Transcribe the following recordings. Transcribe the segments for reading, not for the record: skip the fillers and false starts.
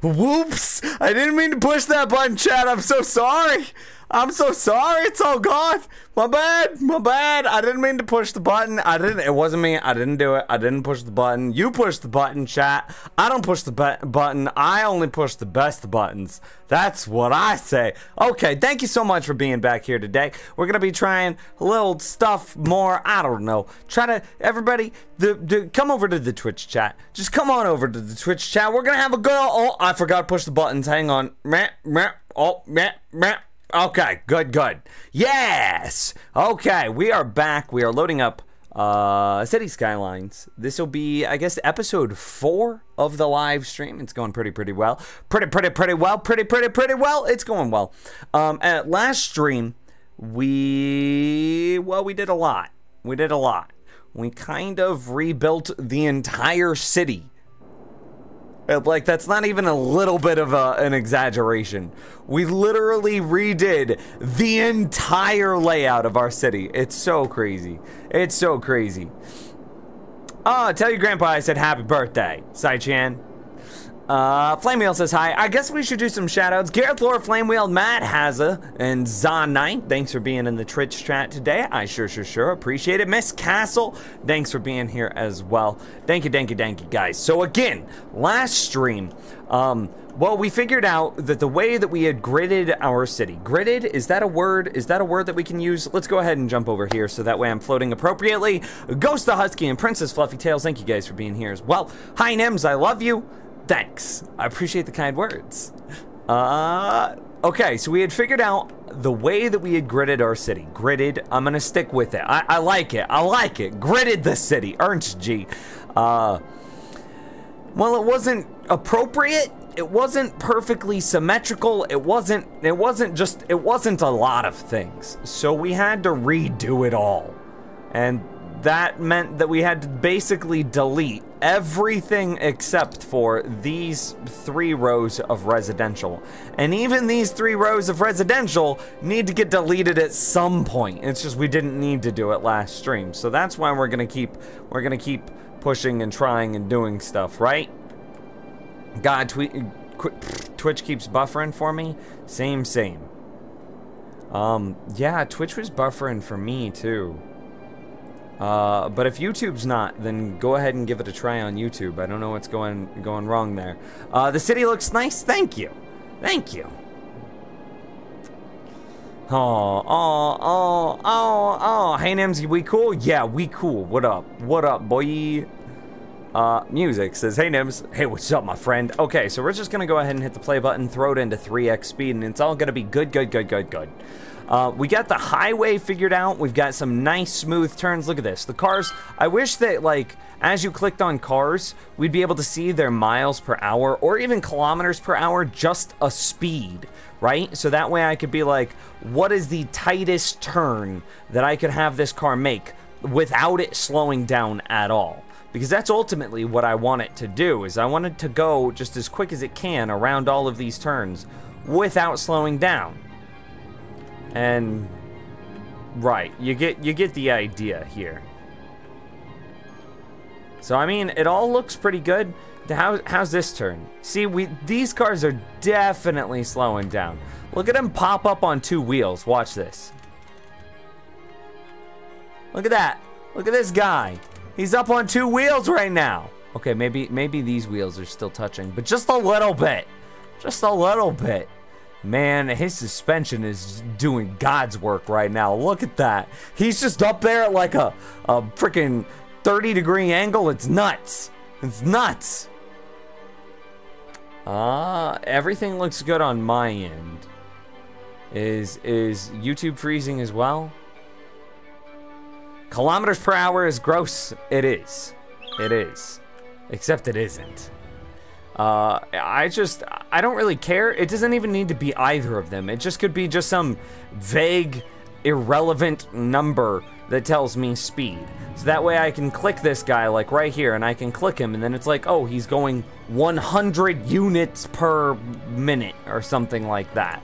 Whoops! I didn't mean to push that button, chat. I'm so sorry. I'm so sorry. It's all gone. My bad. My bad. I didn't mean to push the button. It wasn't me. I didn't do it. I didn't push the button. You pushed the button, chat. I don't push the button. I only push the best buttons. That's what I say. Okay, thank you so much for being back here today. We're going to be trying a little stuff more. I don't know. Try to, everybody, come over to the Twitch chat. Just come on over to the Twitch chat. We're going to have a good, oh, I forgot to push the buttons. Hang on. Oh, okay, good. Yes! Okay, we are back. We are loading up City Skylines. This will be, I guess, episode 4 of the live stream. It's going pretty well. Pretty well. It's going well. At last stream, we did a lot. We kind of rebuilt the entire city. Like, that's not even a little bit of an exaggeration. We literally redid the entire layout of our city. It's so crazy. It's so crazy. Oh, tell your grandpa I said happy birthday, Sai-chan. Flamewheel says hi. I guess we should do some shoutouts. Gareth Lore, Flamewheel, Matt Hazza, and Zon Knight. Thanks for being in the Twitch chat today. I sure appreciate it. Miss Castle, thanks for being here as well. Thank you, guys. So again, last stream, well, we figured out that the way that we had gridded our city. Gridded, is that a word? Is that a word that we can use? Let's go ahead and jump over here so that way I'm floating appropriately. Ghost the Husky and Princess Fluffy Tails, thank you guys for being here as well. Hi, Nims, I love you. Thanks. I appreciate the kind words. Okay, so we had figured out the way that we had gridded our city. Gridded, I'm gonna stick with it. I like it. Gridded the city. Ernst G. Well, it wasn't appropriate. It wasn't perfectly symmetrical. It wasn't a lot of things. So we had to redo it all. And that meant that we had to basically delete everything except for these 3 rows of residential. And even these 3 rows of residential need to get deleted at some point. It's just we didn't need to do it last stream. So that's why we're gonna keep pushing and trying and doing stuff, right? God, Twitch keeps buffering for me. Same. Yeah, Twitch was buffering for me too. But if YouTube's not, then go ahead and give it a try on YouTube. I don't know what's going wrong there. The city looks nice. Thank you. Oh. Hey, Nims, we cool? Yeah, we cool. What up, boy? Music says, hey, Nims. Hey, what's up, my friend? Okay, so we're just gonna go ahead and hit the play button, throw it into 3x speed, and it's all gonna be good. We got the highway figured out. We've got some nice smooth turns. Look at this. The cars, I wish that, like, as you clicked on cars, we'd be able to see their miles per hour or even kilometers per hour, just a speed, right? So that way I could be like, what is the tightest turn that I could have this car make without it slowing down at all? Because that's ultimately what I want it to do, is I want it to go just as quick as it can around all of these turns without slowing down. And right, you get the idea here. So I mean, it all looks pretty good. How's this turn? See, these cars are definitely slowing down. Look at them pop up on 2 wheels. Watch this. Look at that. Look at this guy. He's up on 2 wheels right now. Okay, maybe these wheels are still touching, but just a little bit. Just a little bit. Man, his suspension is doing God's work right now. Look at that. He's just up there at like a freaking 30-degree angle. It's nuts. It's nuts. Everything looks good on my end. Is YouTube freezing as well? Kilometers per hour is gross. It is. Except it isn't. I don't really care. It doesn't even need to be either of them. It just could be just some vague, irrelevant number that tells me speed. So that way I can click this guy like right here, and I can click him, and then it's like, oh, he's going 100 units per minute or something like that.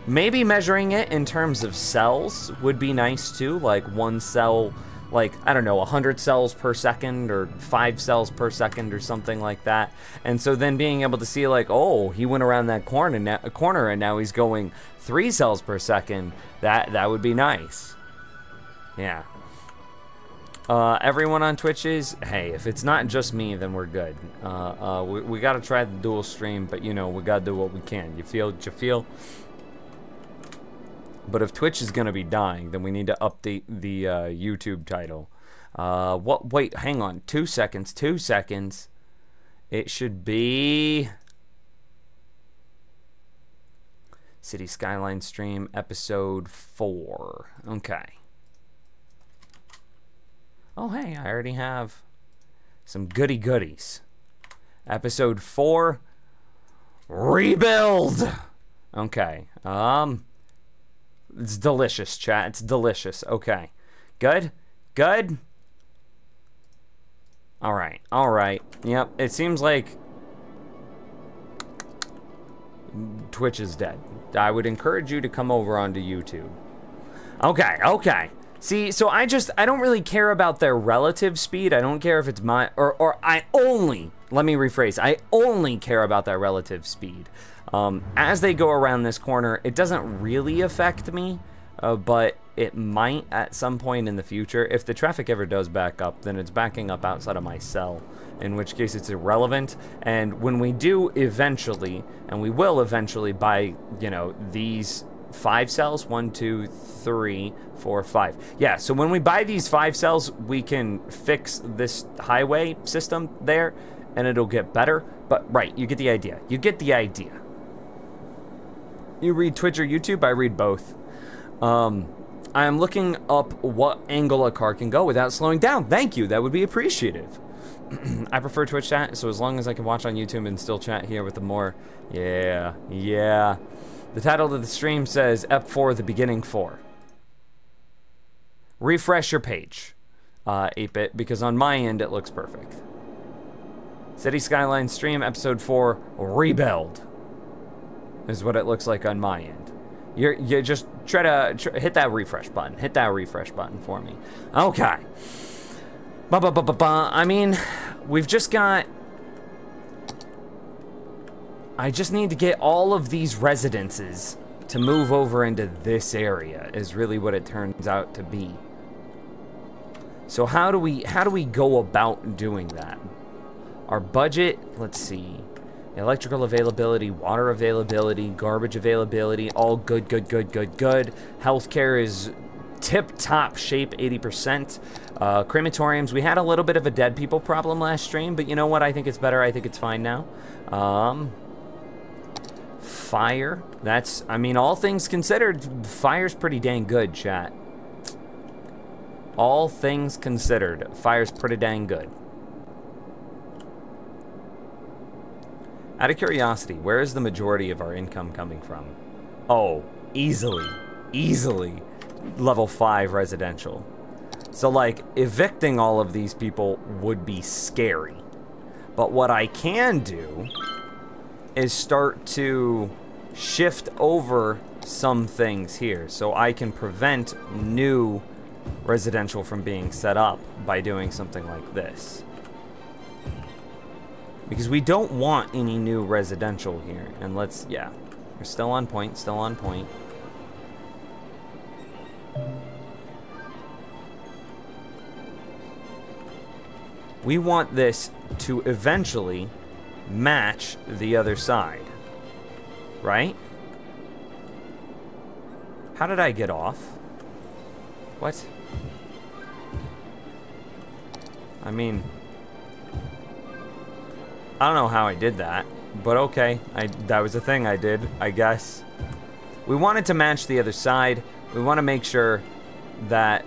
Maybe measuring it in terms of cells would be nice too, like one cell, like, I don't know, 100 cells per second or 5 cells per second or something like that. And so then being able to see like, oh, he went around that corner and now he's going 3 cells per second, that would be nice. Yeah. Everyone on Twitch is, hey, if it's not just me, then we're good. We gotta try the dual stream, but you know, we gotta do what we can. You feel what you feel? But if Twitch is gonna be dying, then we need to update the YouTube title. Wait, hang on, 2 seconds, 2 seconds. It should be City Skylines Stream episode 4. Okay. Oh, hey, I already have some goody goodies. Episode 4, rebuild. Okay. It's delicious, chat. It's delicious. Okay. Good? Good? All right. All right. Yep. It seems like Twitch is dead. I would encourage you to come over onto YouTube. Okay. Okay. See, so I don't really care about their relative speed. I don't care if it's my, or I only, let me rephrase, I only care about their relative speed. As they go around this corner, it doesn't really affect me, but it might at some point in the future. If the traffic ever does back up, then it's backing up outside of my cell, in which case it's irrelevant. And when we do eventually, and we will eventually buy, you know, these 5 cells, 1, 2, 3, 4, 5. Yeah, so when we buy these 5 cells, we can fix this highway system there, and it'll get better. But right, you get the idea. You get the idea. You read Twitch or YouTube? I read both. I am looking up what angle a car can go without slowing down. Thank you, that would be appreciative. I prefer Twitch chat, so as long as I can watch on YouTube and still chat here with the more, yeah. The title of the stream says EP4 the beginning 4. Refresh your page, 8-bit, because on my end it looks perfect. City Skylines stream episode 4 rebuild is what it looks like on my end. You just try to hit that refresh button. Hit that refresh button for me. Okay. I mean, we've just got. I just need to get all of these residences to move over into this area, is really what it turns out to be. So how do we go about doing that? Our budget, let's see. Electrical availability, water availability, garbage availability, all good. Healthcare is tip-top shape, 80%. Crematoriums, we had a little bit of a dead people problem last stream, but you know what? I think it's better. I think it's fine now. Fire, that's, I mean, all things considered, fire's pretty dang good, chat. All things considered, fire's pretty dang good. Out of curiosity, where is the majority of our income coming from? Oh, easily level 5 residential. So like, evicting all of these people would be scary. But what I can do is start to shift over some things here, so I can prevent new residential from being set up by doing something like this. Because we don't want any new residential here. And let's, yeah, we're still on point, still on point. We want this to eventually match the other side, right? How did I get off? What? I mean, I don't know how I did that, but okay, that was a thing I did, I guess. We wanted to match the other side. We want to make sure that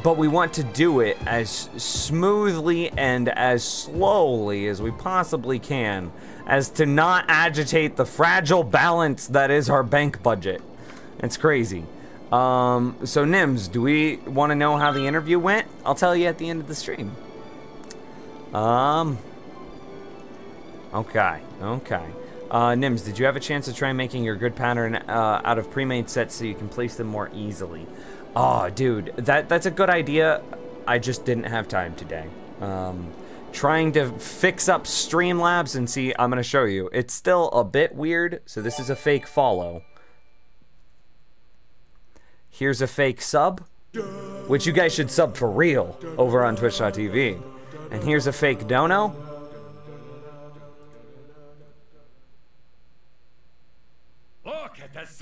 but we want to do it as smoothly and as slowly as we possibly can, as to not agitate the fragile balance that is our bank budget. It's crazy. So Nims, do we want to know how the interview went? I'll tell you at the end of the stream. Okay. Nims, did you have a chance to try making your grid pattern out of pre-made sets so you can place them more easily? Oh, dude, that's a good idea. I just didn't have time today. Trying to fix up Streamlabs and see, I'm gonna show you. It's still a bit weird, so this is a fake follow. Here's a fake sub, which you guys should sub for real over on twitch.tv. And here's a fake dono.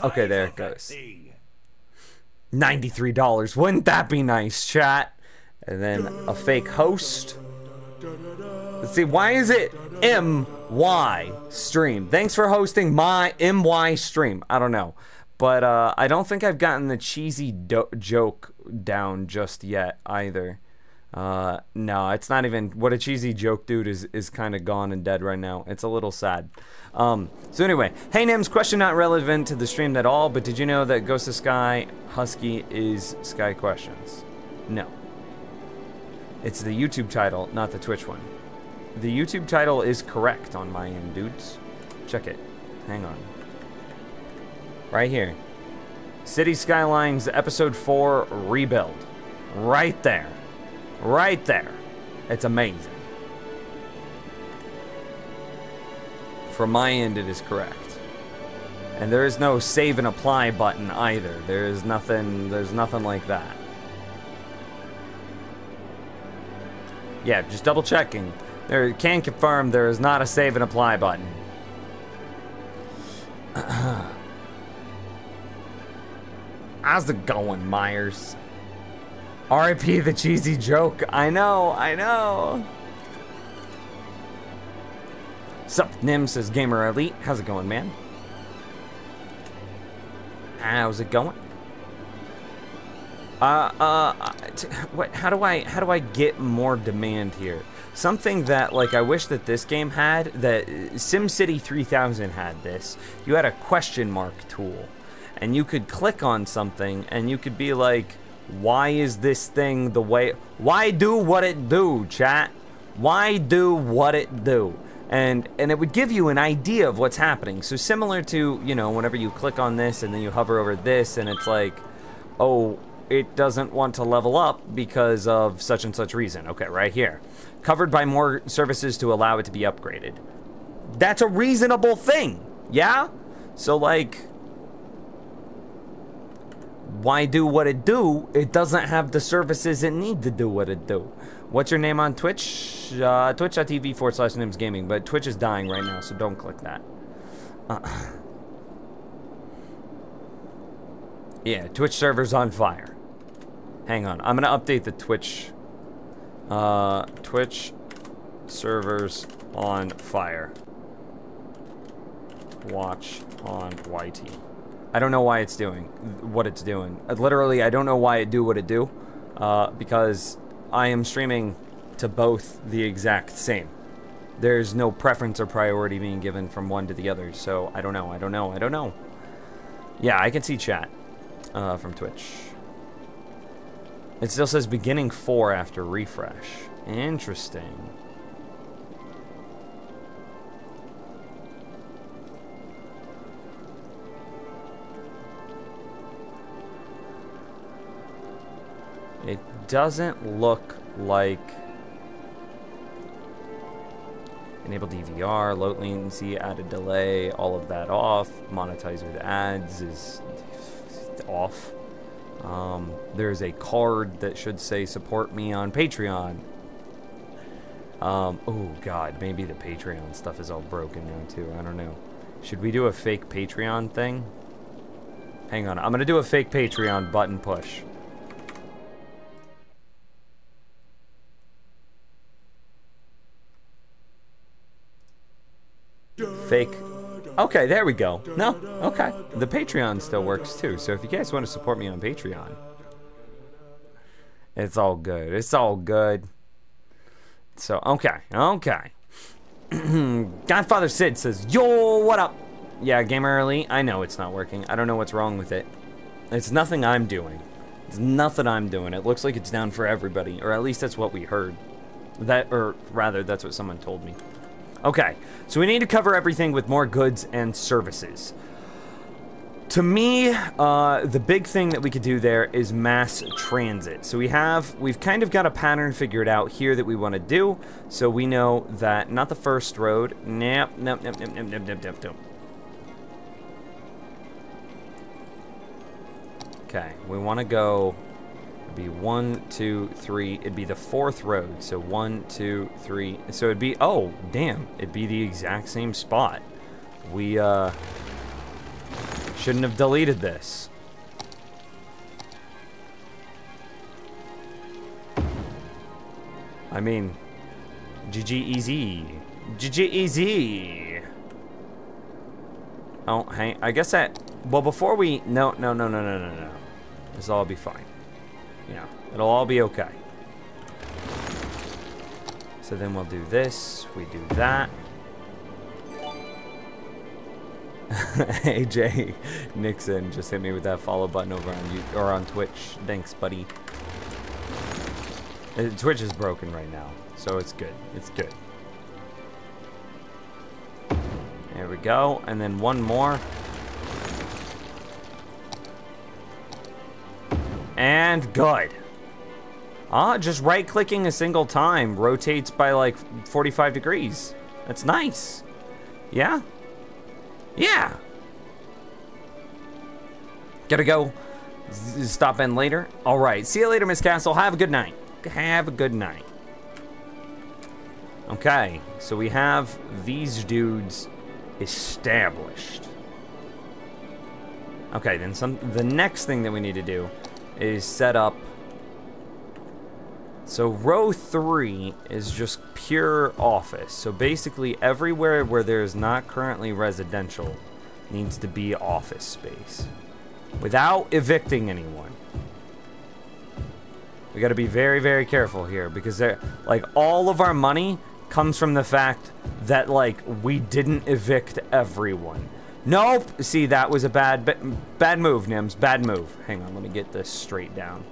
Okay, there it goes. $93. Wouldn't that be nice, chat? And then a fake host. Let's see, why is it MY stream? Thanks for hosting my MY stream. I don't know. But I don't think I've gotten the cheesy joke down just yet either. No, it's not even. What a cheesy joke, dude, is kind of gone and dead right now. It's a little sad. So anyway, hey Nims, question not relevant to the stream at all, but did you know that Ghost of Sky Husky is Sky Questions? No. It's the YouTube title, not the Twitch one. The YouTube title is correct on my end, dudes. Check it. Hang on. Right here. City Skylines Episode 4 Rebuild. Right there. Right there. It's amazing. From my end, it is correct. And there is no save and apply button either. There's nothing like that. Yeah, just double checking. There can confirm there is not a save and apply button. How's it going, Myers? R.I.P. the cheesy joke. I know. Sup, Nim says Gamer Elite. How's it going, man? How's it going? What? How do I get more demand here? Something that, like, I wish that this game had, that SimCity 3000 had this. You had a question mark tool, and you could click on something, and you could be like, why is this thing the way? Why do what it do, chat? Why do what it do? And it would give you an idea of what's happening. So similar to, you know, whenever you click on this and then you hover over this and it's like, oh, it doesn't want to level up because of such and such reason. Okay, right here. Covered by more services to allow it to be upgraded. That's a reasonable thing, yeah? So like, why do what it do? It doesn't have the services it need to do what it do. What's your name on Twitch? Twitch.tv/NimsGaming, but Twitch is dying right now, so don't click that. Yeah, Twitch server's on fire. Hang on, I'm gonna update the Twitch. Twitch servers on fire. Watch on YT. I don't know why it's doing what it's doing. Literally, I don't know why it do what it do, because I am streaming to both the exact same. There's no preference or priority being given from one to the other, so I don't know. Yeah, I can see chat from Twitch. It still says beginning 4 after refresh. Interesting. It doesn't look like enable DVR, low latency, added delay, all of that off. Monetize with ads is off. There's a card that should say support me on Patreon. Oh god, maybe the Patreon stuff is all broken now too. I don't know. Should we do a fake Patreon thing? Hang on, I'm gonna do a fake Patreon button push. Fake. Okay, there we go. No, okay. The Patreon still works too, so if you guys want to support me on Patreon, It's all good. It's all good. So, okay. Okay. Godfather Sid says, yo, what up? Yeah, Gamer Early, I know it's not working. I don't know what's wrong with it. It's nothing I'm doing. It's nothing I'm doing. It looks like it's down for everybody, or at least that's what we heard. Or rather, that's what someone told me. Okay, so we need to cover everything with more goods and services. To me, the big thing that we could do there is mass transit. So we've kind of got a pattern figured out here that we want to do. So we know that, not the first road. Nope. Okay, we want to go, it'd be 1, 2, 3, it'd be the 4th road. So 1, 2, 3, so it'd be, oh, damn, it'd be the exact same spot. We, shouldn't have deleted this. I mean, GG easy. GG easy. Oh, hey, I guess that, well, before we, no. This will all be fine. Yeah, it'll all be okay. So then we'll do this, we do that. AJ Nixon just hit me with that follow button over on Twitch. Thanks, buddy. Twitch is broken right now, so it's good. It's good. There we go, and then one more. And good. Just right-clicking a single time rotates by like 45 degrees. That's nice. Yeah? Yeah. Gotta go. Stop in later. All right. See you later, Miss Castle. Have a good night. Have a good night. Okay. So we have these dudes established. Okay. Then the next thing that we need to do is set up. So row 3 is just pure office. So basically everywhere where there is not currently residential needs to be office space without evicting anyone. We got to be very, very careful here because like all of our money comes from the fact that like we didn't evict everyone. Nope. See, that was a bad move, Nims. Bad move. Hang on, let me get this straight down.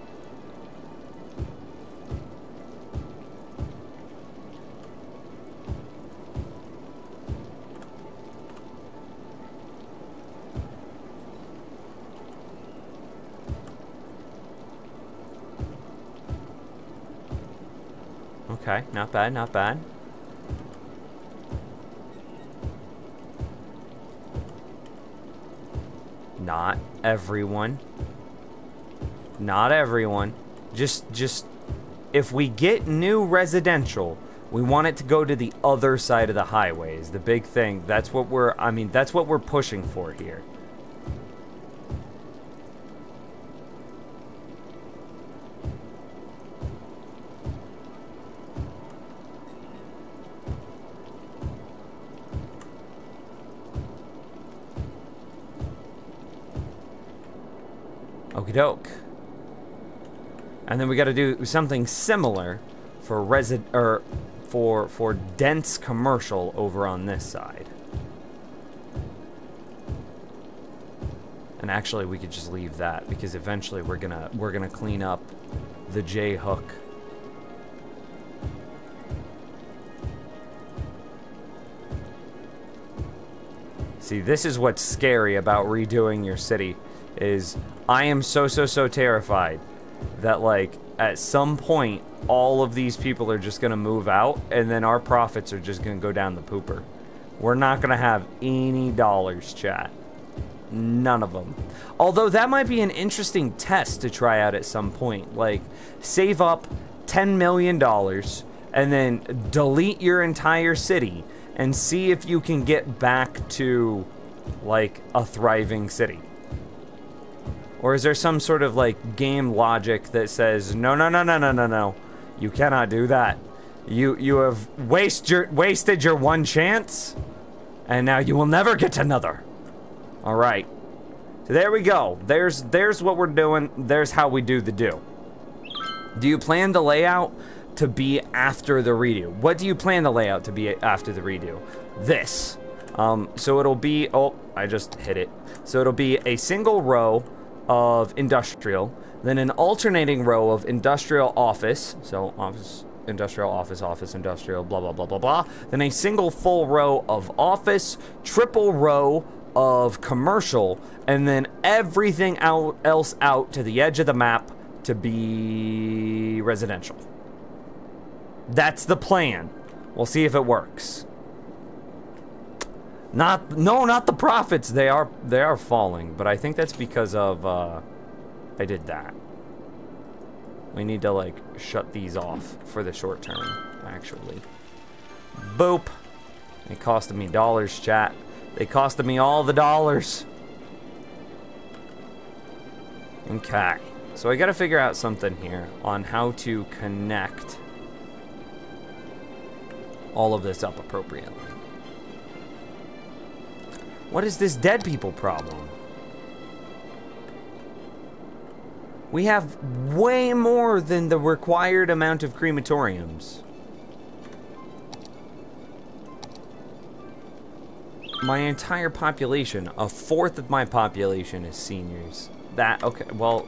Okay, not bad, not bad. Not everyone. Not everyone. Just if we get new residential, we want it to go to the other side of the highway is the big thing. That's what that's what we're pushing for here. Okie doke. And then we got to do something similar for for dense commercial over on this side. And actually we could just leave that because eventually we're gonna clean up the J hook. See, this is what's scary about redoing your city is I am so terrified that like at some point all of these people are just gonna move out and then our profits are just gonna go down the pooper. We're not gonna have any dollars, chat. None of them. Although that might be an interesting test to try out at some point. Like save up $10 million and then delete your entire city and see if you can get back to like a thriving city. Or is there some sort of like game logic that says no, you cannot do that. You have wasted your one chance, and now you will never get another. All right, so there we go. There's what we're doing. There's how we do the do. Do you plan the layout to be after the redo? What do you plan the layout to be after the redo? This. So it'll be, oh, I just hit it. So it'll be a single row of industrial, then an alternating row of industrial office. So office, industrial, office, office, industrial, blah, blah, blah, blah, blah. Then a single full row of office, triple row of commercial, and then everything else out to the edge of the map to be residential. That's the plan. We'll see if it works. Not the profits. They are falling, but I think that's because of I did that. We need to like shut these off for the short term, actually. Boop. It costed me dollars, chat. They costed me all the dollars. Okay. So I gotta figure out something here on how to connect all of this up appropriately. What is this dead people problem? We have way more than the required amount of crematoriums. My entire population, a fourth of my population is seniors. That, okay, well...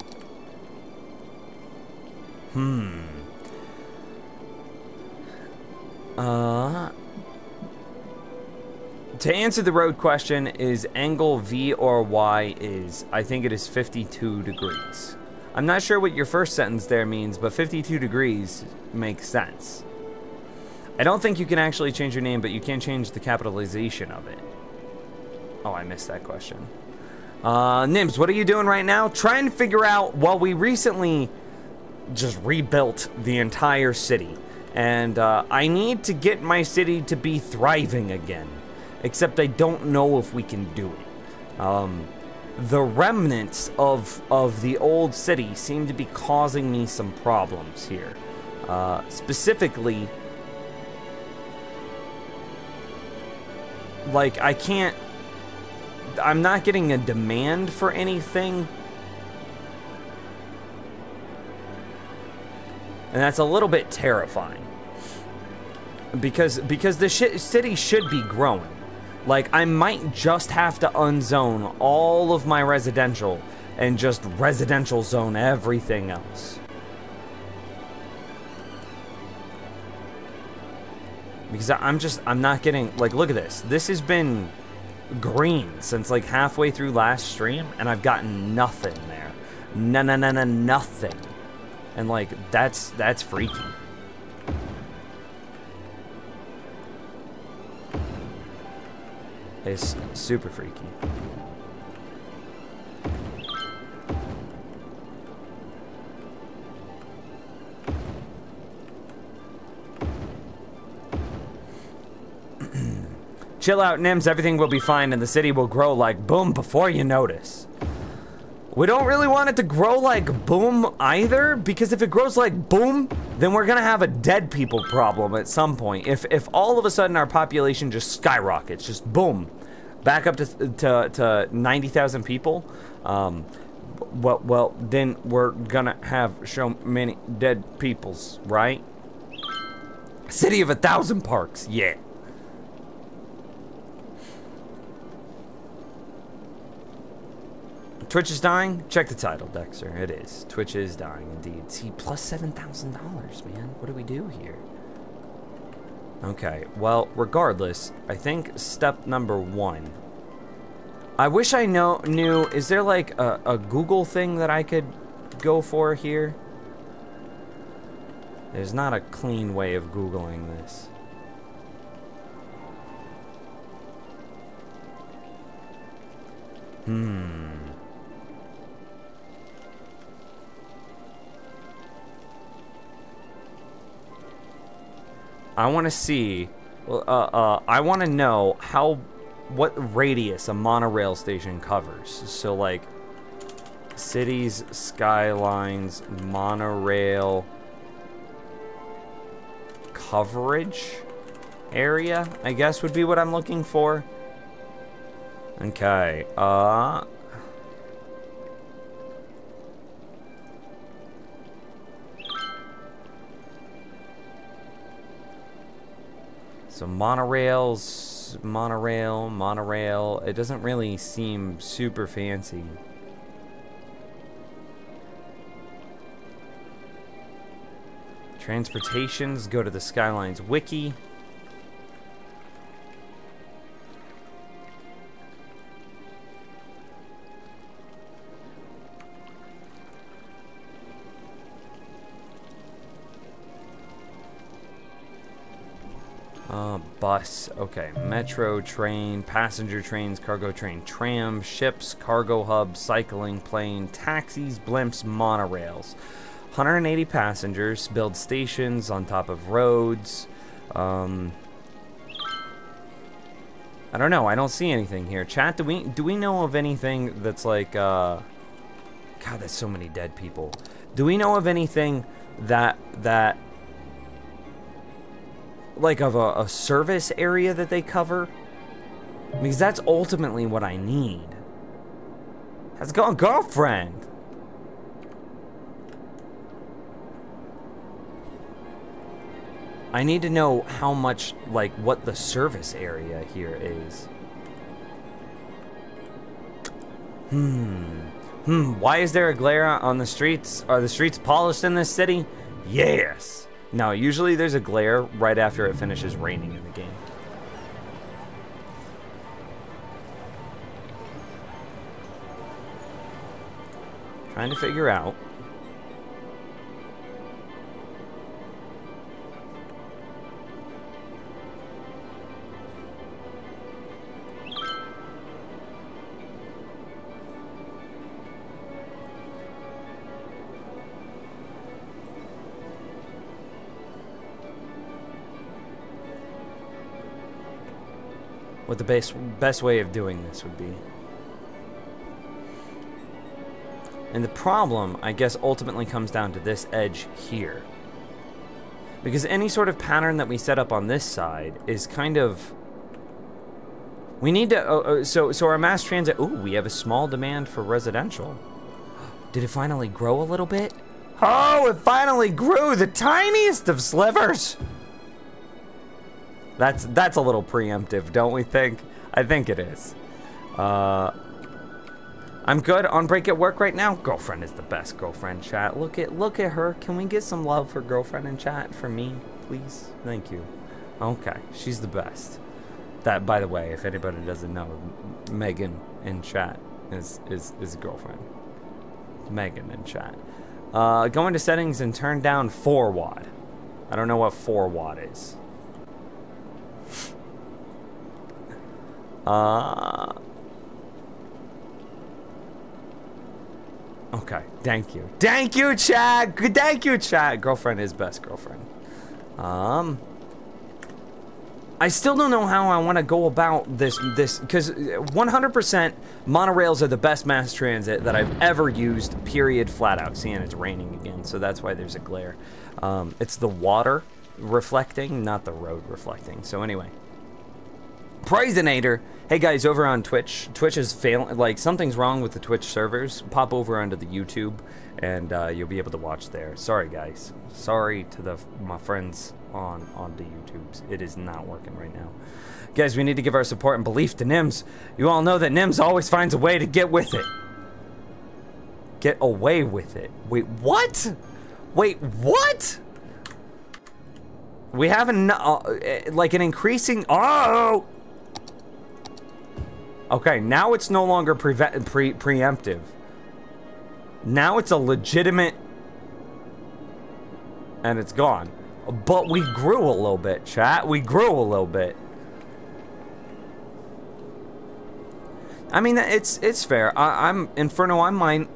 To answer the road question, is angle V or Y is, I think it is 52 degrees. I'm not sure what your first sentence there means, but 52 degrees makes sense. I don't think you can actually change your name, but you can change the capitalization of it. Oh, I missed that question. Nims, what are you doing right now? Trying to figure out, well, we recently just rebuilt the entire city. And I need to get my city to be thriving again. Except I don't know if we can do it. The remnants of the old city seem to be causing me some problems here. Specifically, like I'm not getting a demand for anything. And that's a little bit terrifying. Because the city should be growing. Like, I might just have to unzone all of my residential and just residential zone everything else. Because I'm not getting, like, look at this. This has been green since like halfway through last stream, and I've gotten nothing there. Nothing. And like, that's freaky. It's super freaky. Chill out, Nims. Everything will be fine, and the city will grow like boom before you notice. We don't really want it to grow like boom either, because if it grows like boom, then we're gonna have a dead people problem at some point. If all of a sudden our population just skyrockets, just boom, back up to 90,000 people, well, then we're gonna have so many dead peoples, right? City of 1,000 parks, yeah. Twitch is dying? Check the title, Dexter. It is. Twitch is dying, indeed. See, plus $7,000, man. What do we do here? Okay, well, regardless, I think step number 1. I wish I knew, is there like a Google thing that I could go for here? There's not a clean way of Googling this. I want to see, I want to know what radius a monorail station covers. So like, cities, skylines, monorail coverage area, I guess would be what I'm looking for. Okay, So monorails, monorail. It doesn't really seem super fancy. Transportations, go to the Skylines wiki. Bus, okay. Metro, train, passenger trains, cargo train, tram, ships, cargo hub, cycling, plane, taxis, blimps, monorails. 180 passengers, build stations on top of roads. I don't know, I don't see anything here. Chat, do we know of anything that's like, God, there's so many dead people. Do we know of anything that like of a service area that they cover? Because that's ultimately what I need. How's it going, girlfriend? I need to know how much, like, what the service area here is. Why is there a glare on the streets? Are the streets polished in this city? Yes. No, usually there's a glare right after it finishes raining in the game. Trying to figure out. What the best way of doing this would be. And the problem, I guess, ultimately comes down to this edge here. Because any sort of pattern that we set up on this side is kind of... We need to... So our mass transit... Ooh, we have a small demand for residential. Did it finally grow a little bit? Oh, it finally grew! The tiniest of slivers! That's a little preemptive, don't we think? I think it is. I'm good on break at work right now. Girlfriend is the best girlfriend, chat. Look at her. Can we get some love for girlfriend in chat for me, please? Thank you. Okay, she's the best. That, by the way, if anybody doesn't know, Megan in chat is girlfriend. Megan in chat. Go into settings and turn down 4 watt. I don't know what 4 watt is. Okay, thank you. Thank you, chat. Thank you, chat. Girlfriend is best girlfriend. I still don't know how I want to go about this because 100% monorails are the best mass transit that I've ever used, period, flat out. Seeing it's raining again, so that's why there's a glare. It's the water reflecting, not the road reflecting. So anyway. Poisonator. Hey guys, over on Twitch. Twitch is failing, like something's wrong with the Twitch servers. Pop over onto the YouTube and you'll be able to watch there. Sorry guys. Sorry to my friends on the YouTubes. It is not working right now. Guys, we need to give our support and belief to Nims. You all know that Nims always finds a way to get with it. Get away with it. Wait, what? Wait, what? We have like an increasing... Oh! Okay, now it's no longer preemptive. Now it's a legitimate... And it's gone. But we grew a little bit, chat. We grew a little bit. I mean, it's fair. I'm Inferno, I'm mine...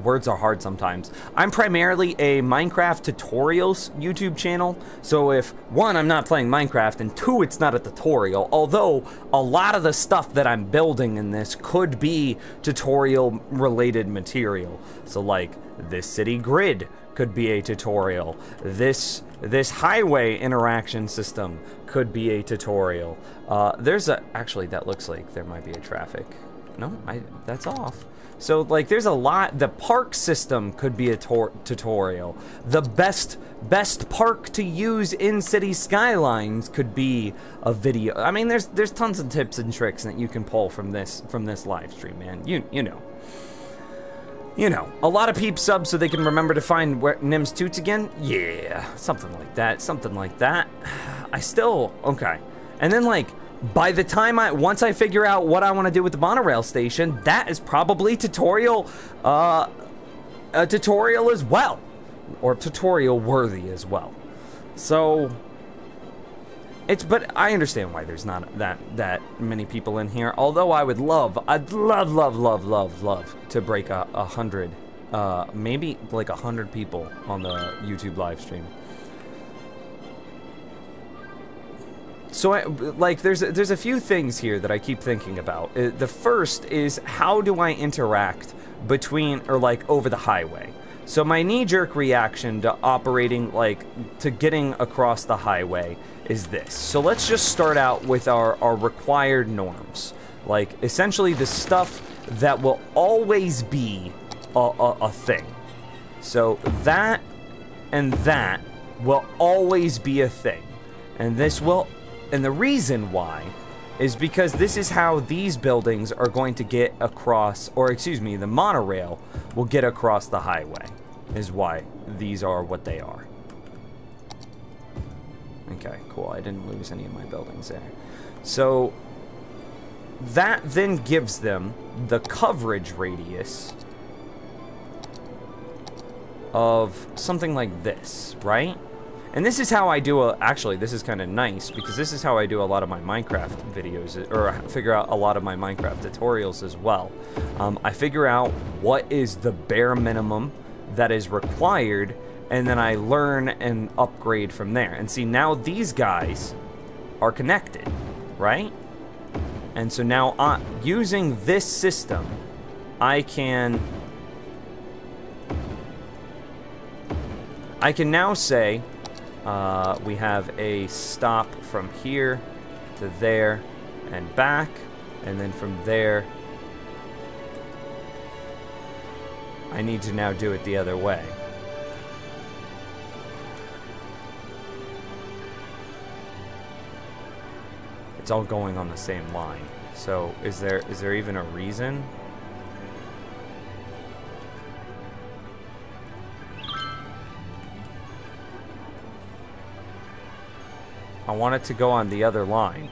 Words are hard sometimes. I'm primarily a Minecraft tutorials YouTube channel, so if, 1, I'm not playing Minecraft, and 2, it's not a tutorial, although a lot of the stuff that I'm building in this could be tutorial-related material. So, like, this city grid could be a tutorial. This highway interaction system could be a tutorial. Actually, that looks like there might be a traffic no, that's off. So, like, there's a lot. The park system could be a tutorial. The best park to use in City Skylines could be a video. I mean, there's tons of tips and tricks that you can pull from this live stream, man. You know. You know, a lot of peeps sub so they can remember to find where Nim's Toots again. Yeah, something like that. Something like that. I still okay. And then, like, by the time once I figure out what I want to do with the monorail station, that is probably a tutorial as well, or tutorial worthy as well. So but I understand why there's not that many people in here. Although I'd love to break 100, maybe like 100 people on the YouTube live stream. So, like, there's a few things here that I keep thinking about. The first is, how do I interact between, or like, over the highway? So my knee-jerk reaction to operating, like, to getting across the highway is this. So let's just start out with our required norms. Like, essentially the stuff that will always be a thing. So that and that will always be a thing. And this will... And the reason why is because this is how these buildings are going to get across, or excuse me, the monorail will get across the highway, is why these are what they are. Okay, cool. I didn't lose any of my buildings there. So that then gives them the coverage radius of something like this, right? And this is how I do actually, this is kind of nice, because this is how I do a lot of my Minecraft videos, or figure out a lot of my Minecraft tutorials as well. I figure out what is the bare minimum that is required, and then I learn and upgrade from there. And see, now these guys are connected, right? And so now, using this system, I can now say, we have a stop from here to there and back, and then from there, I need to now do it the other way. It's all going on the same line. So is there even a reason? I want it to go on the other line.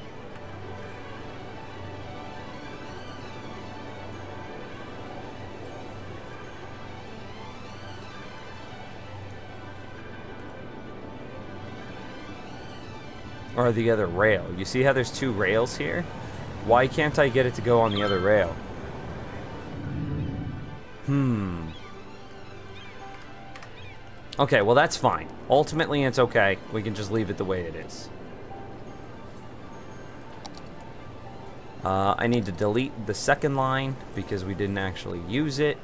Or the other rail. You see how there's two rails here? Why can't I get it to go on the other rail? Okay, well that's fine. Ultimately it's okay. We can just leave it the way it is. I need to delete the second line because we didn't actually use it.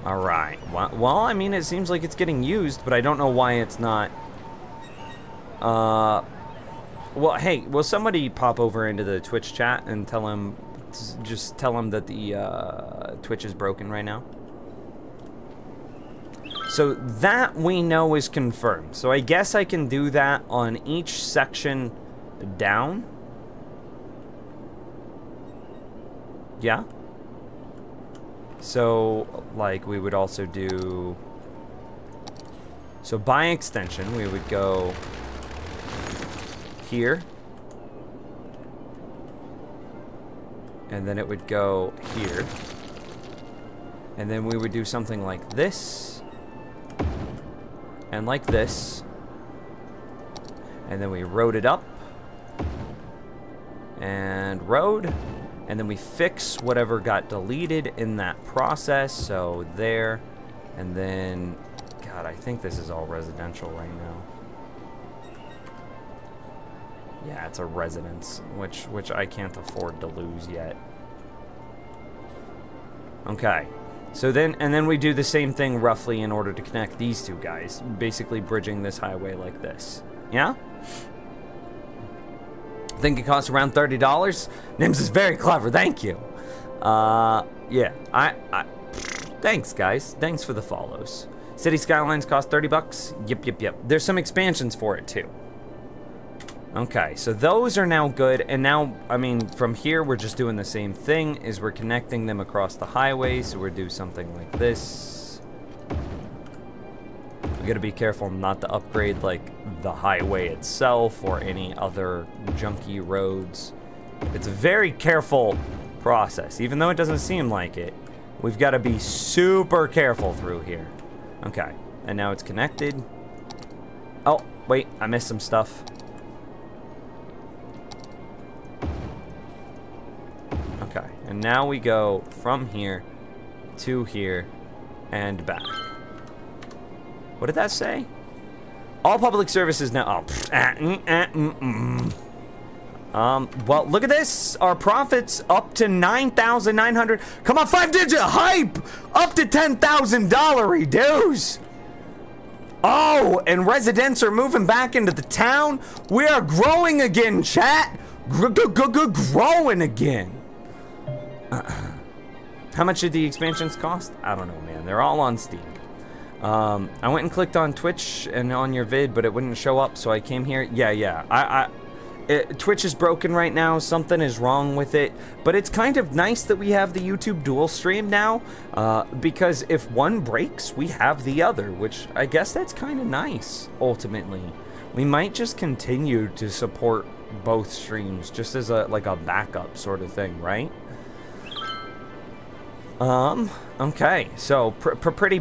Alright. Well, I mean, it seems like it's getting used, but I don't know why it's not. Well, hey, will somebody pop over into the Twitch chat and tell him, just tell him that the Twitch is broken right now? So that we know is confirmed. So I guess I can do that on each section down. Yeah. So, like, we would also do... So by extension, we would go here. And then it would go here. And then we would do something like this. And like this. And then we rode it up. And rode. And then we fix whatever got deleted in that process. So there. And then, God, I think this is all residential right now. Yeah, it's a residence, which I can't afford to lose yet. Okay. So then, and then we do the same thing roughly in order to connect these two guys, basically bridging this highway like this. Yeah? think it costs around $30. Nims is very clever, thank you. Yeah, thanks guys, thanks for the follows. City Skylines cost 30 bucks. Yep. There's some expansions for it too. Okay, so those are now good, and now, I mean, from here we're just doing the same thing, is we're connecting them across the highway, so we'll do something like this. We gotta be careful not to upgrade, like, the highway itself or any other junky roads. It's a very careful process, even though it doesn't seem like it. We've gotta be super careful through here. Okay, and now it's connected. Oh, wait, I missed some stuff. Okay, and now we go from here to here and back. What did that say? All public services now. Oh, well, look at this. Our profits up to 9,900. Come on, 5-digit hype. Up to $10,000 dues. Oh, and residents are moving back into the town. We are growing again, chat. Growing again. How much did the expansions cost? I don't know, man. They're all on Steam. I went and clicked on Twitch and on your vid, but it wouldn't show up, so I came here. Yeah. Twitch is broken right now. Something is wrong with it. But it's kind of nice that we have the YouTube dual stream now, because if one breaks, we have the other, which I guess that's kind of nice, ultimately. We might just continue to support both streams, just as a backup sort of thing, right? Okay, so pretty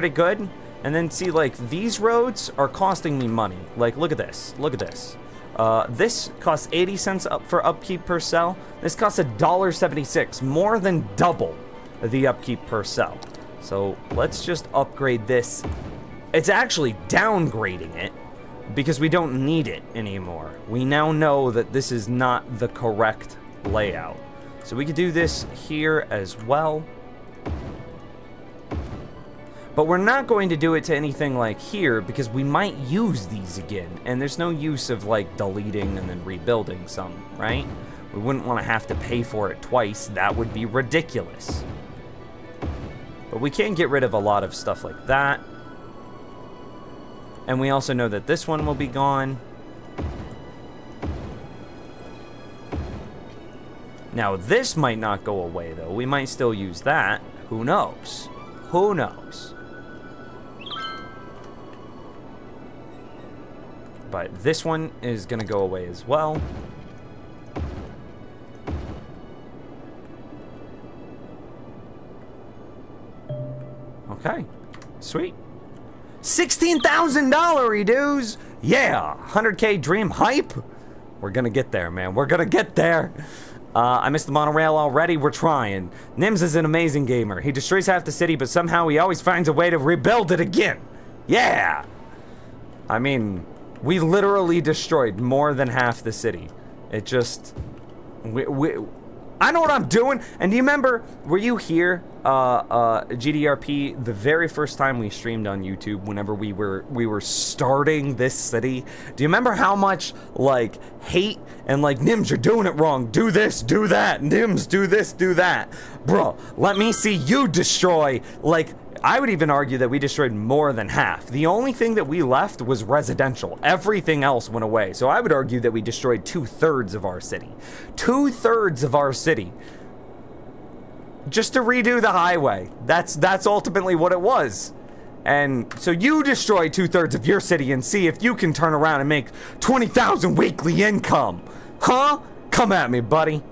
good. And then see, like, these roads are costing me money. Like, look at this. This costs 80 cents for upkeep per cell. This costs $1.76, more than double the upkeep per cell. So let's just upgrade this. It's actually downgrading it because we don't need it anymore. We now know that this is not the correct layout. So we could do this here as well. But we're not going to do it to anything like here because we might use these again. And there's no use of like deleting and then rebuilding some, right? We wouldn't want to have to pay for it twice. That would be ridiculous. But we can get rid of a lot of stuff like that. And we also know that this one will be gone. Now, this might not go away, though. We might still use that. Who knows? Who knows? But this one is going to go away as well. Okay. Sweet. $16,000 dues! Yeah! 100K dream hype? We're going to get there, man. We're going to get there. I missed the monorail already. We're trying. Nims is an amazing gamer. He destroys half the city, but somehow he always finds a way to rebuild it again. Yeah! I mean, we literally destroyed more than half the city. It just... I know what I'm doing. And do you remember, were you here, GDRP, the very first time we streamed on YouTube, whenever we were starting this city? Do you remember how much, like, hate and, like, Nims, you're doing it wrong. Do this, do that. Nims, do this, do that. Bro, let me see you destroy, like... I would even argue that we destroyed more than half. The only thing that we left was residential. Everything else went away. So I would argue that we destroyed 2/3 of our city. 2/3 of our city. Just to redo the highway. That's ultimately what it was. And so you destroy 2/3 of your city and see if you can turn around and make 20,000 weekly income. Huh? Come at me, buddy.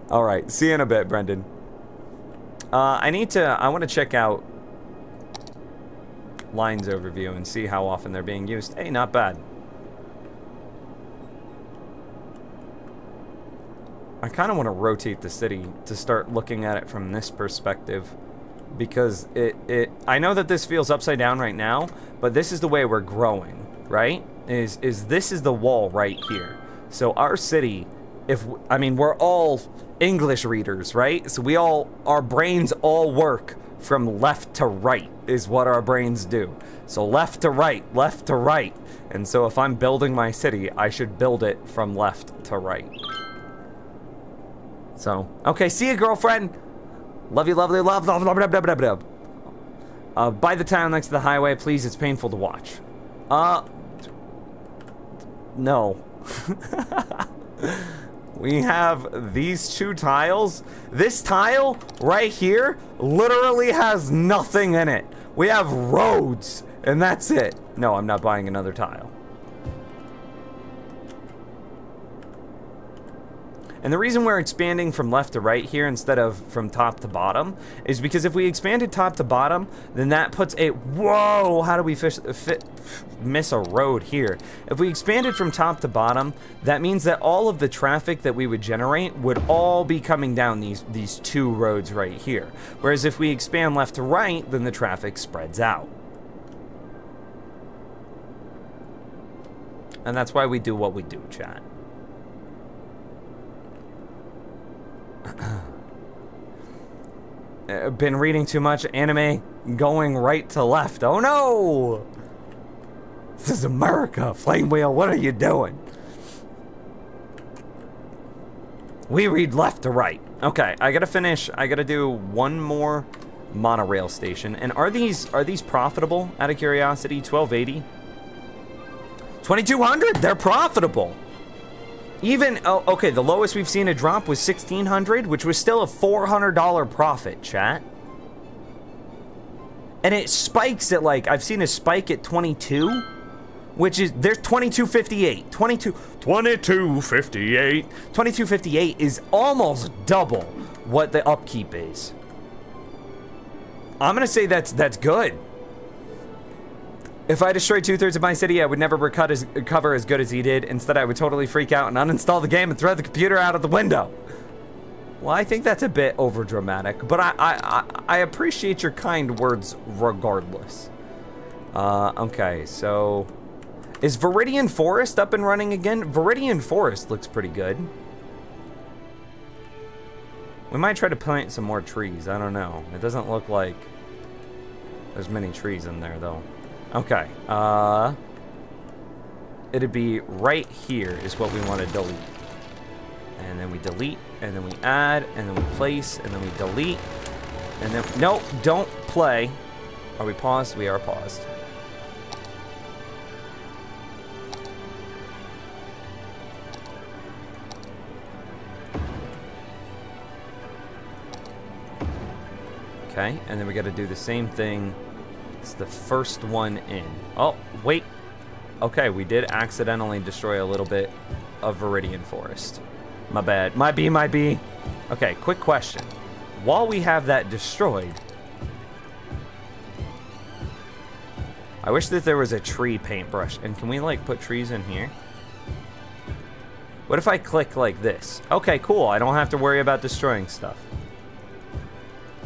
Alright, see you in a bit, Brendan. I want to check out Lines overview and see how often they're being used. Hey, not bad. I kind of want to rotate the city to start looking at it from this perspective. Because I know that this feels upside down right now, but this is the way we're growing, right? This is the wall right here. So our city I mean, we're all English readers, right? So our brains all work from left to right is what our brains do. So left to right, left to right. And so if I'm building my city, I should build it from left to right. So, okay, see you, girlfriend. Love you, lovely, love, love, love, love, love, love, love. By the town next to the highway, please, it's painful to watch. No. We have these 2 tiles. This tile right here literally has nothing in it. We have roads, and that's it. No, I'm not buying another tile. And the reason we're expanding from left to right here instead of from top to bottom is because if we expanded top to bottom, then that puts a... Whoa! How do we miss a road here? If we expanded from top to bottom, that means that all of the traffic that we would generate would all be coming down these 2 roads right here. Whereas if we expand left to right, then the traffic spreads out. And that's why we do what we do, chat. Been reading too much anime, going right to left. Oh no! This is America, Flame Wheel, what are you doing? We read left to right. Okay, I gotta do 1 more monorail station. And are these profitable, out of curiosity? 1280? 2200, they're profitable. Even, oh, okay, the lowest we've seen a drop was 1600, which was still a $400 profit, chat. And it spikes at like, I've seen a spike at 22, which is, there's 2258. 2258. 2258 is almost double what the upkeep is. I'm gonna say that's good. If I destroyed 2/3 of my city, I would never recover as good as he did. Instead, I would totally freak out and uninstall the game and throw the computer out of the window. Well, I think that's a bit overdramatic, but I appreciate your kind words regardless. Okay, so... Is Viridian Forest up and running again? Viridian Forest looks pretty good. We might try to plant some more trees. I don't know. It doesn't look like there's many trees in there, though. Okay, it'd be right here is what we want to delete. And then we delete, and then we add, and then we place, and then we delete, and then, no, don't play. Are we paused? We are paused. Okay, and then we got to do the same thing. It's the first one in. Oh, wait. Okay, we did accidentally destroy a little bit of Viridian Forest. My bad. Might be. Okay, quick question. While we have that destroyed, I wish that there was a tree paintbrush. And can we, like, put trees in here? What if I click like this? Okay, cool. I don't have to worry about destroying stuff.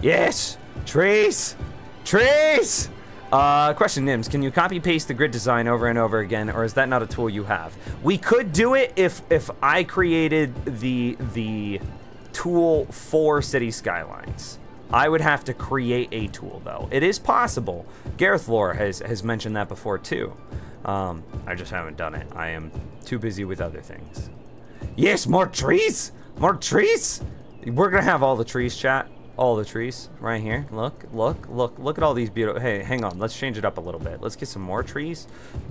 Yes! Trees! Trees! Question, Nims, can you copy paste the grid design over and over again, or is that not a tool you have? We could do it if I created the tool for City Skylines. I would have to create a tool, though. It is possible. Gareth Lore has mentioned that before, too. I just haven't done it. I am too busy with other things. Yes, more trees! More trees! We're gonna have all the trees, chat. All the trees right here. Look at all these beautiful... Hey, hang on. Let's change it up a little bit. Let's get some more trees.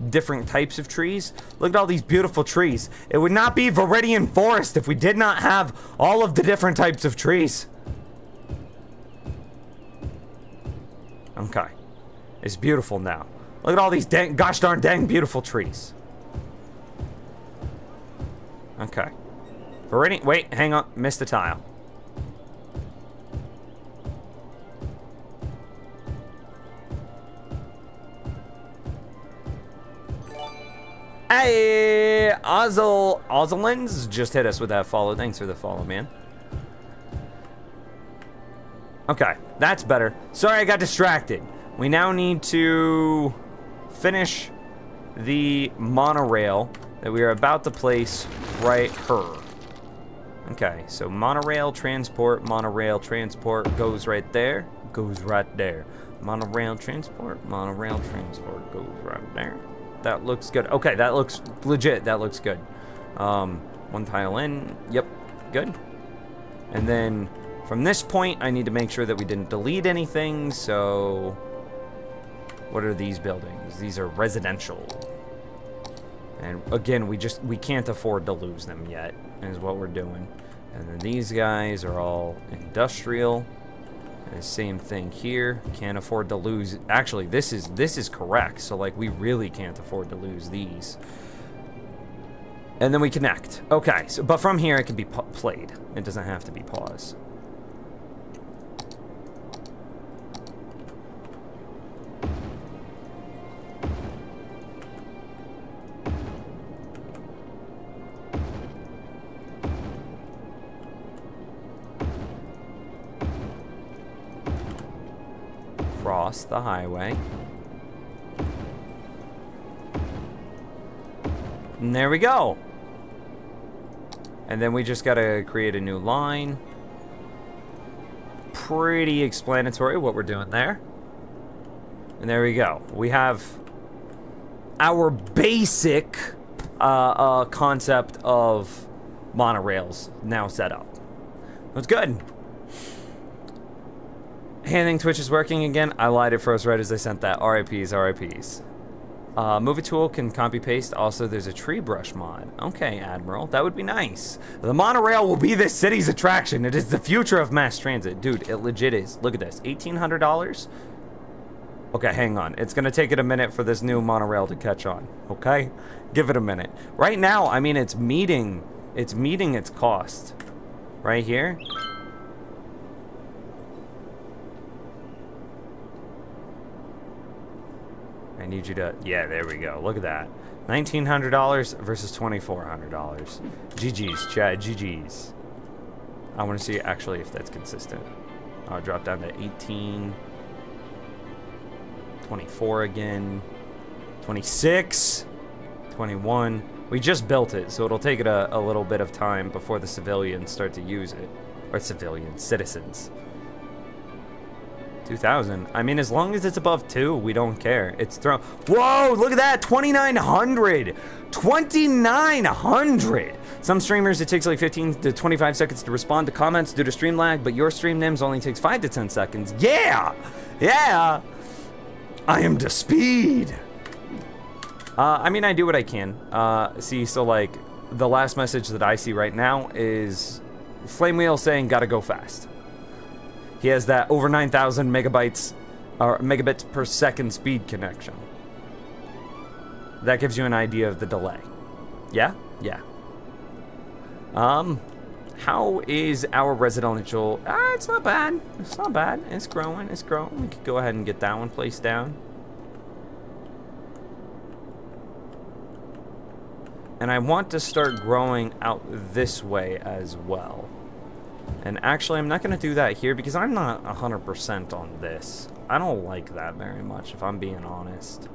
Different types of trees. Look at all these beautiful trees. It would not be Viridian Forest if we did not have all of the different types of trees. Okay. It's beautiful now. Look at all these gosh darn dang beautiful trees. Okay. Viridian... Wait, hang on. Missed a tile. Hey, Ozzelins just hit us with that follow. Thanks for the follow, man. Okay, that's better. Sorry, I got distracted. We now need to finish the monorail that we are about to place right here. Okay, so monorail transport goes right there. Goes right there. Monorail transport goes right there. That looks good. Okay, that looks legit. That looks good. One tile in. Yep, good. And then from this point, I need to make sure that we didn't delete anything. So, what are these buildings? These are residential. And again, we can't afford to lose them yet, is what we're doing. And then these guys are all industrial. And the same thing here. Can't afford to lose. Actually, this is correct. So like we really can't afford to lose these. And then we connect. Okay, so but from here it can be played. It doesn't have to be paused. Cross the highway. And there we go. And then we just gotta create a new line. Pretty explanatory what we're doing there. And there we go. We have our basic concept of monorails now set up. That's good. Handing Twitch is working again. I lied, it froze right as I sent that. RIPs, RIPs. Movie tool can copy paste. Also, there's a tree brush mod. Okay, Admiral, that would be nice. The monorail will be this city's attraction. It is the future of mass transit. Dude, it legit is. Look at this, $1,800? Okay, hang on. It's gonna take it a minute for this new monorail to catch on, okay? Give it a minute. Right now, I mean, it's meeting its cost. Right here. I need you to, yeah, there we go. Look at that. $1,900 versus $2,400. GG's, Chad, GG's. I want to see actually if that's consistent. I'll drop down to 18. 24 again. 26. 21. We just built it, so it'll take it a little bit of time before the civilians start to use it. Or civilians, citizens. 2,000. I mean, as long as it's above 2, we don't care. It's thrown. Whoa, look at that. 2,900. 2,900. Some streamers, it takes like 15 to 25 seconds to respond to comments due to stream lag, but your stream NIMS only takes 5 to 10 seconds. Yeah. Yeah. I am the speed. I mean, I do what I can. See, so like the last message that I see right now is Flamewheel saying gotta go fast. He has that over 9,000 megabytes or megabits per second speed connection. That gives you an idea of the delay. Yeah? Yeah. How is our residential? It's not bad. It's not bad. It's growing. It's growing. We could go ahead and get that one placed down. And I want to start growing out this way as well. And actually, I'm not going to do that here because I'm not 100% on this. I don't like that very much, if I'm being honest.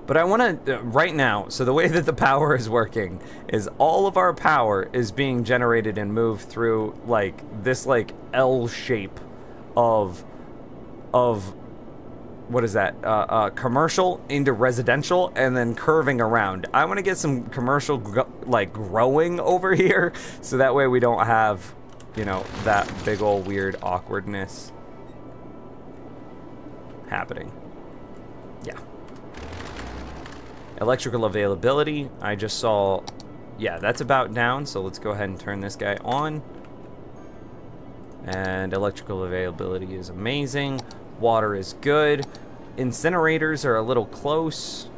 But I want to, right now, so the way that the power is working is all of our power is being generated and moved through, like, this, like, L shape of what is that, commercial into residential and then curving around. I want to get some commercial, like, growing over here so that way we don't have, you know, that big old weird awkwardness happening. Yeah. Electrical availability, I just saw, yeah, that's about down, so let's go ahead and turn this guy on. And electrical availability is amazing. Water is good. Incinerators are a little close.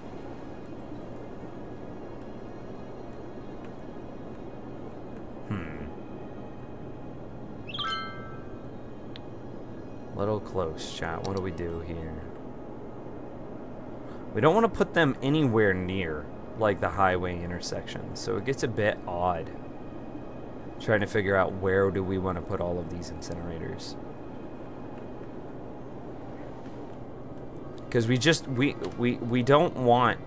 Little close, chat. What do we do here? We don't want to put them anywhere near, like, the highway intersection, so it gets a bit odd. Trying to figure out where do we want to put all of these incinerators. Because we don't want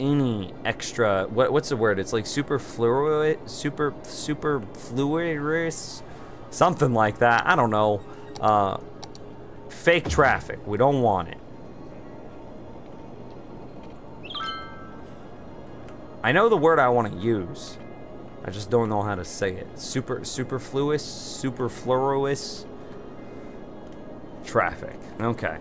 any extra, what's the word? It's like superfluous, something like that. I don't know. Fake traffic. We don't want it. I know the word I want to use. I just don't know how to say it. Superfluous traffic. Okay.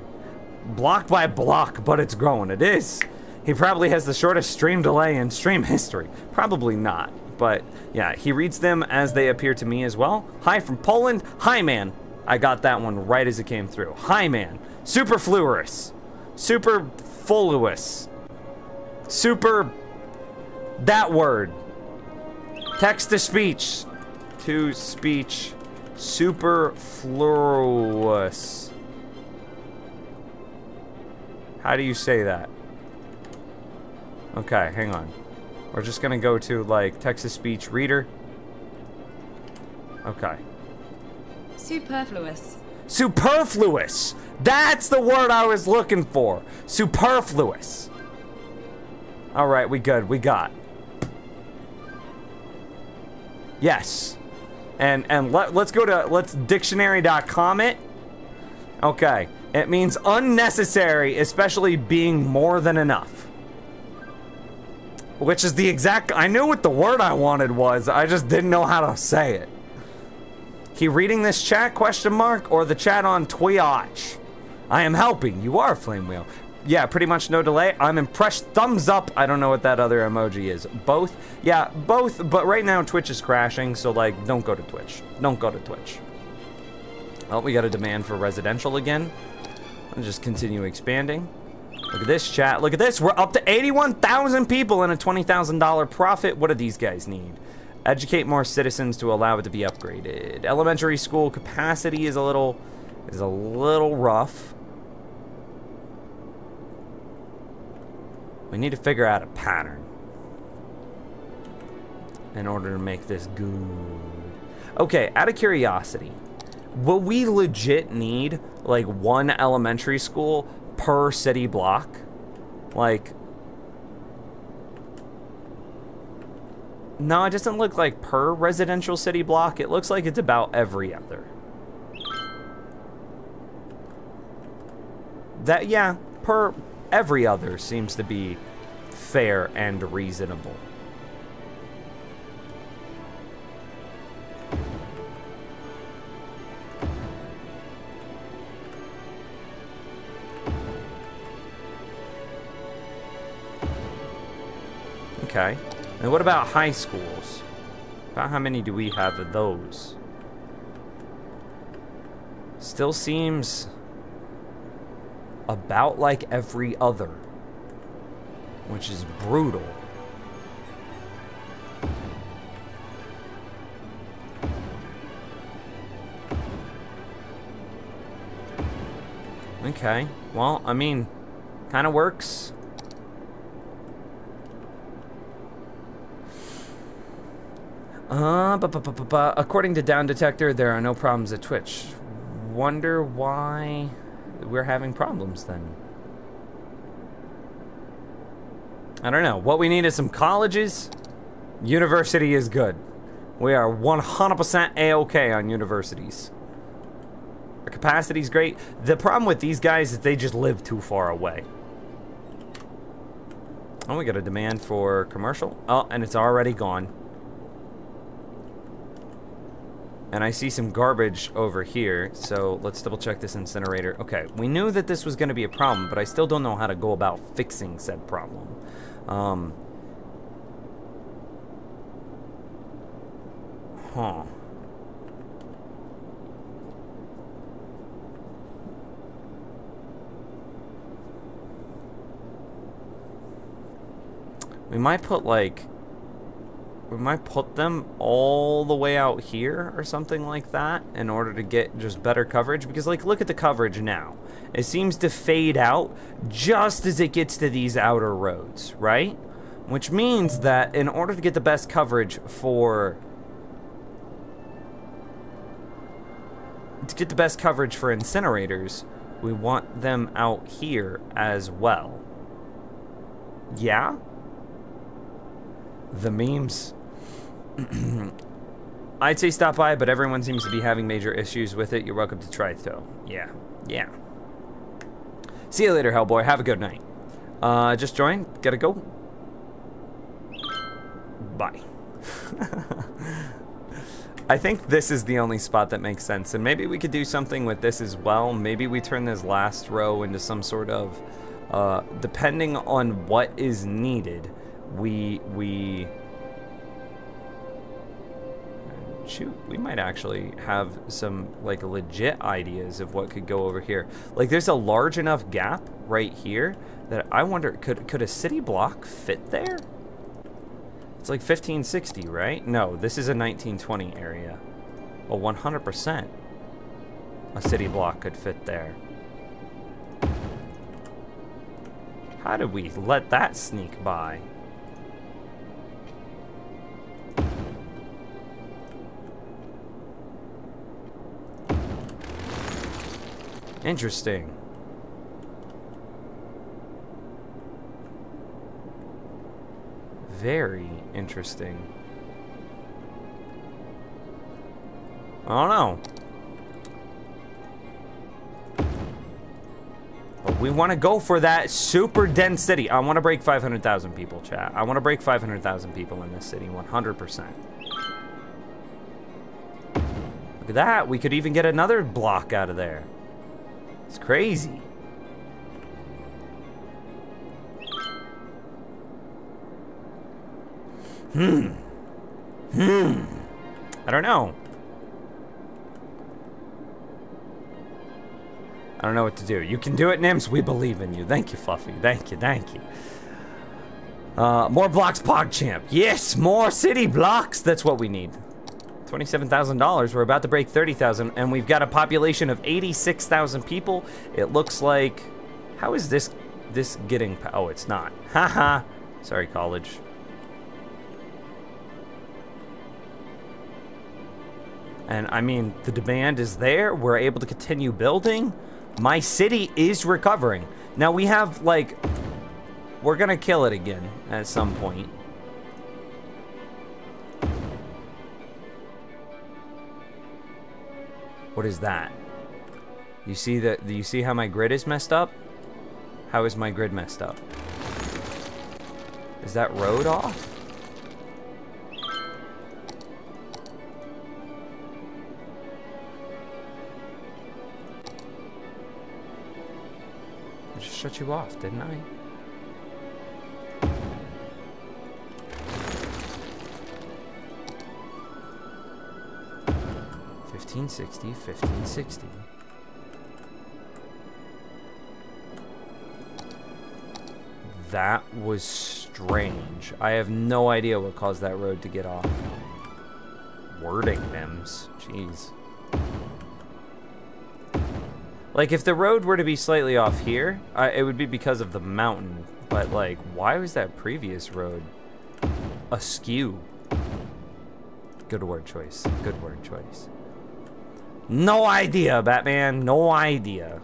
Block by block, but it's growing. It is. He probably has the shortest stream delay in stream history. Probably not. But yeah, he reads them as they appear to me as well. Hi from Poland. Hi, man. I got that one right as it came through. Hi, man. Superfluous. Superfluous. Super... that word. Text to speech. To speech. Superfluous. How do you say that? Okay, hang on. We're just gonna go to, like, text-to-speech reader. Okay. Superfluous. Superfluous! That's the word I was looking for. Superfluous. Alright, we good. We got. Yes. And let's go to, let's dictionary.com it. Okay. It means unnecessary, especially being more than enough. Which is the exact... I knew what the word I wanted was. I just didn't know how to say it. He reading this chat, question mark, or the chat on Twitch? I am helping. You are, Flame Wheel. Yeah, pretty much no delay. I'm impressed. Thumbs up. I don't know what that other emoji is. Both? Yeah, both. But right now, Twitch is crashing, so, like, don't go to Twitch. Don't go to Twitch. Oh, we got a demand for residential again. I'll just continue expanding. Look at this, chat. Look at this. We're up to 81,000 people and a $20,000 profit. What do these guys need? Educate more citizens to allow it to be upgraded. Elementary school capacity is a little rough. We need to figure out a pattern in order to make this good. Okay, out of curiosity, will we legit need like one elementary school per city block? Like, no, it doesn't look like per residential city block. It looks like it's about every other. That, yeah, per every other seems to be fair and reasonable. Okay. And what about high schools? About how many do we have of those? Still seems about like every other, which is brutal. Okay. Well, I mean, kind of works. According to Down Detector, there are no problems at Twitch. Wonder why we're having problems then. I don't know. What we need is some colleges. University is good. We are 100% A-okay on universities. Our capacity is great. The problem with these guys is they just live too far away. Oh, we got a demand for commercial. Oh, and it's already gone. And I see some garbage over here, so let's double check this incinerator. Okay, we knew that this was going to be a problem, but I still don't know how to go about fixing said problem. Huh. We might put like... we might put them all the way out here or something like that in order to get just better coverage. Because, like, look at the coverage now. It seems to fade out just as it gets to these outer roads, right? Which means that in order to get the best coverage for... to get the best coverage for incinerators, we want them out here as well. Yeah? The memes. I'd say stop by, but everyone seems to be having major issues with it. You're welcome to try it, though. Yeah. Yeah. See you later, Hellboy. Have a good night. Just joined. Gotta go. Bye. I think this is the only spot that makes sense, and maybe we could do something with this as well. Maybe we turn this last row into some sort of, depending on what is needed, shoot, we might actually have some, like, legit ideas of what could go over here. Like, there's a large enough gap right here that I wonder, could a city block fit there? It's like 1560, right? No, this is a 1920 area. Well, 100%. A city block could fit there. How did we let that sneak by? Interesting. Very interesting. I don't know. But we want to go for that super dense city. I want to break 500,000 people, chat. I want to break 500,000 people in this city, 100%. Look at that. We could even get another block out of there. It's crazy. I don't know. I don't know what to do. You can do it, Nims. We believe in you. Thank you, Fluffy. Thank you, thank you. More blocks, PogChamp. Yes, more city blocks. That's what we need. $27,000. We're about to break 30,000, and we've got a population of 86,000 people. It looks like... How is this getting... Oh, it's not. Haha. Sorry, college. And, I mean, the demand is there. We're able to continue building. My city is recovering. Now, we have, like... We're gonna kill it again at some point. What is that? You see that? Do you see how my grid is messed up? How is my grid messed up? Is that road off? I just shut you off, didn't I? $15.60. That was strange. I have no idea what caused that road to get off. Wording, Mims. Jeez. Like, if the road were to be slightly off here, it would be because of the mountain. But, like, why was that previous road askew? Good word choice. Good word choice. No idea, Batman. No idea.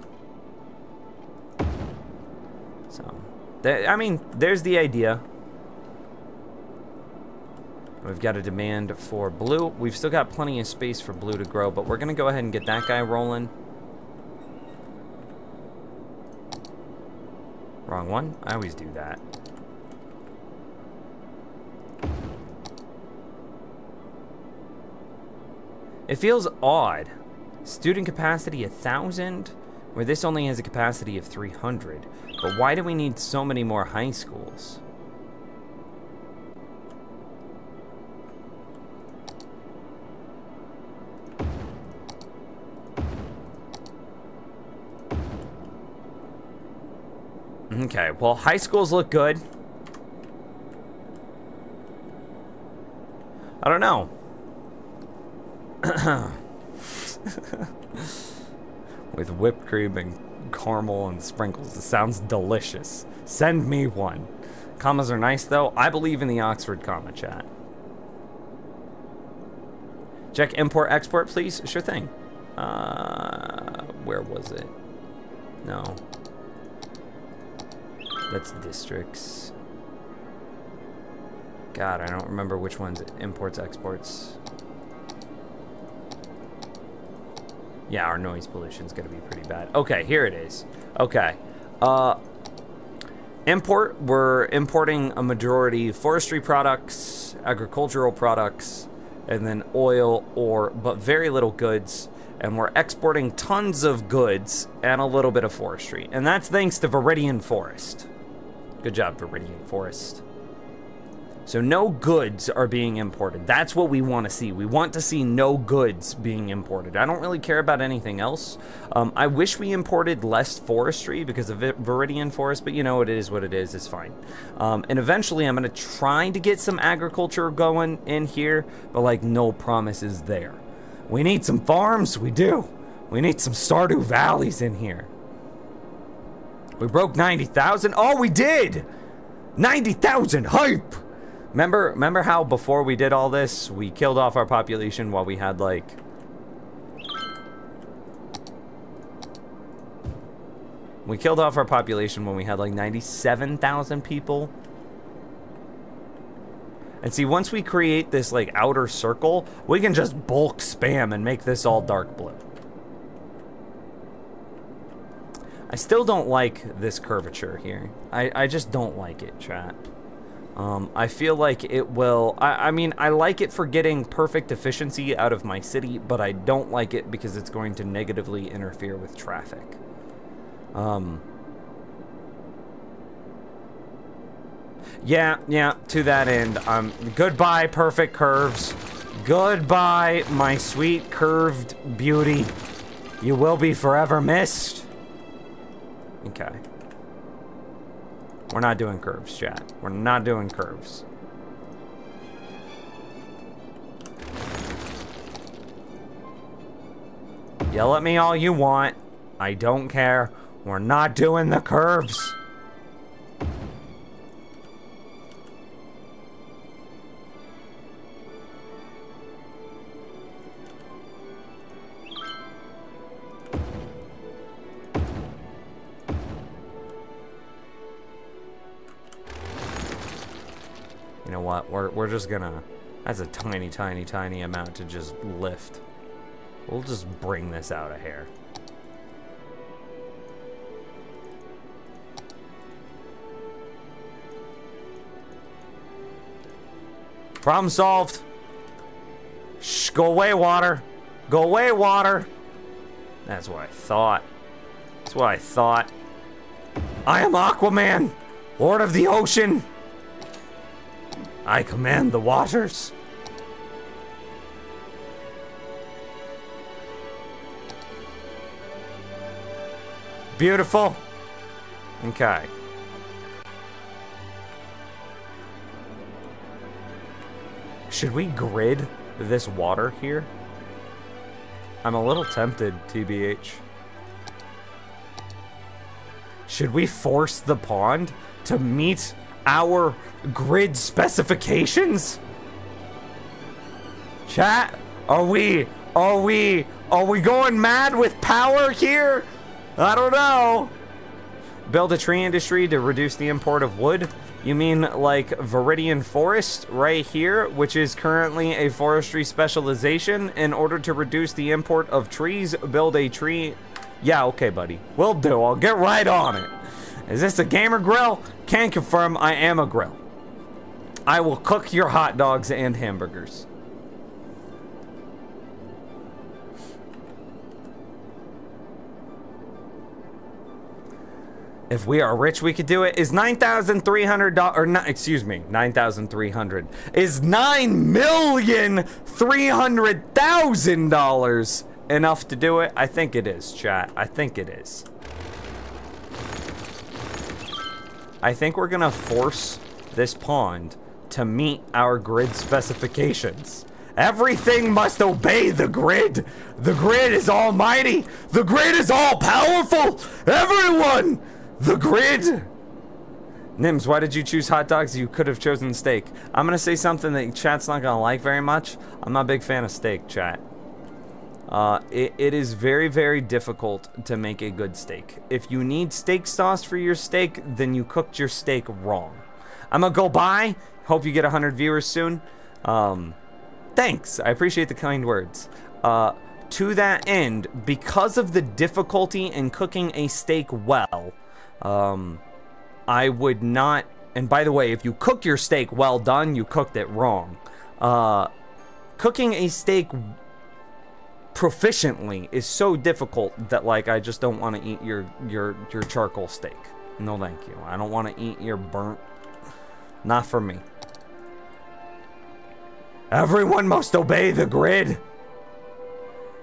So, I mean, there's the idea. We've got a demand for blue. We've still got plenty of space for blue to grow, but we're going to go ahead and get that guy rolling. Wrong one. I always do that. It feels odd. Student capacity 1,000, where this only has a capacity of 300. But why do we need so many more high schools? Okay, well, high schools look good. I don't know. With whipped cream and caramel and sprinkles. It sounds delicious. Send me one. Commas are nice, though. I believe in the Oxford comma, chat. Check import export, please. Sure thing. Where was it? No. That's districts. God, I don't remember which one's imports, exports. Yeah, our noise pollution's gonna be pretty bad. Okay, here it is. Okay. Import, we're importing a majority forestry products, agricultural products, and then oil, ore, but very little goods. And we're exporting tons of goods and a little bit of forestry. And that's thanks to Viridian Forest. Good job, Viridian Forest. So no goods are being imported. That's what we want to see. We want to see no goods being imported. I don't really care about anything else. I wish we imported less forestry because of Viridian Forest, but you know, it is what it is. It's fine. And eventually I'm going to try to get some agriculture going in here, but like no promises there. We need some farms. We do. We need some Stardew Valleys in here. We broke 90,000. Oh, we did! 90,000. Hype! Remember how before we did all this, we killed off our population while we had like... We killed off our population when we had like 97,000 people. And see, once we create this like outer circle, we can just bulk spam and make this all dark blue. I still don't like this curvature here. I just don't like it, chat. I feel like it will... I mean, I like it for getting perfect efficiency out of my city, but I don't like it because it's going to negatively interfere with traffic. Yeah, to that end, goodbye, perfect curves. Goodbye, my sweet curved beauty. You will be forever missed. Okay. We're not doing curves, chat. We're not doing curves. Yell at me all you want. I don't care. We're not doing the curves. You know what? We're just gonna... That's a tiny, tiny, tiny amount to just lift. We'll just bring this out a hair. Problem solved. Shh, go away, water. Go away, water. That's what I thought. That's what I thought. I am Aquaman, Lord of the Ocean. I command the waters. Beautiful. Okay. Should we grid this water here? I'm a little tempted, TBH. Should we force the pond to meet our grid specifications? Chat, are we going mad with power here? I don't know. Build a tree industry to reduce the import of wood? You mean like Viridian Forest right here, which is currently a forestry specialization? In order to reduce the import of trees, build a tree. Yeah, okay, buddy. Will do. I'll get right on it. Is this a gamer grill? Can confirm I am a grill. I will cook your hot dogs and hamburgers. If we are rich, we could do it. Is $9,300 or not? Excuse me, 9,300 is $9,300,000 enough to do it? I think it is, chat. I think it is. I think we're gonna force this pond to meet our grid specifications. Everything must obey the grid. The grid is almighty. The grid is all powerful. Everyone, the grid. Nims, why did you choose hot dogs? You could have chosen steak. I'm gonna say something that chat's not gonna like very much. I'm not a big fan of steak, chat. It is very, very difficult to make a good steak. If you need steak sauce for your steak, then you cooked your steak wrong. I'm gonna go bye. Hope you get 100 viewers soon. Thanks. I appreciate the kind words. To that end, because of the difficulty in cooking a steak well, I would not... And by the way, if you cook your steak well done, you cooked it wrong. Cooking a steak proficiently is so difficult that, like, I just don't want to eat your charcoal steak. No, thank you. I don't want to eat your burnt... Not for me. Everyone must obey the grid.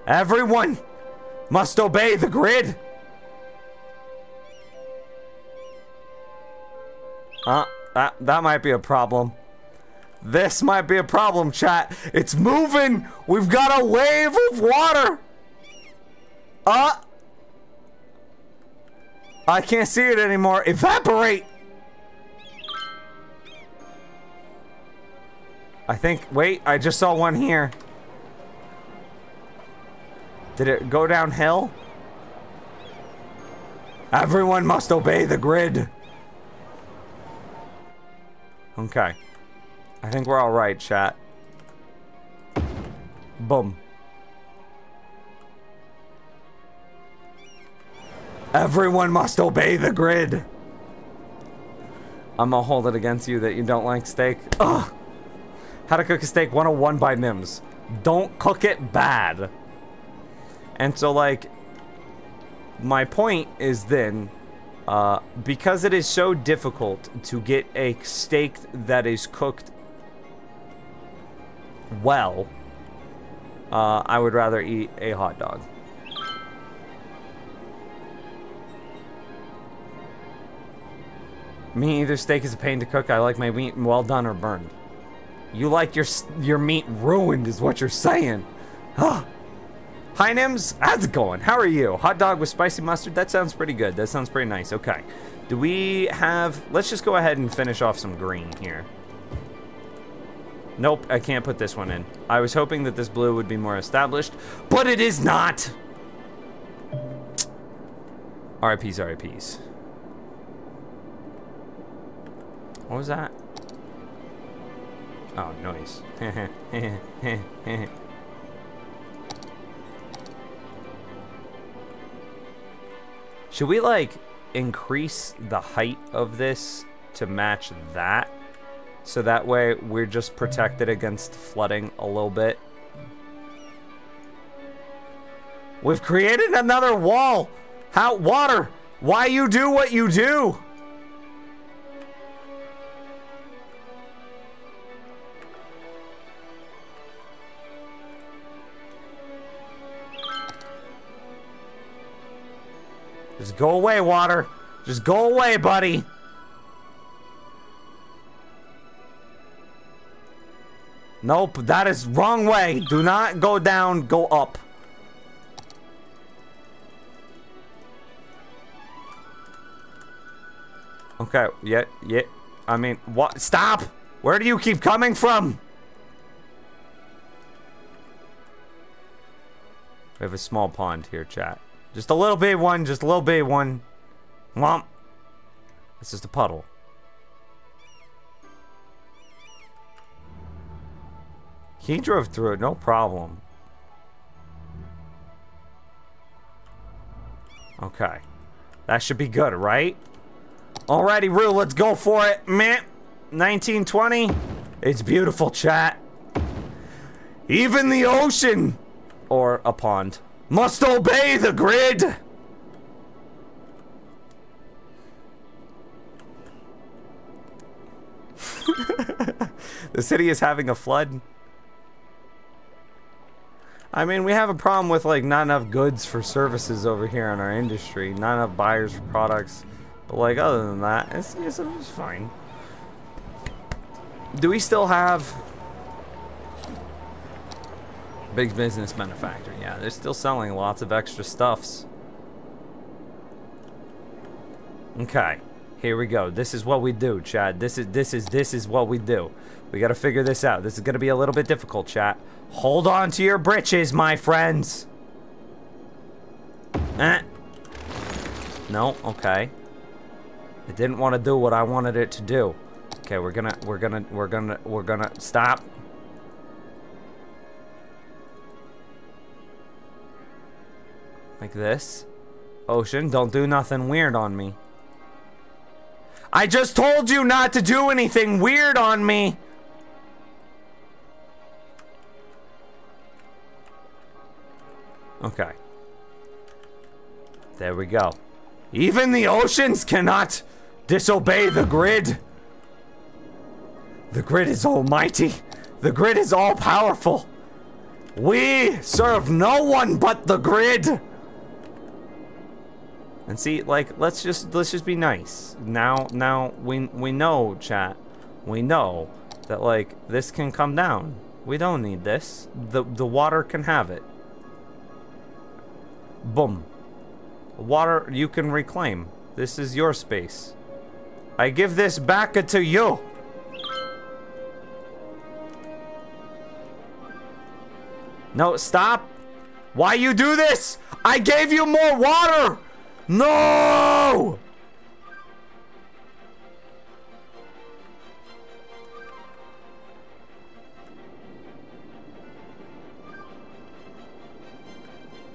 Everyone must obey the grid. That might be a problem. This might be a problem, chat. It's moving. We've got a wave of water. I can't see it anymore. Evaporate. I think, wait, I just saw one here. Did it go downhill? Everyone must obey the grid. Okay. I think we're all right, chat. Boom. Everyone must obey the grid. I'm gonna hold it against you that you don't like steak. Ugh. How to cook a steak 101 by Nims. Don't cook it bad. And so, like, my point is then, because it is so difficult to get a steak that is cooked well, I would rather eat a hot dog. Me either. Steak is a pain to cook. I like my meat well done or burned. You like your meat ruined is what you're saying. Hi Nims, how's it going? How are you? Hot dog with spicy mustard? That sounds pretty good. That sounds pretty nice. Okay. Do we have... Let's just go ahead and finish off some green here. Nope, I can't put this one in. I was hoping that this blue would be more established, but it is not! RIPs, RIPs. What was that? Oh, noise. Should we, like, increase the height of this to match that? So that way we're just protected against flooding a little bit. We've created another wall! How? Water! Why you do what you do? Just go away, water. Just go away, buddy. Nope, that is wrong way. Do not go down, go up. Okay, yeah. I mean, what? Stop! Where do you keep coming from? We have a small pond here, chat. Just a little big one, just a little big one. Womp. It's just a puddle. He drove through it, no problem. Okay. That should be good, right? Alrighty, Rue, let's go for it. Meh. 1920. It's beautiful, chat. Even the ocean, or a pond, must obey the grid! The city is having a flood. I mean, we have a problem with, like, not enough goods for services over here in our industry. Not enough buyers for products. But, like, other than that, it's fine. Do we still have... Big business manufacturer? Yeah, they're still selling lots of extra stuffs. Okay, here we go. This is what we do, Chad. This is what we do. We gotta figure this out. This is gonna be a little bit difficult, chat. Hold on to your britches, my friends. No, okay. It didn't want to do what I wanted it to do. Okay, we're gonna stop. Like this. Ocean, don't do nothing weird on me. I just told you not to do anything weird on me. Okay. There we go. Even the oceans cannot disobey the grid. The grid is almighty. The grid is all powerful. We serve no one but the grid. And see, like, let's just be nice. Now we know, chat. We know that, like, this can come down. We don't need this. The water can have it. Boom. Water you can reclaim. This is your space. I give this back to you. No, stop. Why you do this? I gave you more water. No!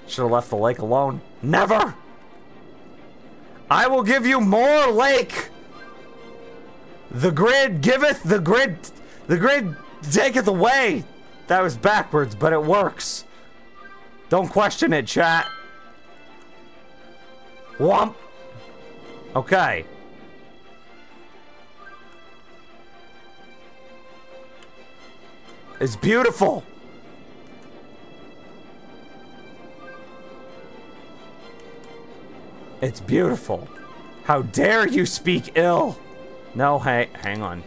Should have left the lake alone. Never! I will give you more lake! The grid giveth, the grid taketh away! That was backwards, but it works. Don't question it, chat. Whomp. Okay. It's beautiful. It's beautiful. How dare you speak ill? No, hey, hang on.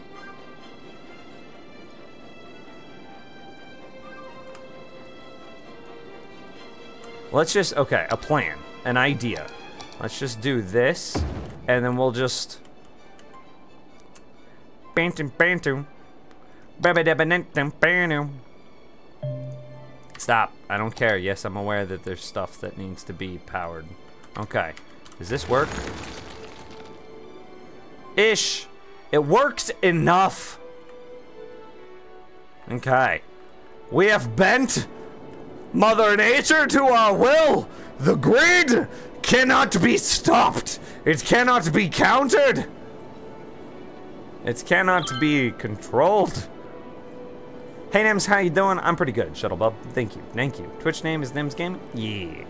Let's just, okay, a plan, an idea. Let's just do this, and then we'll just... Stop. I don't care. Yes, I'm aware that there's stuff that needs to be powered. Okay. Does this work? Ish. It works enough. Okay. We have bent Mother Nature to our will. The grid cannot be stopped. It cannot be countered. It cannot be controlled. Hey Nims, how you doing? I'm pretty good, Shuttlebub. Thank you, thank you. Twitch name is Nims Gaming? Yeah.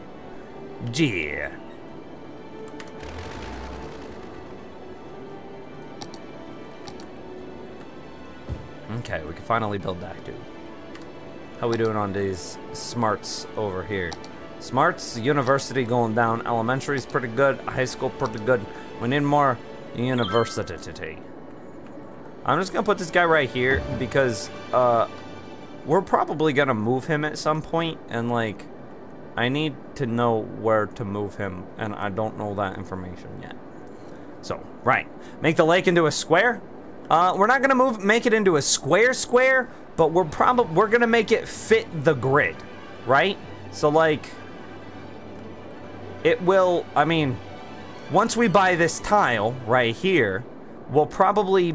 Yeah. Okay, we can finally build that, dude. How we doing on these smarts over here? Smarts, university going down. Elementary is pretty good. High school pretty good. We need more university. I'm just gonna put this guy right here because we're probably gonna move him at some point, and like I need to know where to move him, and I don't know that information yet. So, right, make the lake into a square. We're not gonna make it into a square, but we're gonna make it fit the grid, right? So like, it will. I mean, once we buy this tile right here, we'll probably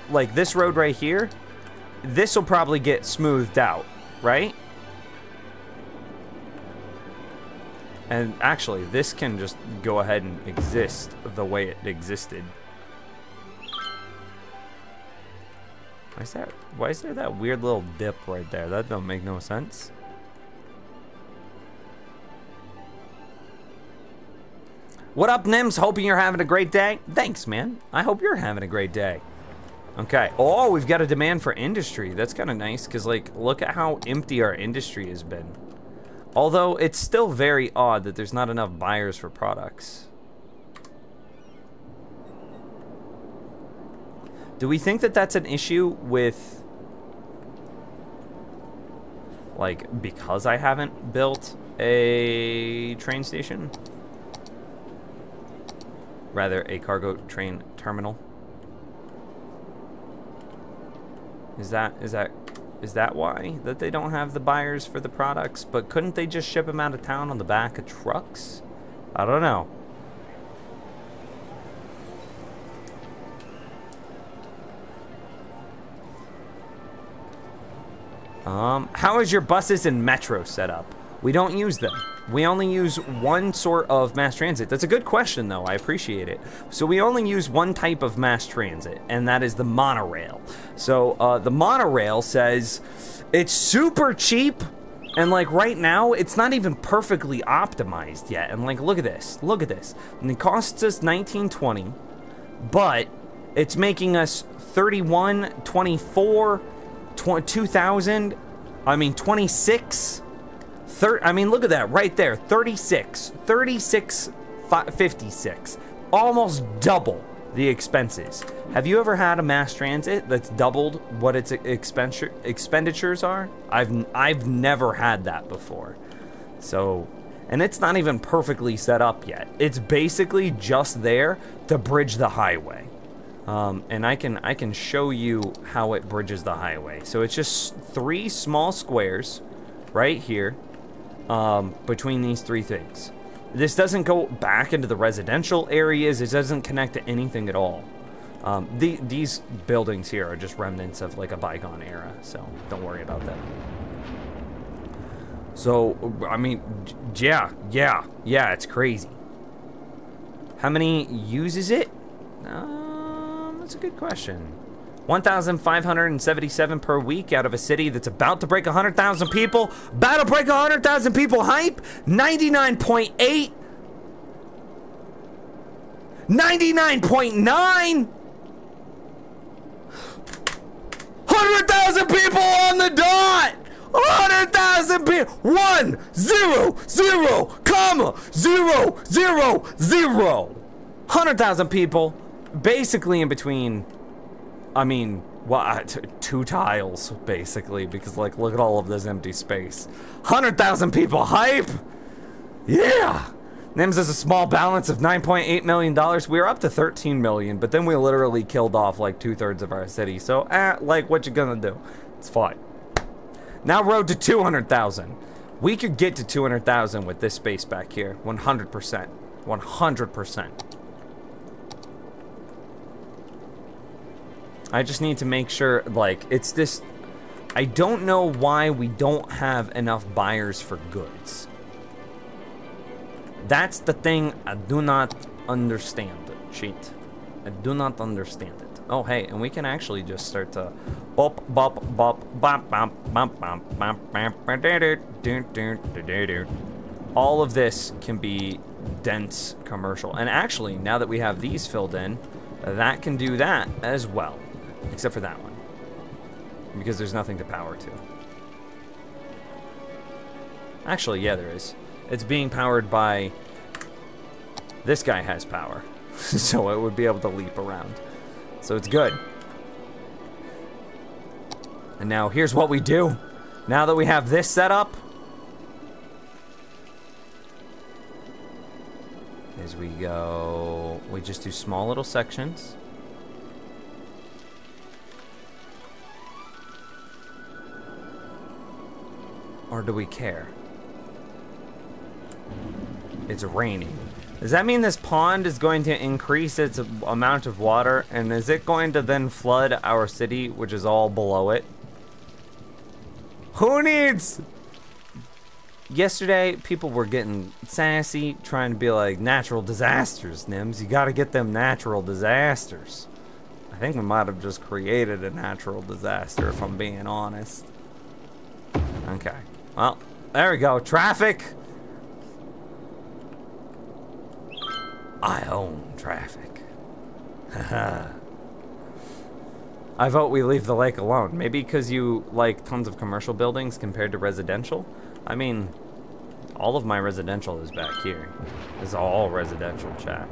like this road right here. This will probably get smoothed out, right? And actually, this can just go ahead and exist the way it existed. Why is there that weird little dip right there? That don't make no sense. What up, Nims? Hoping you're having a great day. Thanks, man. I hope you're having a great day. Okay. Oh, we've got a demand for industry. That's kind of nice, because, like, look at how empty our industry has been. Although, it's still very odd that there's not enough buyers for products. Do we think that that's an issue with, like, because I haven't built a train station? Rather, a cargo train terminal. Is that why that they don't have the buyers for the products? But couldn't they just ship them out of town on the back of trucks? I don't know. How is your buses and metro set up? We don't use them. We only use one sort of mass transit. That's a good question, though. I appreciate it. So we only use one type of mass transit, and that is the monorail. So the monorail says it's super cheap, and like right now, it's not even perfectly optimized yet. And like, look at this. Look at this. And it costs us $19.20, but it's making us 31, 24, 2,000. I mean 26. I mean, look at that right there, 36, 56, almost double the expenses. Have you ever had a mass transit that's doubled what its expenditures are? I've never had that before. So, and it's not even perfectly set up yet. It's basically just there to bridge the highway. And I can show you how it bridges the highway. So it's just 3 small squares right here. Between these 3 things. This doesn't go back into the residential areas. It doesn't connect to anything at all. These buildings here are just remnants of like a bygone era, so don't worry about that. So, I mean, yeah, it's crazy. How many uses it? That's a good question. 1,577 per week out of a city that's about to break 100,000 people. About to break 100,000 people. Hype. 99.8. 99.9. 100,000 people on the dot. 100,000 people. 1 0 0 comma 0 0 0. 100,000 people. Basically in between. I mean, what, 2 tiles, basically, because, like, look at all of this empty space. 100,000 people, hype! Yeah! NIMS has a small balance of $9.8 million. We were up to 13 million, but then we literally killed off, like, 2/3 of our city. So, like, what you gonna do? It's fine. Now road to 200,000. We could get to 200,000 with this space back here. 100%. 100%. I just need to make sure, like, it's this... I don't know why we don't have enough buyers for goods. That's the thing I do not understand. Cheat. I do not understand it. Oh, hey, and we can actually just start to... Bop, bop, bop, bop, bop, bop, bop, bop, bop, all of this can be dense commercial. And actually, now that we have these filled in, that can do that as well. Except for that one. Because there's nothing to power to. Actually, yeah, there is. It's being powered by... This guy has power. So it would be able to leap around. So it's good. And now here's what we do. Now that we have this set up, as we go, we just do small little sections. Or do we care? It's raining. Does that mean this pond is going to increase its amount of water? And is it going to then flood our city, which is all below it? Who needs... Yesterday, people were getting sassy, trying to be like, natural disasters, Nims. You gotta get them natural disasters. I think we might have just created a natural disaster, if I'm being honest. Okay. Well, there we go. Traffic. I own traffic. Haha. I vote we leave the lake alone. Maybe because you like tons of commercial buildings compared to residential? I mean, all of my residential is back here. This is all residential, chat.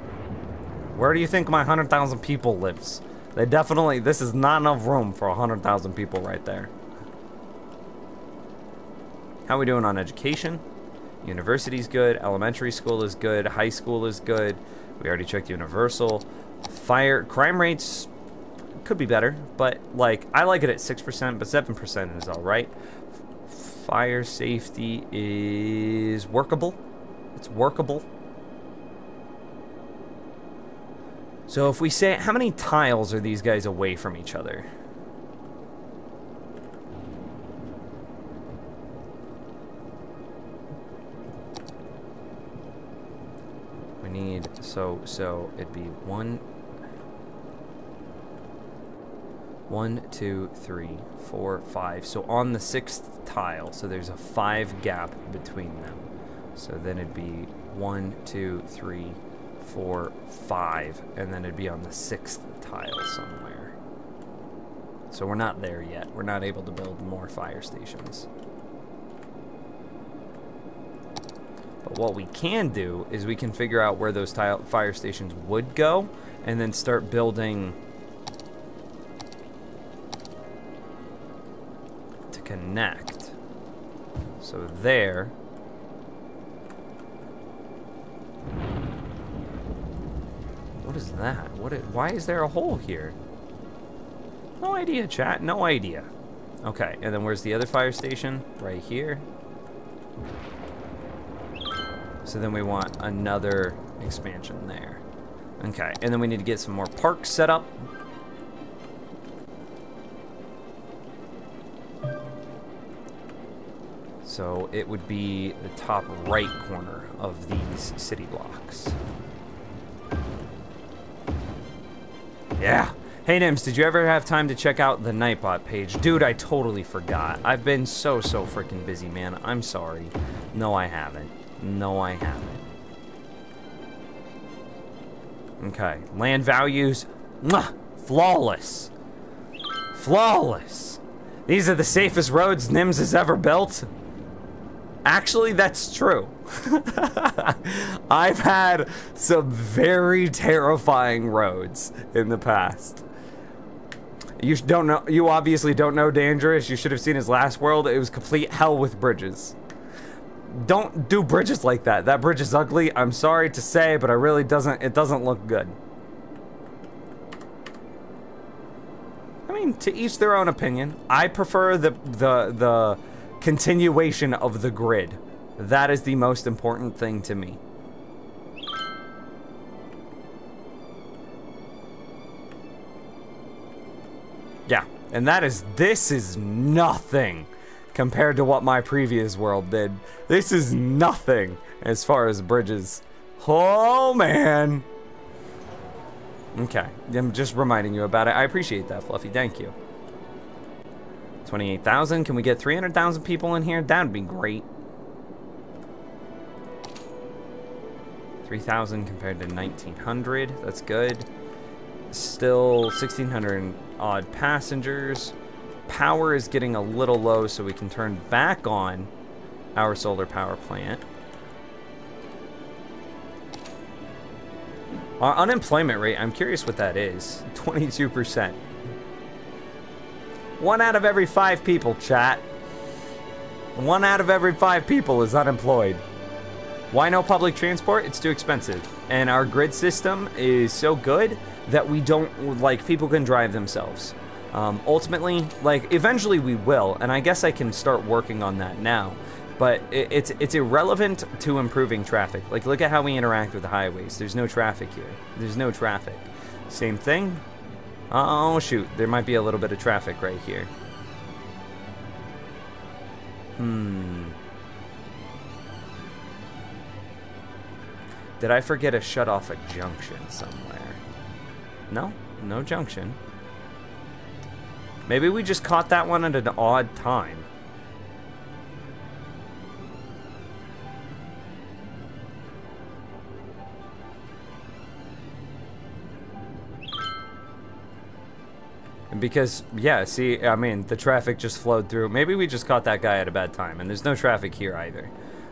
Where do you think my 100,000 people lives? They definitely, this is not enough room for 100,000 people right there. How are we doing on education? University's good, elementary school is good, high school is good. We already checked universal. Crime rates could be better, but like, I like it at 6%, but 7% is all right. Fire safety is workable. It's workable. So if we say, how many tiles are these guys away from each other? So it'd be 1, 2, 3, 4, 5. So on the 6th tile, so there's a 5 gap between them. So then it'd be 1, 2, 3, 4, 5, and then it'd be on the 6th tile somewhere. So we're not there yet. We're not able to build more fire stations. But what we can do is we can figure out where those fire stations would go, and then start building to connect. So there. What is that? Why is there a hole here? No idea, chat. No idea. Okay, and then where's the other fire station? Right here. So then we want another expansion there. Okay, and then we need to get some more parks set up. So it would be the top right corner of these city blocks. Yeah. Hey, Nims, did you ever have time to check out the Nightbot page? Dude, I totally forgot. I've been so freaking busy, man. I'm sorry. No, I haven't. No, I haven't. Okay. Land values. Mwah! Flawless. Flawless. These are the safest roads Nims has ever built. Actually, that's true. I've had some very terrifying roads in the past. You don't know. You obviously don't know Dangerous. You should have seen his last world. It was complete hell with bridges. Don't do bridges like that. That bridge is ugly. I'm sorry to say, but it doesn't look good. I mean, to each their own opinion. I prefer the continuation of the grid. That is the most important thing to me. Yeah, and this is nothing compared to what my previous world did. This is nothing as far as bridges. Oh, man. Okay, I'm just reminding you about it. I appreciate that, Fluffy. Thank you. 28,000. Can we get 300,000 people in here? That would be great. 3,000 compared to 1,900. That's good. Still 1,600 odd passengers. Power is getting a little low, so we can turn back on our solar power plant. Our unemployment rate, I'm curious what that is. 22%. 1 out of every 5 people, chat. 1 out of every 5 people is unemployed. Why no public transport? It's too expensive. And our grid system is so good that we don't, like, people can drive themselves. Ultimately, like, eventually we will, and I guess I can start working on that now. But it's irrelevant to improving traffic. Like, look at how we interact with the highways. There's no traffic here. There's no traffic. Same thing. Oh, shoot. There might be a little bit of traffic right here. Did I forget to shut off a junction somewhere? No? No junction. Maybe we just caught that one at an odd time. Because, yeah, see, I mean, the traffic just flowed through. Maybe we just caught that guy at a bad time, and there's no traffic here either.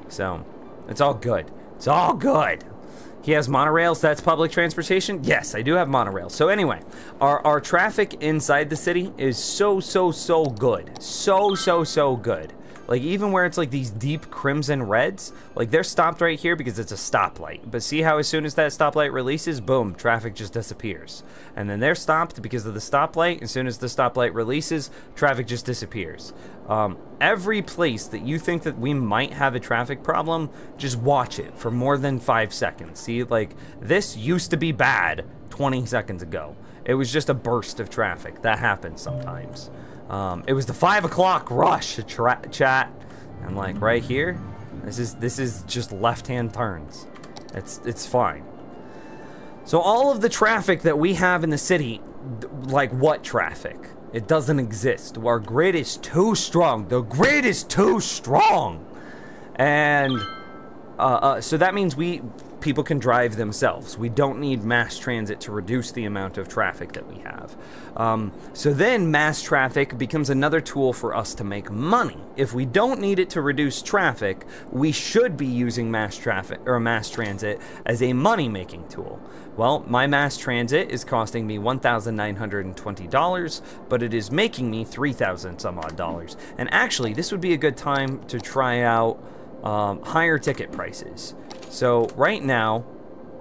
So, it's all good. It's all good. He has monorails, that's public transportation? Yes, I do have monorails. So anyway, our traffic inside the city is so good. So good. Like, even where it's like these deep crimson reds, like, they're stopped right here because it's a stoplight. But see how as soon as that stoplight releases, boom, traffic just disappears. And then they're stopped because of the stoplight. As soon as the stoplight releases, traffic just disappears. Every place that you think that we might have a traffic problem, just watch it for more than 5 seconds. See, like, this used to be bad 20 seconds ago. It was just a burst of traffic. That happens sometimes. It was the 5 o'clock rush, chat, and like right here, this is just left-hand turns. It's fine. So all of the traffic that we have in the city, like what traffic? It doesn't exist. Our grid is too strong. The grid is too strong. And so that means people can drive themselves. We don't need mass transit to reduce the amount of traffic that we have. So then mass traffic becomes another tool for us to make money. If we don't need it to reduce traffic, we should be using mass traffic or mass transit as a money-making tool. Well, my mass transit is costing me $1,920, but it is making me $3,000 some odd dollars. And actually, this would be a good time to try out higher ticket prices. So right now,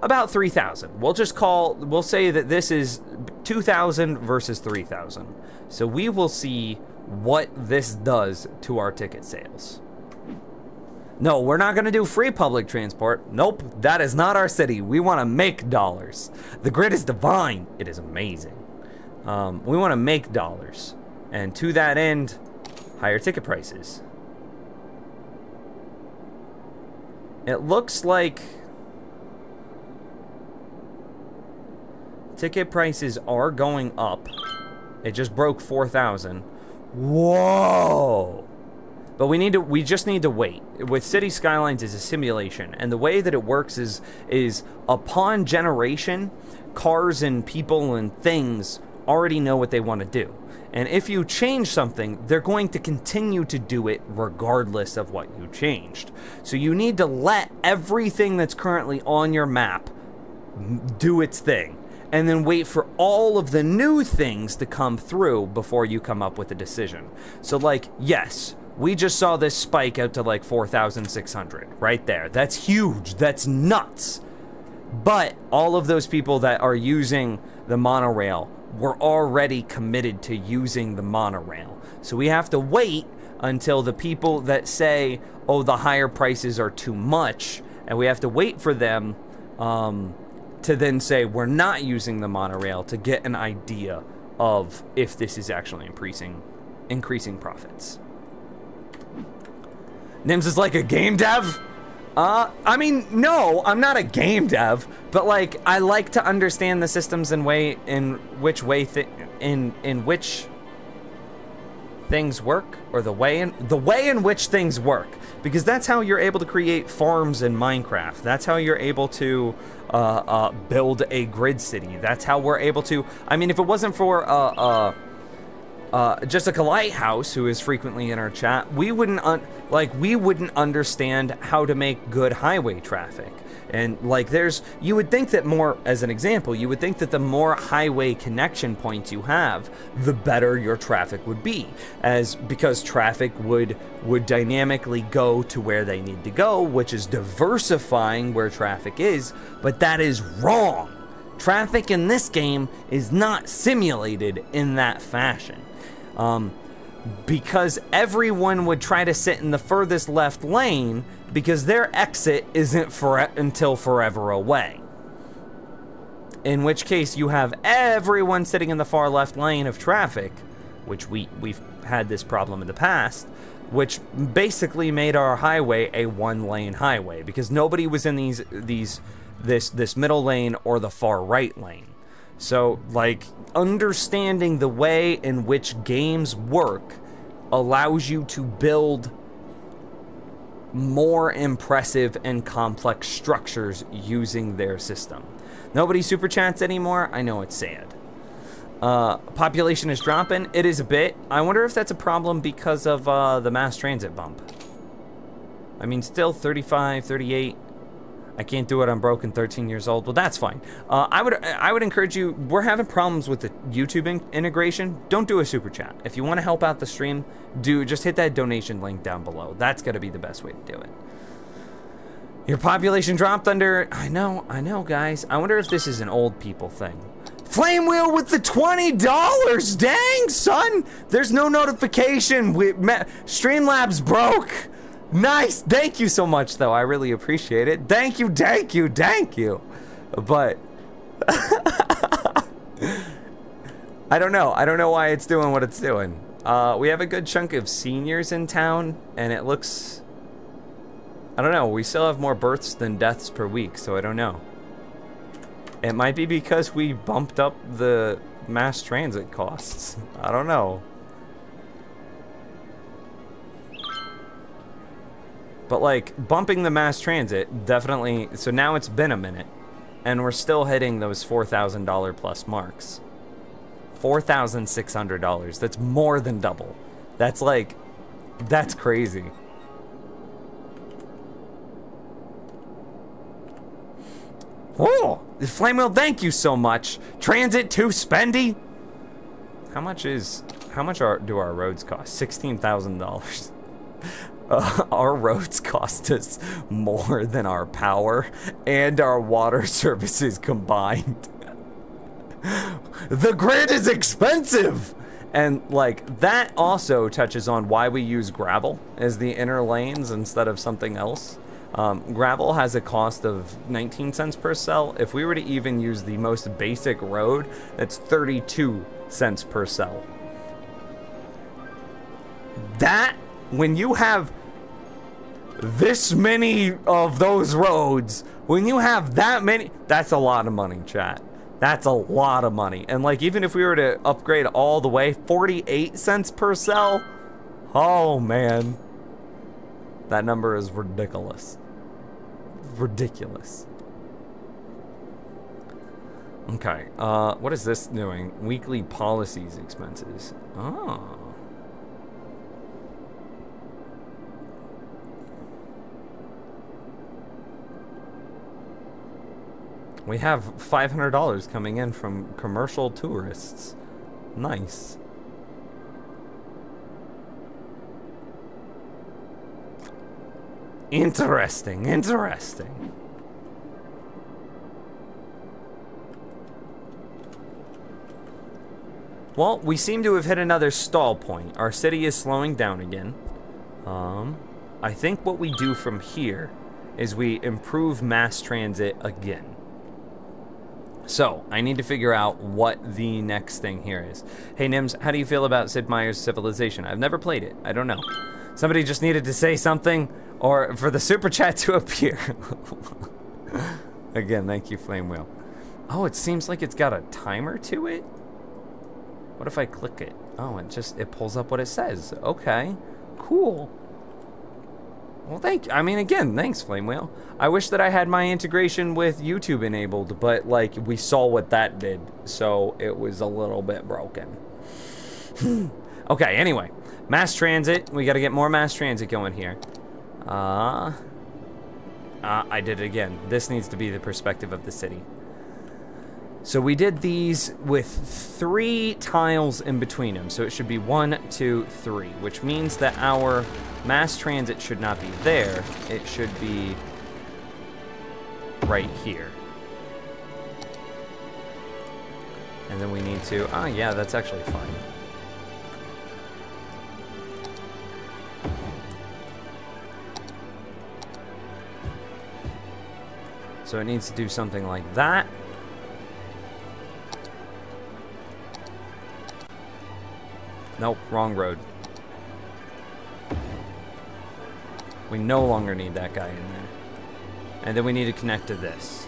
about 3,000. We'll say that this is 2,000 versus 3,000. So we will see what this does to our ticket sales. No, we're not gonna do free public transport. Nope, that is not our city. We wanna make dollars. The grid is divine. It is amazing. We wanna make dollars. And to that end, higher ticket prices. It looks like ticket prices are going up. It just broke 4,000. Whoa! But we just need to wait. With City Skylines is a simulation, and the way that it works is upon generation, cars and people and things already know what they want to do. And if you change something, they're going to continue to do it regardless of what you changed. So you need to let everything that's currently on your map do its thing, and then wait for all of the new things to come through before you come up with a decision. So like, yes, we just saw this spike out to like 4,600 right there. That's huge. That's nuts. But all of those people that are using the monorail were already committed to using the monorail. So we have to wait until the people that say, oh, the higher prices are too much, and we have to wait for them to then say we're not using the monorail to get an idea of if this is actually increasing profits. Nims is like a game dev? I mean, no, I'm not a game dev, but like I like to understand the systems in which things work, or the way in which things work, because that's how you're able to create farms in Minecraft. That's how you're able to build a grid city. That's how we're able to. I mean, if it wasn't for Jessica Lighthouse, who is frequently in our chat, we wouldn't understand how to make good highway traffic. And like you would think that more, as an example, you would think that the more highway connection points you have, the better your traffic would be, because traffic would dynamically go to where they need to go, which is diversifying where traffic is, but that is wrong. Traffic in this game is not simulated in that fashion. Because everyone would try to sit in the furthest left lane because their exit isn't until forever away. In which case you have everyone sitting in the far left lane of traffic, which we've had this problem in the past, which basically made our highway a one-lane highway because nobody was in this middle lane or the far right lane. So, like, understanding the way in which games work allows you to build more impressive and complex structures using their system. Nobody super chats anymore. I know it's sad. Population is dropping. It is a bit. I wonder if that's a problem because of the mass transit bump. I mean, still 35, 38. I can't do it, I'm broken, 13 years old. Well, that's fine. I would encourage you, we're having problems with the YouTube integration. Don't do a super chat. If you want to help out the stream, just hit that donation link down below. That's going to be the best way to do it. Your population dropped under... I know, guys. I wonder if this is an old people thing. Flame Wheel with the $20! Dang, son! There's no notification. Streamlabs broke. Nice, thank you so much, though. I really appreciate it. Thank you. But I don't know why it's doing what it's doing. We have a good chunk of seniors in town, and it looks, I don't know, we still have more births than deaths per week, so I don't know. It might be because we bumped up the mass transit costs. I don't know. But like, bumping the mass transit definitely, so now it's been a minute, and we're still hitting those $4,000 plus marks. $4,600, that's more than double. That's like, that's crazy. Oh, Flame Wheel, thank you so much. Transit too spendy. How much do our roads cost? $16,000. Our roads cost us more than our power and our water services combined. The grid is expensive! And like, that also touches on why we use gravel as the inner lanes instead of something else. Gravel has a cost of 19 cents per cell. If we were to even use the most basic road, that's 32 cents per cell. That, when you have this many of those roads, when you have that many, that's a lot of money, chat. That's a lot of money. And like, even if we were to upgrade all the way, 48 cents per cell, oh man, that number is ridiculous. Ridiculous. Okay, what is this doing? Weekly policies expenses. Oh. We have $500 coming in from commercial tourists. Nice. Interesting, interesting. Well, we seem to have hit another stall point. Our city is slowing down again. I think what we do from here is we improve mass transit again. So, I need to figure out what the next thing here is. Hey Nims, how do you feel about Sid Meier's Civilization? I've never played it. I don't know. Somebody just needed to say something, or for the super chat to appear. Again, thank you, Flame Wheel. Oh, it seems like it's got a timer to it? What if I click it? Oh, it pulls up what it says. Okay, cool. Well, thanks, Flame Whale. I wish that I had my integration with YouTube enabled, but, like, we saw what that did, so it was a little bit broken. Okay, anyway. Mass transit. We gotta get more mass transit going here. I did it again. This needs to be the perspective of the city. So we did these with 3 tiles in between them. So it should be 1, 2, 3, which means that our mass transit should not be there. It should be right here. And then we need to, yeah, that's actually fine. So it needs to do something like that. Nope, wrong road. We no longer need that guy in there. And then we need to connect to this.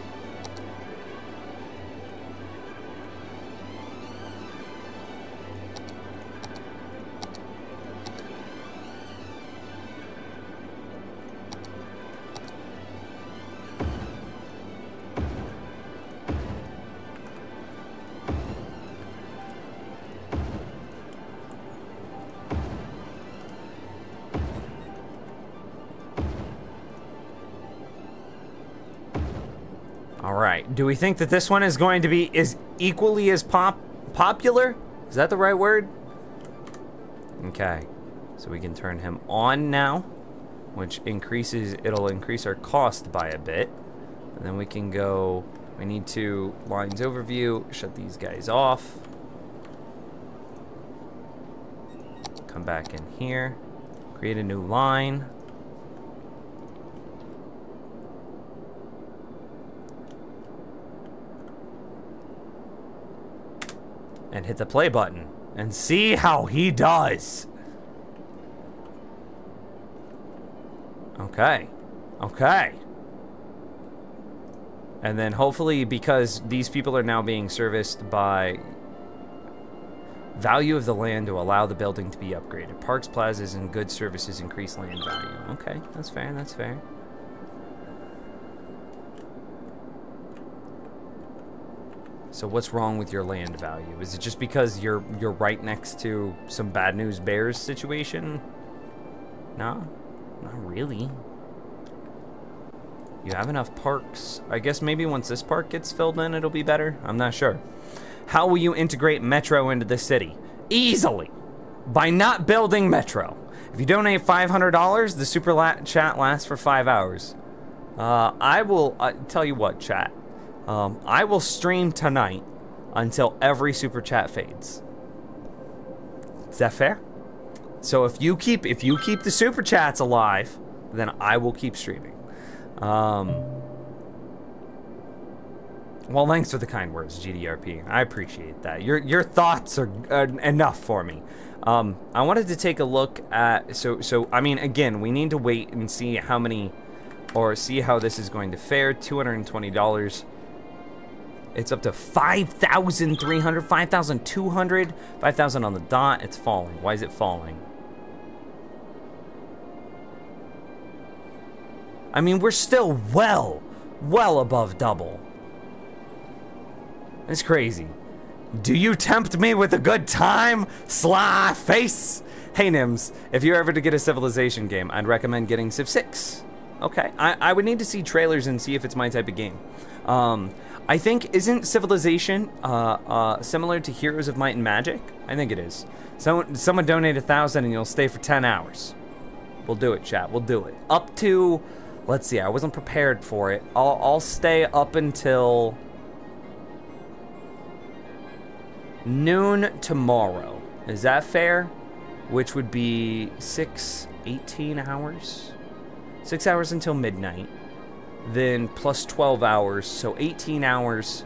Alright, do we think that this one is going to be equally as popular? Is that the right word? Okay, so we can turn him on now, which it'll increase our cost by a bit. And then we can go, we need to lines overview, shut these guys off. Come back in here, create a new line. And hit the play button and see how he does. Okay. Okay. And then hopefully, because these people are now being serviced by value of the land to allow the building to be upgraded. Parks, plazas, and good services increase land value. Okay, that's fair, that's fair. So what's wrong with your land value? Is it just because you're right next to some bad news bears situation? No, not really. You have enough parks. I guess maybe once this park gets filled in, it'll be better. I'm not sure. How will you integrate Metro into the city? Easily. By not building Metro. If you donate $500, the super chat lasts for 5 hours. I will tell you what, chat. I will stream tonight until every super chat fades. Is that fair? So if you keep the super chats alive, then I will keep streaming. Well, thanks for the kind words, GDRP. I appreciate that. Your thoughts are enough for me. I wanted to take a look at so I mean, again, we need to wait and see how many, or see how this is going to fare. $220. It's up to 5,300, 5,200, 5,000 on the dot. It's falling. Why is it falling? I mean, we're still well above double. It's crazy. Do you tempt me with a good time, sly face? Hey, Nims, if you're ever to get a Civilization game, I'd recommend getting Civ 6. Okay, I would need to see trailers and see if it's my type of game. I think, isn't Civilization similar to Heroes of Might and Magic? I think it is. Someone donate 1,000 and you'll stay for 10 hours. We'll do it, chat. We'll do it. Up to, let's see, I wasn't prepared for it. I'll stay up until noon tomorrow. Is that fair? Which would be 18 hours? 6 hours until midnight. Then plus 12 hours, so 18 hours.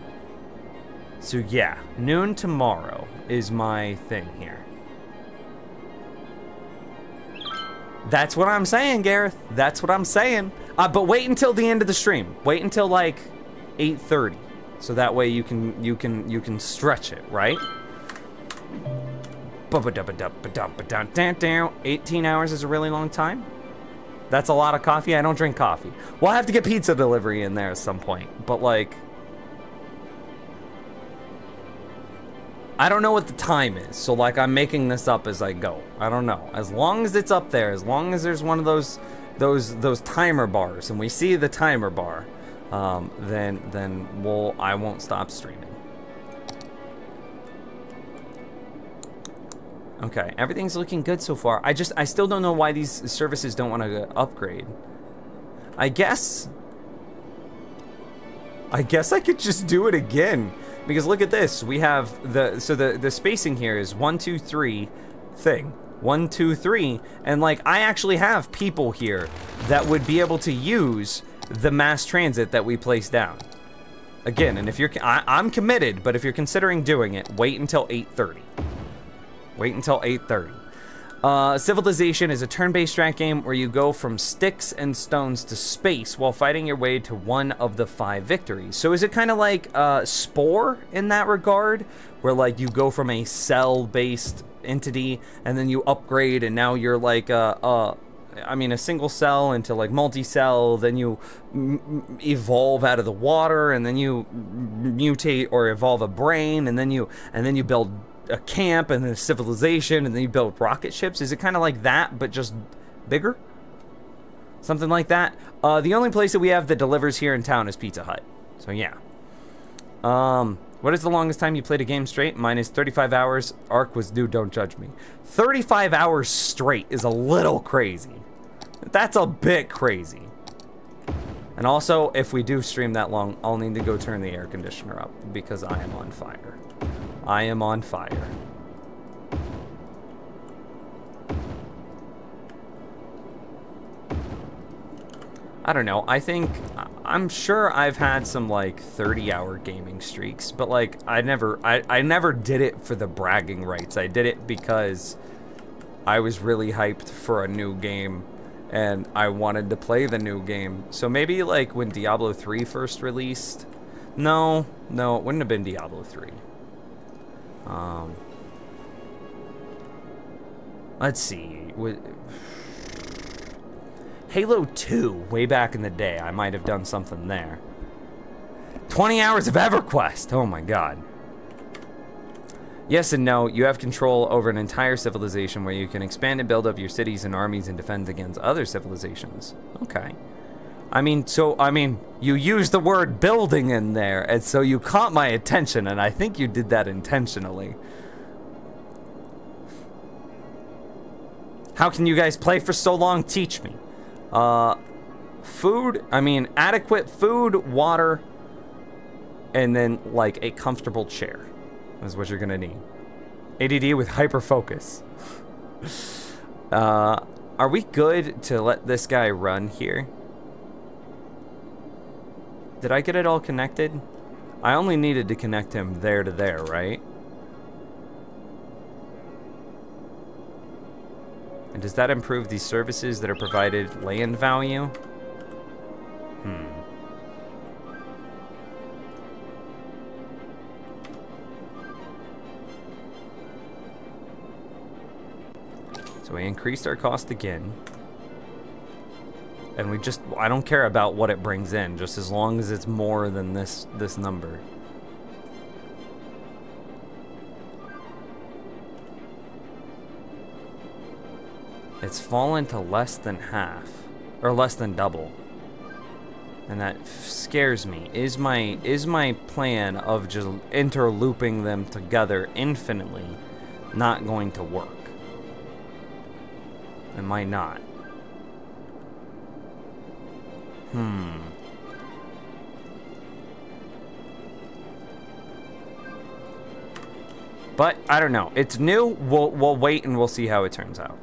So yeah, noon tomorrow is my thing here. That's what I'm saying, Gareth. That's what I'm saying. But wait until the end of the stream. Wait until like 8:30, so that way you can stretch it, right? 18 hours is a really long time. That's a lot of coffee. I don't drink coffee. We'll have to get pizza delivery in there at some point, but like, I don't know what the time is, so like I'm making this up as I go. I don't know. As long as it's up there, as long as there's one of those timer bars, and we see the timer bar, then I won't stop streaming. Okay, everything's looking good so far. I still don't know why these services don't want to upgrade. I guess I could just do it again. Because look at this, we have the spacing here is 1, 2, 3 thing. 1, 2, 3, and like I actually have people here that would be able to use the mass transit that we place down. Again, and if you're, I'm committed, but if you're considering doing it, wait until 8:30. Wait until 8:30. Civilization is a turn-based strat game where you go from sticks and stones to space while fighting your way to one of the 5 victories. So is it kind of like Spore in that regard, where like you go from a cell-based entity and then you upgrade and now you're like a single cell into like multi-cell, then you evolve out of the water, and then you mutate or evolve a brain, and then you build a camp and then a civilization, and then you build rocket ships? Is it kind of like that, but just bigger? Something like that. The only place that we have that delivers here in town is Pizza Hut. So yeah. What is the longest time you played a game straight? Mine is 35 hours. Arc was due, don't judge me. 35 hours straight is a little crazy. That's a bit crazy. And also, if we do stream that long, I'll need to go turn the air conditioner up because I am on fire. I am on fire. I don't know. I'm sure I've had some like 30-hour gaming streaks, but like I never did it for the bragging rights. I did it because I was really hyped for a new game, and I wanted to play the new game. So maybe like when Diablo 3 first released. No, it wouldn't have been Diablo 3. Let's see. Halo 2, way back in the day, I might have done something there. 20 hours of EverQuest. Oh my god. Yes and no, you have control over an entire civilization where you can expand and build up your cities and armies and defend against other civilizations. Okay. I mean, you used the word building in there, and so you caught my attention, and I think you did that intentionally. How can you guys play for so long? Teach me. Food, adequate food, water, and then, like, a comfortable chair is what you're gonna need. ADD with hyper-focus. Are we good to let this guy run here? Did I get it all connected? I only needed to connect him there to there, right? And does that improve the services that are provided land value? So we increased our cost again. And I don't care about what it brings in, just as long as it's more than this number. It's fallen to less than half, or less than double. And that scares me. Is my plan of just interlooping them together infinitely not going to work? It might not. But I don't know. It's new. We'll wait and we'll see how it turns out.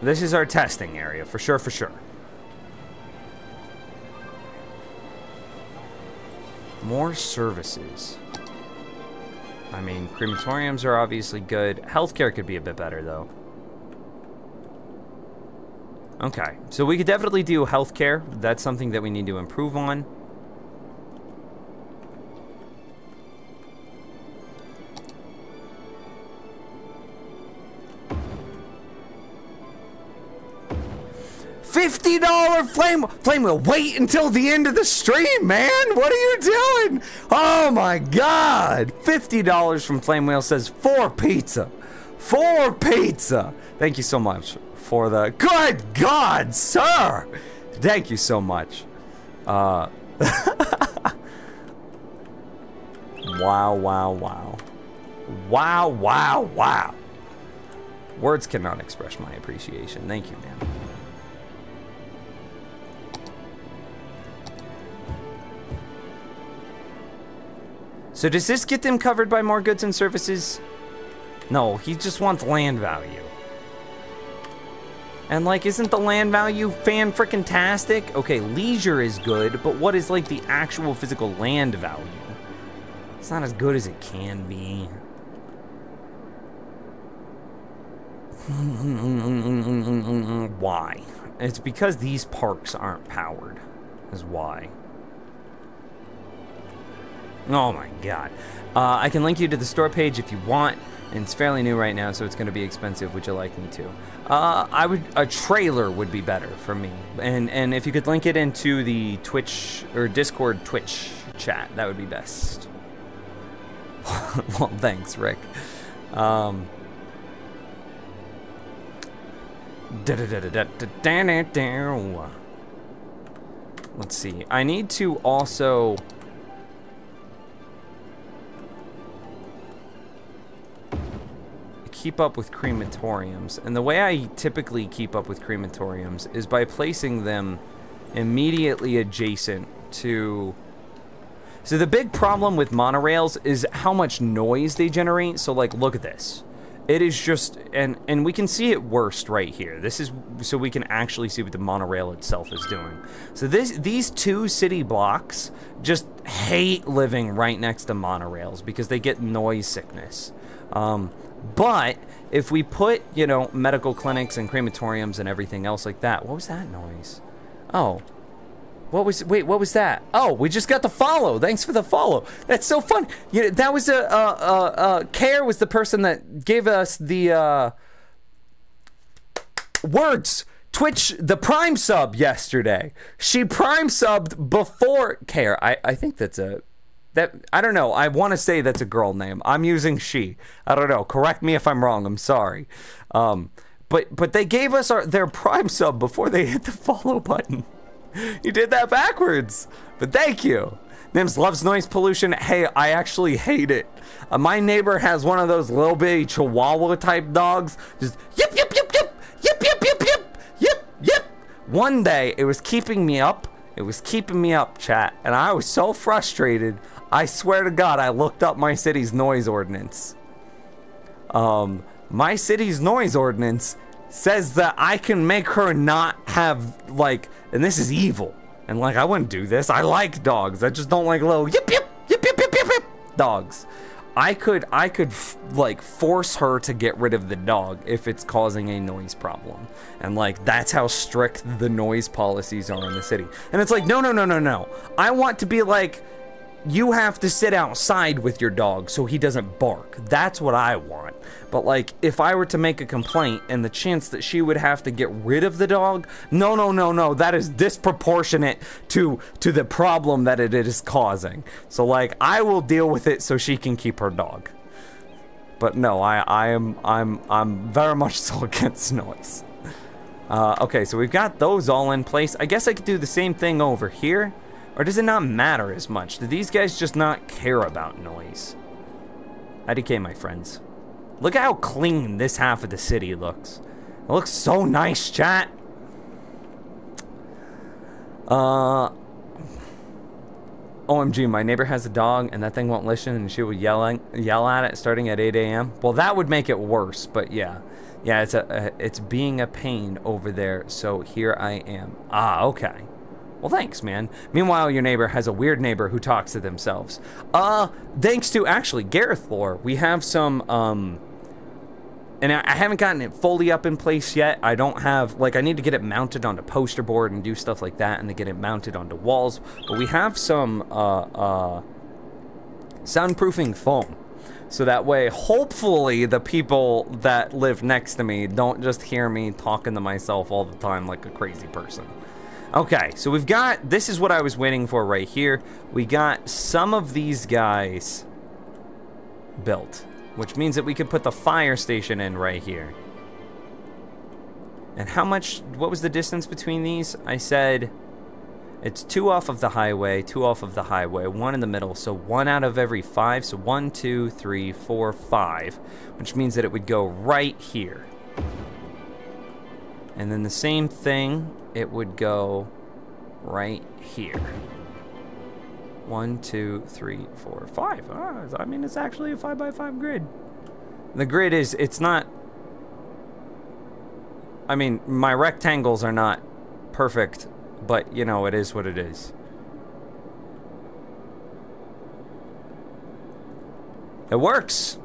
This is our testing area for sure. More services. I mean, crematoriums are obviously good. Healthcare could be a bit better though. Okay, so we could definitely do healthcare. That's something that we need to improve on. $50 flame wheel. Wait until the end of the stream, man. What are you doing? Oh my god. $50 from Flame Wheel says 4 pizza. 4 pizza. Thank you so much for the good god, sir. Thank you so much. Wow. Words cannot express my appreciation. Thank you, man. So does this get them covered by more goods and services? No, he just wants land value. And like, isn't the land value fan-frickin-tastic? Okay, leisure is good, but what is like the actual physical land value? It's not as good as it can be. Why? It's because these parks aren't powered, is why. Oh my god. I can link you to the store page if you want, and it's fairly new right now, so it's going to be expensive. Would you like me to? A trailer would be better for me, and if you could link it into the Twitch or Discord Twitch chat, that would be best. Well, thanks, Rick. Let's see. I need to also keep up with crematoriums, and the way I typically keep up with crematoriums is by placing them immediately adjacent to... So the big problem with monorails is how much noise they generate. So like, look at this. It is just, and we can see it worst right here. This is so we can actually see what the monorail itself is doing. So these 2 city blocks just hate living right next to monorails because they get noise sickness. But if we put, you know, medical clinics and crematoriums and everything else like that, what was that noise? Oh. Wait, what was that? Oh, we just got the follow. Thanks for the follow. That's so fun. You know, that was Care was the person that gave us the words Twitch the Prime sub yesterday. She Prime subbed before Care. I think that's I don't know. I want to say that's a girl name. I'm using she. I don't know. Correct me if I'm wrong. I'm sorry. But they gave us their Prime sub before they hit the follow button. You did that backwards, but thank you. Nims loves noise pollution. Hey, I actually hate it. My neighbor has one of those little bitty Chihuahua type dogs. Just yip yip yip yip yip yip yip yip yip yip. One day it was keeping me up. It was keeping me up, chat, and I was so frustrated. I swear to God, I looked up my city's noise ordinance. My city's noise ordinance says that I can make her not have, like, and this is evil, and like I wouldn't do this. I like dogs. I just don't like little yip yip yip yip yip yip yip dogs. I could like force her to get rid of the dog if it's causing a noise problem, and like that's how strict the noise policies are in the city. And it's like no. I want to be like, you have to sit outside with your dog so he doesn't bark. That's what I want. But like, if I were to make a complaint and the chance that she would have to get rid of the dog, no, that is disproportionate to the problem that it is causing. So like, I will deal with it so she can keep her dog. But no, I'm very much so against noise. Okay, so we've got those all in place. I guess I could do the same thing over here. Or does it not matter as much? Do these guys just not care about noise? IDK, my friends. Look at how clean this half of the city looks. It looks so nice, chat. OMG, my neighbor has a dog and that thing won't listen and she will yell at it starting at 8 a.m. Well, that would make it worse, but yeah. Yeah, it's being a pain over there, so here I am. Ah, okay. Well, thanks, man. Meanwhile, your neighbor has a weird neighbor who talks to themselves. Thanks to, actually, Gareth lore, we have some, and I haven't gotten it fully up in place yet. I don't have, like, I need to get it mounted onto poster board and do stuff like that, and to get it mounted onto walls. But we have some, soundproofing foam. So that way, hopefully, the people that live next to me don't just hear me talking to myself all the time like a crazy person. Okay, so we've got, this is what I was waiting for right here. We got some of these guys built, which means that we could put the fire station in right here. And how much, what was the distance between these? I said it's 2 off of the highway, 2 off of the highway, 1 in the middle, so 1 out of every 5, so 1, 2, 3, 4, 5, which means that it would go right here. And then the same thing, it would go right here. 1, 2, 3, 4, 5. I mean, it's actually a 5x5 grid. The grid is, it's not, I mean, my rectangles are not perfect, but, you know, it is what it is. It works.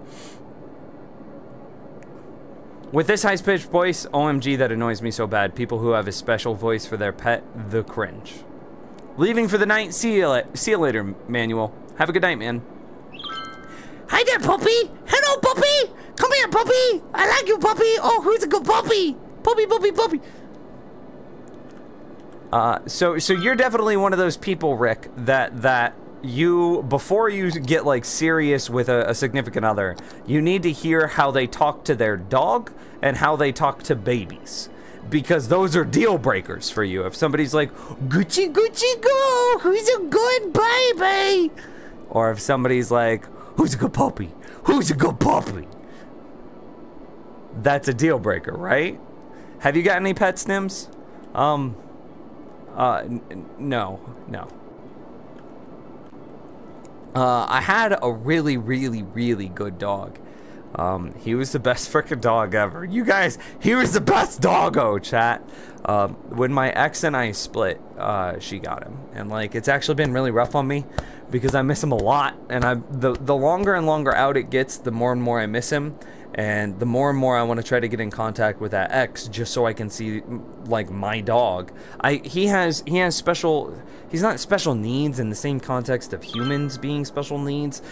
With this high-pitched voice, OMG, that annoys me so bad. People who have a special voice for their pet, the cringe. Leaving for the night. See you later, Manuel. Have a good night, man. Hi there, puppy. Hello, puppy. Come here, puppy. I like you, puppy. Oh, who's a good puppy? Puppy, puppy, puppy. So you're definitely one of those people, Rick, that you, before you get like serious with a significant other, you need to hear how they talk to their dog and how they talk to babies, because those are deal breakers for you. If somebody's like, Gucci Gucci go, who's a good baby, or if somebody's like, who's a good puppy, who's a good puppy, that's a deal breaker, right? Have you got any pets, Nims? No. I had a really good dog. He was the best freaking dog ever. You guys, he was the best doggo, chat. When my ex and I split, she got him. And like, it's actually been really rough on me because I miss him a lot. And the longer and longer out it gets, the more and more I miss him. And the more and more I want to try to get in contact with that ex just so I can see like my dog. He has special, he's not special needs in the same context of humans being special needs.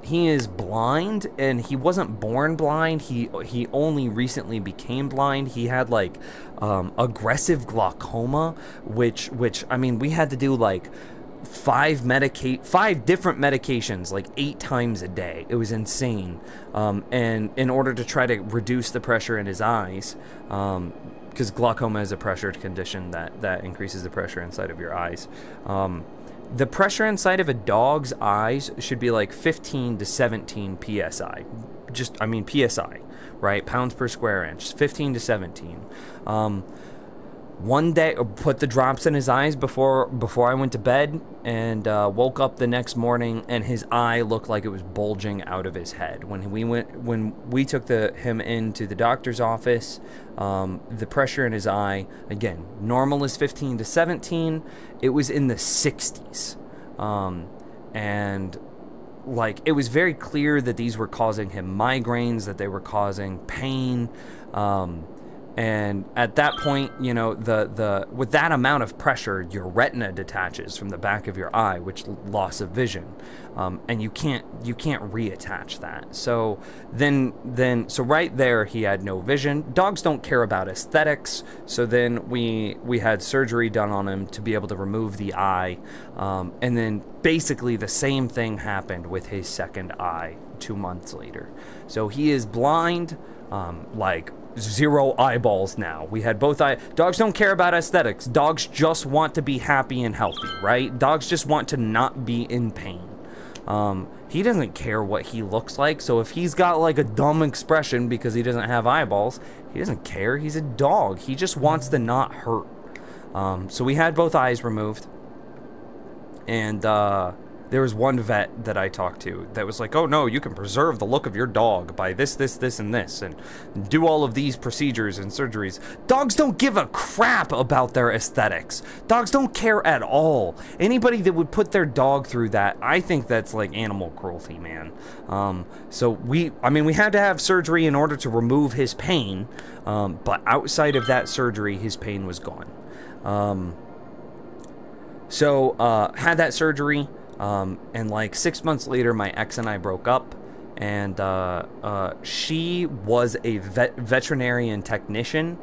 He is blind, and he wasn't born blind. He only recently became blind. He had like aggressive glaucoma, which I mean, we had to do like 5 different medications like 8 times a day. It was insane. And in order to try to reduce the pressure in his eyes, because glaucoma is a pressured condition that increases the pressure inside of your eyes. The pressure inside of a dog's eyes should be like 15 to 17 psi. I mean psi, right? Pounds per square inch. 15 to 17. One day, put the drops in his eyes before I went to bed, and woke up the next morning, and his eye looked like it was bulging out of his head. When we took him into the doctor's office, the pressure in his eye, again, normal is 15 to 17. It was in the 60s, and like, it was very clear that these were causing him migraines, that they were causing pain. And at that point, you know, with that amount of pressure, your retina detaches from the back of your eye, which loss of vision, and you can't reattach that. So so right there, he had no vision. Dogs don't care about aesthetics, so then we had surgery done on him to be able to remove the eye, and then basically the same thing happened with his second eye 2 months later. So he is blind, like 0 eyeballs now. We had both eye. Dogs don't care about aesthetics. Dogs just want to be happy and healthy, right? Dogs just want to not be in pain. He doesn't care what he looks like, so if he's got like a dumb expression because he doesn't have eyeballs, he doesn't care. He's a dog. He just wants to not hurt. So we had both eyes removed, and there was one vet that I talked to that was like, oh no, you can preserve the look of your dog by this, and this, and do all of these procedures and surgeries. Dogs don't give a crap about their aesthetics. Dogs don't care at all. Anybody that would put their dog through that, I think that's like animal cruelty, man. So we had to have surgery in order to remove his pain, but outside of that surgery, his pain was gone. Had that surgery. And like 6 months later, my ex and I broke up, and she was a veterinarian technician,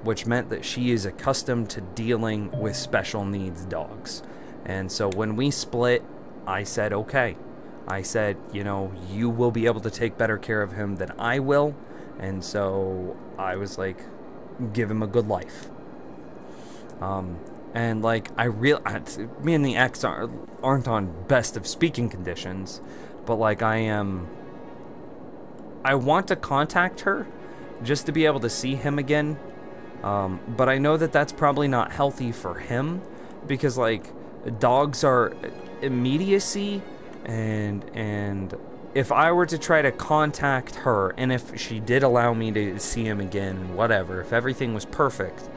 which meant that she is accustomed to dealing with special needs dogs. And so when we split, I said, okay. I said, you know, you will be able to take better care of him than I will. And so I was like, give him a good life. And like, me and the ex aren't on best of speaking conditions, but like I want to contact her just to be able to see him again. But I know that that's probably not healthy for him, because like, dogs are immediacy, and if I were to try to contact her, and if she did allow me to see him again and whatever, if everything was perfect,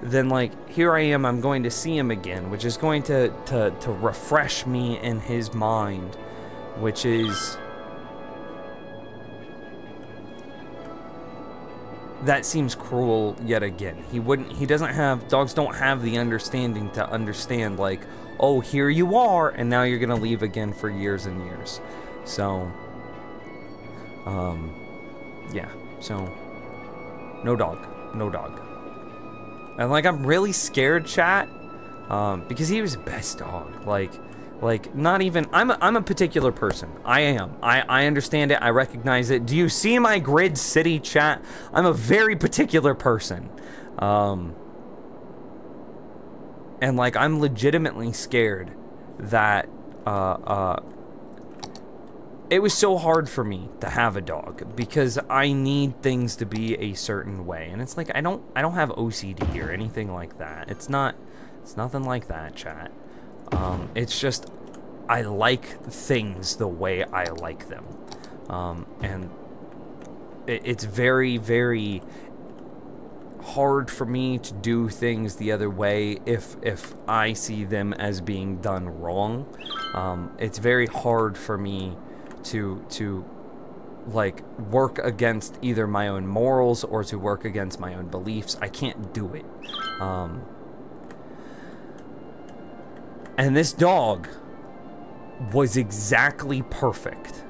then like, here I am, I'm going to see him again, which is going to refresh me in his mind, which is, that seems cruel yet again. Dogs don't have the understanding to understand like, oh, here you are, and now you're gonna leave again for years and years. So, yeah, so, no dog. And like, I'm really scared, chat, because he was the best dog. Like not even, I'm a particular person. I am. I understand it. I recognize it. Do you see my grid city, chat? I'm a very particular person. And like, I'm legitimately scared that it was so hard for me to have a dog because I need things to be a certain way, and it's like, I don't have OCD or anything like that. It's nothing like that, chat. It's just, I like things the way I like them, and it's very, very hard for me to do things the other way if I see them as being done wrong. It's very hard for me to like work against either my own morals or to work against my own beliefs. I can't do it. And this dog was exactly perfect.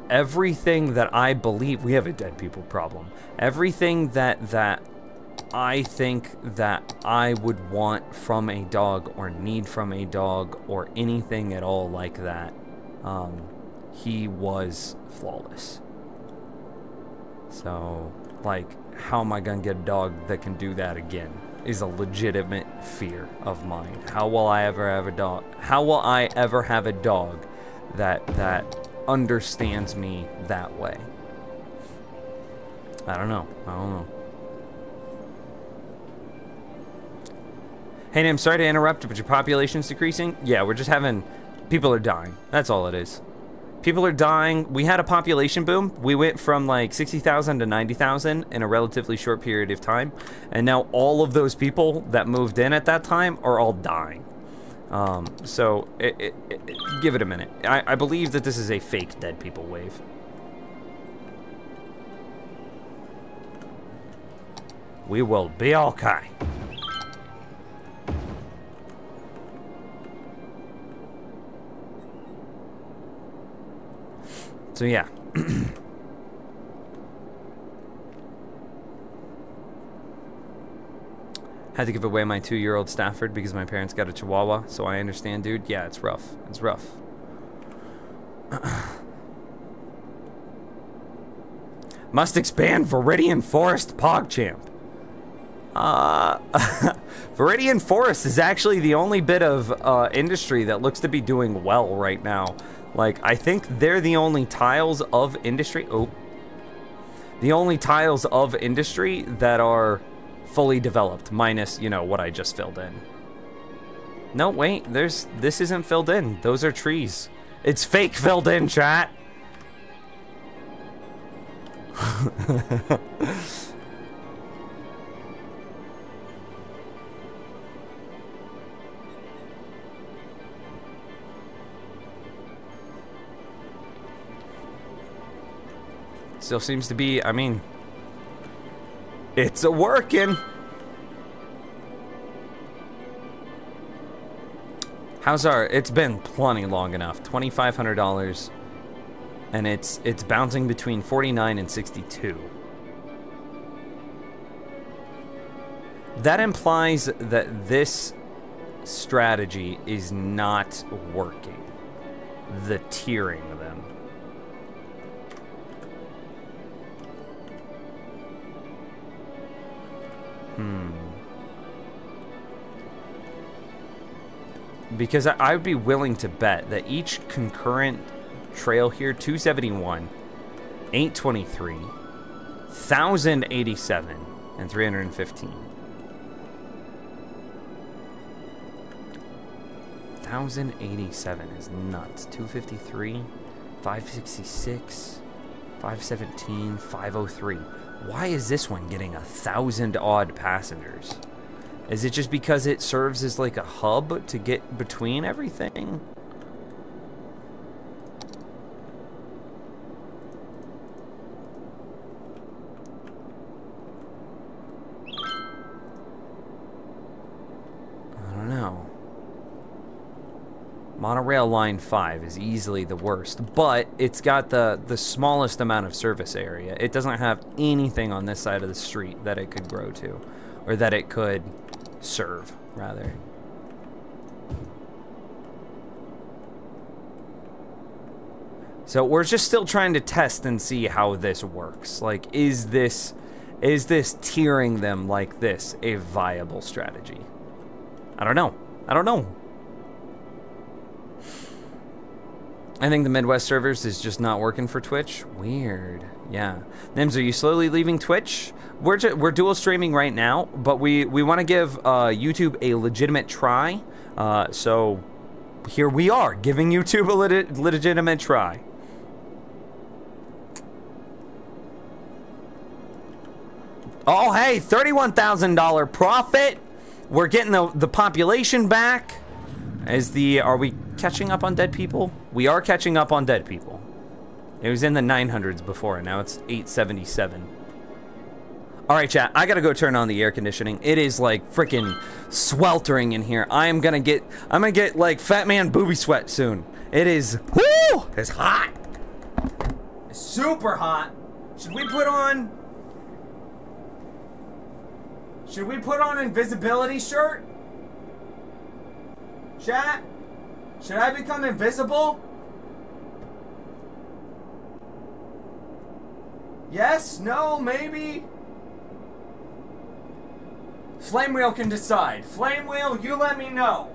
Everything that I believe, we have a dead people problem. Everything that I think that I would want from a dog or need from a dog or anything at all like that, he was flawless. So, like, how am I gonna get a dog that can do that again is a legitimate fear of mine. How will I ever have a dog? How will I ever have a dog that understands me that way? I don't know. I don't know. Hey, I'm sorry to interrupt, but your population's decreasing? Yeah, we're just having... People are dying. That's all it is. People are dying. We had a population boom. We went from like 60,000 to 90,000 in a relatively short period of time. And now all of those people that moved in at that time are all dying. So, give it a minute. I believe that this is a fake dead people wave. We will be okay. So yeah. Had to give away my 2-year-old Stafford because my parents got a Chihuahua, so I understand, dude. Yeah, it's rough. It's rough. Must expand Viridian Forest PogChamp. Viridian Forest is actually the only bit of industry that looks to be doing well right now. Like, I think they're the only tiles of industry... Oh. The only tiles of industry that are fully developed, minus, you know, what I just filled in. No, wait, this isn't filled in. Those are trees. It's fake filled in, chat. Still seems to be, I mean, it's a working. How's our, it's been plenty long enough, $2,500, and it's bouncing between 49 and 62. That implies that this strategy is not working. The tiering of them. Because I would be willing to bet that each concurrent trail here, 271, 823, 1,087, and 315. 1,087 is nuts. 253, 566, 517, 503. Why is this one getting 1,000 odd passengers? Is it just because it serves as like a hub to get between everything? I don't know. Monorail line 5 is easily the worst, but it's got the smallest amount of service area. It doesn't have anything on this side of the street that it could grow to, or that it could serve, rather. So we're just still trying to test and see how this works. Like, is this tiering them like this a viable strategy? I don't know. I don't know. I think the Midwest servers is just not working for Twitch. Weird. Yeah. Nims, are you slowly leaving Twitch? We're dual streaming right now, but we want to give YouTube a legitimate try. So here we are, giving YouTube a legitimate try. Oh, hey, $31,000 profit. We're getting the population back. Are we catching up on dead people? We are catching up on dead people. It was in the 900s before, and now it's 877. All right, chat, I gotta go turn on the air conditioning. It is like freaking sweltering in here. I'm gonna get like fat man booby sweat soon. It is, whoo, it's hot. It's super hot. Should we put on invisibility shirt? Chat, should I become invisible? Yes, no, maybe? Flame Wheel can decide. Flame Wheel, you let me know.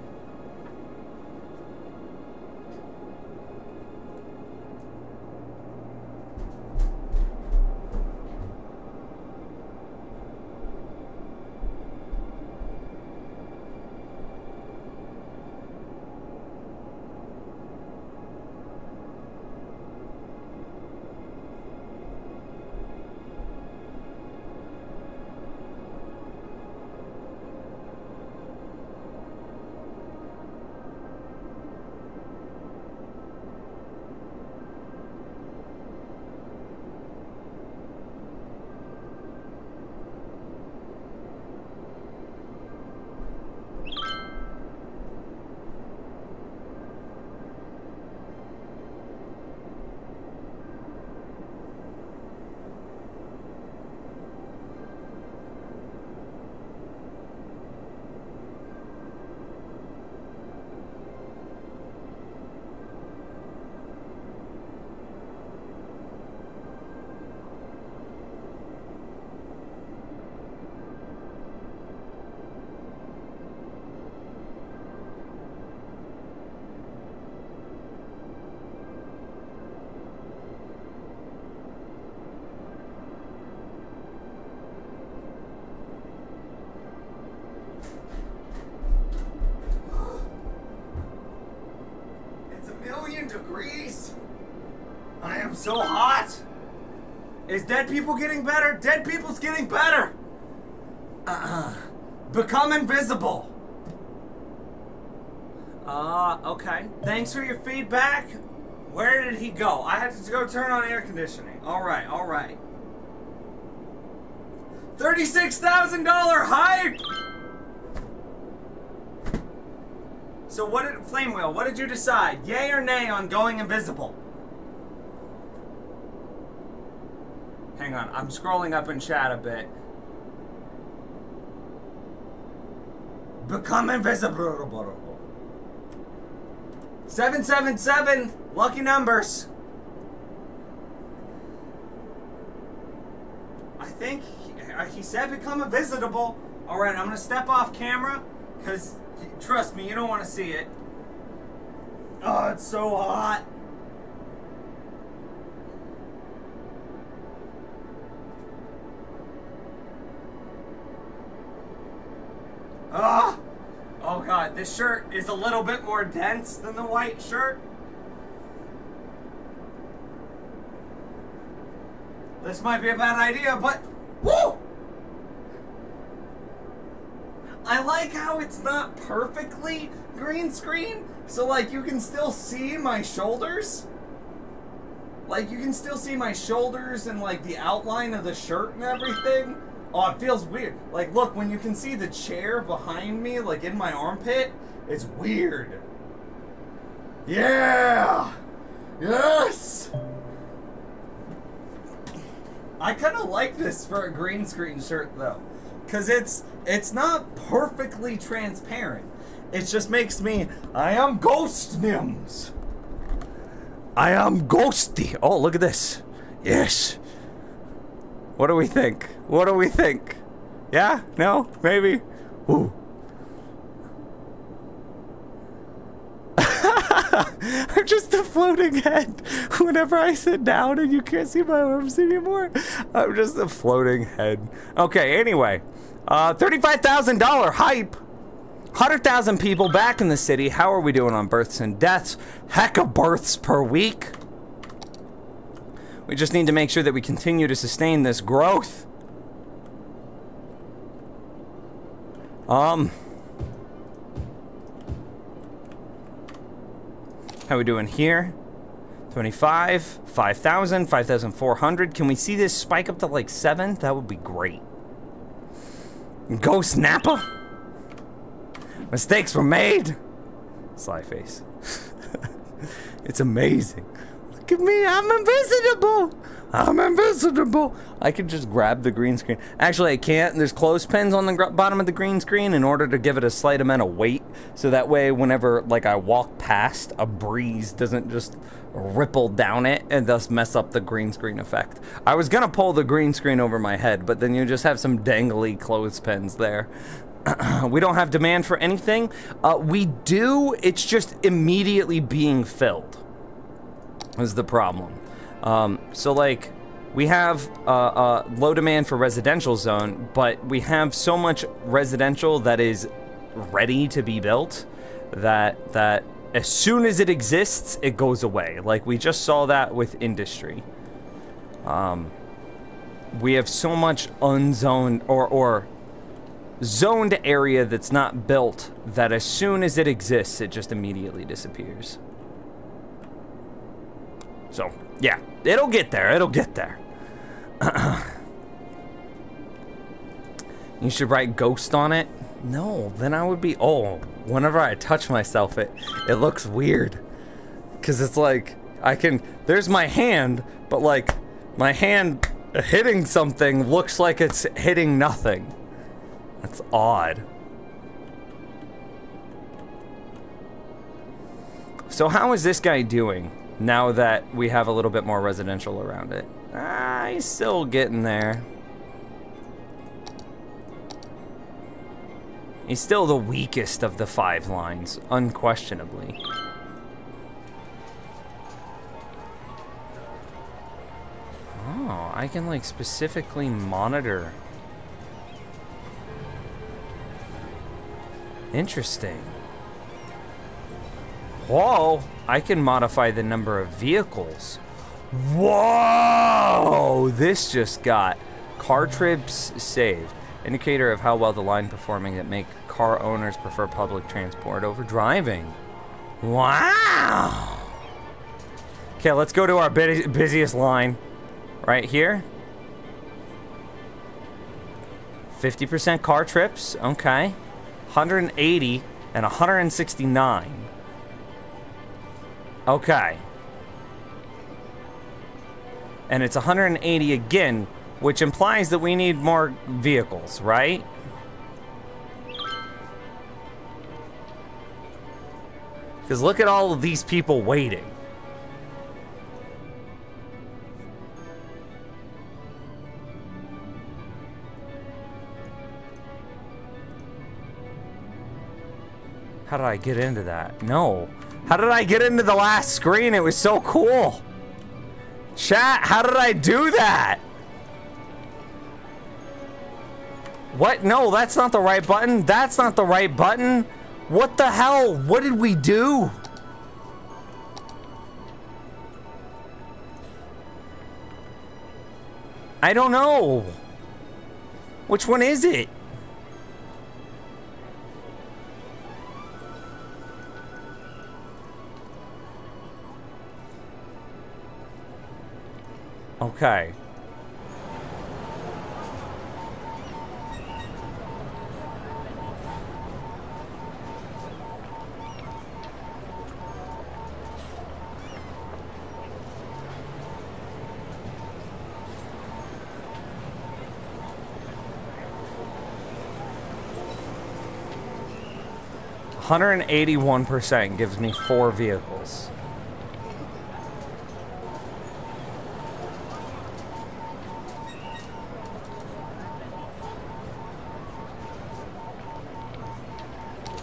Degrees. I am so hot. Is dead people getting better? Dead people's getting better. Become invisible. Okay. Thanks for your feedback. Where did he go? I had to go turn on air conditioning. All right, all right. $36,000 hype. So what did Flame Wheel? What did you decide? Yay or nay on going invisible? Hang on, I'm scrolling up in chat a bit. Become invisible. 777, lucky numbers. I think he said become invisible. All right, I'm gonna step off camera because. Trust me, you don't want to see it. Oh, it's so hot. Ah! Oh god, this shirt is a little bit more dense than the white shirt. This might be a bad idea, but woo! I like how it's not perfectly green screen, so like you can still see my shoulders. Like you can still see my shoulders and like the outline of the shirt and everything. Oh, it feels weird. Like look, when you can see the chair behind me, like in my armpit, it's weird. Yeah! Yes! I kind of like this for a green screen shirt though. Because it's not perfectly transparent. It just makes me, I am Ghost Nims. I am ghosty. Oh, look at this. Yes. What do we think? What do we think? Yeah? No? Maybe? Ooh. I'm just a floating head. Whenever I sit down and you can't see my arms anymore, I'm just a floating head. Okay, anyway. $35,000 hype. 100,000 people back in the city. How are we doing on births and deaths? Heck of births per week. We just need to make sure that we continue to sustain this growth. How we doing here? 25, 5,000, 5,400. Can we see this spike up to like 7? That would be great. Ghost Napa? Mistakes were made. Sly face. It's amazing. Look at me, I'm invisible. I'm invisible. I could just grab the green screen. Actually, I can't. There's clothespins on the bottom of the green screen in order to give it a slight amount of weight. So that way, whenever like I walk past, a breeze doesn't just ripple down it and thus mess up the green screen effect. I was gonna pull the green screen over my head, but then you just have some dangly clothespins there. We don't have demand for anything. We do. It's just immediately being filled is the problem. So like we have low demand for residential zone, but we have so much residential that is ready to be built that as soon as it exists, it goes away. Like we just saw that with industry. We have so much unzoned or zoned area that's not built that as soon as it exists, it just immediately disappears. So, yeah, it'll get there. It'll get there. You should write ghost on it. No, then I would be, oh, whenever I touch myself, it looks weird. Because it's like, there's my hand, but like, my hand hitting something looks like it's hitting nothing. That's odd. So how is this guy doing now that we have a little bit more residential around it? He's still getting there. He's still the weakest of the 5 lines, unquestionably. Oh, I can like specifically monitor. Interesting. Whoa, I can modify the number of vehicles. Whoa, this just got car trips saved. Indicator of how well the line performing that make car owners prefer public transport over driving. Wow. Okay, let's go to our busiest line right here. 50% car trips, okay. 180 and 169. Okay. And it's 180 again, which implies that we need more vehicles, right? Because look at all of these people waiting. How did I get into that? No. How did I get into the last screen? It was so cool. Chat, how did I do that? What? No, that's not the right button. That's not the right button. What the hell? What did we do? I don't know. Which one is it? Okay. $181% gives me 4 vehicles.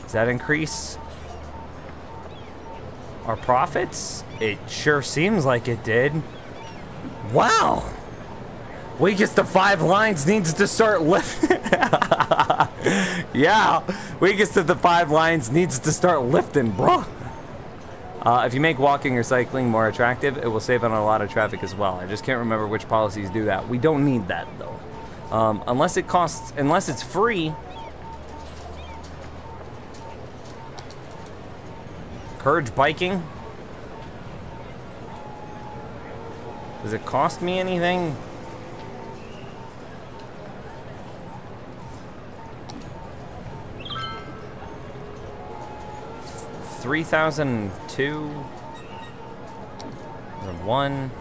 Does that increase our profits? It sure seems like it did. Wow. Weakest of 5 lines needs to start lifting. Yeah, weakest of the 5 lines needs to start lifting, bro. If you make walking or cycling more attractive, it will save on a lot of traffic as well. I just can't remember which policies do that. We don't need that though. Unless it costs, unless it's free. encourage biking? Does it cost me anything? $3,002 1.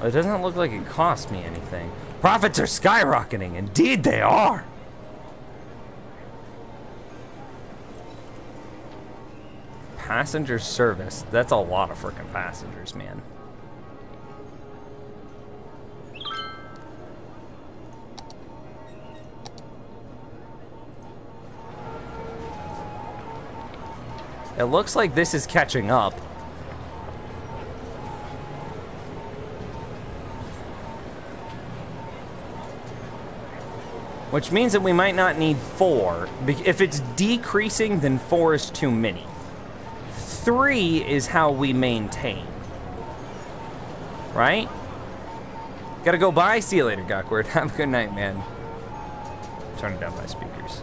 It doesn't look like it cost me anything. Profits are skyrocketing. Indeed they are. Passenger service. That's a lot of freaking passengers, man. It looks like this is catching up. Which means that we might not need 4. If it's decreasing, then 4 is too many. 3 is how we maintain. Right? Gotta go bye. See you later, Gawkward. Have a good night, man. Turning down my speakers.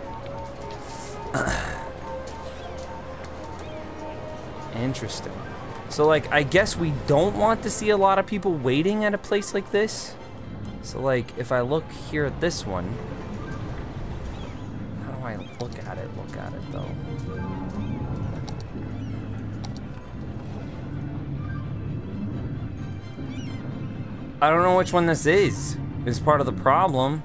Interesting. So, like, I guess we don't want to see a lot of people waiting at a place like this. So, like, if I look here at this one, how do I look at it? Look at it, though. I don't know which one this is part of the problem.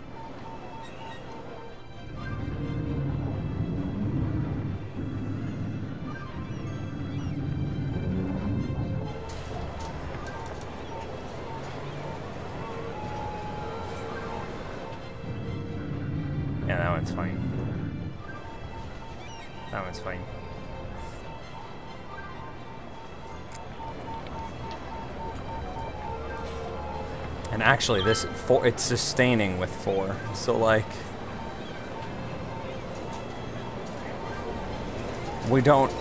Yeah, that one's fine. That one's fine. And actually, this 4, it's sustaining with 4. So, like, we don't.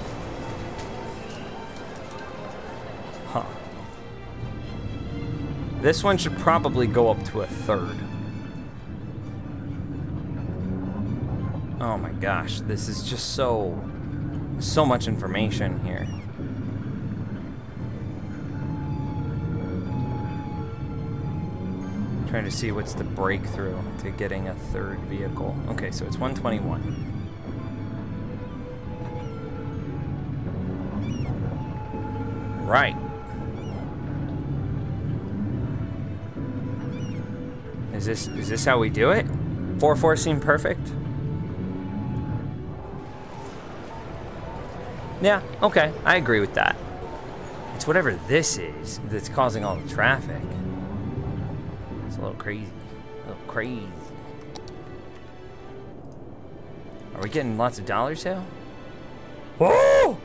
Huh. This one should probably go up to a 3rd. Oh my gosh, this is just so much information here. Trying to see what's the breakthrough to getting a 3rd vehicle. Okay, so it's 121. Right. Is this how we do it? 4-4 seem perfect? Yeah, okay, I agree with that. It's whatever this is that's causing all the traffic. It's a little crazy. A little crazy. Are we getting lots of dollars here? Whoa!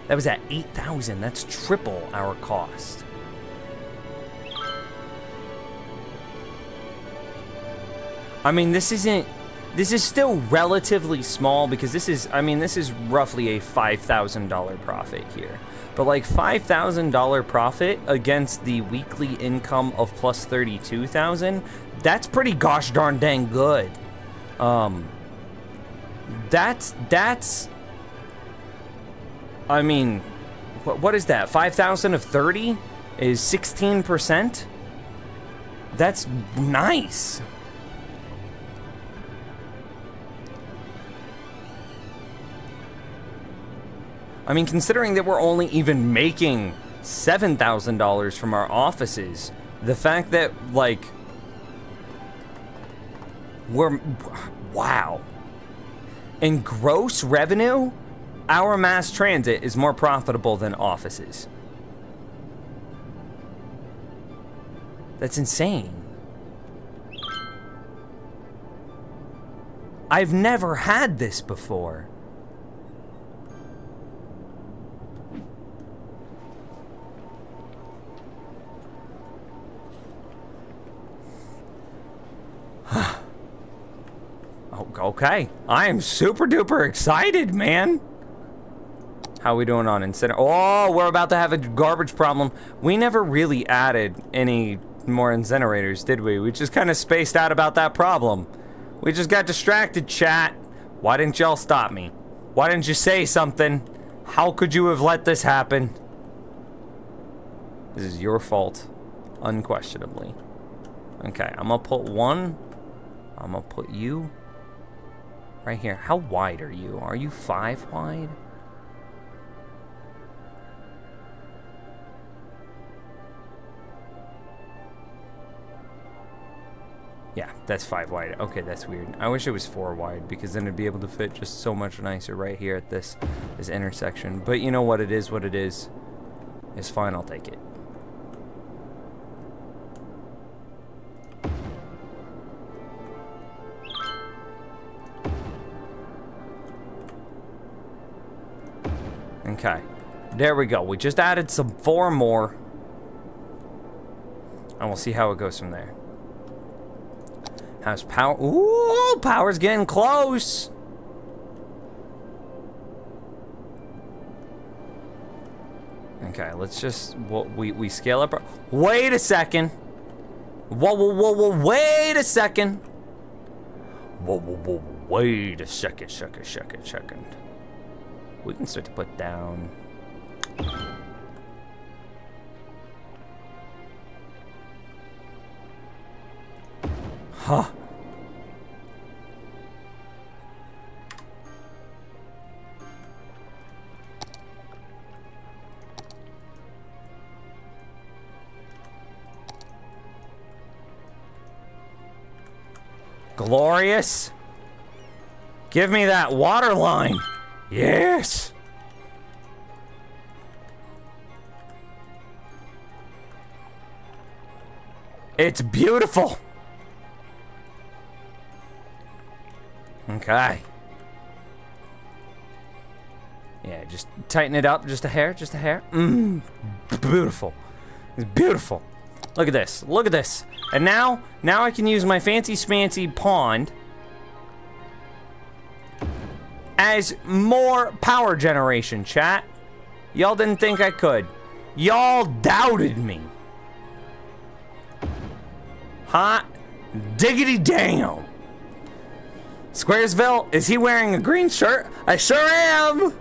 That was at 8,000. That's triple our cost. I mean, this is still relatively small because this is roughly a $5,000 profit here. But like $5,000 profit against the weekly income of plus 32,000, that's pretty gosh darn dang good. That's I mean, what is that? 5,000 of 30 is 16%. That's nice. I mean, considering that we're only even making $7,000 from our offices, the fact that, like, wow. In gross revenue, our mass transit is more profitable than offices. That's insane. I've never had this before. Okay, I am super duper excited, man. How we doing on incentive? Oh, we're about to have a garbage problem. We never really added any more incinerators, did we? We just kind of spaced out about that problem. We just got distracted, chat. Why didn't y'all stop me? Why didn't you say something? How could you have let this happen? This is your fault, unquestionably. Okay, I'm gonna put one. I'm gonna put you right here. How wide are you? Are you 5 wide? Yeah, that's 5 wide. Okay, that's weird. I wish it was 4 wide because then it'd be able to fit just so much nicer right here at this intersection. But you know what it is, It's fine, I'll take it. Okay, there we go. We just added some 4 more. And we'll see how it goes from there. How's power? Ooh, power's getting close. Okay, let's just, we scale up. Wait a second. Whoa, wait a second. Whoa, wait a second. We can start to put down. Huh. Glorious. Give me that water line. Yes. It's beautiful. Okay. Yeah, just tighten it up just a hair, Beautiful. It's beautiful. Look at this. Look at this. And now I can use my fancy smancy pond as more power generation, chat. Y'all didn't think I could. Y'all doubted me. Hot diggity damn. Squaresville, is he wearing a green shirt? I sure am!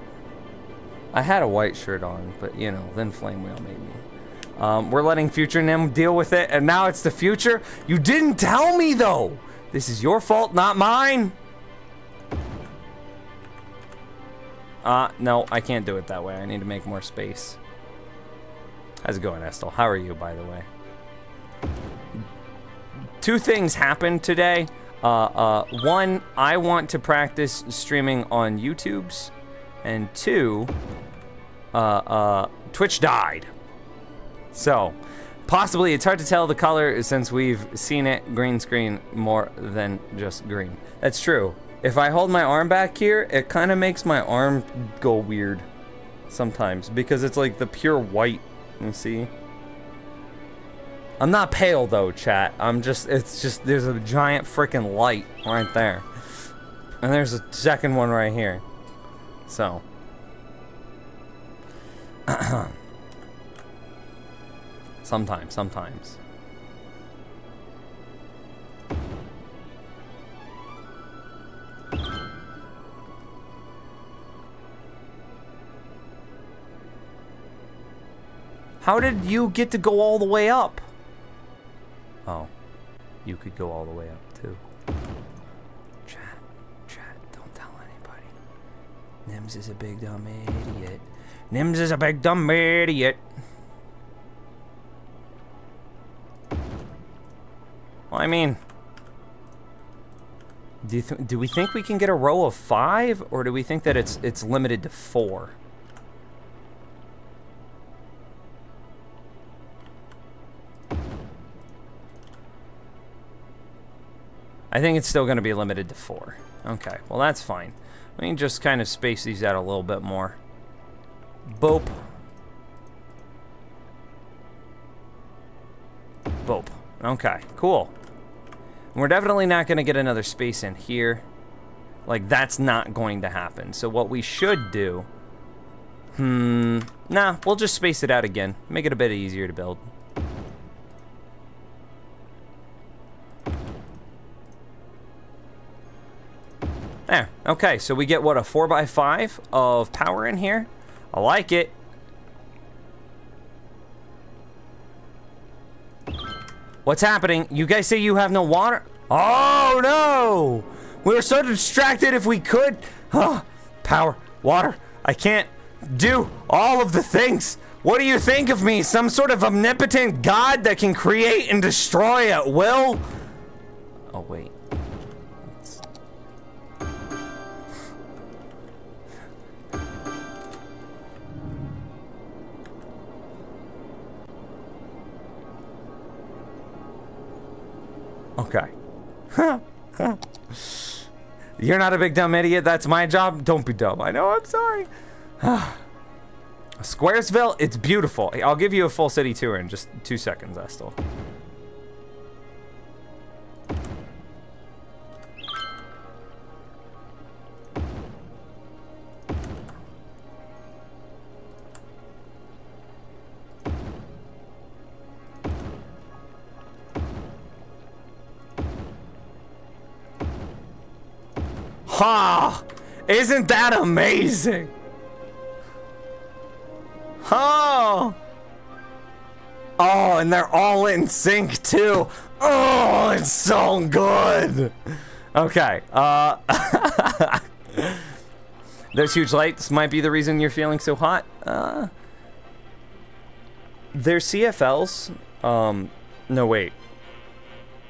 I had a white shirt on, but you know, then Flame Wheel made me. We're letting Future Nim deal with it, and now it's the future? You didn't tell me, though! This is your fault, not mine! No, I can't do it that way. I need to make more space. How's it going, Estel? How are you, by the way? 2 things happened today. One, I want to practice streaming on YouTube's, and 2, Twitch died. So, possibly, it's hard to tell the color since we've seen it green screen more than just green. That's true. If I hold my arm back here, it kind of makes my arm go weird sometimes because it's like the pure white, you see? I'm not pale though, chat. It's just, there's a giant freaking light right there. And there's a second one right here. So. Sometimes. How did you get to go all the way up? Oh, you could go all the way up too. Chat, don't tell anybody. Nims is a big dumb idiot. Nims is a big dumb idiot. Well, I mean, do we think we can get a row of 5, or do we think that it's limited to 4? I think it's still going to be limited to 4. Okay, well that's fine. We can just kind of space these out a little bit more. Boop. Boop. Okay, cool. We're definitely not going to get another space in here. Like, that's not going to happen. So what we should do... Nah, we'll just space it out again. Make it a bit easier to build. There. Okay, so we get, what, a 4x5 of power in here? I like it. What's happening? You guys say you have no water? Oh, no! We were so distracted if we could. Oh, power, water. I can't do all of the things. What do you think of me? Some sort of omnipotent god that can create and destroy at will? Oh, wait. Okay. You're not a big dumb idiot. That's my job. Don't be dumb. I know. I'm sorry. Squaresville, it's beautiful. I'll give you a full city tour in just 2 seconds, Estel. Ha! Isn't that amazing? Oh! Oh, and they're all in sync too. Oh, it's so good. Okay. Those huge lights might be the reason you're feeling so hot. They're CFLs. No, wait.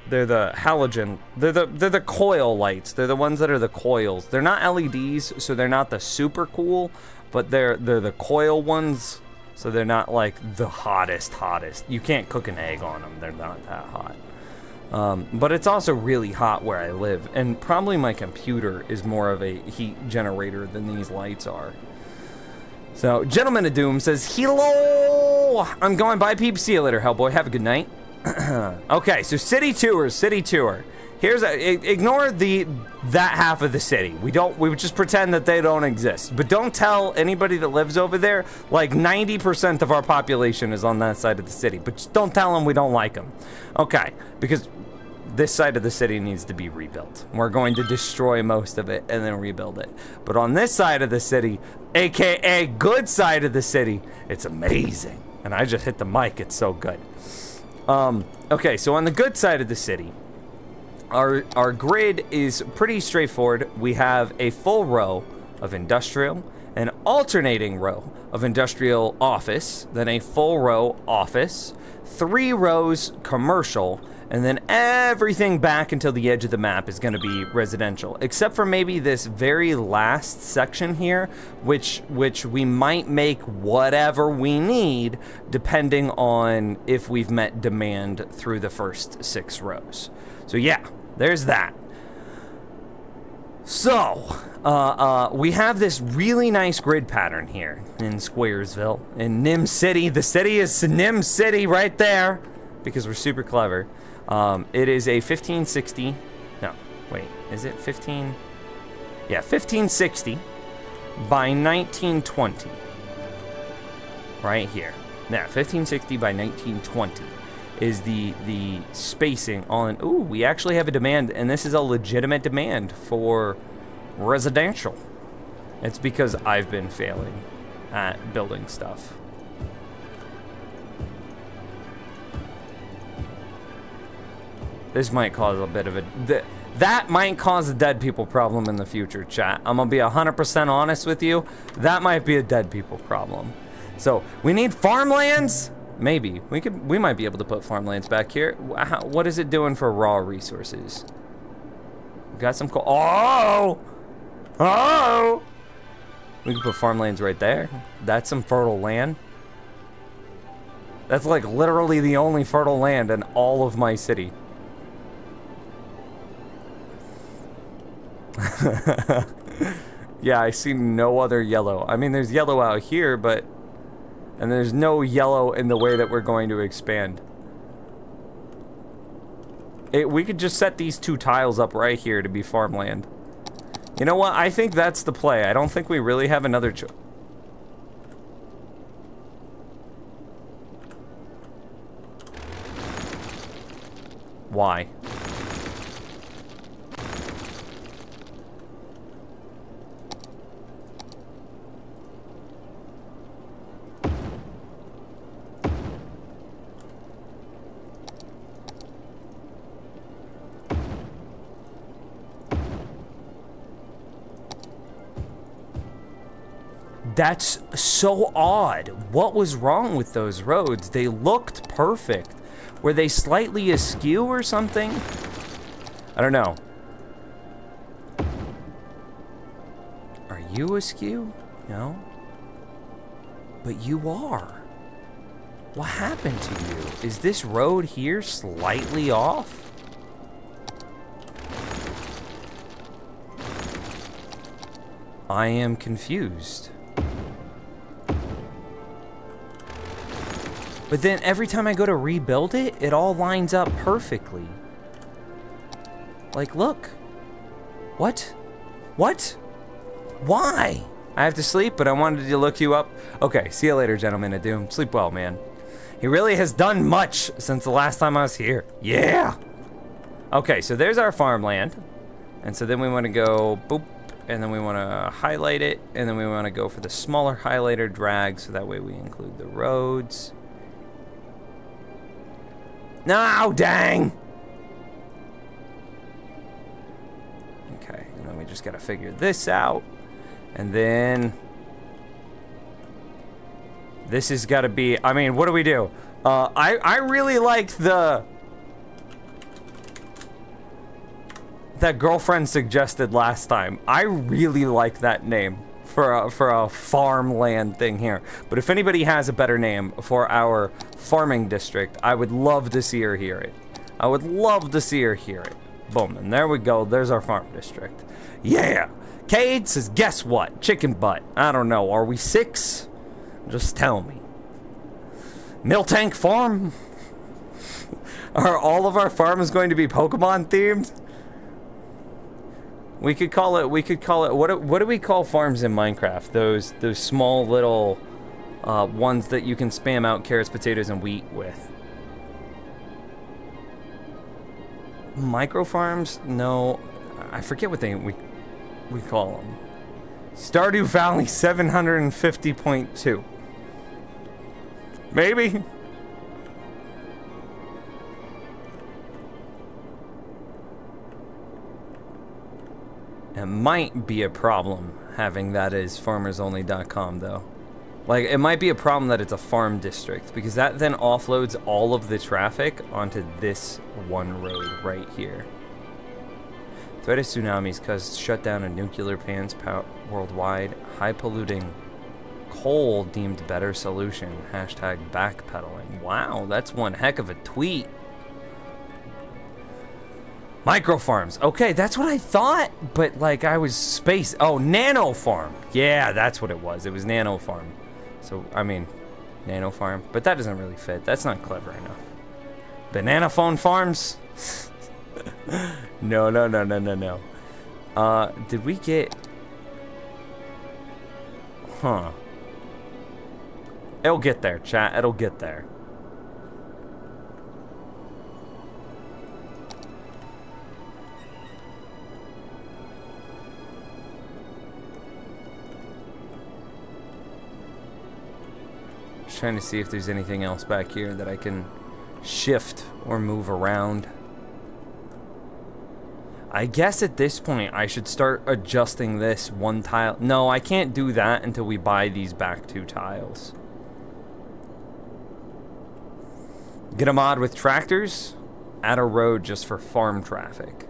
They're the halogen. They're the coil lights. They're the ones that are the coils. They're not LEDs, so they're not the super cool, but they're the coil ones, so they're not like the hottest. You can't cook an egg on them. They're not that hot. But it's also really hot where I live, and probably my computer is more of a heat generator than these lights are. So, Gentleman of Doom says, hello! I'm going by peeps. See you later, Hellboy. Have a good night. Okay, so city tour. Here's ignore that half of the city. We would just pretend that they don't exist. But don't tell anybody that lives over there. Like 90% of our population is on that side of the city. But just don't tell them we don't like them. Okay, because this side of the city needs to be rebuilt. We're going to destroy most of it and then rebuild it. But on this side of the city, aka good side of the city, it's amazing. And I just hit the mic. It's so good. Okay, so on the good side of the city, our grid is pretty straightforward. We have a full row of industrial, an alternating row of industrial office, then a full row office, 3 rows commercial, and then everything back until the edge of the map is going to be residential, except for maybe this very last section here, which we might make whatever we need depending on if we've met demand through the first 6 rows. So yeah, there's that. So, we have this really nice grid pattern here in Squaresville, in Nim City. The city is Nim City right there, because we're super clever. It is a 1560, no, wait, is it 15? Yeah, 1560 by 1920. Right here. Now, 1560 by 1920 is the spacing on, ooh, we actually have a demand, and this is a legitimate demand for residential. It's because I've been failing at building stuff. This might cause a bit of a... That might cause a dead people problem in the future, chat. I'm gonna be 100% honest with you. That might be a dead people problem. So, we need farmlands? Maybe. We might be able to put farmlands back here. What is it doing for raw resources? We got some coal. Oh! Oh! We can put farmlands right there. That's some fertile land. That's like literally the only fertile land in all of my city. Yeah, I see no other yellow. I mean, there's yellow out here, but... And there's no yellow in the way that we're going to expand. We could just set these 2 tiles up right here to be farmland. You know what? I think that's the play. I don't think we really have another choice. Why? That's so odd. What was wrong with those roads? They looked perfect. Were they slightly askew or something? I don't know. Are you askew? No? But you are. What happened to you? Is this road here slightly off? I am confused. But then every time I go to rebuild it, it all lines up perfectly. Like, look. What? What? Why? I have to sleep, but I wanted to look you up. Okay, see you later, gentlemen of Doom. Sleep well, man. He really has done much since the last time I was here. Yeah! Okay, so there's our farmland. And so then we want to go boop, and then we want to highlight it, and then we want to go for the smaller highlighter drag, so that way we include the roads. No, dang! Okay, and then we just gotta figure this out. And then this has gotta be, I mean, what do we do? I really liked that girlfriend suggested last time. I really like that name for a farmland thing here. But if anybody has a better name for our farming district, I would love to see her hear it. I would love to see her hear it. Boom, and there we go. There's our farm district. Yeah! Cade says, guess what? Chicken butt. I don't know. Are we 6? Just tell me. Miltank Farm? Are all of our farms going to be Pokemon themed? We could call it, what do we call farms in Minecraft? Those small little ones that you can spam out carrots, potatoes, and wheat with. Micro farms? No, I forget what we call them. Stardew Valley 750.2. Maybe? It might be a problem having that as farmersonly.com though. Like, it might be a problem that it's a farm district, because that then offloads all of the traffic onto this one road right here. Threat of tsunamis caused shutdown of nuclear plants worldwide. High polluting coal deemed better solution. Hashtag backpedaling. Wow, that's one heck of a tweet. Micro farms. Okay, that's what I thought, but like I was space. Oh, nano farm. Yeah, that's what it was. It was nano farm. So, I mean, nano farm, but that doesn't really fit. That's not clever enough. Banana phone farms? No. Did we get... Huh. It'll get there, chat. It'll get there. Trying to see if there's anything else back here that I can shift or move around. I guess at this point I should start adjusting this one tile. No, I can't do that until we buy these back 2 tiles. Get a mod with tractors, add a road just for farm traffic.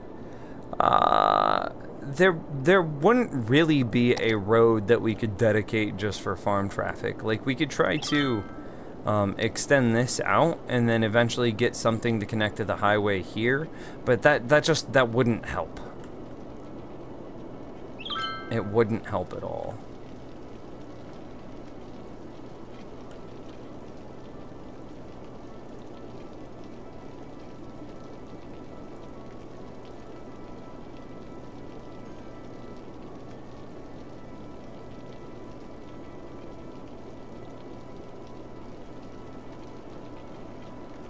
There wouldn't really be a road that we could dedicate just for farm traffic. Like, we could try to extend this out and then eventually get something to connect to the highway here, but that wouldn't help. It wouldn't help at all.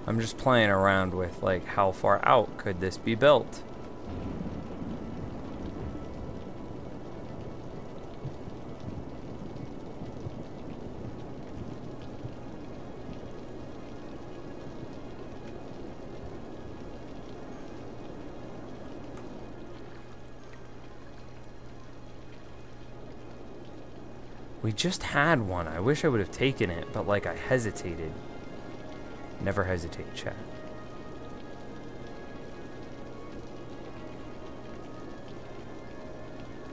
I'm just playing around with, like, how far out could this be built? We just had one. I wish I would have taken it, but, like, I hesitated. Never hesitate, chat.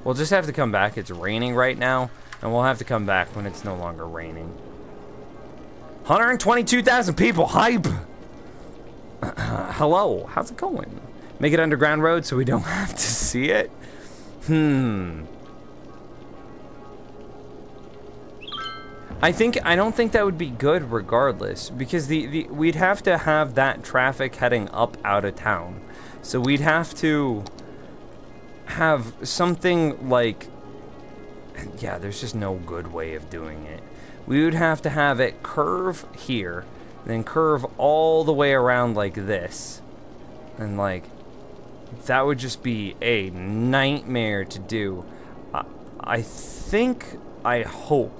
We'll just have to come back. It's raining right now, and we'll have to come back when it's no longer raining. 122,000 people. Hype! Hello. How's it going? Make it underground road so we don't have to see it? I don't think that would be good regardless, because we'd have to have that traffic heading up out of town. So we'd have to have something like, yeah, there's just no good way of doing it. We would have to have it curve here, then curve all the way around like this. And like, that would just be a nightmare to do. I hope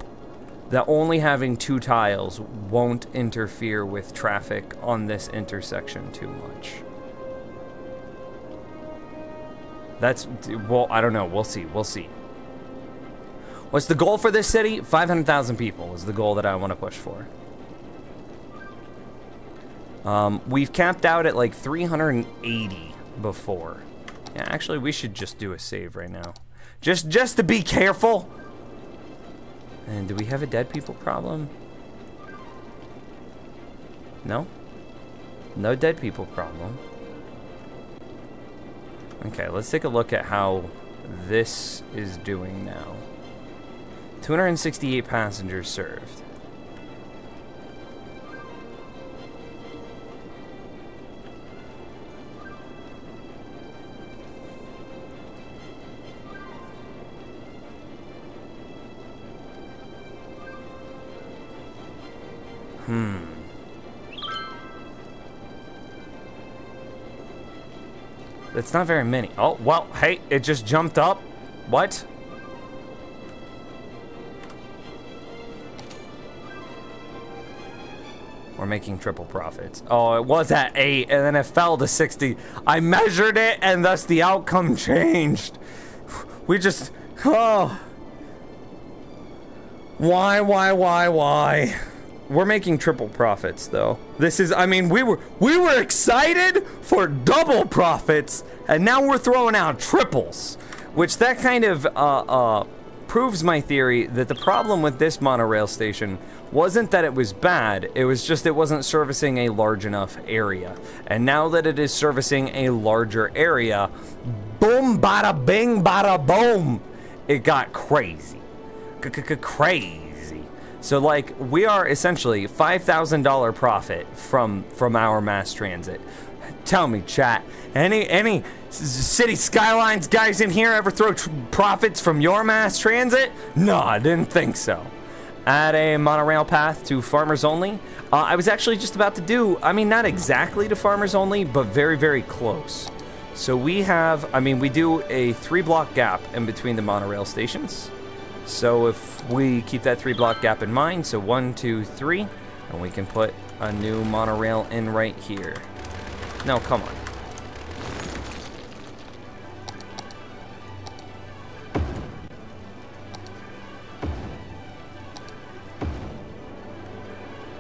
that only having 2 tiles won't interfere with traffic on this intersection too much. That's, well, I don't know. We'll see. We'll see. What's the goal for this city? 500,000 people is the goal that I want to push for. We've capped out at like 380 before. Yeah, actually, we should just do a save right now. Just to be careful. And do we have a dead people problem? No? No dead people problem. Okay, let's take a look at how this is doing now. 268 passengers served. That's not very many. Oh, well, hey, it just jumped up. What? We're making triple profits. Oh, it was at 8, and then it fell to 60. I measured it, and thus the outcome changed. We just... Oh. Why? We're making triple profits, though. This is, I mean, we were excited for double profits, and now we're throwing out triples, which that kind of proves my theory that the problem with this monorail station wasn't that it was bad, it was just it wasn't servicing a large enough area. And now that it is servicing a larger area, boom, bada bing, bada boom, it got crazy. Crazy. So, like, we are essentially $5,000 profit from our mass transit. Tell me, chat, any City Skylines guys in here ever throw profits from your mass transit? No, I didn't think so. Add a monorail path to Farmers Only. I was actually just about to do, I mean, not exactly to Farmers Only, but very, very close. So we have, I mean, we do a 3-block gap in between the monorail stations. So if we keep that 3-block gap in mind, so 1, 2, 3, and we can put a new monorail in right here. No, come on.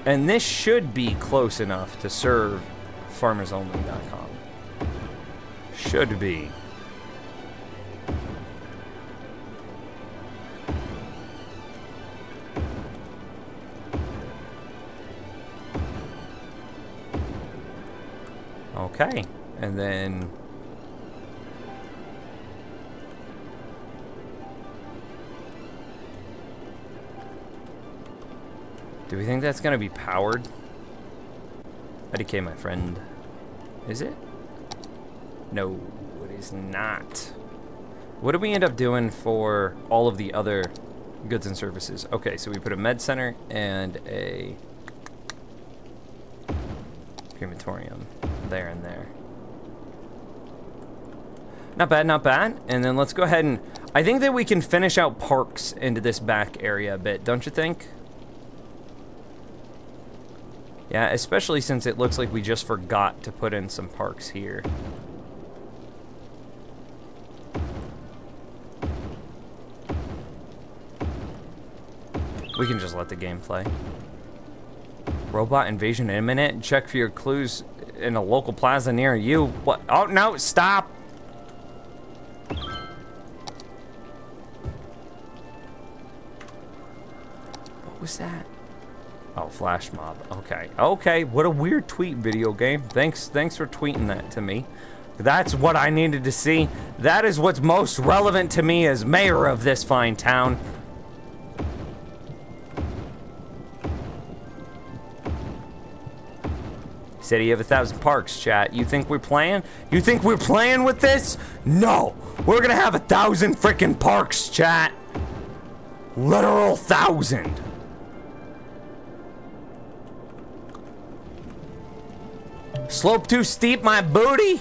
And this should be close enough to serve farmersonly.com. Should be. Okay, and then do we think that's gonna be powered? IDK, my friend. Is it? No, it is not. What did we end up doing for all of the other goods and services? Okay, so we put a med center and a crematorium there and there. Not bad, not bad. And then let's go ahead and... I think that we can finish out parks into this back area a bit, don't you think? Yeah, especially since it looks like we just forgot to put in some parks here. We can just let the game play. Robot invasion imminent. Check for your clues in a local plaza near you. What? Oh, no, stop! What was that? Oh, flash mob. Okay. Okay, what a weird tweet, video game. Thanks for tweeting that to me. That's what I needed to see. That is what's most relevant to me as mayor of this fine town. City of 1,000 parks, chat. You think we're playing? You think we're playing with this? No! We're gonna have 1,000 freaking parks, chat. Literal 1,000. Slope too steep, my booty?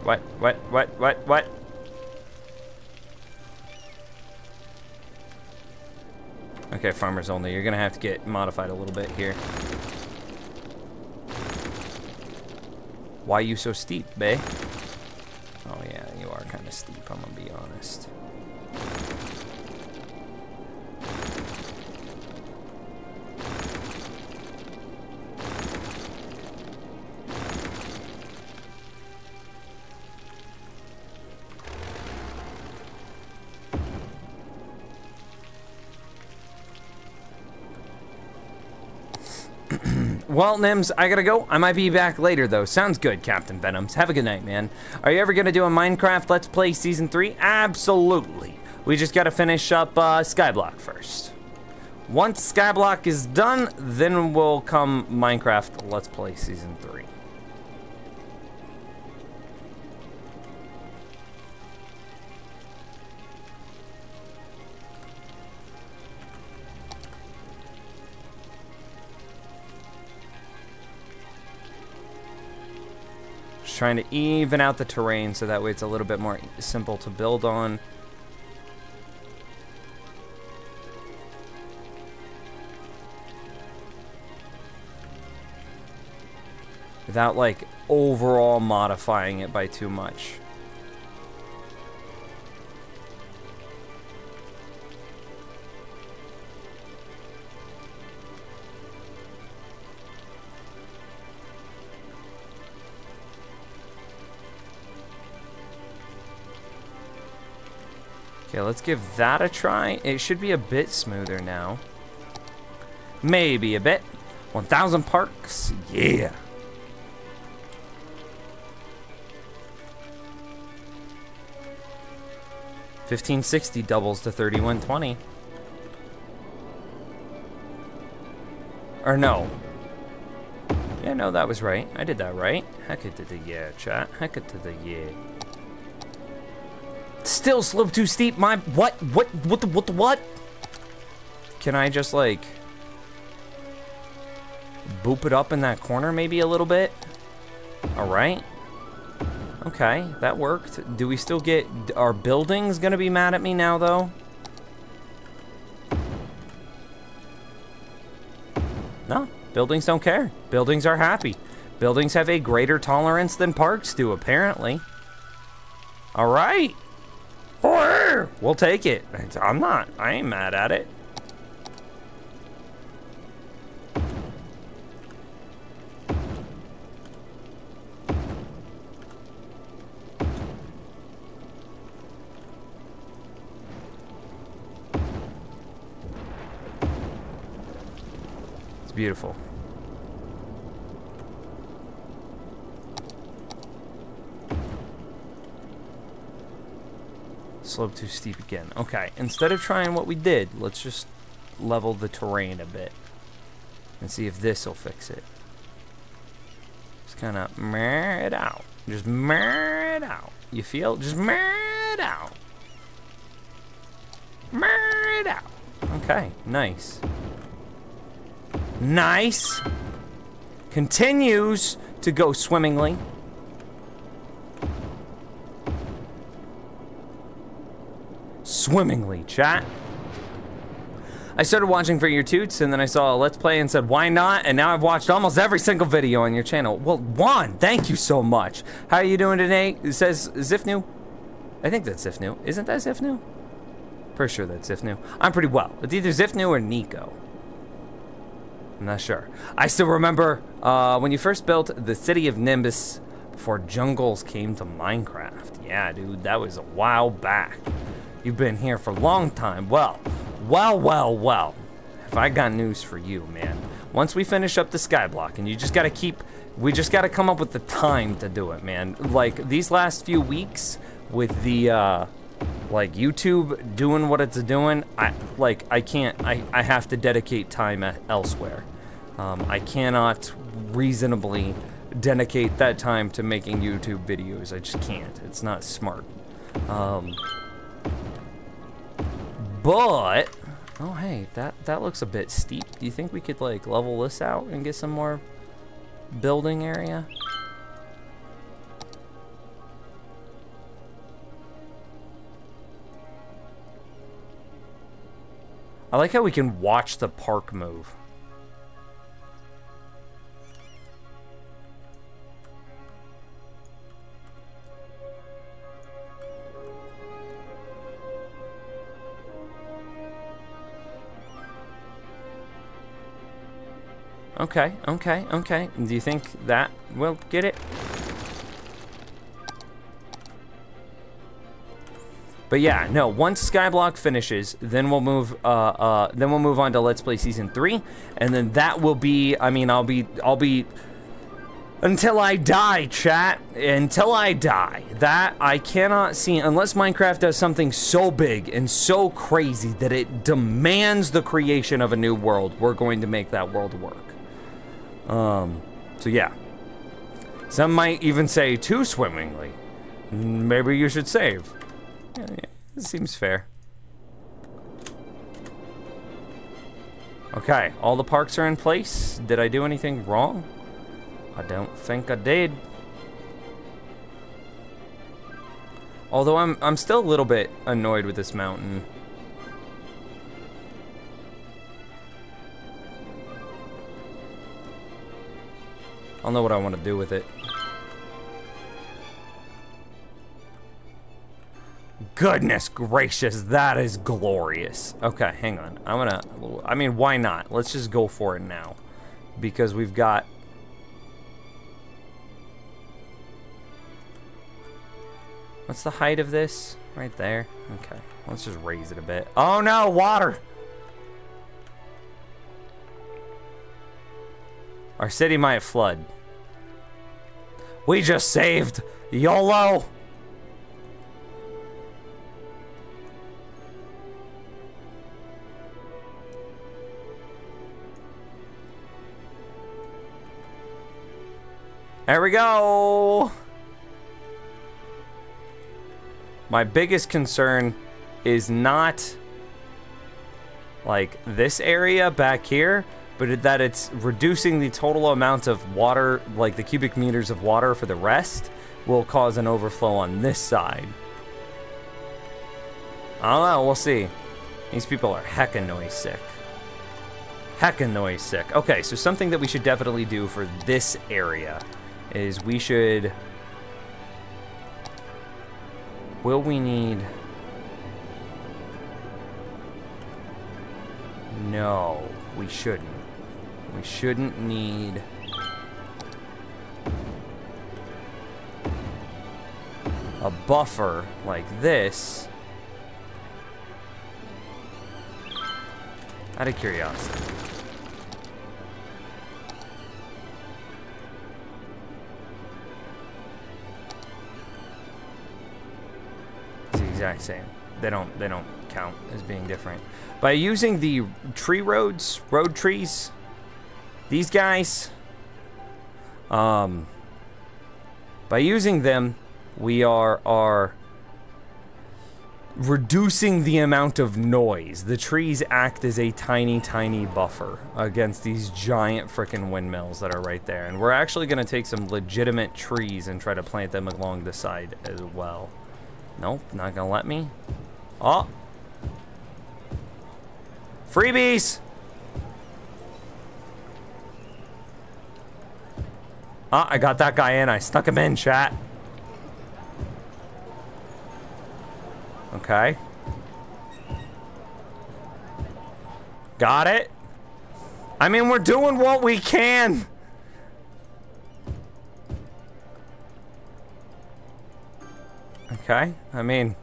What? Okay, farmers only. You're gonna have to get modified a little bit here. Why you so steep, bae? Oh yeah, you are kind of steep, I'm gonna be honest. Well, Nims, I gotta go. I might be back later, though. Sounds good, Captain Venoms. Have a good night, man. Are you ever gonna do a Minecraft Let's Play Season 3? Absolutely. We just gotta finish up Skyblock first. Once Skyblock is done, then will come Minecraft Let's Play Season 3. Trying to even out the terrain so that way it's a little bit more simple to build on. Without like overall modifying it by too much. Okay, let's give that a try. It should be a bit smoother now. Maybe a bit. 1,000 parks, yeah. $15.60 doubles to $31.20. Or no. Yeah, no, that was right. I did that right. Heck it to the yeah, chat. Heck it to the yeah. Still slope too steep, my what? Can I just like boop it up in that corner maybe a little bit? Alright. Okay, that worked. Do we still get, are buildings gonna be mad at me now though? No, buildings don't care. Buildings are happy. Buildings have a greater tolerance than parks do, apparently. Alright. We'll take it. I ain't mad at it. It's beautiful. Slope too steep again. Okay, instead of trying what we did, let's just level the terrain a bit and see if this will fix it. Just kind of meh it out. Just meh it out. You feel? Just meh it out. Meh it out. Okay, nice. Nice. Continues to go swimmingly. Swimmingly, chat. I started watching for your toots, and then I saw a Let's Play and said, why not? And now I've watched almost every single video on your channel. Well, Juan, thank you so much. How are you doing today? It says Zifnu. I think that's Zifnu. Isn't that Zifnu? Pretty sure that's Zifnu. I'm pretty well. It's either Zifnu or Nico. I'm not sure. I still remember when you first built the city of Nimbus before jungles came to Minecraft. Yeah, dude, that was a while back. You've been here for a long time. Well. Have I got news for you, man. Once we finish up the skyblock, and you just gotta we just gotta come up with the time to do it, man. Like, these last few weeks with the, like, YouTube doing what it's doing, I have to dedicate time elsewhere. I cannot reasonably dedicate that time to making YouTube videos. I just can't. It's not smart. But, oh hey, that looks a bit steep. Do you think we could like level this out and get some more building area? I like how we can watch the park move. Okay. Do you think that will get it? But yeah, no, once Skyblock finishes, then we'll move on to Let's Play Season 3, and then that will be, I mean, I'll be until I die, chat. Until I die. That I cannot see, unless Minecraft does something so big and so crazy that it demands the creation of a new world, we're going to make that world work. So yeah. Some might even say too swimmingly. Maybe you should save. Yeah, it seems fair. Okay, all the parks are in place. Did I do anything wrong? I don't think I did. Although I'm still a little bit annoyed with this mountain. I'll know what I want to do with it. Goodness gracious, that is glorious. Okay, hang on. I mean, why not? Let's just go for it now. Because we've got... What's the height of this? Right there? Okay, let's just raise it a bit. Oh no, water! Our city might flood. We just saved YOLO! There we go! My biggest concern is not like this area back here, but that it's reducing the total amount of water, like the cubic meters of water for the rest, will cause an overflow on this side. I don't know, we'll see. These people are heckin' noise sick. Heckin' noise sick. Okay, so something that we should definitely do for this area is we should... Will we need... No, we shouldn't. We shouldn't need... a buffer like this. Out of curiosity. It's the exact same. They don't count as being different. By using the tree roads, road trees, these guys, by using them, we are reducing the amount of noise. The trees act as a tiny, tiny buffer against these giant frickin' windmills that are right there. And we're actually gonna take some legitimate trees and try to plant them along the side as well. Nope, not gonna let me. Oh. Freebies! Ah, I got that guy in. I stuck him in, chat. Okay. Got it. I mean, we're doing what we can. Okay, I mean...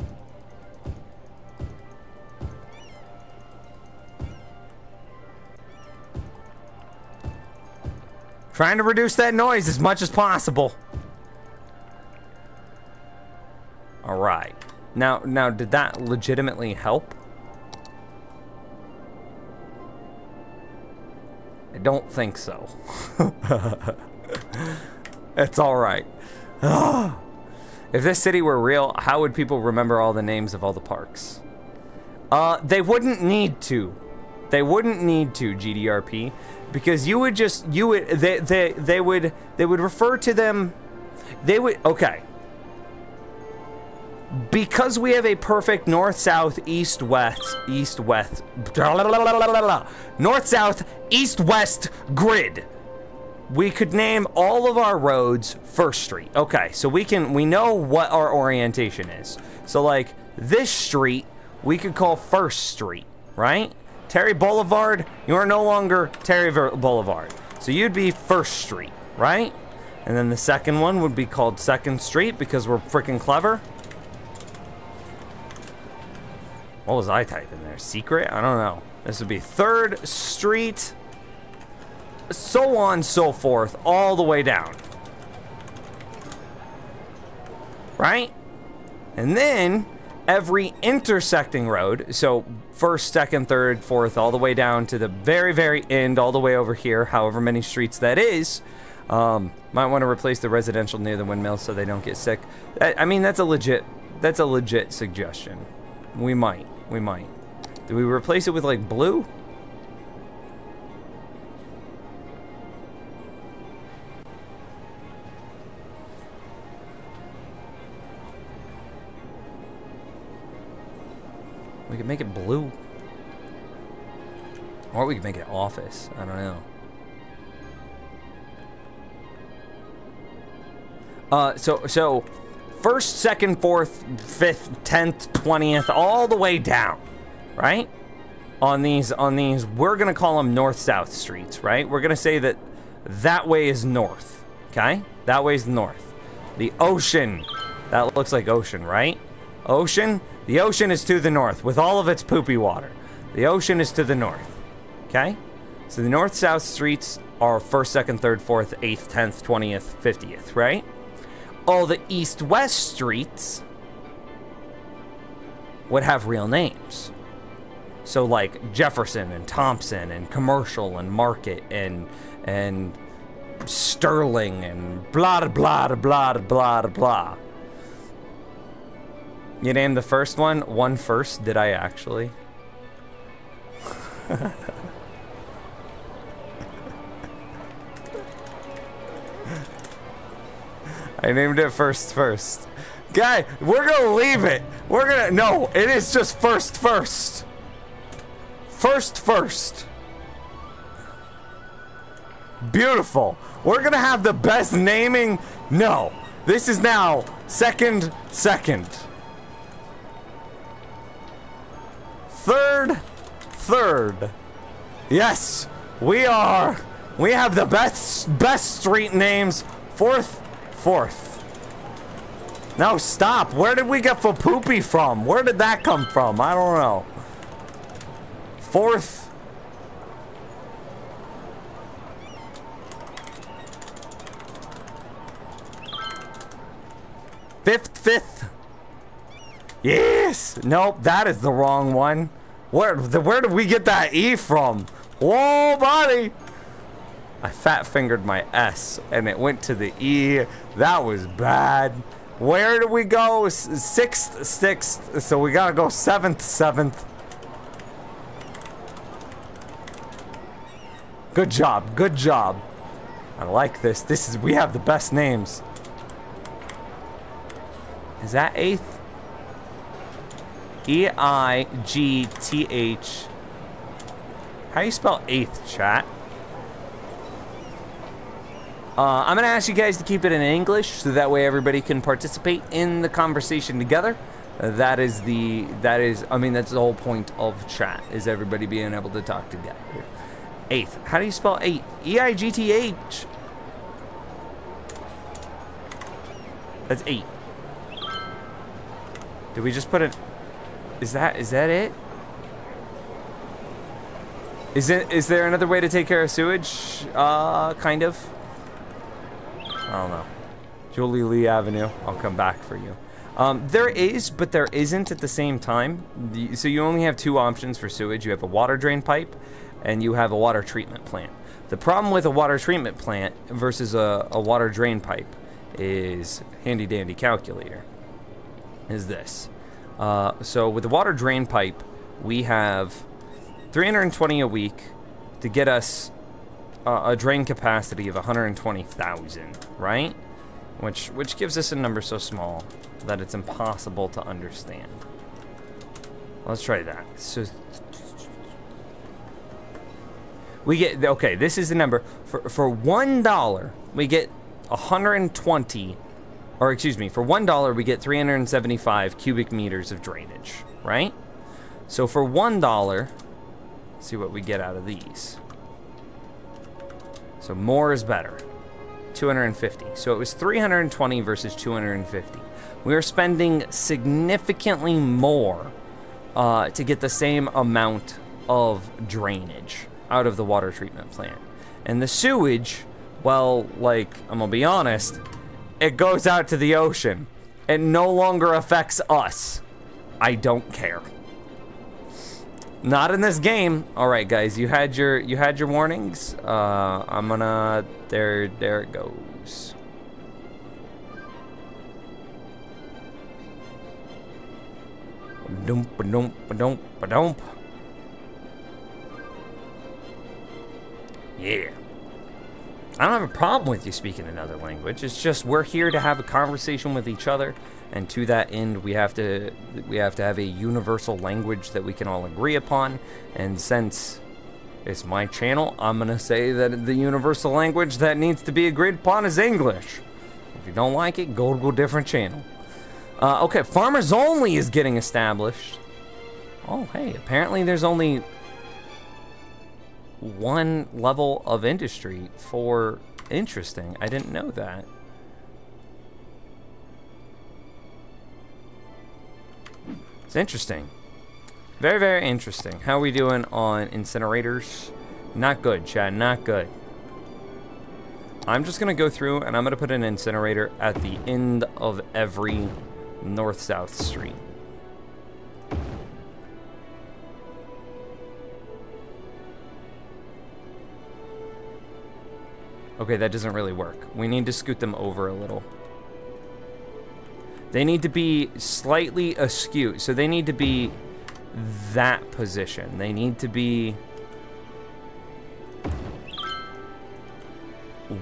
trying to reduce that noise as much as possible. All right. Now, did that legitimately help? I don't think so. It's all right. If this city were real, how would people remember all the names of all the parks? They wouldn't need to. They wouldn't need to, GDRP, because they would refer to them. They would, okay. Because we have a perfect north, south, east, west, north, south, east, west grid. We could name all of our roads First Street. Okay, so we know what our orientation is. So like this street, we could call First Street, right? Terry Boulevard, you are no longer Terry Boulevard. So you'd be First Street, right? And then the second one would be called Second Street because we're freaking clever. What was I typing there? Secret? I don't know. This would be Third Street. So on, so forth, all the way down. Right? And then every intersecting road, so first, second, third, fourth, all the way down to the very, very end, all the way over here, however many streets that is. Might want to replace the residential near the windmill so they don't get sick. I mean, that's a legit suggestion. We might. Do we replace it with like blue? We could make it blue. Or we could make it office. I don't know. So first, second, fourth, fifth, 10th, 20th, all the way down, right? On these, we're gonna call them north-south streets, right? We're gonna say that way is north, okay? That way is north. The ocean, that looks like ocean, right? Ocean, the ocean is to the north with all of its poopy water. The ocean is to the north, okay? So the north-south streets are first, second, third, fourth, 8th, 10th, 20th, 50th, right? All the east-west streets would have real names. So like Jefferson and Thompson and Commercial and Market and Sterling and blah blah blah blah blah. You named the first one first, did I actually? I named it first. Guy, we're gonna leave it. No, it is just first. First. Beautiful. We're gonna have the best naming. No, this is now second. Third. Yes, we have the best street names. Fourth. No, stop. Where did we get for poopy from? Where did that come from? I don't know. Fourth. Fifth. Yes. Nope, that is the wrong one. Where did we get that E from? Whoa, buddy. I fat fingered my S and it went to the E. That was bad. Where do we go? Sixth. So we gotta go seventh. Good job. I like this. We have the best names. Is that eighth? E-I-G-T-H. How do you spell eighth, chat? I'm gonna ask you guys to keep it in English, so that way everybody can participate in the conversation together. That's the whole point of chat, is everybody being able to talk together. Eighth. How do you spell eight? E-I-G-T-H. That's 8. Did we just put it? Is that it? Is there another way to take care of sewage? Kind of. I don't know. Julie Lee Avenue. I'll come back for you. There is, but there isn't at the same time. So you only have 2 options for sewage. You have a water drain pipe, and you have a water treatment plant. The problem with a water treatment plant versus a water drain pipe is handy dandy calculator. Is this. So with the water drain pipe, we have 320 a week to get us a drain capacity of 120,000, right? Which gives us a number so small that it's impossible to understand. Let's try that. So we get, okay, this is the number. For $1, we get 120, or excuse me, for $1 we get 375 cubic meters of drainage, right? So for $1, let's see what we get out of these. So more is better. 250. So it was 320 versus 250. We are spending significantly more to get the same amount of drainage out of the water treatment plant. And the sewage, well, like, I'm gonna be honest, it goes out to the ocean. It no longer affects us. I don't care. Not in this game. All right, guys, you had your warnings. I'm gonna there it goes. Ba-dump. Yeah. I don't have a problem with you speaking another language. It's just we're here to have a conversation with each other, and to that end, we have to have a universal language that we can all agree upon. And since it's my channel, I'm gonna say that the universal language that needs to be agreed upon is English. If you don't like it, go to a different channel. Okay, Farmers Only is getting established. Oh, hey, apparently there's only one level of industry for interesting. I didn't know that. It's interesting. Very, very interesting. How are we doing on incinerators? Not good, Chad, not good. I'm just gonna go through and I'm gonna put an incinerator at the end of every north-south street. Okay, that doesn't really work. We need to scoot them over a little. They need to be slightly askew. So they need to be that position. They need to be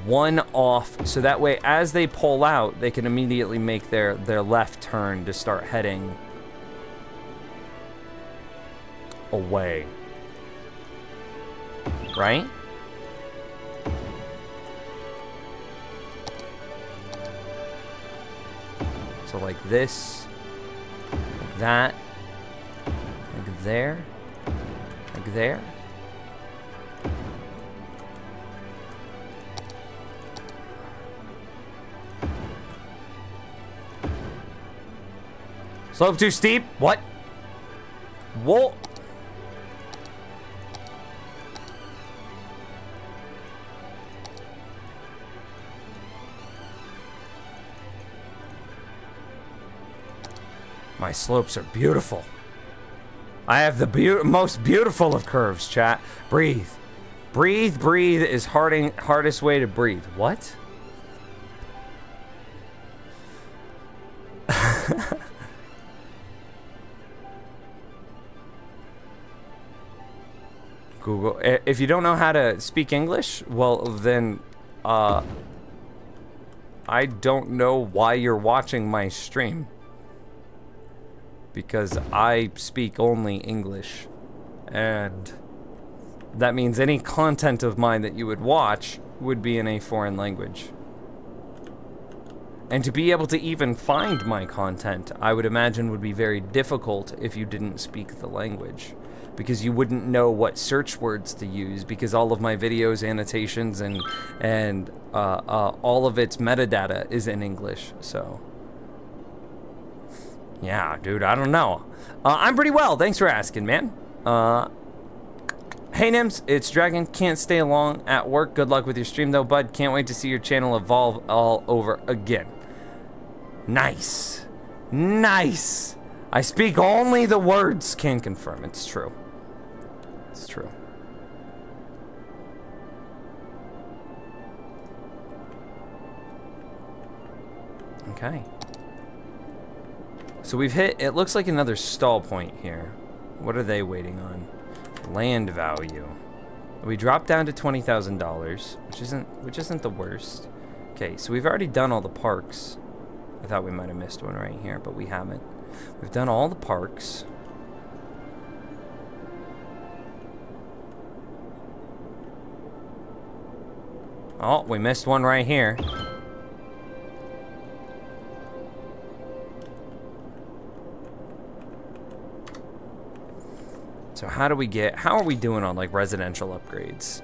one off. So that way, as they pull out, they can immediately make their left turn to start heading away. Right? So like this, like that, like there, like there. Slope too steep? What? Whoa. My slopes are beautiful. I have the most beautiful of curves, chat. Breathe. Breathe, breathe is hardest way to breathe. What? Google. If you don't know how to speak English, well then, I don't know why you're watching my stream. Because I speak only English. And that means any content of mine that you would watch would be in a foreign language. And to be able to even find my content, I would imagine would be very difficult if you didn't speak the language. Because you wouldn't know what search words to use, because all of my videos, annotations, and all of its metadata is in English, so. Yeah, dude, I don't know. I'm pretty well, thanks for asking, man. Hey Nims, it's Dragon, can't stay long at work. Good luck with your stream though, bud. Can't wait to see your channel evolve all over again. Nice. Nice. I speak only the words, can confirm, it's true. It's true. Okay. So we've hit, it looks like another stall point here. What are they waiting on? Land value. We dropped down to $20,000, which isn't the worst. Okay, so we've already done all the parks. I thought we might have missed one right here, but we haven't. We've done all the parks. Oh, we missed one right here. So how are we doing on like residential upgrades?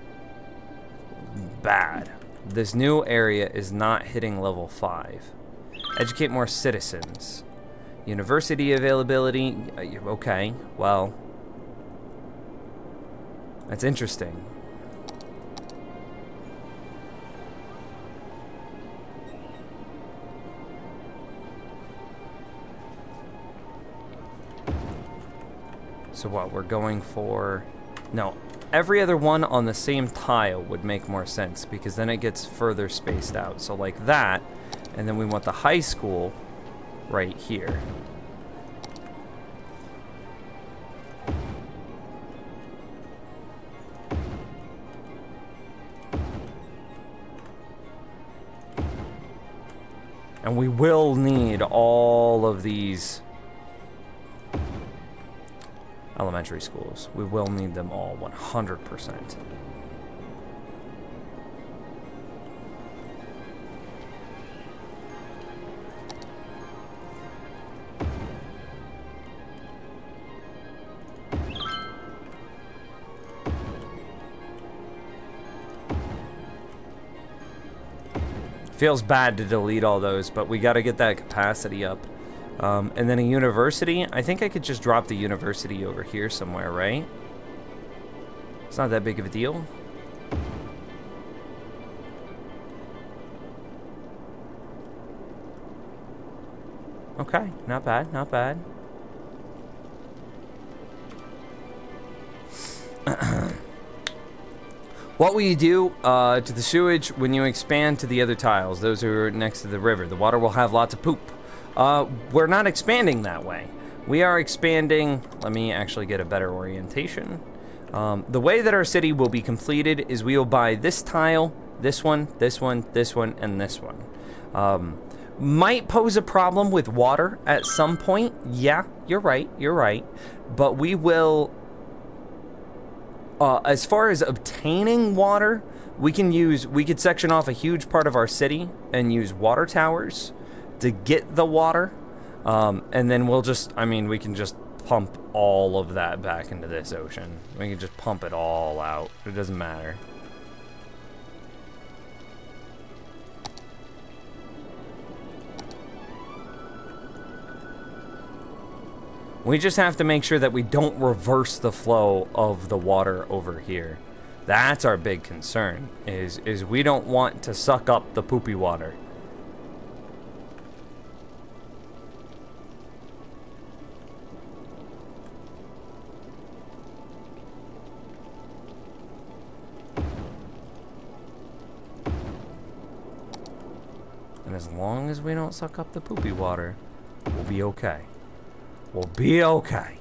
Bad. This new area is not hitting level 5. Educate more citizens. University availability, okay, well. That's interesting. So what, we're going for... No, every other one on the same tile would make more sense, because then it gets further spaced out. So like that, and then we want the high school right here. And we will need all of these elementary schools. We will need them all 100%. Feels bad to delete all those, but we got to get that capacity up. And then a university, I think I could just drop the university over here somewhere, right? It's not that big of a deal. Okay, not bad, not bad. What will you do to the sewage when you expand to the other tiles? Those are next to the river. The water will have lots of poop. We're not expanding that way. We are expanding, let me actually get a better orientation. The way that our city will be completed is we will buy this tile, this one, this one, this one, and this one. Might pose a problem with water at some point. Yeah, you're right. But we will, as far as obtaining water, we could section off a huge part of our city and use water towers to get the water, and then we'll just, we can just pump all of that back into this ocean. We can just pump it all out. It doesn't matter. We just have to make sure that we don't reverse the flow of the water over here. That's our big concern, is we don't want to suck up the poopy water. And as long as we don't suck up the poopy water, We'll be okay. We'll be okay.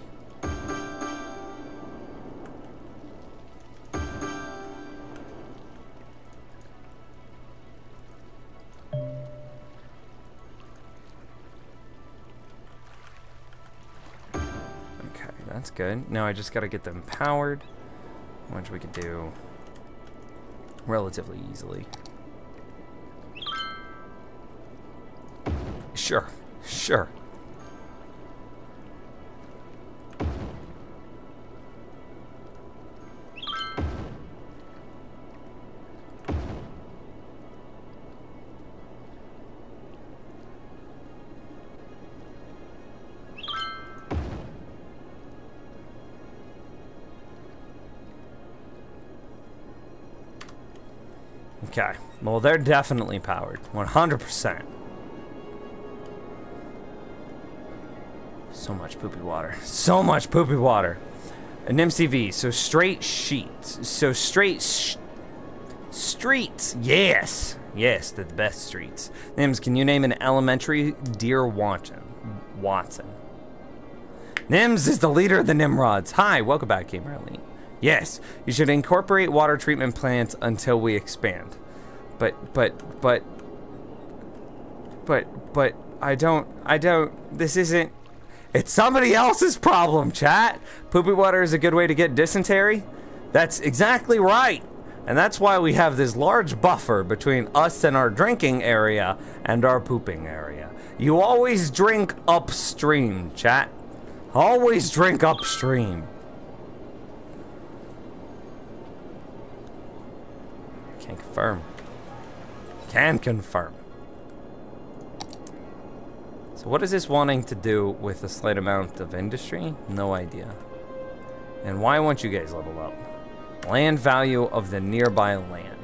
Okay, that's good. Now I just gotta get them powered, which we could do relatively easily. Sure, sure. Okay, well, they're definitely powered, 100%. So much poopy water. So much poopy water. An MCV, so straight sheets. So streets. Yes. Yes, they're the best streets. Nims, can you name an elementary? Dear Watson. Nims is the leader of the Nimrods. Hi, welcome back, Gamer Elite. Yes, you should incorporate water treatment plants until we expand. But I don't, this isn't, it's somebody else's problem, chat. Poopy water is a good way to get dysentery. That's exactly right. And that's why we have this large buffer between us and our drinking area and our pooping area. You always drink upstream, chat. Always drink upstream. Can confirm. Can confirm. So what is this wanting to do with a slight amount of industry? No idea. And why won't you guys level up? Land value of the nearby land.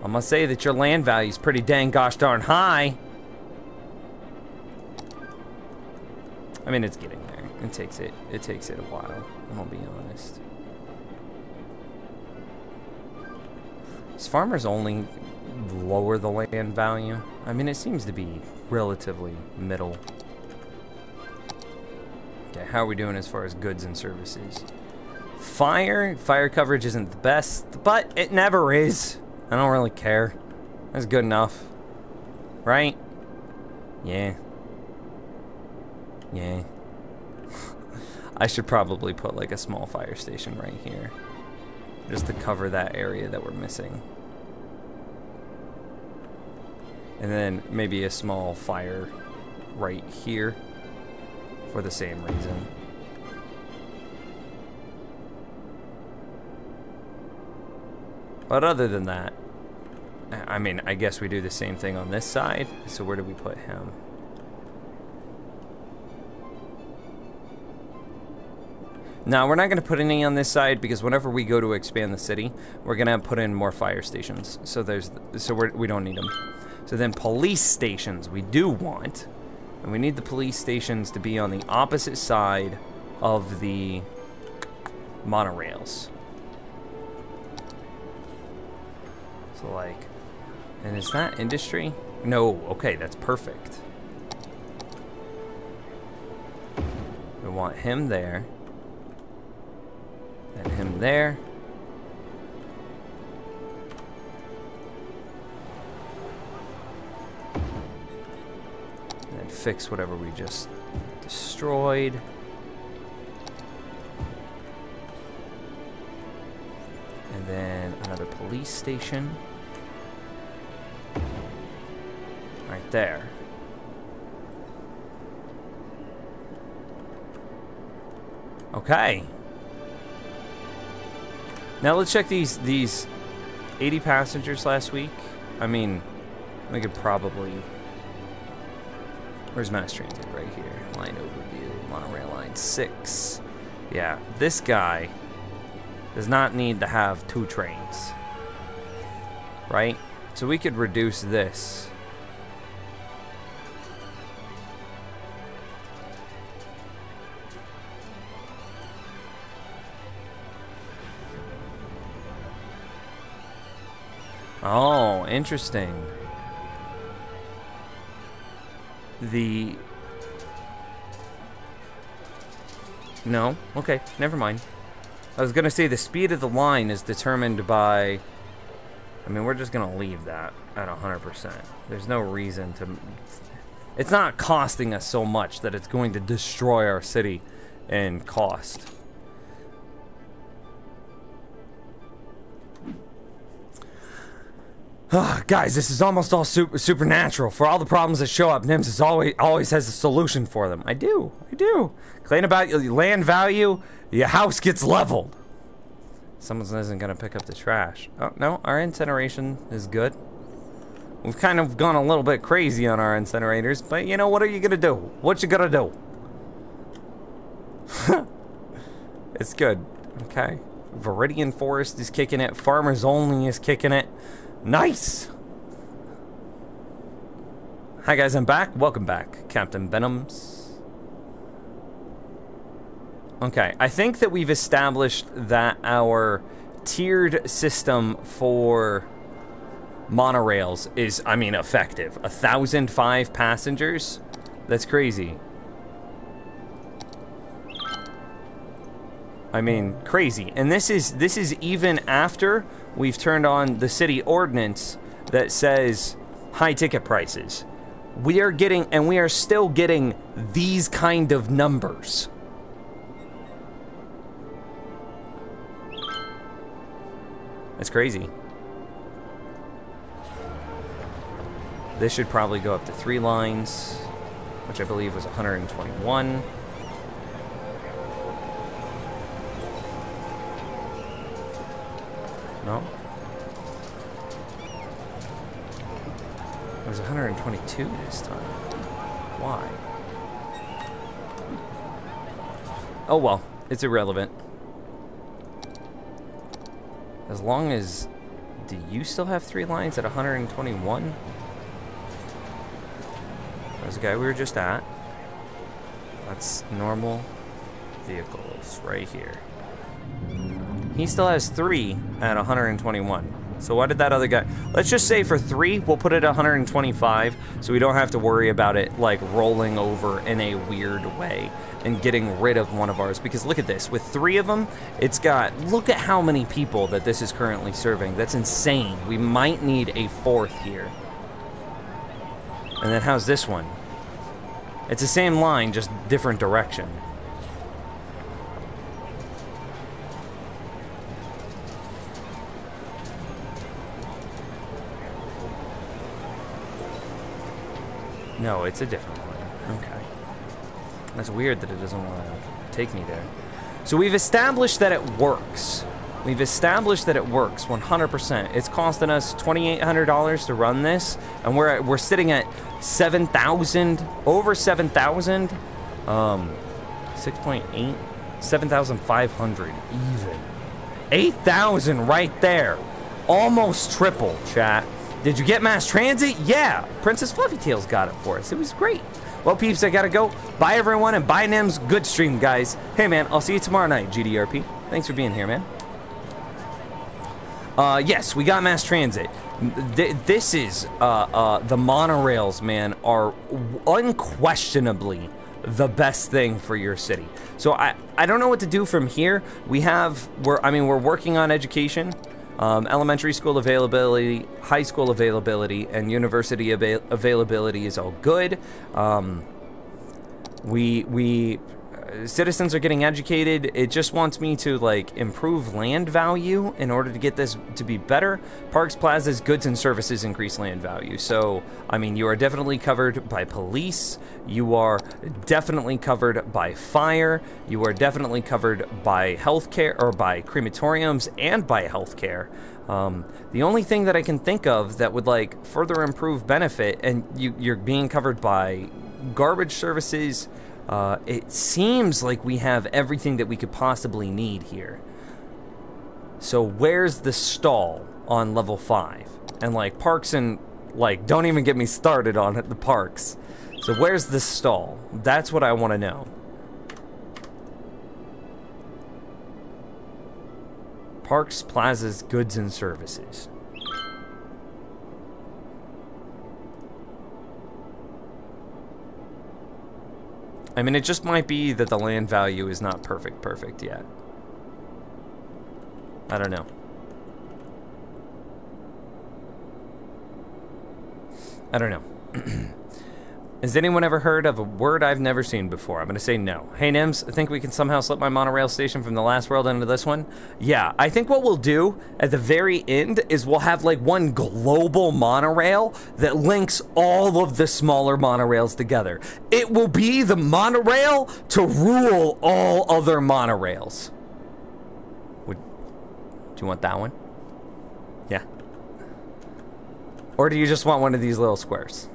I must say that your land value is pretty dang gosh darn high. I mean, it's getting there. It takes it a while, I'll be honest. Does farmers only lower the land value? I mean, it seems to be relatively middle. Okay, how are we doing as far as goods and services? Fire coverage isn't the best, but it never is. I don't really care. That's good enough. Right? Yeah. Yeah. I should probably put like a small fire station right here, just to cover that area that we're missing. And then maybe a small fire right here for the same reason. But other than that, I mean, I guess we do the same thing on this side. So where do we put him? Now, we're not going to put any on this side because whenever we go to expand the city, we're going to put in more fire stations. So we don't need them. So then police stations we do want. And we need the police stations to be on the opposite side of the monorails. So like, and is that industry? No, okay, that's perfect. We want him there. And him there. And then fix whatever we just destroyed. And then another police station. Right there. Okay. Now let's check these 80 passengers last week. I mean, we could probably... Where's mass transit? Right here. Line overview. Monorail line 6. Yeah, this guy does not need to have 2 trains. Right? So we could reduce this. Oh, interesting. No? Okay, never mind. I was gonna say the speed of the line is determined by... I mean, we're just gonna leave that at 100%. There's no reason to... It's not costing us so much that it's going to destroy our city in cost. Guys, this is almost all supernatural. For all the problems that show up, NIMS is always has a solution for them. I do. Complain about your land value, your house gets leveled. Someone isn't gonna pick up the trash. Oh, no, our incineration is good. We've kind of gone a little bit crazy on our incinerators, but you know, what are you gonna do? What you gonna do? It's good. Okay. Viridian Forest is kicking it. Farmers Only is kicking it. Nice! Hi guys, I'm back. Welcome back, Captain Venoms. Okay, I think that we've established that our tiered system for monorails is, I mean, effective. 1,005 passengers? That's crazy. I mean, crazy. And this is even after we've turned on the city ordinance that says high ticket prices. We are still getting these kind of numbers. That's crazy. This should probably go up to 3 lines, which I believe was 121. No? It was 122 this time. Why? Oh well, it's irrelevant. As long as... Do you still have 3 lines at 121? There's a guy we were just at. That's normal vehicles right here. He still has 3 at 121. So why did that other guy... Let's just say for 3, we'll put it at 125, so we don't have to worry about it, like, rolling over in a weird way and getting rid of one of ours. Because look at this. With 3 of them, it's got... Look at how many people that this is currently serving. That's insane. We might need a 4th here. And then how's this one? It's the same line, just different direction. No, it's a different one. Okay. That's weird that it doesn't want to take me there. So we've established that it works. We've established that it works 100%. It's costing us $2,800 to run this, and we're sitting at 7,000, over 7,000. 6.8, 7,500 even. 8,000 right there. Almost triple, chat. Did you get mass transit? Yeah. Princess Fluffytails got it for us. It was great. Well, peeps, I gotta go. Bye, everyone, and bye, Nims. Good stream, guys. Hey, man, I'll see you tomorrow night, GDRP. Thanks for being here, man. Yes, we got mass transit. This is, the monorails, man, are unquestionably the best thing for your city. So I don't know what to do from here. We're working on education. Elementary school availability, high school availability, and university availability is all good. Citizens are getting educated. It just wants me to, like, improve land value in order to get this to be better. Parks, plazas, goods, and services increase land value. So, I mean, you are definitely covered by police. You are definitely covered by fire. You are definitely covered by healthcare, or by crematoriums and by healthcare. The only thing that I can think of that would, like, further improve benefit, and you're being covered by garbage services. It seems like we have everything that we could possibly need here. So where's the stall on level 5? And, like, parks and, like, don't even get me started on the parks. So where's the stall? That's what I want to know. Parks, plazas, goods, and services. I mean, it just might be that the land value is not perfect yet. I don't know. I don't know. Has anyone ever heard of a word I've never seen before? I'm going to say no. Hey, Nims, I think we can somehow slip my monorail station from the last world into this one. Yeah, I think what we'll do at the very end is we'll have like one global monorail that links all of the smaller monorails together. It will be the monorail to rule all other monorails. Do you want that one? Yeah. Or do you just want one of these little squares?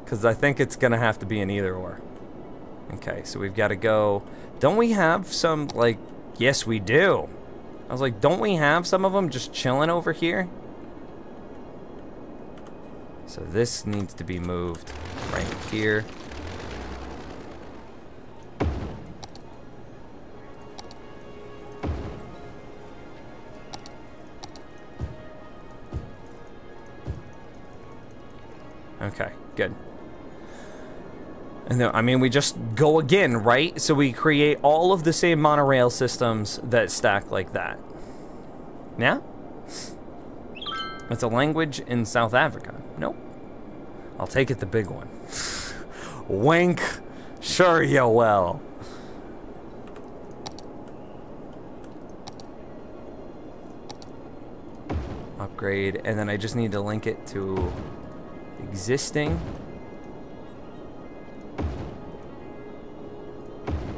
Because I think it's going to have to be an either or. Okay, so we've got to go... Don't we have some, like... Yes, we do. I was like, don't we have some of them just chilling over here? So this needs to be moved right here. Okay, good. And then, I mean, we just go again, right? So we create all of the same monorail systems that stack like that. Yeah? It's a language in South Africa. Nope. I'll take it the big one. Wink. Sure you will. Upgrade, and then I just need to link it to existing.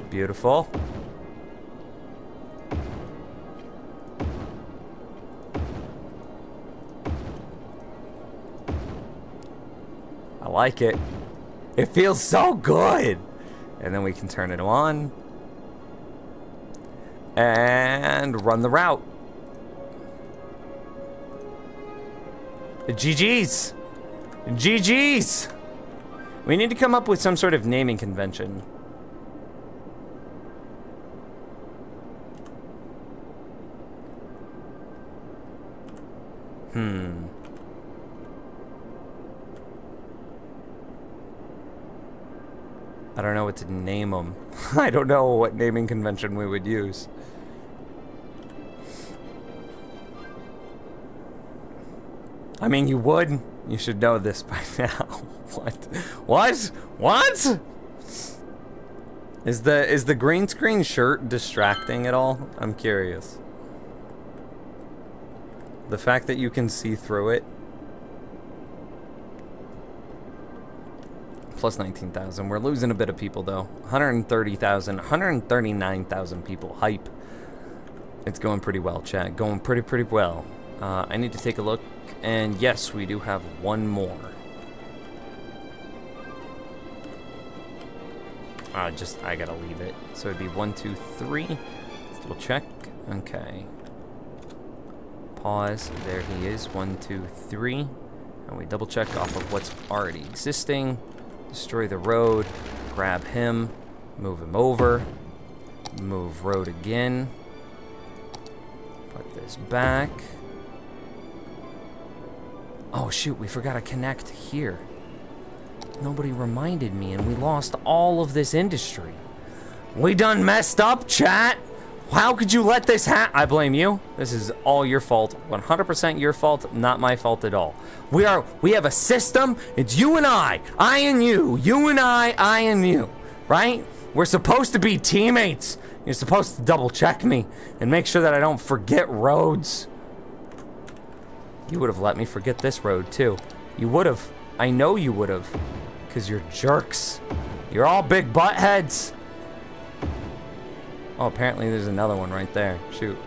Beautiful. I like it. It feels so good. And then we can turn it on. And run the route. GG's. GG's. We need to come up with some sort of naming convention. I don't know what to name them. I don't know what naming convention we would use. I mean, you would. You should know this by now. What? What? What? Is the green screen shirt distracting at all? I'm curious. The fact that you can see through it. Plus 19,000. We're losing a bit of people though. 130,000, 139,000 people. Hype. It's going pretty well, chat. Going pretty well. I need to take a look, and yes, we do have one more. I gotta leave it. So it'd be 1, 2, 3. Let's double check. Okay. Pause. There he is. 1, 2, 3. And we double check off of what's already existing. Destroy the road. Grab him. Move him over. Move road again. Put this back. Oh shoot, we forgot to connect here. Nobody reminded me, and we lost all of this industry. We done messed up, chat. How could you let this happen? I blame you. This is all your fault. 100% your fault, not my fault at all. We have a system. It's you and I and you. You and I and you. Right? We're supposed to be teammates. You're supposed to double check me and make sure that I don't forget roads. You would have let me forget this road too. You would have. I know you would have. Because you're jerks. You're all big butt heads. Oh, apparently there's another one right there. Shoot.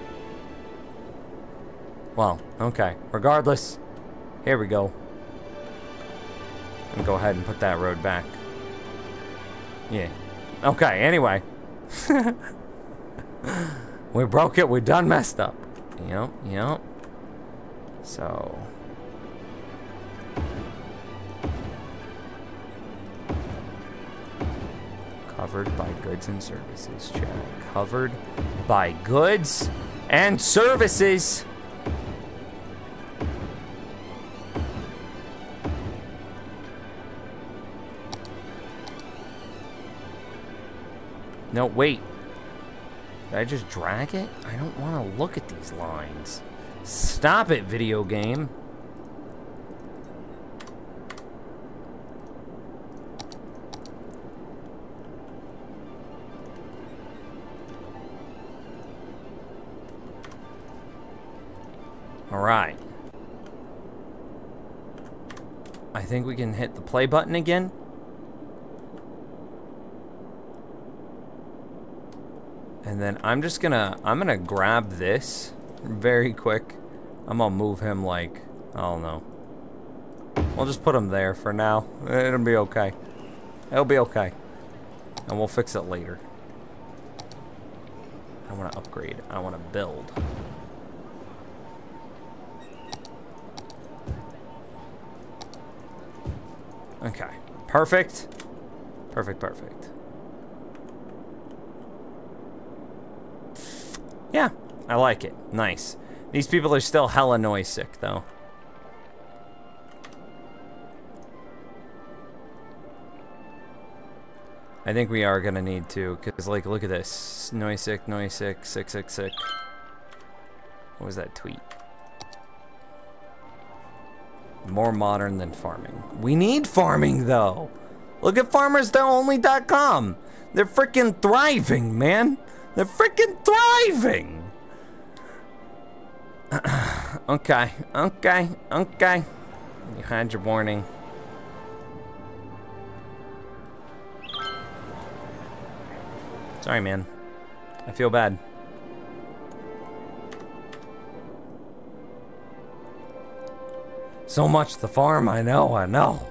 Well, okay. Regardless, here we go. And go ahead and put that road back. Yeah. Okay, anyway. We broke it. We done messed up. Yep. So... covered by goods and services, chat. Covered by goods and services. No, wait. Did I just drag it? I don't want to look at these lines. Stop it, video game. All right. I think we can hit the play button again. And then I'm gonna grab this very quick. I'm gonna move him like, I don't know. We'll just put him there for now. It'll be okay. It'll be okay. And we'll fix it later. I wanna upgrade. I wanna build. Okay. Perfect. Perfect, perfect. Yeah, I like it. Nice. These people are still hella noise sick, though. I think we are gonna need to, because, like, look at this. Noise sick, sick, sick, sick. What was that tweet? More modern than farming. We need farming, though. Look at farmersonly.com. They're freaking thriving, man. They're freaking thriving. Okay, okay, okay. You had your warning. Sorry, man. I feel bad. So much to farm, I know, I know.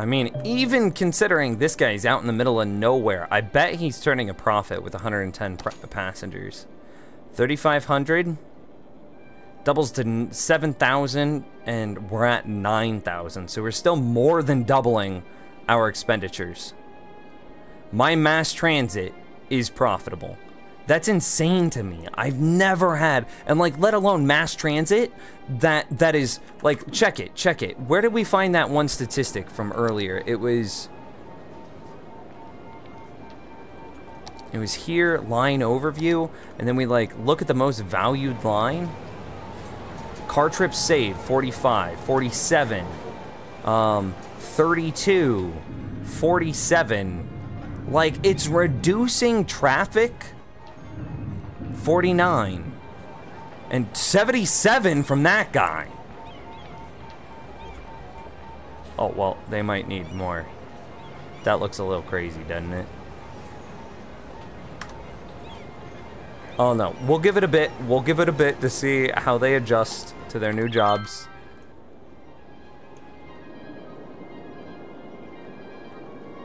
I mean, even considering this guy's out in the middle of nowhere, I bet he's turning a profit with 110 passengers. 3,500 doubles to 7,000, and we're at 9,000. So we're still more than doubling our expenditures. My mass transit is profitable. That's insane to me. I've never had, and like, let alone mass transit, that is, like, check it. Where did we find that one statistic from earlier? It was here, line overview, and then we, like, look at the most valued line. Car trips saved, 45, 47, 32, 47. Like, it's reducing traffic. 49 and 77 from that guy. Oh, well, they might need more. That looks a little crazy, doesn't it? Oh no, we'll give it a bit. We'll give it a bit to see how they adjust to their new jobs.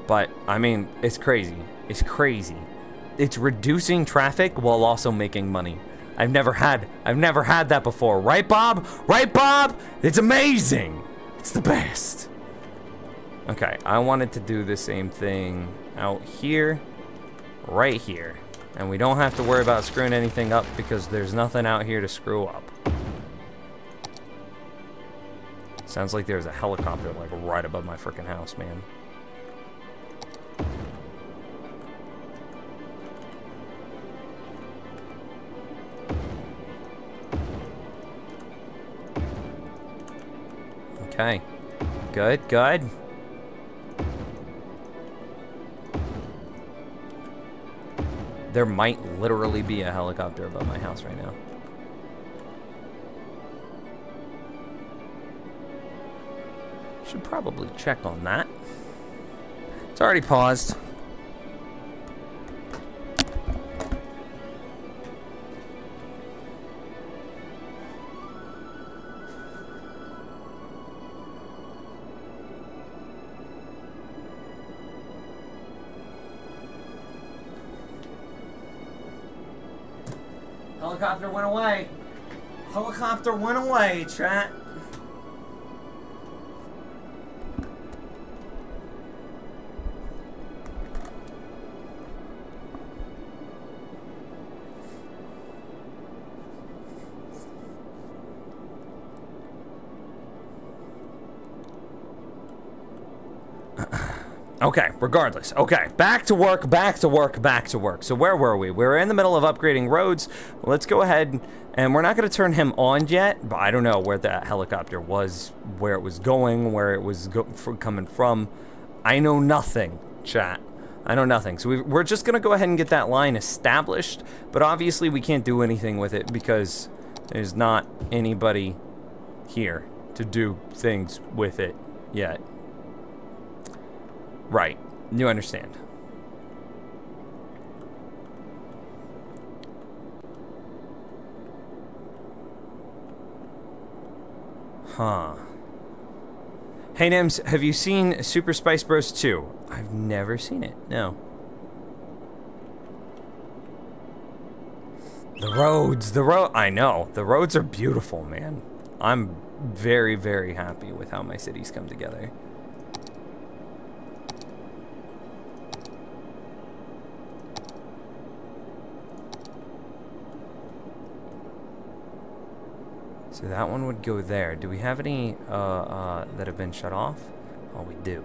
But I mean, it's crazy. It's crazy. It's reducing traffic while also making money. I've never had that before. Right, Bob? Right, Bob? It's amazing. It's the best. Okay, I wanted to do the same thing out here, right here. And we don't have to worry about screwing anything up because there's nothing out here to screw up. Sounds like there's a helicopter like right above my freaking house, man. Okay, good, good. There might literally be a helicopter above my house right now. Should probably check on that. It's already paused. Helicopter went away. Helicopter went away, chat. Okay, regardless. Okay, back to work, back to work, back to work. So where were we? We were in the middle of upgrading roads. Let's go ahead, and we're not going to turn him on yet, but I don't know where that helicopter was, where it was going, where it was coming from. I know nothing, chat. I know nothing. So we're just going to go ahead and get that line established, but obviously we can't do anything with it because there's not anybody here to do things with it yet. Right. You understand. Huh. Hey, Nims, have you seen Super Spice Bros 2? I've never seen it, no. I know. The roads are beautiful, man. I'm very, very happy with how my cities come together. So that one would go there. Do we have any that have been shut off? Oh, we do.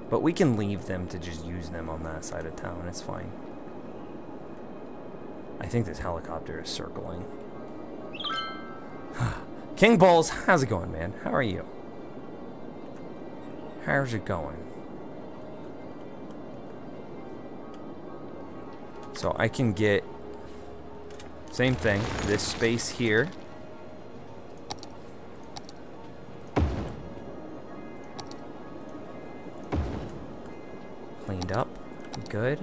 But we can leave them to just use them on that side of town. It's fine. I think this helicopter is circling. King Bulls, how's it going, man? How are you? How's it going? So I can get... Same thing, this space here. Cleaned up, good.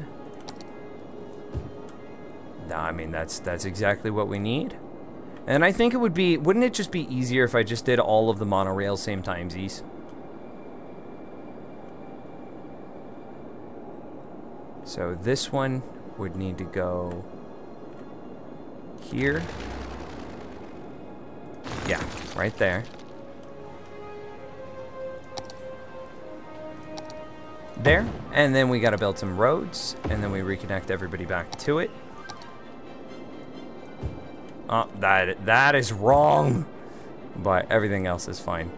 Nah, I mean, that's exactly what we need. And I think it would be, wouldn't it just be easier if I just did all of the monorails same timesies? So this one would need to go here. Yeah, right there. There, and then we gotta build some roads, and then we reconnect everybody back to it. Oh, that is wrong, but everything else is fine.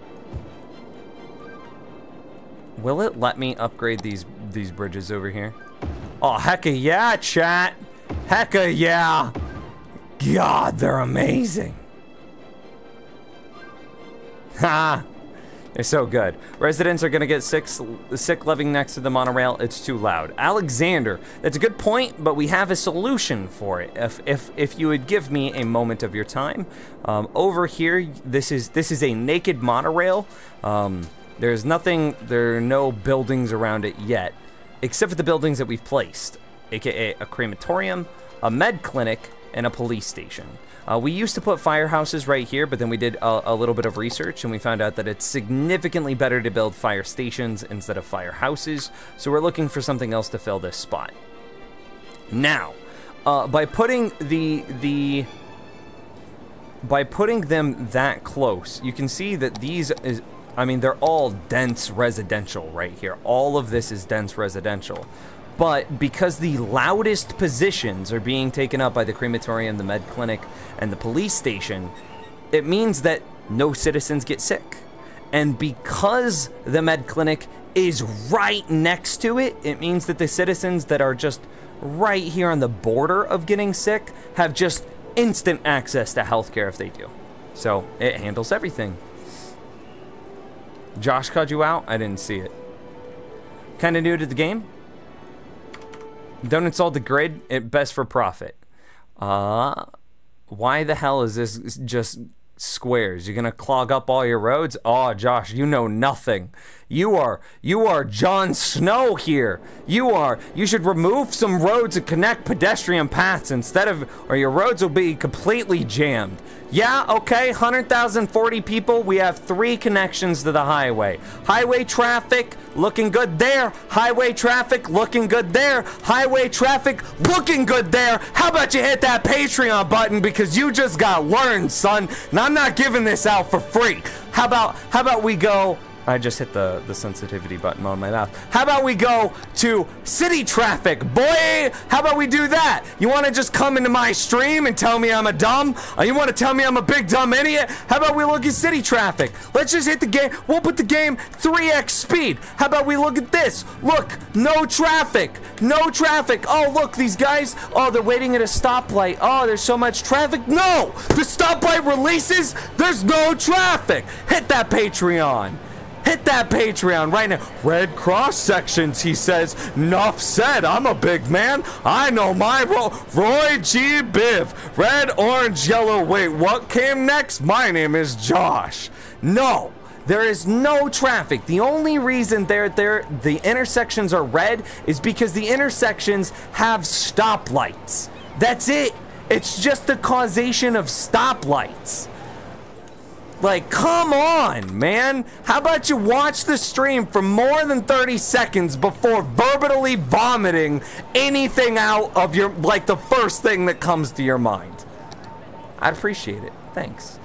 Will it let me upgrade these bridges over here? Oh, hecka yeah, chat! Hecka yeah! God, they're amazing! Ha! They're so good. Residents are gonna get sick living next to the monorail. It's too loud. Alexander, that's a good point, but we have a solution for it. If you would give me a moment of your time, over here, this is a naked monorail. There are no buildings around it yet, except for the buildings that we've placed, aka a crematorium, a med clinic, and a police station. We used to put firehouses right here, but then we did a little bit of research and we found out that it's significantly better to build fire stations instead of firehouses. So we're looking for something else to fill this spot. Now, by putting them that close, you can see that they're all dense residential right here. All of this is dense residential. But because the loudest positions are being taken up by the crematorium, the med clinic, and the police station, it means that no citizens get sick. And because the med clinic is right next to it, it means that the citizens that are just right here on the border of getting sick have just instant access to healthcare if they do. So it handles everything. Josh called you out? I didn't see it. Kinda new to the game? Don't install the grid, it best for profit. Why the hell is this just squares? You're gonna clog up all your roads? Oh, Josh, you know nothing. You are Jon Snow here. You should remove some roads and connect pedestrian paths instead of, or your roads will be completely jammed. Yeah, okay, 100,040 people. We have 3 connections to the highway. Highway traffic, looking good there. Highway traffic, looking good there. Highway traffic, looking good there. How about you hit that Patreon button because you just got learned, son. And I'm not giving this out for free. How about we go I just hit the sensitivity button on my mouth. How about we go to city traffic, boy? How about we do that? You want to just come into my stream and tell me I'm a dumb? You want to tell me I'm a big dumb idiot? How about we look at city traffic? Let's just hit the game. We'll put the game 3x speed. How about we look at this? Look, no traffic. No traffic. Oh, look, these guys. Oh, they're waiting at a stoplight. Oh, there's so much traffic. No, the stoplight releases. There's no traffic. Hit that Patreon. Hit that Patreon right now. Red cross sections, he says. Nuff said. I'm a big man. I know my role. Roy G. Biv. Red, orange, yellow. Wait, what came next? My name is Josh. No, there is no traffic. The only reason the intersections are red is because the intersections have stoplights. That's it. It's just the causation of stoplights. Like, come on, man. How about you watch the stream for more than 30 seconds before verbally vomiting anything out of your, like, the first thing that comes to your mind? I'd appreciate it. Thanks.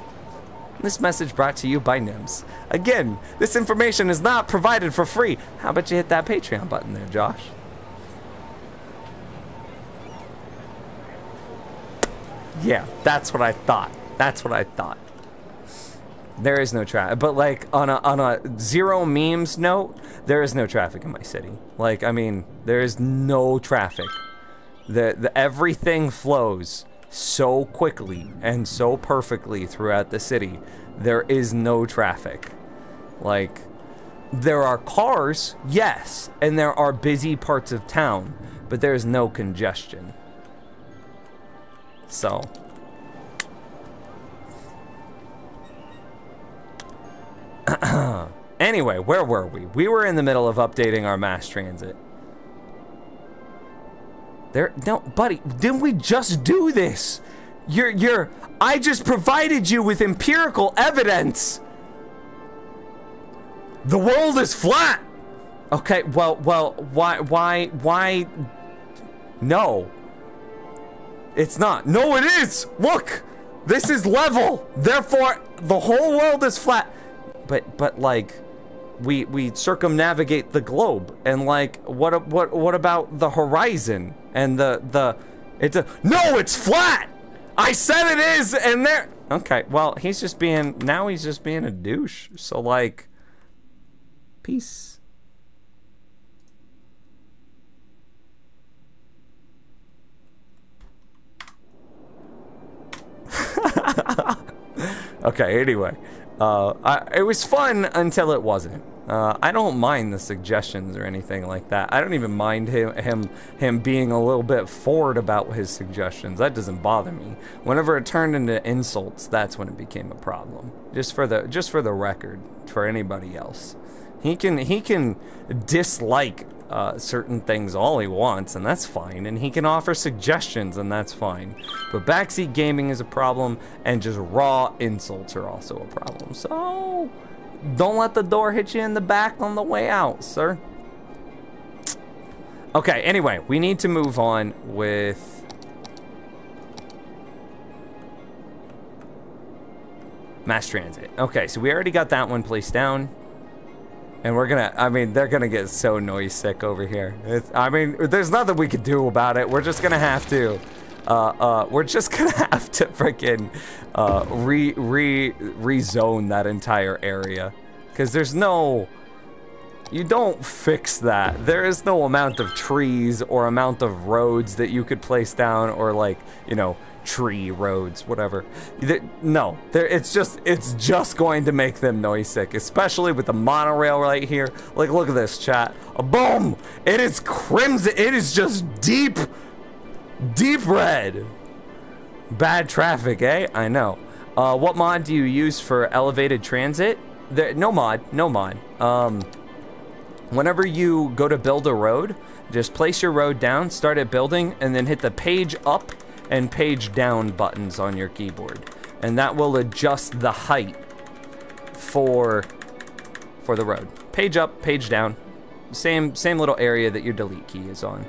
This message brought to you by NIMS. Again, this information is not provided for free. How about you hit that Patreon button there, Josh? Yeah, that's what I thought. That's what I thought. There is no traffic, but like on a zero memes note, there is no traffic in my city. Like, I mean, there is no traffic. Everything flows so quickly and so perfectly throughout the city. There is no traffic. Like, there are cars, yes, and there are busy parts of town, but there is no congestion. So. Anyway, where were we? We were in the middle of updating our mass transit. No, buddy, didn't we just do this? I just provided you with empirical evidence. The world is flat. Okay, well, why? No. It's not. No, it is. Look, this is level. Therefore, the whole world is flat. But like, we circumnavigate the globe, and like, what about the horizon and no, it's flat. I said it is, and there. Okay, well, he's just being a douche. So like, peace. Okay, anyway. It was fun until it wasn't. I don't mind the suggestions or anything like that. I don't even mind him being a little bit forward about his suggestions. That doesn't bother me. Whenever it turned into insults, that's when it became a problem. Just for the record, for anybody else. He can dislike certain things all he wants, and that's fine, and he can offer suggestions, and that's fine. But backseat gaming is a problem, and just raw insults are also a problem. So don't let the door hit you in the back on the way out, sir. Okay, anyway, we need to move on with mass transit. Okay, so we already got that one placed down. And we're gonna, I mean, they're gonna get so noise sick over here. I mean, there's nothing we can do about it. We're just gonna have to, freaking, rezone that entire area. Cause there's no, you don't fix that. There is no amount of trees or amount of roads that you could place down, or like, you know, tree roads, whatever. No, it's just going to make them noise sick, especially with the monorail right here. Like, look at this, chat. Boom! It is crimson. It is just deep red. Bad traffic, eh? I know. What mod do you use for elevated transit? No mod. Whenever you go to build a road, just place your road down, start at building, and then hit the page up and page down buttons on your keyboard, and that will adjust the height for the road. Page up, page down, same little area that your delete key is on.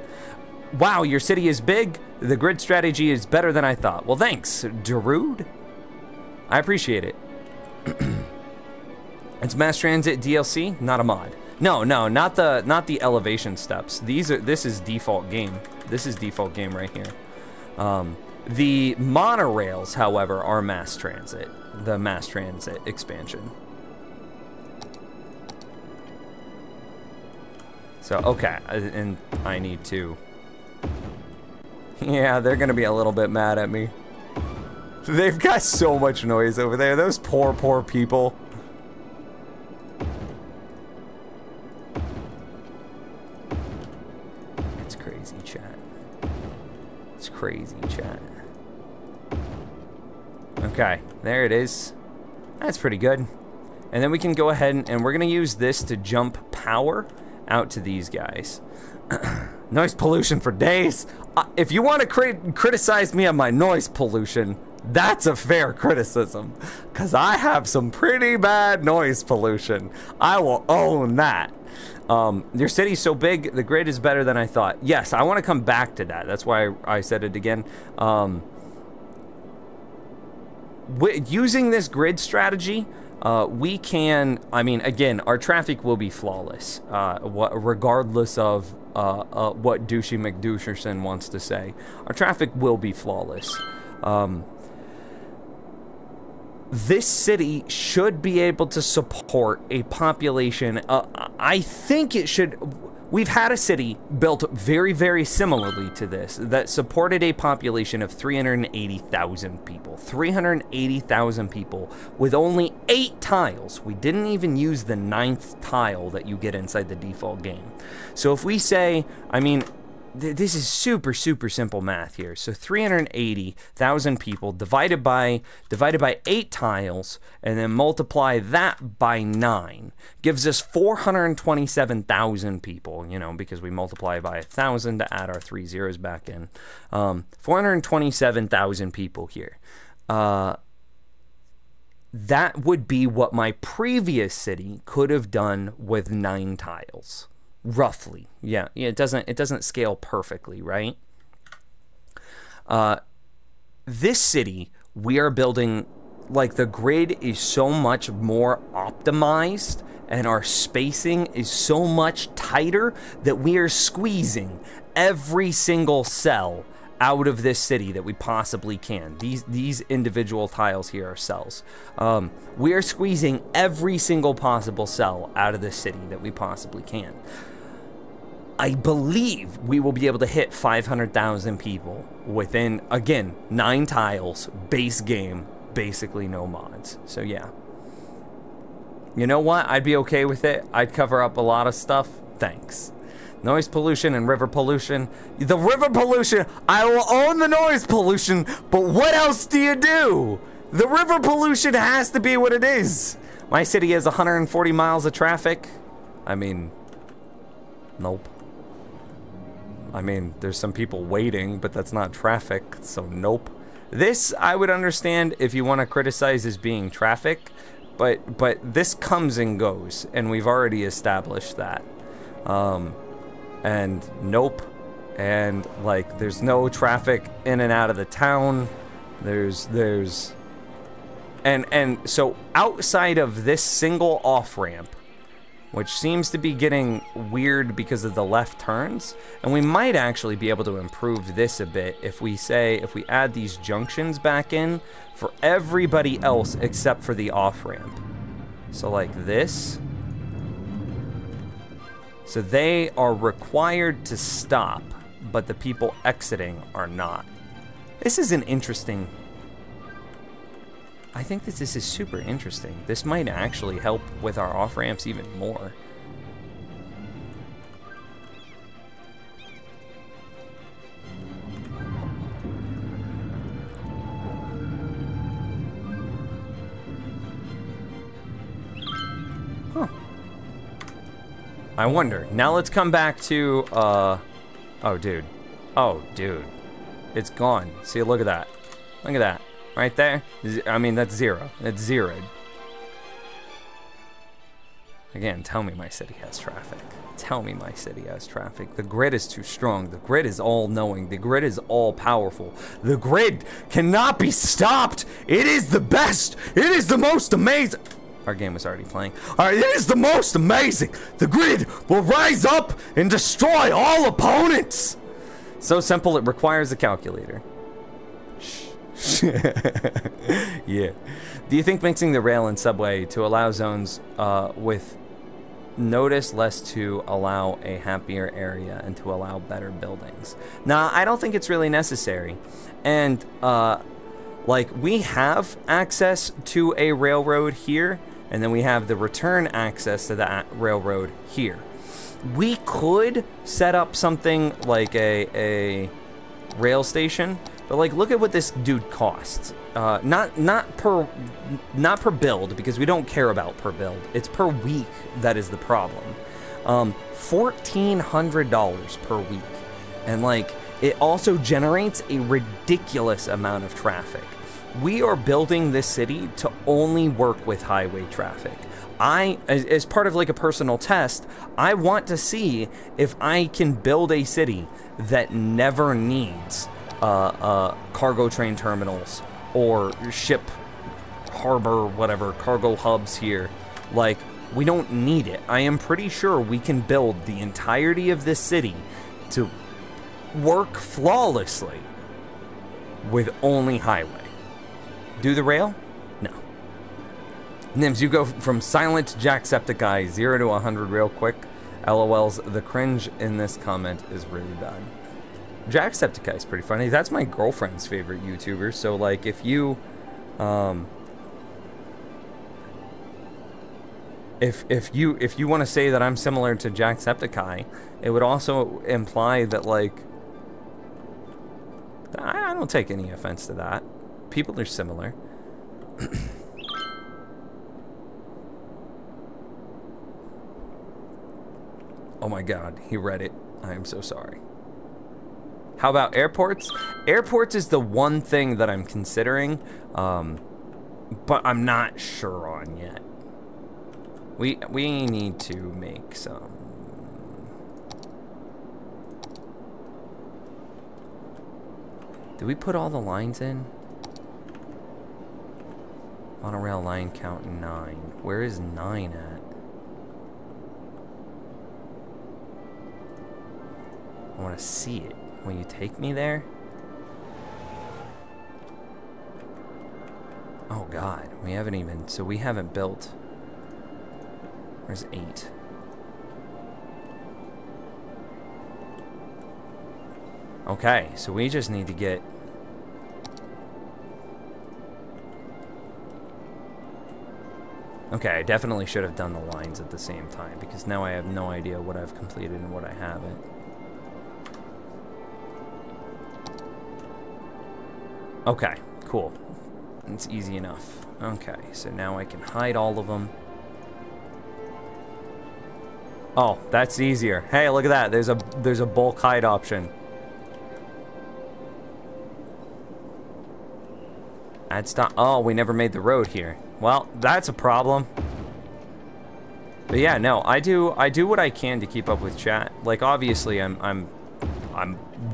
Wow, your city is big. The grid strategy is better than I thought. Well, thanks, Darude. I appreciate it. It's mass transit DLC, not a mod. No, not the elevation steps. This is default game. This is default game right here. The monorails, however, are mass transit. The mass transit expansion. So, okay, and I need to... Yeah, they're gonna be a little bit mad at me. They've got so much noise over there. Those poor, poor people. It's crazy, chat. It's crazy, chat. Okay, there it is. That's pretty good. And then we can go ahead and we're gonna use this to jump power out to these guys. Noise pollution for days. If you want to criticize me on my noise pollution, that's a fair criticism, because I have some pretty bad noise pollution. I will own that. Your city's so big, the grid is better than I thought. Yes, I want to come back to that. That's why I said it again. Using this grid strategy, we can, I mean, again, our traffic will be flawless, regardless of what Douchey McDoucherson wants to say. Our traffic will be flawless. This city should be able to support a population, I think it should... We've had a city built very, very similarly to this that supported a population of 380,000 people. 380,000 people with only 8 tiles. We didn't even use the 9th tile that you get inside the default game. So if we say, I mean, this is super, super simple math here. So 380,000 people divided by 8 tiles, and then multiply that by 9 gives us 427,000 people. You know, because we multiply by 1,000 to add our 3 zeros back in. 427,000 people here. That would be what my previous city could have done with 9 tiles. Roughly, yeah. It doesn't scale perfectly, right? This city, we are building, like, the grid is so much more optimized and our spacing is so much tighter that we are squeezing every single cell out of this city that we possibly can. These individual tiles here are cells. We are squeezing every single possible cell out of this city that we possibly can. I believe we will be able to hit 500,000 people within, again, 9 tiles, base game, basically no mods. So yeah. You know what? I'd be okay with it. I'd cover up a lot of stuff. Thanks. Noise pollution and river pollution. The river pollution, I will own the noise pollution, but what else do you do? The river pollution has to be what it is. My city has 140 miles of traffic. I mean, nope. I mean, there's some people waiting, but that's not traffic, so nope. This, I would understand if you want to criticize as being traffic, but this comes and goes, and we've already established that. And nope. And, like, there's no traffic in and out of the town. And so outside of this single off-ramp, which seems to be getting weird because of the left turns, and we might actually be able to improve this a bit if we add these junctions back in for everybody else except for the off-ramp. So like this. So they are required to stop, but the people exiting are not. This is an interesting... I think that this is super interesting. This might actually help with our off-ramps even more. Huh. I wonder. Now let's come back to, oh, dude. Oh, dude. It's gone. See, look at that. Look at that. Right there? I mean, that's 0. That's zeroed. Again, tell me my city has traffic. Tell me my city has traffic. The grid is too strong. The grid is all-knowing. The grid is all-powerful. The grid cannot be stopped! It is the best! It is the most amazing! Our game was already playing. Alright, it is the most amazing! The grid will rise up and destroy all opponents! So simple, it requires a calculator. Yeah. Do you think mixing the rail and subway to allow zones with notice less to allow a happier area and to allow better buildings? Nah, I don't think it's really necessary. And, like, we have access to a railroad here, and then we have the return access to that railroad here. We could set up something like a rail station, but like, look at what this dude costs. Not per build, because we don't care about per build. It's per week that is the problem. $1,400 per week, and like, it also generates a ridiculous amount of traffic. We are building this city to only work with highway traffic. As part of like a personal test, I want to see if I can build a city that never needs cargo train terminals or ship harbor, whatever, cargo hubs here. Like, we don't need it. I am pretty sure we can build the entirety of this city to work flawlessly with only highway. Do the rail? No. Nims, you go from silent to Jacksepticeye, 0 to 100 real quick. LOLs, the cringe in this comment is really bad. Jacksepticeye is pretty funny. That's my girlfriend's favorite YouTuber, so like, if you if you want to say that I'm similar to Jacksepticeye, it would also imply that, like, I don't take any offense to that. People are similar. Oh my god, he read it. I am so sorry. How about airports? Airports is the one thing that I'm considering, but I'm not sure on yet. We need to make some. Did we put all the lines in? Monorail line count 9. Where is 9 at? I want to see it. Will you take me there? Oh god, we haven't even, so we haven't built. Where's 8? Okay, so we just need to get. Okay, I definitely should have done the lines at the same time, because now I have no idea what I've completed and what I haven't. Okay, cool. It's easy enough. Okay, so now I can hide all of them. Oh, that's easier. Hey, look at that. There's a bulk hide option. Add stop. Oh, we never made the road here. Well, that's a problem. But yeah, no, I do what I can to keep up with chat. Like, obviously I'm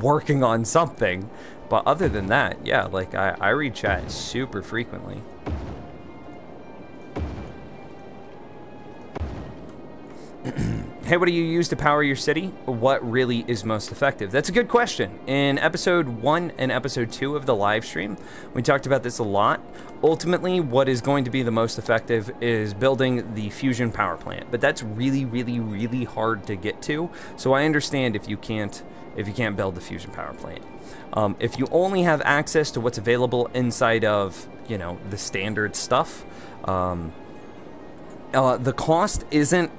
working on something, but other than that, yeah, like I read chat super frequently. Hey, what do you use to power your city? What really is most effective? That's a good question. In episode 1 and episode 2 of the live stream, we talked about this a lot. Ultimately, what is going to be the most effective is building the fusion power plant, but that's really, really, really hard to get to. So I understand if you can't build the fusion power plant. If you only have access to what's available inside of, you know, the standard stuff, the cost isn't,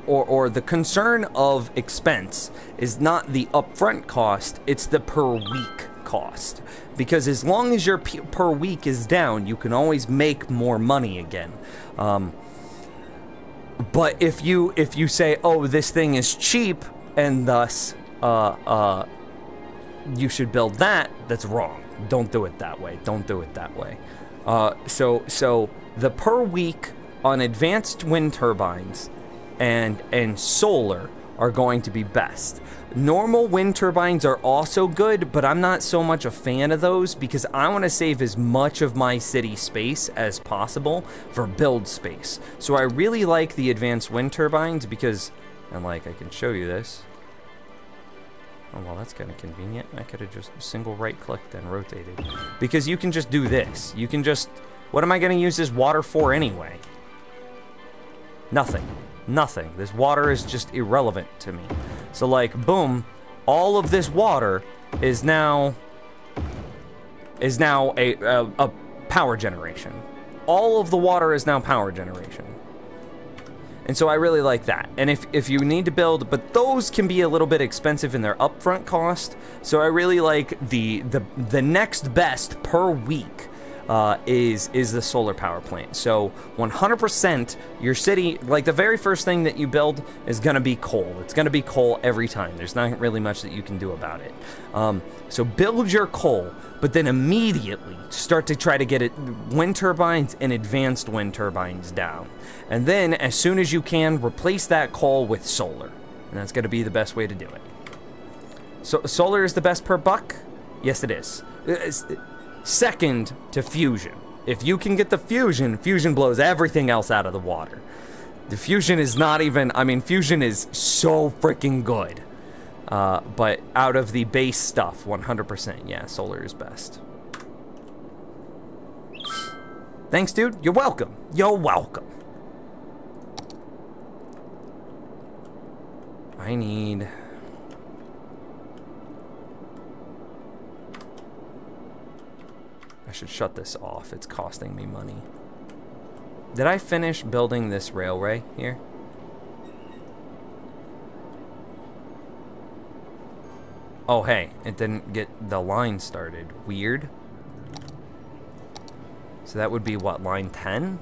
or the concern of expense is not the upfront cost, it's the per week cost. Because as long as your per week is down, you can always make more money again. But if you say, oh, this thing is cheap, and thus you should build that, that's wrong. Don't do it that way. Don't do it that way. So the per week on advanced wind turbines and solar are going to be best. Normal wind turbines are also good, but I'm not so much a fan of those because I want to save as much of my city space as possible for build space. So I really like the advanced wind turbines because, and like I can show you this. Oh, well, that's kind of convenient. I could have just single right-clicked and rotated. Because you can just do this. You can just... What am I going to use this water for anyway? Nothing. Nothing. This water is just irrelevant to me. So, like, boom, all of this water is now a power generation. All of the water is now power generation. And so I really like that. And if you need to build, but those can be a little bit expensive in their upfront cost. So I really like the next best per week is the solar power plant. So 100% your city, like the very first thing that you build is gonna be coal. It's gonna be coal every time. There's not really much that you can do about it. So build your coal, but then immediately start to try to get it wind turbines and advanced wind turbines down. And then as soon as you can, replace that coal with solar. And that's gonna be the best way to do it. So solar is the best per buck? Yes, it is. Second to fusion. If you can get the fusion, fusion blows everything else out of the water. The fusion is not even, I mean, fusion is so freaking good. But out of the base stuff, 100%, yeah, solar is best. Thanks, dude. You're welcome. You're welcome. I need... I should shut this off. It's costing me money. Did I finish building this railway here? Oh, hey, it didn't get the line started. Weird. So that would be, what, line 10?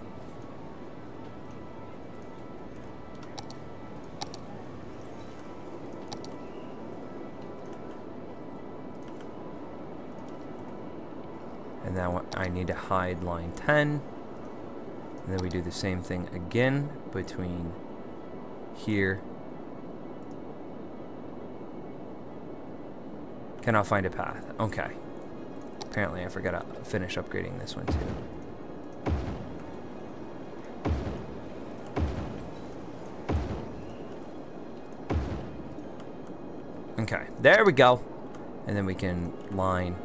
And now I need to hide line 10. And then we do the same thing again between here. Cannot find a path. Okay. Apparently I forgot to finish upgrading this one too. Okay, there we go. And then we can line.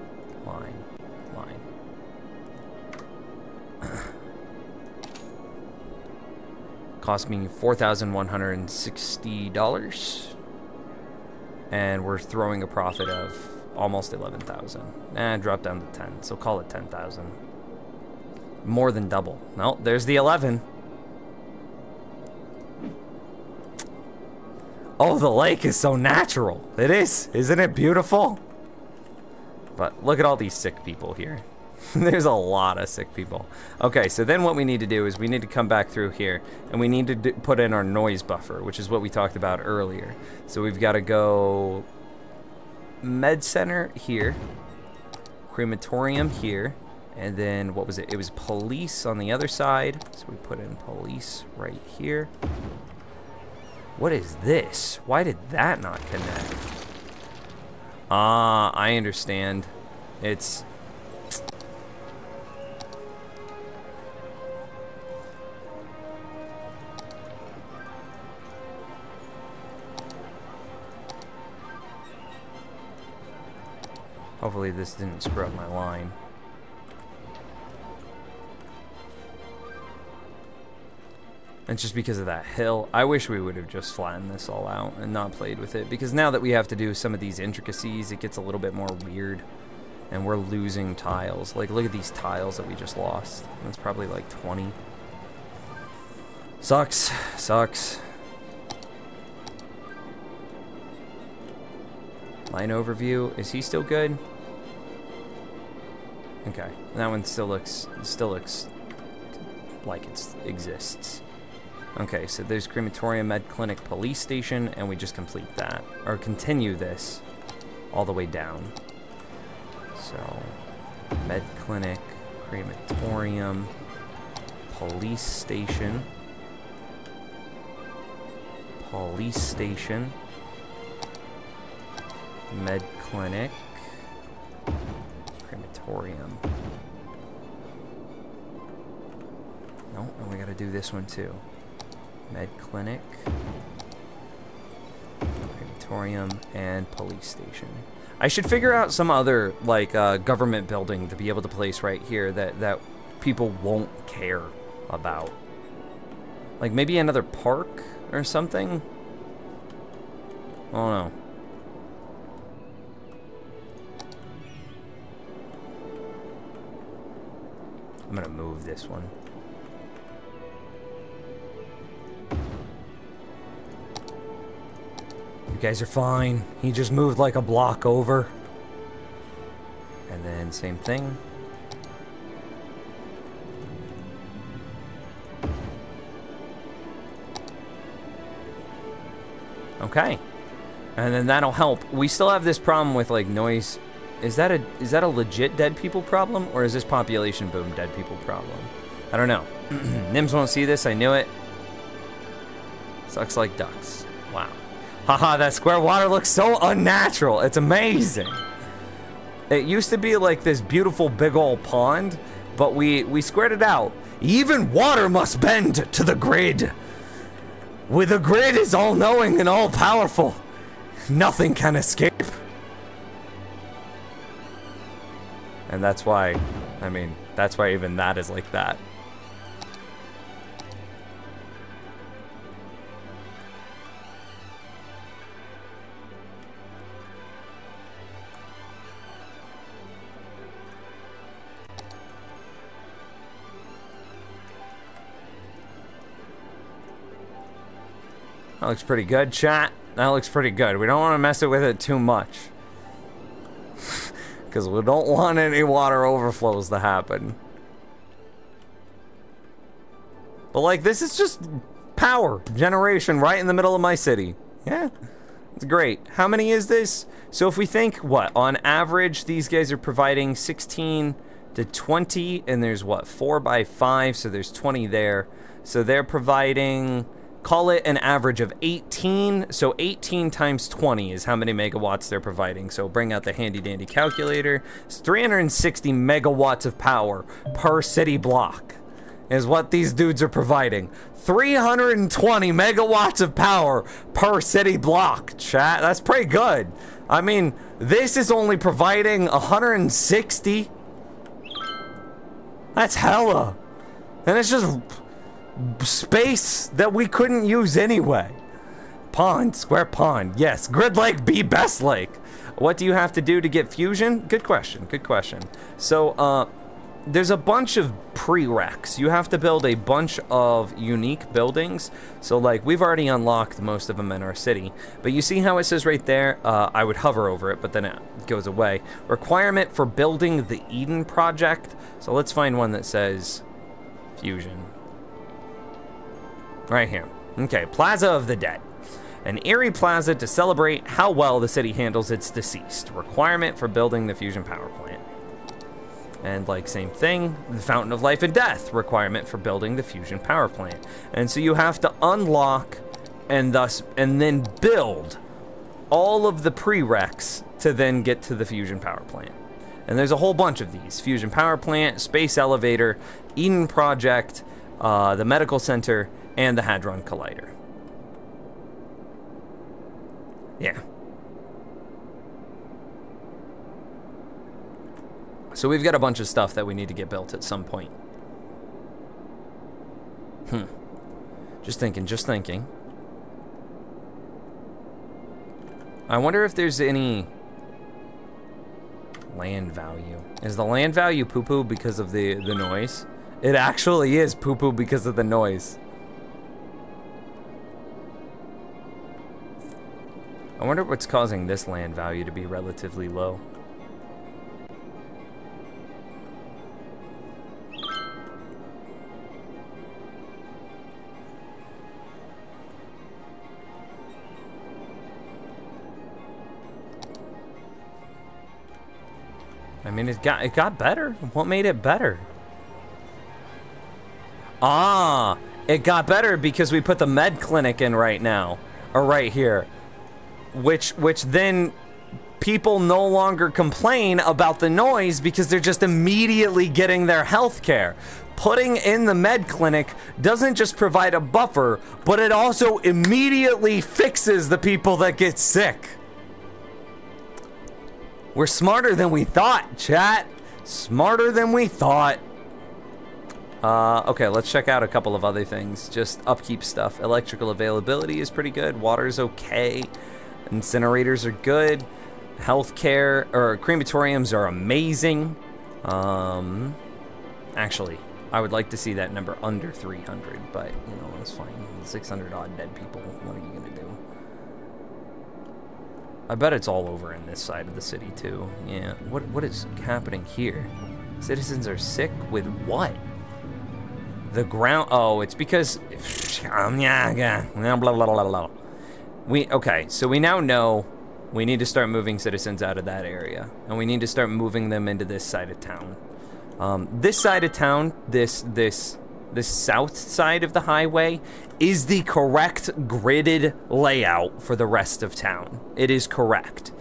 Cost me $4,160. And we're throwing a profit of almost 11,000. Drop down to 10, so call it 10,000. More than double. No, there's the 11. Oh, the lake is so natural. It is. Isn't it beautiful? But look at all these sick people here. There's a lot of sick people. Okay, so then what we need to do is we need to come back through here, and we need to put in our noise buffer, which is what we talked about earlier. So we've got to go med center here, crematorium here, and then what was it? It was police on the other side. So we put in police right here. What is this? Why did that not connect? Ah, I understand. It's... Hopefully this didn't screw up my line. It's just because of that hill. I wish we would have just flattened this all out and not played with it, because now that we have to do some of these intricacies, it gets a little bit more weird, and we're losing tiles. Like, look at these tiles that we just lost. That's probably like 20. Sucks. Sucks. Line overview. Is he still good? Okay, that one still looks like it exists. Okay, so there's crematorium, med clinic, police station, and we just complete that, or continue this all the way down. So, med clinic, crematorium, police station, Med clinic. Crematorium. No, and we gotta do this one too. Med clinic. Crematorium and police station. I should figure out some other like government building to be able to place right here that people won't care about. Like maybe another park or something. I don't know. I'm gonna move this one. You guys are fine. He just moved like a block over. And then same thing. Okay. And then that'll help. We still have this problem with like noise. Is that a legit dead people problem, or is this population boom dead people problem? I don't know. Nims won't see this, I knew it. Sucks like ducks. Wow. Haha, that square water looks so unnatural. It's amazing. It used to be like this beautiful big old pond, but we squared it out. Even water must bend to the grid. With the grid is all-knowing and all-powerful. Nothing can escape. And that's why, I mean, that's why even that is like that. That looks pretty good, chat. That looks pretty good. We don't want to mess it with it too much. Because we don't want any water overflows to happen. But like, this is just power generation right in the middle of my city. Yeah, it's great. How many is this? So if we think, what, on average, these guys are providing 16 to 20, and there's what, 4 by 5, so there's 20 there. So they're providing, call it an average of 18. So 18 times 20 is how many megawatts they're providing. So bring out the handy dandy calculator. It's 360 megawatts of power per city block is what these dudes are providing. 320 megawatts of power per city block, chat. That's pretty good. I mean, this is only providing 160. That's hella. And it's just space that we couldn't use anyway. Pond, square pond. Yes, grid lake be best lake. What do you have to do to get fusion? Good question, good question. So, there's a bunch of prereqs. You have to build a bunch of unique buildings. So like, we've already unlocked most of them in our city. But you see how it says right there, I would hover over it, but then it goes away. Requirement for building the Eden project. So let's find one that says fusion. Right here. Okay, Plaza of the Dead. An eerie plaza to celebrate how well the city handles its deceased. Requirement for building the fusion power plant. And like, same thing, the Fountain of Life and Death. Requirement for building the fusion power plant. And so you have to unlock and then build all of the prereqs to then get to the fusion power plant. And there's a whole bunch of these. Fusion power plant, space elevator, Eden project, the medical center, and the Hadron Collider. Yeah. So we've got a bunch of stuff that we need to get built at some point. Just thinking, just thinking. I wonder if there's any land value. Is the land value poo-poo because of the noise? It actually is poo-poo because of the noise. I wonder what's causing this land value to be relatively low. I mean, it got better. What made it better? Ah, it got better because we put the med clinic in right now, or right here, which then people no longer complain about the noise because they're just immediately getting their health care. Putting in the med clinic doesn't just provide a buffer, but it also immediately fixes the people that get sick. We're smarter than we thought, chat. Smarter than we thought. Okay, let's check out a couple of other things. Just upkeep stuff. Electrical availability is pretty good. Water's okay. Incinerators are good. Healthcare, or crematoriums are amazing. Actually, I would like to see that number under 300, but, you know, that's fine. 600 odd dead people. What are you gonna do? I bet it's all over in this side of the city, too. Yeah. What is happening here? Citizens are sick with what? The ground. Oh, it's because. Okay, so we now know we need to start moving citizens out of that area, and we need to start moving them into this side of town. This side of town, this south side of the highway, is the correct gridded layout for the rest of town. It is correct.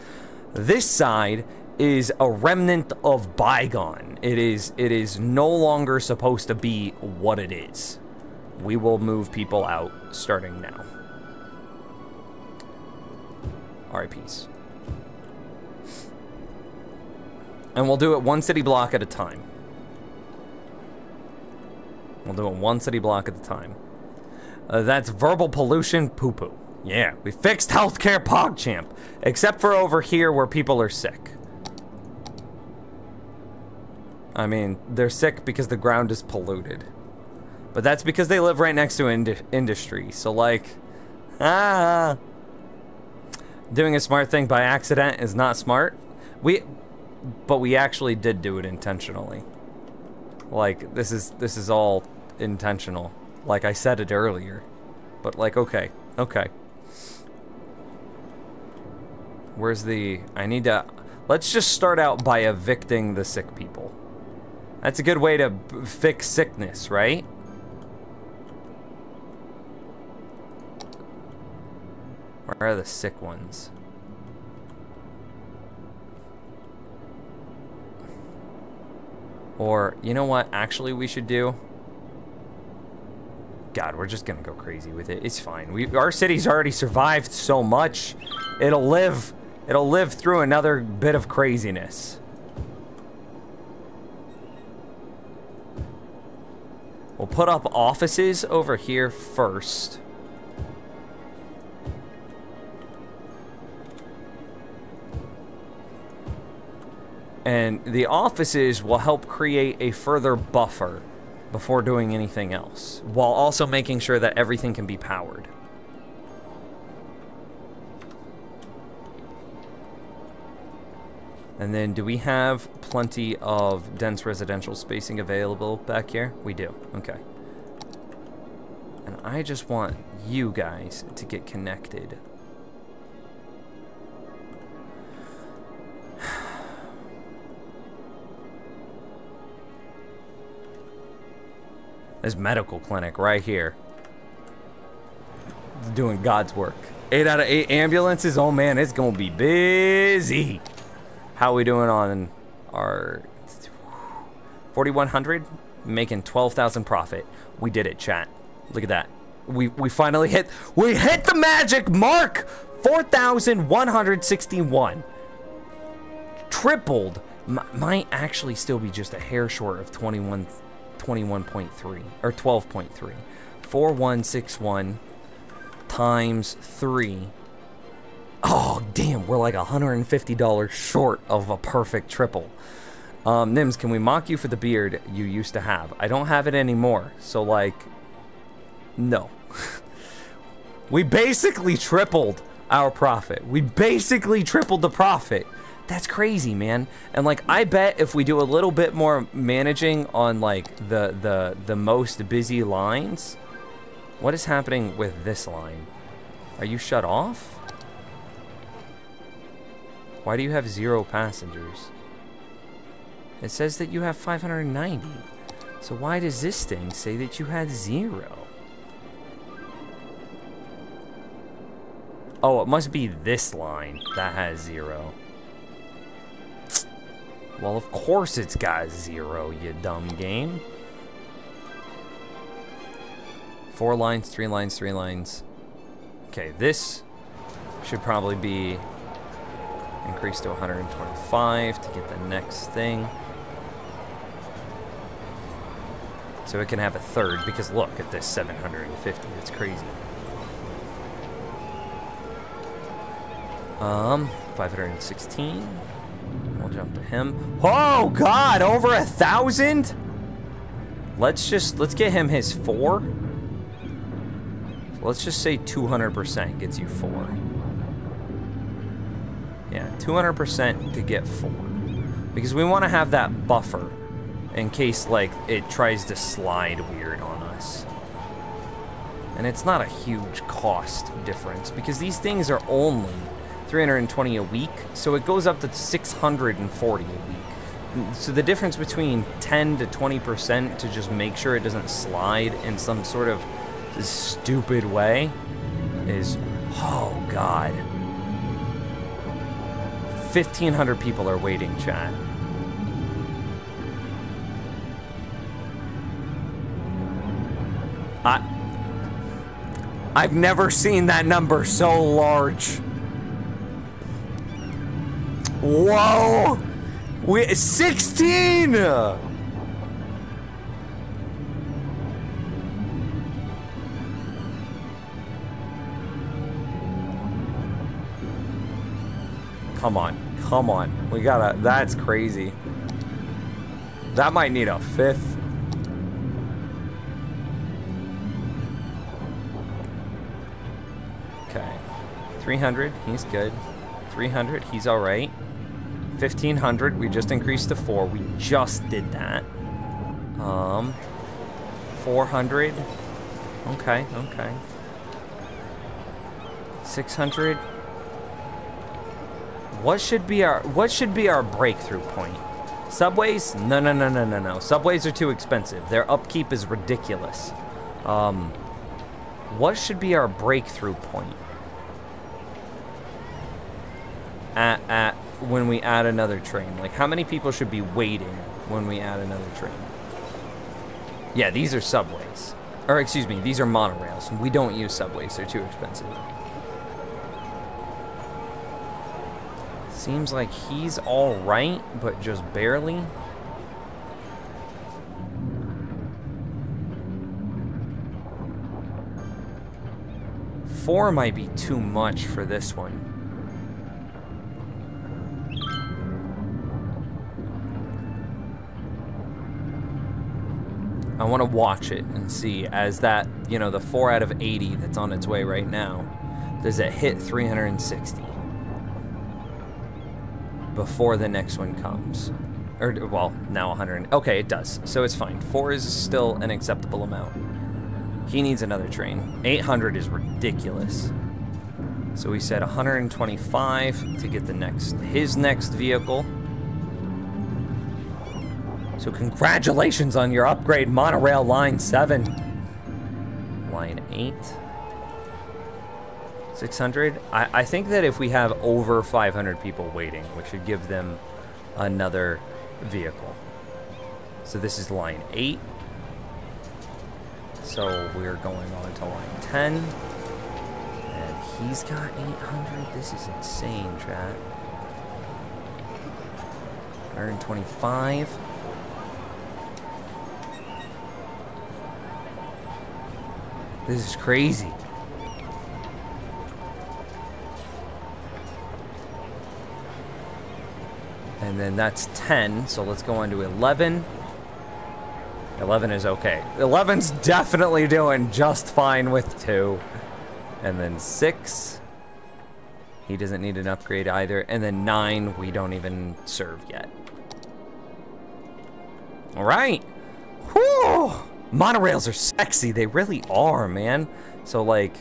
This side is a remnant of bygone. It is no longer supposed to be what it is. We will move people out starting now. RIPs. And we'll do it one city block at a time. We'll do it one city block at a time. That's verbal pollution poo-poo. Yeah, we fixed healthcare PogChamp. Except for over here where people are sick. I mean, they're sick because the ground is polluted. But that's because they live right next to industry. So like, doing a smart thing by accident is not smart. But we actually did do it intentionally. Like, this is all intentional. Like I said it earlier. But like, okay. Where's the... let's just start out by evicting the sick people. That's a good way to fix sickness, right? Where are the sick ones? Or, you know what actually we should do? God, we're just gonna go crazy with it. It's fine. Our city's already survived so much. It'll live through another bit of craziness. We'll put up offices over here first. And the offices will help create a further buffer before doing anything else, while also making sure that everything can be powered. And then, do we have plenty of dense residential spacing available back here? We do. Okay. And I just want you guys to get connected. This medical clinic right here. It's doing God's work. 8 out of 8 ambulances. Oh man, it's gonna be busy. How are we doing on our 4,100? Making 12,000 profit. We did it, chat. Look at that. We finally hit. We hit the magic mark. 4,161. Tripled. Might actually still be just a hair short of 21.3 or 12.3. 4161 times 3. Oh, damn, we're like $150 short of a perfect triple. Nims, can we mock you for the beard you used to have? I don't have it anymore, so like, no. We basically tripled our profit. We basically tripled the profit. That's crazy, man. And like, I bet if we do a little bit more managing on like the most busy lines. What is happening with this line? Are you shut off? Why do you have 0 passengers? It says that you have 590. So why does this thing say that you had 0? Oh, it must be this line that has 0. Well, of course it's got 0, you dumb game. 4 lines, 3 lines, 3 lines. Okay, this should probably be increased to 125 to get the next thing. So it can have a third, because look at this 750, it's crazy. 516. We'll jump to him. Oh God, over 1,000? Let's get him his 4. So let's just say 200% gets you 4. Yeah, 200% to get 4. Because we want to have that buffer in case, like, it tries to slide weird on us. And it's not a huge cost difference, because these things are only 320 a week, so it goes up to 640 a week. So the difference between 10 to 20% to just make sure it doesn't slide in some sort of stupid way is, oh God. 1,500 people are waiting, chat. I've never seen that number so large. Whoa! 16! Come on, come on. We gotta, that's crazy. That might need a 5th. Okay. 300, he's good. 300, he's all right. 1,500, we just increased to 4. We just did that. 400. Okay, okay. 600. What should be our breakthrough point? Subways? No, no, no, no, no, no. Subways are too expensive. Their upkeep is ridiculous. What should be our breakthrough point? At when we add another train? Like, how many people should be waiting when we add another train? Yeah, these are subways. Or, excuse me, these are monorails. We don't use subways. They're too expensive. Seems like he's all right, but just barely. Four might be too much for this one. I want to watch it and see, as that, you know, the 4 out of 80 that's on its way right now, does it hit 360 before the next one comes? Or, well, now 100. Okay, it does. So it's fine. 4 is still an acceptable amount. He needs another train. 800 is ridiculous. So we said 125 to get the his next vehicle. So congratulations on your upgrade, Monorail Line 7. Line 8. 600. I think that if we have over 500 people waiting, we should give them another vehicle. So this is line 8. So we're going on to line 10. And he's got 800. This is insane, chat. 125. This is crazy. And then that's 10, so let's go on to 11. 11 is okay. 11's definitely doing just fine with 2. And then 6. He doesn't need an upgrade either. And then 9, we don't even serve yet. All right. Whew. Monorails are sexy. They really are, man. So, like...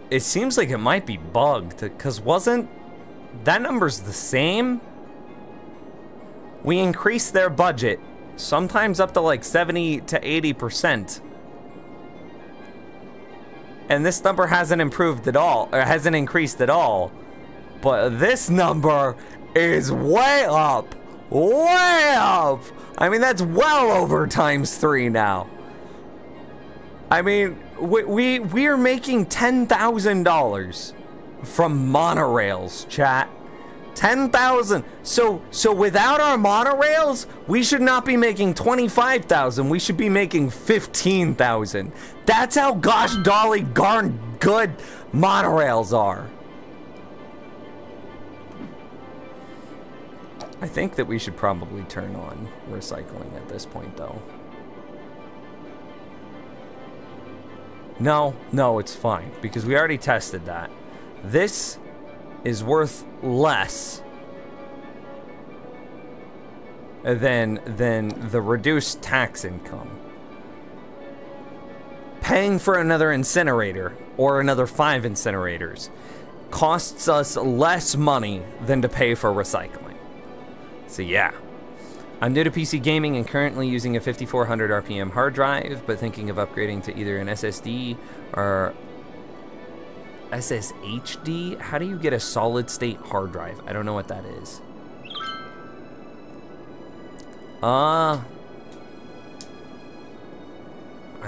it seems like it might be bugged, because wasn't... that number's the same? We increased their budget, sometimes up to like 70 to 80%. And this number hasn't improved at all, or hasn't increased at all. But this number is way up. Way up! I mean, that's well over ×3 now. I mean, we are making $10,000 from monorails, chat. 10,000. So without our monorails, we should not be making 25,000. We should be making 15,000. That's how gosh dolly darn good monorails are. I think that we should probably turn on recycling at this point, though. No, it's fine, because we already tested that. This is worth less than the reduced tax income. Paying for another incinerator, or another 5 incinerators, costs us less money than to pay for recycling. So yeah. I'm new to PC gaming and currently using a 5400 RPM hard drive, but thinking of upgrading to either an SSD or SSHD? How do you get a solid state hard drive? I don't know what that is. I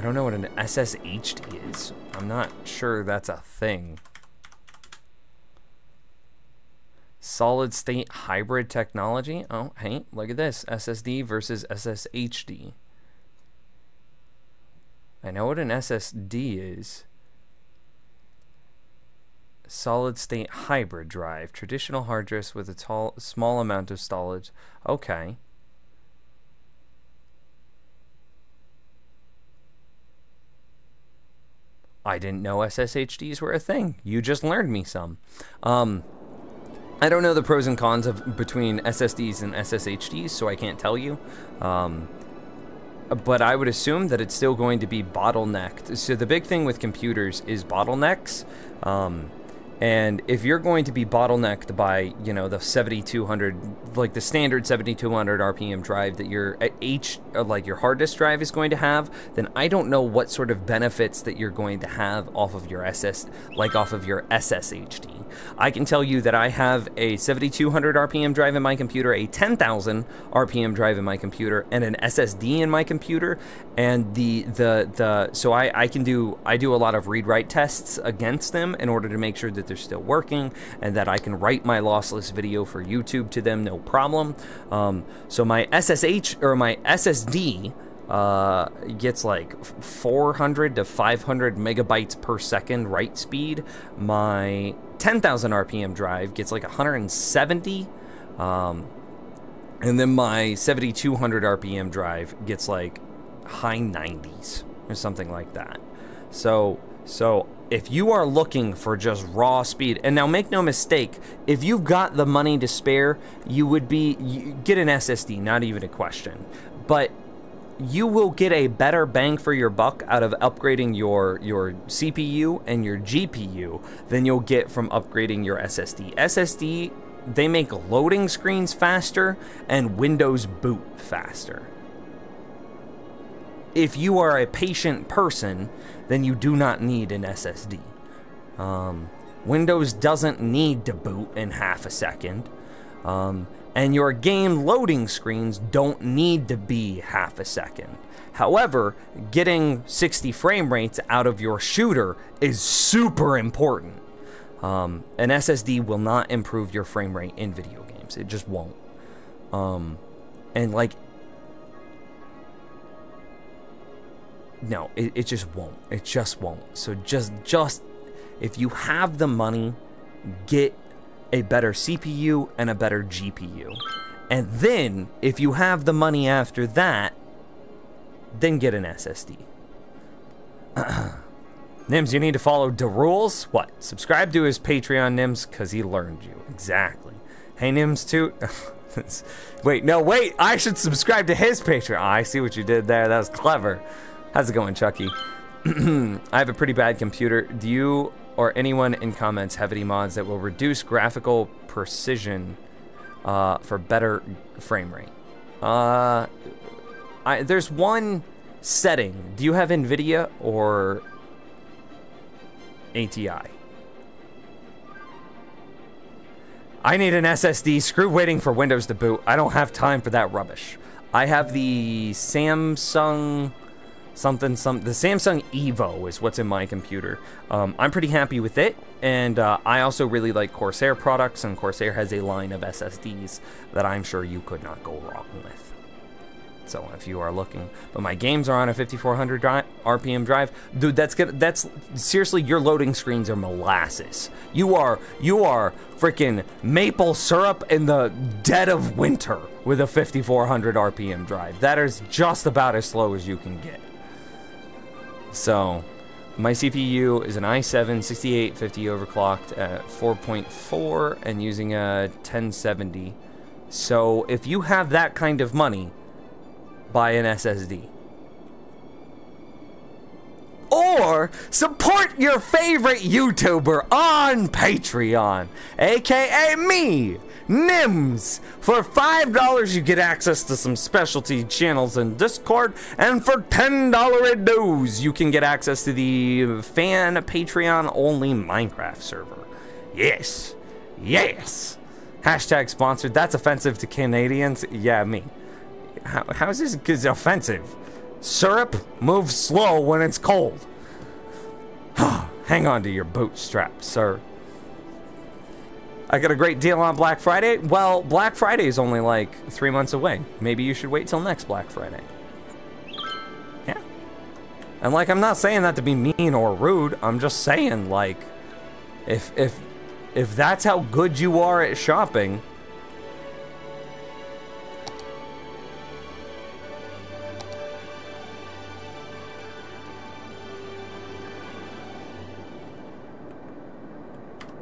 don't know what an SSHD is. I'm not sure that's a thing. Solid state hybrid technology? Oh, hey, look at this. SSD versus SSHD. I know what an SSD is. Solid state hybrid drive. Traditional hard disk with a small amount of storage. Okay. I didn't know SSHDs were a thing. You just learned me some. I don't know the pros and cons between SSDs and SSHDs, so I can't tell you. But I would assume that it's still going to be bottlenecked. So the big thing with computers is bottlenecks. And if you're going to be bottlenecked by, you know, the 7200, like the standard 7200 RPM drive that your your hard disk drive is going to have, then I don't know what sort of benefits that you're going to have off of your SSHD. I can tell you that I have a 7200 RPM drive in my computer, a 10,000 RPM drive in my computer, and an SSD in my computer, and so I do a lot of read-write tests against them in order to make sure that they're still working and that I can write my lossless video for YouTube to them, no problem. So my SSD gets like 400 to 500 megabytes per second write speed. My 10,000 RPM drive gets like 170, and then my 7200 RPM drive gets like high 90s or something like that. So if you are looking for just raw speed, and now make no mistake, if you've got the money to spare, you get an SSD, not even a question. But you will get a better bang for your buck out of upgrading your CPU and your GPU than you'll get from upgrading your SSD. SSD, they make loading screens faster and Windows boot faster. If you are a patient person, then you do not need an SSD. Windows doesn't need to boot in half a second. And your game loading screens don't need to be half a second. However, getting 60 frame rates out of your shooter is super important. An SSD will not improve your frame rate in video games. It just won't. And like, no, it just won't. It just won't. So just if you have the money, get a better CPU and a better GPU. And then, if you have the money after that, then get an SSD. Nims, you need to follow the rules? What? Subscribe to his Patreon, Nims, because he learned you. Exactly. Hey, Nims, too. Wait, I should subscribe to his Patreon. Oh, I see what you did there. That was clever. How's it going, Chucky? I have a pretty bad computer. Do you or anyone in comments have any mods that will reduce graphical precision for better frame rate? There's one setting. Do you have NVIDIA or ATI. I need an SSD. Screw waiting for Windows to boot. I don't have time for that rubbish. I have the Samsung the Samsung Evo is what's in my computer. I'm pretty happy with it, and I also really like Corsair products, and Corsair has a line of SSDs that I'm sure you could not go wrong with. So if you are looking, but my games are on a 5400 RPM drive, dude. That's seriously, your loading screens are molasses. You are freaking maple syrup in the dead of winter with a 5400 RPM drive. That is just about as slow as you can get. So my CPU is an i7 6850 overclocked at 4.4 and using a 1070. So if you have that kind of money, buy an SSD. Or support your favorite YouTuber on Patreon, aka me, Nims. For $5 you get access to some specialty channels in Discord, and for $10 dues you can get access to the fan Patreon only Minecraft server. Yes, yes. Hashtag sponsored. That's offensive to Canadians. Yeah, me. How is this offensive? Syrup moves slow when it's cold. Hang on to your bootstraps, sir. I got a great deal on Black Friday. Well, Black Friday is only like 3 months away. Maybe you should wait till next Black Friday. Yeah. And like, I'm not saying that to be mean or rude. I'm just saying, like, if that's how good you are at shopping,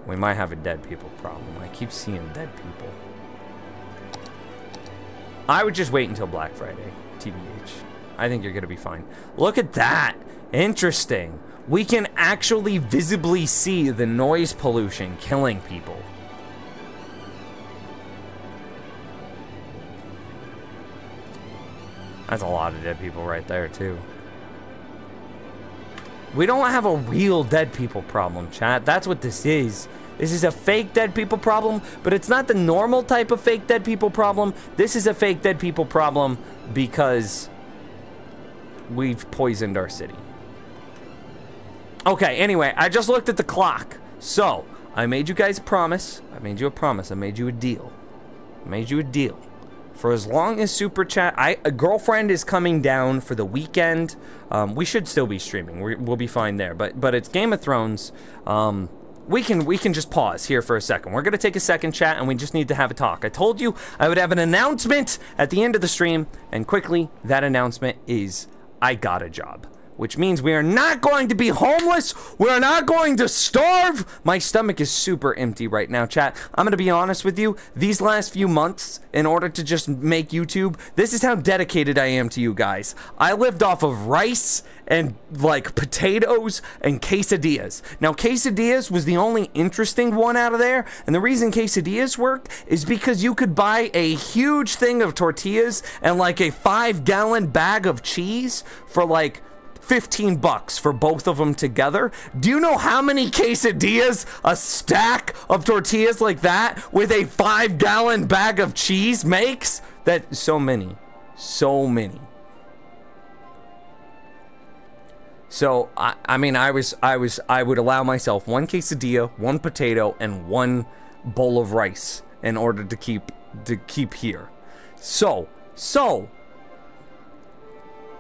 we might have a dead people problem. I keep seeing dead people. I would just wait until Black Friday, TBH. I think you're gonna be fine. Look at that. Interesting. We can actually visibly see the noise pollution killing people. That's a lot of dead people right there, too. We don't have a real dead people problem, chat. That's what this is. This is a fake dead people problem, but it's not the normal type of fake dead people problem. This is a fake dead people problem because we've poisoned our city. Okay, anyway, I just looked at the clock. So, I made you guys a promise. I made you a promise. I made you a deal. I made you a deal. For as long as Super Chat, a girlfriend is coming down for the weekend. We should still be streaming. We'll be fine there. But it's Game of Thrones. We can just pause here for a second. We're gonna take a second, chat, and we just need to have a talk. I told you I would have an announcement at the end of the stream, and quickly, that announcement is I got a job. Which means we are not going to be homeless. We're not going to starve. My stomach is super empty right now, chat. I'm going to be honest with you. These last few months, in order to just make YouTube, this is how dedicated I am to you guys. I lived off of rice and, like, potatoes and quesadillas. Now, quesadillas was the only interesting one out of there. And the reason quesadillas worked is because you could buy a huge thing of tortillas and, like, a 5-gallon bag of cheese for, like, $15 for both of them together. Do you know how many quesadillas a stack of tortillas like that with a 5-gallon bag of cheese makes? That so many. So I mean, I would allow myself 1 quesadilla, 1 potato, and 1 bowl of rice in order to keep here. So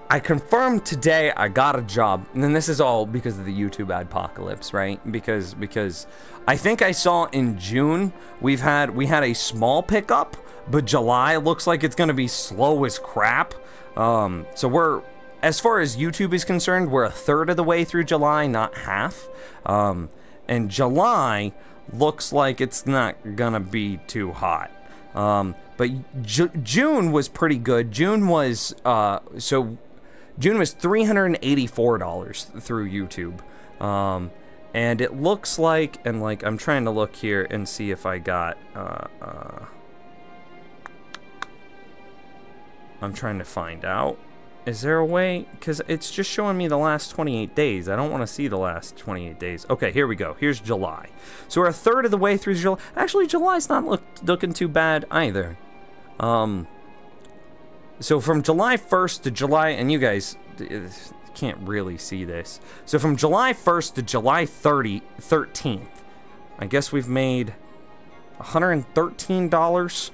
I confirmed today I got a job, and then this is all because of the YouTube adpocalypse, right? Because I think I saw in June we had a small pickup, but July looks like it's gonna be slow as crap. So we're, as far as YouTube is concerned, we're a third of the way through July, not half. And July looks like it's not gonna be too hot. But June was pretty good. June was June was $384 through YouTube. And it looks like, and like, I'm trying to look here and see if I got, I'm trying to find out. Is there a way? Because it's just showing me the last 28 days. I don't want to see the last 28 days. Okay, here we go. Here's July. So we're a third of the way through July. Actually, July's not looking too bad either. So from July 1st to July, and you guys can't really see this. So from July 1st to July 13th, I guess we've made $113.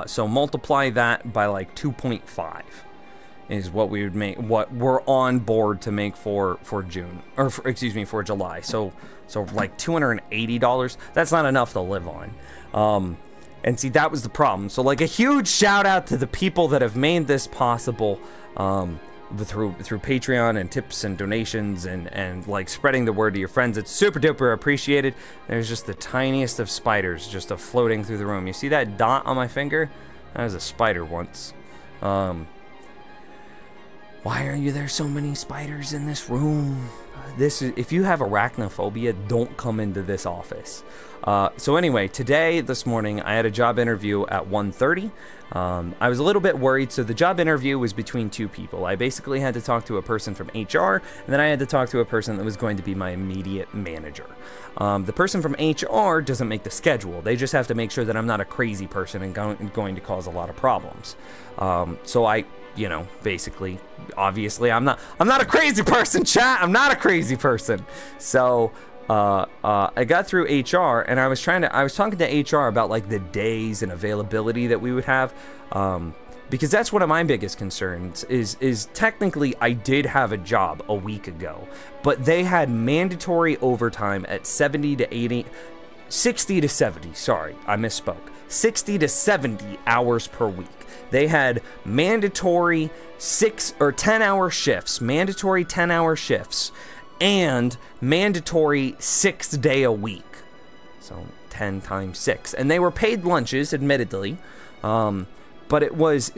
So multiply that by like 2.5 is what we would make, what we're on board to make for June, or excuse me, for July. So like $280. That's not enough to live on. And see, that was the problem. So like a huge shout out to the people that have made this possible, through Patreon and tips and donations and like spreading the word to your friends. It's super duper appreciated. There's just the tiniest of spiders just floating through the room. You see that dot on my finger? That was a spider once. Why are there so many spiders in this room? If you have arachnophobia, don't come into this office. So anyway, this morning, I had a job interview at 1:30. I was a little bit worried, so the job interview was between two people. I basically had to talk to a person from HR, and then I had to talk to a person that was going to be my immediate manager. The person from HR doesn't make the schedule. They just have to make sure that I'm not a crazy person and going to cause a lot of problems. So I, basically, obviously, I'm not a crazy person, chat. I'm not a crazy person. So I got through HR, and I was talking to HR about like the days and availability that we would have, because that's one of my biggest concerns is technically I did have a job a week ago, but they had mandatory overtime at 60 to 70, sorry, I misspoke, 60 to 70 hours per week. They had mandatory 6 or 10-hour shifts, mandatory 10-hour shifts, and mandatory 6-day a week. So 10 times 6. And they were paid lunches, admittedly. But it was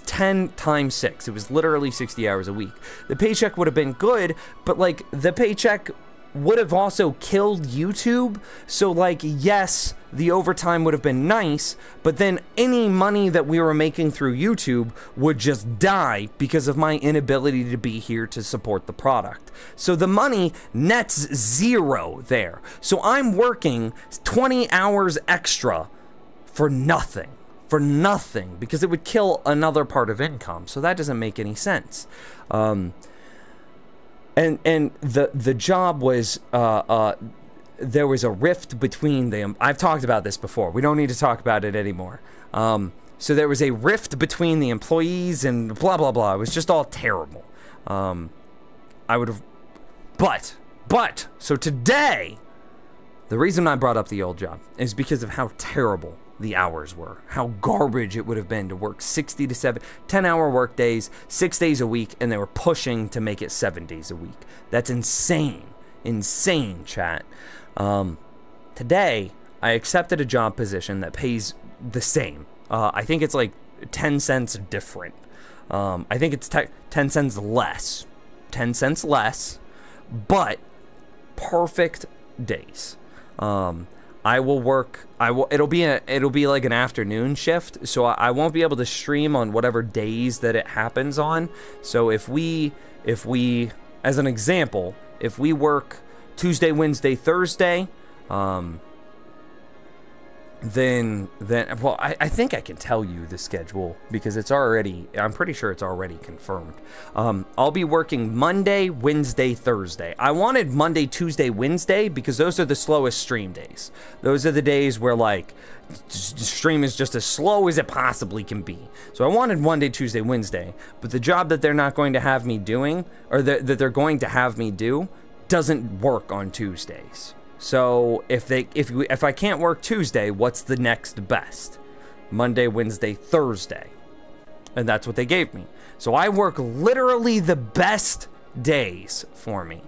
10 times 6. It was literally 60 hours a week. The paycheck would have been good, but like the paycheck would have also killed YouTube. So like, yes, the overtime would have been nice, but then any money that we were making through YouTube would just die because of my inability to be here to support the product. So the money nets zero there. So I'm working 20 hours extra for nothing. Because it would kill another part of income. So that doesn't make any sense. And the job was, there was a rift between them. I've talked about this before. We don't need to talk about it anymore. So there was a rift between the employees and blah, blah, blah. It was just all terrible. So today, the reason I brought up the old job is because of how terrible the hours were, how garbage it would have been to work 60 to 10-hour work days, 6 days a week, and they were pushing to make it 7 days a week. That's insane, chat. Today, I accepted a job position that pays the same. I think it's like 10 cents different. I think it's 10 cents less. 10 cents less, but perfect days. It'll be like an afternoon shift, so I won't be able to stream on whatever days that it happens on. So if we, as an example, if we work Tuesday, Wednesday, Thursday, then well, I think I can tell you the schedule because I'm pretty sure it's already confirmed. I'll be working Monday, Wednesday, Thursday. I wanted Monday, Tuesday, Wednesday because those are the slowest stream days. Those are the days where like stream is just as slow as it possibly can be. So I wanted Monday, Tuesday, Wednesday, but the job that they're not going to have me doing, or that they're going to have me do, doesn't work on Tuesdays. So if I can't work Tuesday, what's the next best? Monday, Wednesday, Thursday. And that's what they gave me. So I work literally the best days for me.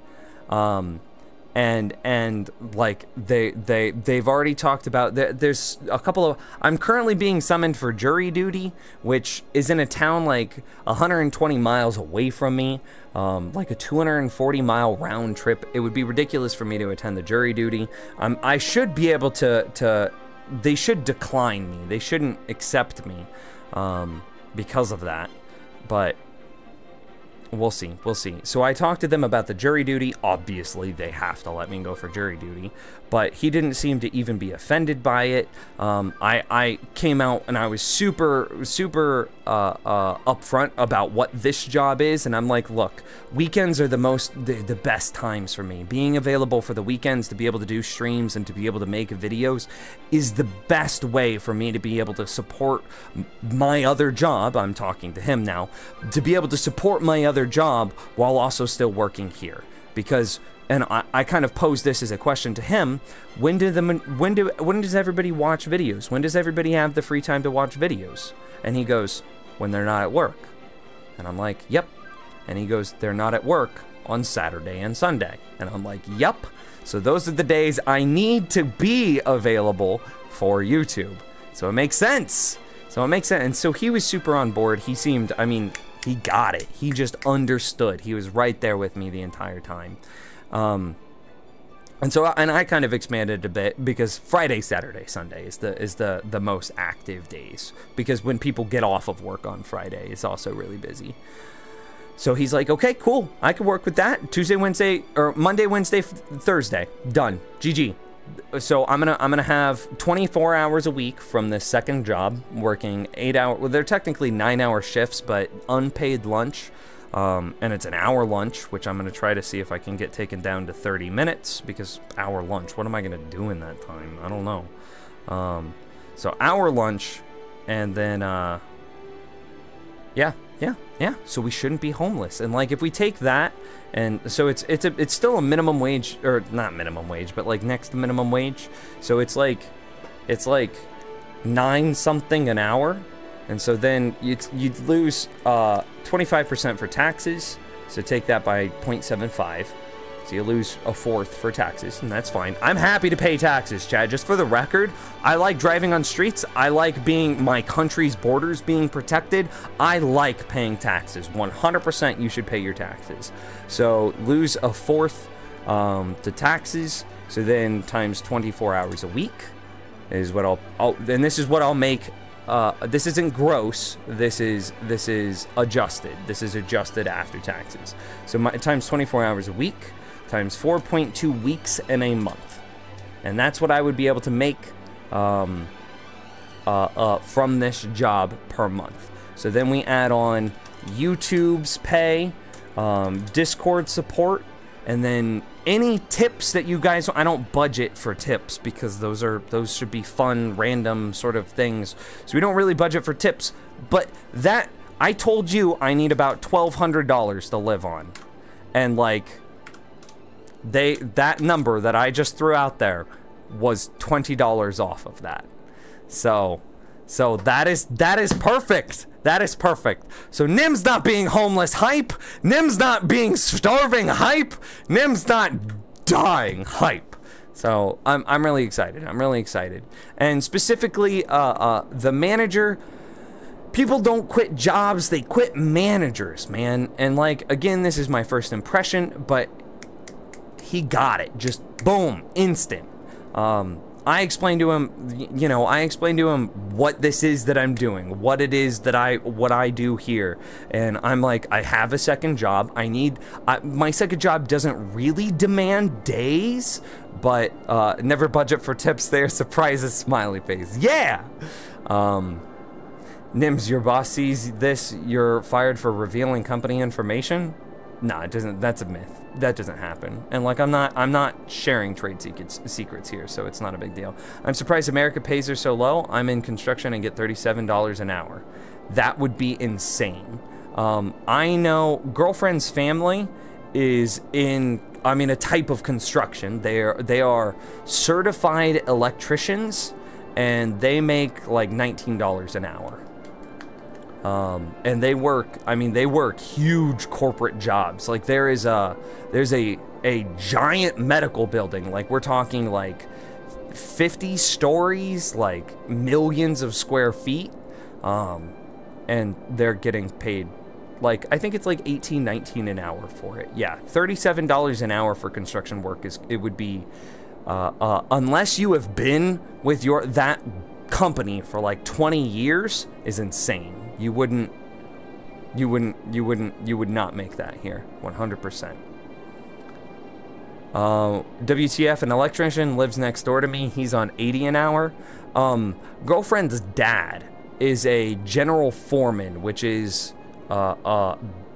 And like they've already talked about, there's a couple of, I'm currently being summoned for jury duty, which is in a town like 120 miles away from me, like a 240-mile round trip. It would be ridiculous for me to attend the jury duty. I should be able to they should decline me. They shouldn't accept me because of that. but we'll see. We'll see. So I talked to them about the jury duty. Obviously, they have to let me go for jury duty. But he didn't seem to even be offended by it. I came out and I was super upfront about what this job is. And I'm like, look, weekends are the best times for me. Being available for the weekends to be able to do streams and to be able to make videos is the best way for me to be able to support my other job. I'm talking to him now. To be able to support my other job while also still working here. Because, and I kind of posed this as a question to him, when does everybody watch videos? When does everybody have the free time to watch videos? And he goes, when they're not at work. And I'm like, yep. And he goes, they're not at work on Saturday and Sunday. And I'm like, yep. So those are the days I need to be available for YouTube. So it makes sense. And so he was super on board. He seemed, I mean, he got it. He just understood. He was right there with me the entire time. And I kind of expanded a bit because Friday, Saturday, Sunday is the most active days, because when people get off of work on Friday, it's also really busy. So he's like, okay, cool. I can work with that. Tuesday, Wednesday, or Monday, Wednesday, Thursday. Done. GG. So I'm gonna have 24 hours a week from this second job, working 8 hour. Well, they're technically 9-hour shifts, but unpaid lunch. And it's an hour lunch, which I'm gonna try to see if I can get taken down to 30 minutes, because hour lunch, what am I gonna do in that time? I don't know. So hour lunch, and then yeah. So we shouldn't be homeless. And like, if we take that, and so it's still a minimum wage, or not minimum wage, but like next to minimum wage. So it's like 9 something an hour. And so then you'd lose 25% for taxes. So take that by 0.75. So you lose a fourth for taxes, and that's fine. I'm happy to pay taxes, Chad. Just for the record, I like driving on streets. I like being my country's borders being protected. I like paying taxes. 100% you should pay your taxes. So lose a fourth to taxes. So then times 24 hours a week is what and this is what I'll make. This isn't gross. This is adjusted. This is adjusted after taxes. So times 24 hours a week times 4.2 weeks in a month, and that's what I would be able to make from this job per month. So then we add on YouTube's pay, Discord support, and then any tips that you guys. I don't budget for tips because those should be fun, random sort of things. So we don't really budget for tips. But that, I told you I need about $1,200 to live on, and like that number that I just threw out there was $20 off of that. So that is perfect. That is perfect. So Nim's not being homeless hype. Nim's not being starving hype. Nim's not dying hype. So I'm really excited. I'm really excited. And specifically, the manager. People don't quit jobs. They quit managers, man. And like, again, this is my first impression, but he got it. Just boom, instant. I explained to him, what this is that I'm doing, what it is that what I do here. And I'm like, I have a second job. My second job doesn't really demand days, but never budget for tips there. Surprises, smiley face. Yeah. Nims, your boss sees this, you're fired for revealing company information? No, it doesn't. That's a myth. That doesn't happen. And like, I'm not sharing trade secrets here, so it's not a big deal. I'm surprised America pays her so low. I'm in construction and get $37 an hour. That would be insane. I know girlfriend's family is in, a type of construction. They are certified electricians, and they make like $19 an hour. And they work huge corporate jobs. Like there's a giant medical building. Like we're talking like 50 stories, like millions of square feet. And they're getting paid, like, I think it's like $18, $19 an hour for it. Yeah, $37 an hour for construction work would be, unless you have been with that company for like 20 years, is insane. You wouldn't You would not make that here, 100%. WTF, an electrician lives next door to me. He's on 80 an hour. Girlfriend's dad is a general foreman, which is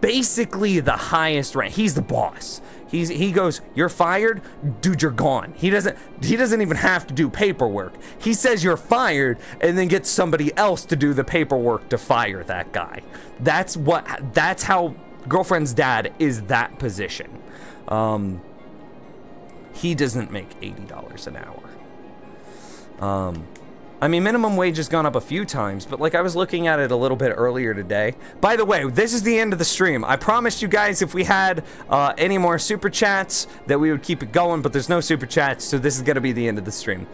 basically the highest rank. He's the boss. He goes, you're fired, dude, you're gone. He doesn't even have to do paperwork. He says you're fired and then gets somebody else to do the paperwork to fire that guy. That's how girlfriend's dad is that position. He doesn't make $80 an hour. I mean, minimum wage has gone up a few times, but like I was looking at it a little bit earlier today. By the way, this is the end of the stream. I promised you guys if we had any more super chats that we would keep it going, but there's no super chats, so this is gonna be the end of the stream.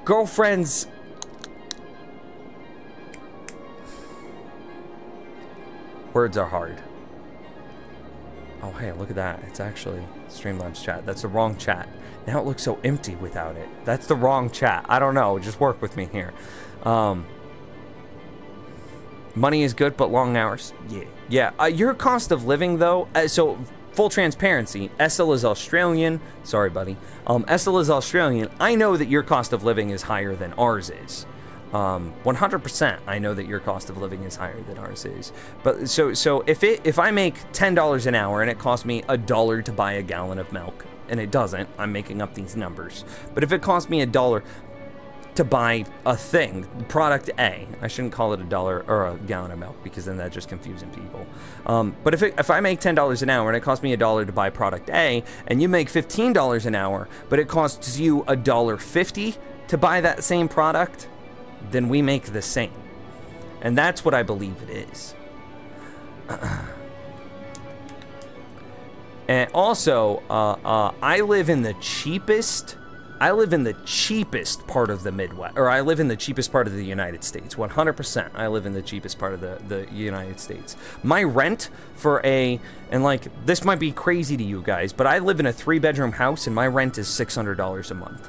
Girlfriends. Words are hard. Oh, hey, look at that. It's actually Streamlabs chat. That's the wrong chat. Now it looks so empty without it. That's the wrong chat. I don't know. Just work with me here. Money is good, but long hours. Yeah. Yeah. Your cost of living, though. So, full transparency. Essel is Australian. Sorry, buddy. Essel is Australian. I know that your cost of living is higher than ours is. 100%. I know that your cost of living is higher than ours is. But so if I make $10 an hour and it costs me $1 to buy a gallon of milk, and it doesn't, I'm making up these numbers. But if it costs me $1 to buy a thing, product A, I shouldn't call it $1 or a gallon of milk because then that's just confusing people. But if I make $10 an hour and it costs me $1 to buy product A, and you make $15 an hour, but it costs you $1.50 to buy that same product, then we make the same. And that's what I believe it is. And also, I live in the cheapest part of the Midwest, or I live in the cheapest part of the United States. 100%, I live in the cheapest part of the United States. My rent for and like, this might be crazy to you guys, but I live in a 3-bedroom house and my rent is $600 a month.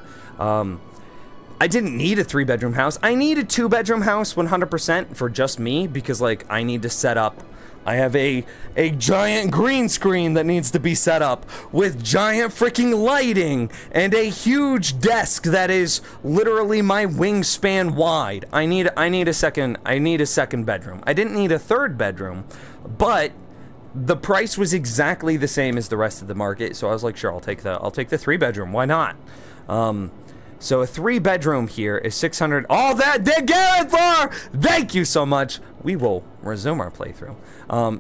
I didn't need a 3-bedroom house. I need a 2-bedroom house 100% for just me because like I need to set up. I have a giant green screen that needs to be set up with giant freaking lighting and a huge desk that is literally my wingspan wide. I need a second bedroom. I didn't need a 3rd bedroom, but the price was exactly the same as the rest of the market, so I was like, sure, I'll take the 3-bedroom. Why not? So a 3-bedroom here is 600. All that did Garrett for! Thank you so much. We will resume our playthrough.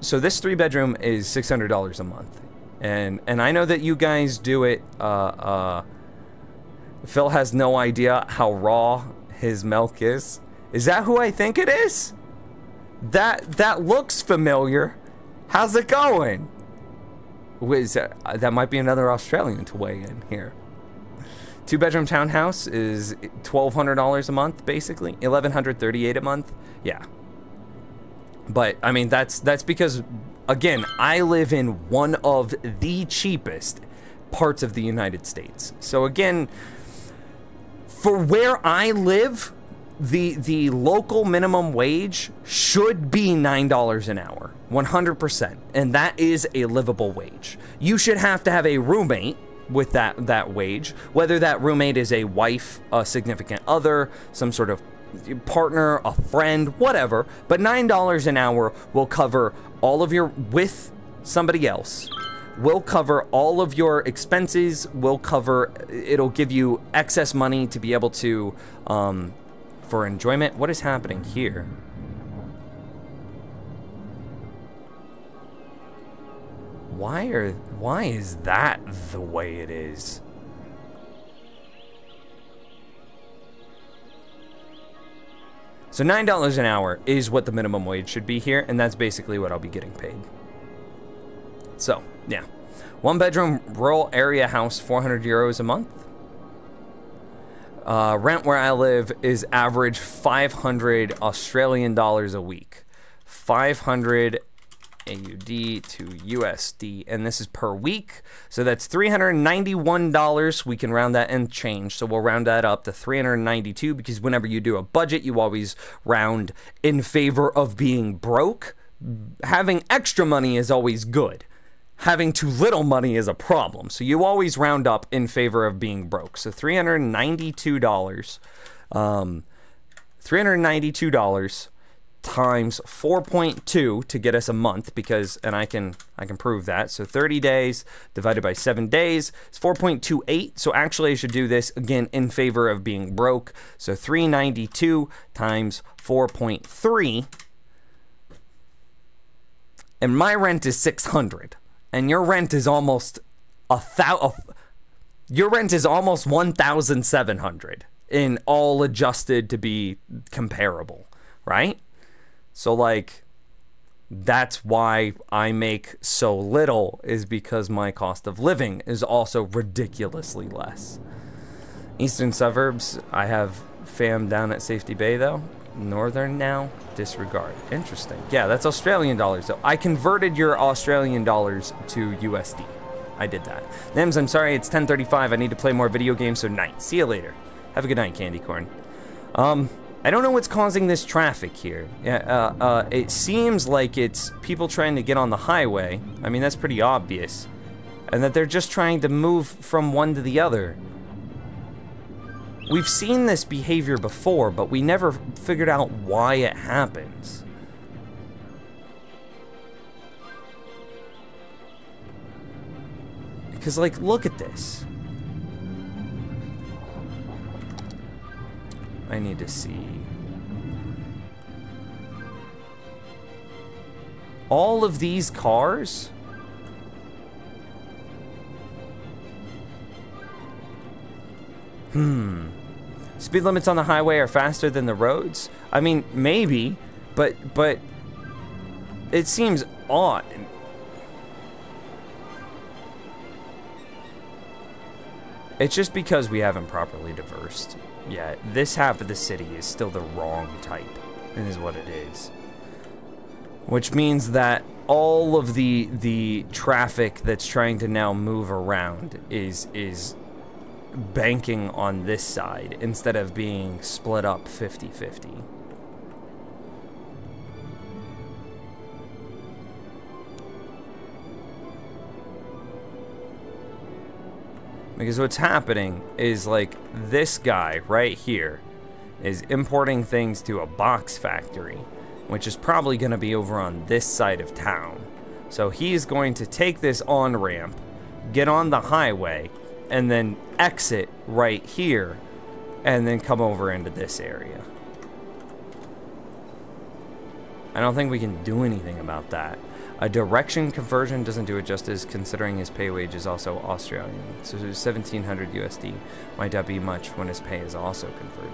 So this 3-bedroom is $600 a month, and I know that you guys do it. Phil has no idea how raw his milk is. Is that who I think it is? That looks familiar. How's it going? That might be another Australian to weigh in here. 2-bedroom townhouse is $1,200 a month, basically. $1,138 a month. Yeah. But I mean, that's because, again, I live in one of the cheapest parts of the United States. So again, for where I live, the local minimum wage should be $9 an hour, 100%, and that is a livable wage. You should have to have a roommate with that wage, whether that roommate is a wife, a significant other, some sort of partner, a friend, whatever, but $9 an hour will cover all of your, with somebody else, will cover all of your expenses, it'll give you excess money to be able to, for enjoyment. What is happening here? Why is that the way it is? So $9 an hour is what the minimum wage should be here, and that's basically what I'll be getting paid. So, yeah. 1-bedroom rural area house, 400 euros a month. Rent where I live is average 500 Australian dollars a week. 500 AUD to USD, and this is per week, so that's $391. We can round that and change, so we'll round that up to 392 because whenever you do a budget, you always round in favor of being broke. Having extra money is always good. Having too little money is a problem, so you always round up in favor of being broke. So $392, $392 times 4.2 to get us a month, because, and I can prove that. So 30 days divided by 7 days is 4.28. So actually I should do this again in favor of being broke. So 392 times 4.3, and my rent is 600, and your rent is almost your rent is almost 1,700 in all adjusted to be comparable, right? So, like, that's why I make so little, is because my cost of living is also ridiculously less. Eastern suburbs, I have fam down at Safety Bay, though. Northern now, disregard. Interesting. Yeah, that's Australian dollars. So I converted your Australian dollars to USD. I did that. Nims, I'm sorry, it's 10:35. I need to play more video games, so night. See you later. Have a good night, Candy Corn. I don't know what's causing this traffic here. It seems like it's people trying to get on the highway. I mean, that's pretty obvious. And that they're just trying to move from one to the other. We've seen this behavior before, but we never figured out why it happens. Because, like, look at this. I need to see. All of these cars? Speed limits on the highway are faster than the roads? I mean, maybe, but it seems odd. It's just because we haven't properly diversed yet. This half of the city is still the wrong type, and is what it is. Which means that all of the traffic that's trying to now move around is banking on this side instead of being split up 50-50. Because what's happening is, like, this guy right here is importing things to a box factory, which is probably going to be over on this side of town. So he's going to take this on-ramp, get on the highway, and then exit right here, and then come over into this area. I don't think we can do anything about that. A direction conversion doesn't do it justice, considering his pay wage is also Australian. So 1,700 USD might not be much when his pay is also converted.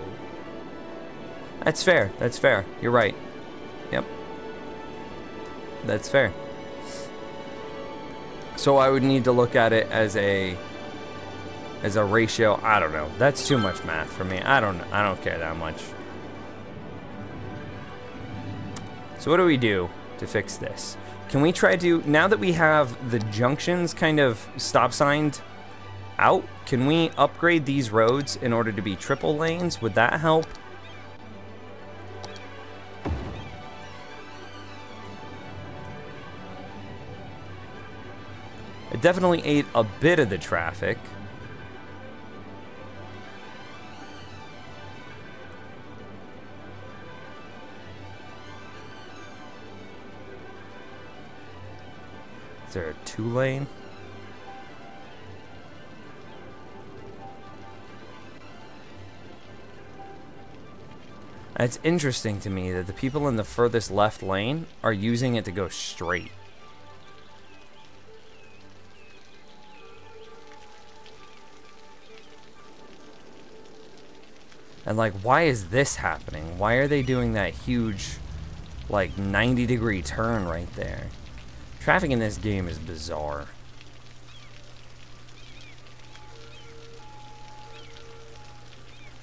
That's fair. That's fair. You're right. Yep. That's fair. So I would need to look at it as a ratio. I don't know. That's too much math for me. I don't care that much. So what do we do to fix this? Can we try to, now that we have the junctions kind of stop signed out, can we upgrade these roads in order to be triple lanes? Would that help? It definitely ate a bit of the traffic. Is there a 2-lane? It's interesting to me that the people in the furthest left lane are using it to go straight. And, like, why is this happening? Why are they doing that huge, like, 90-degree turn right there? Traffic in this game is bizarre.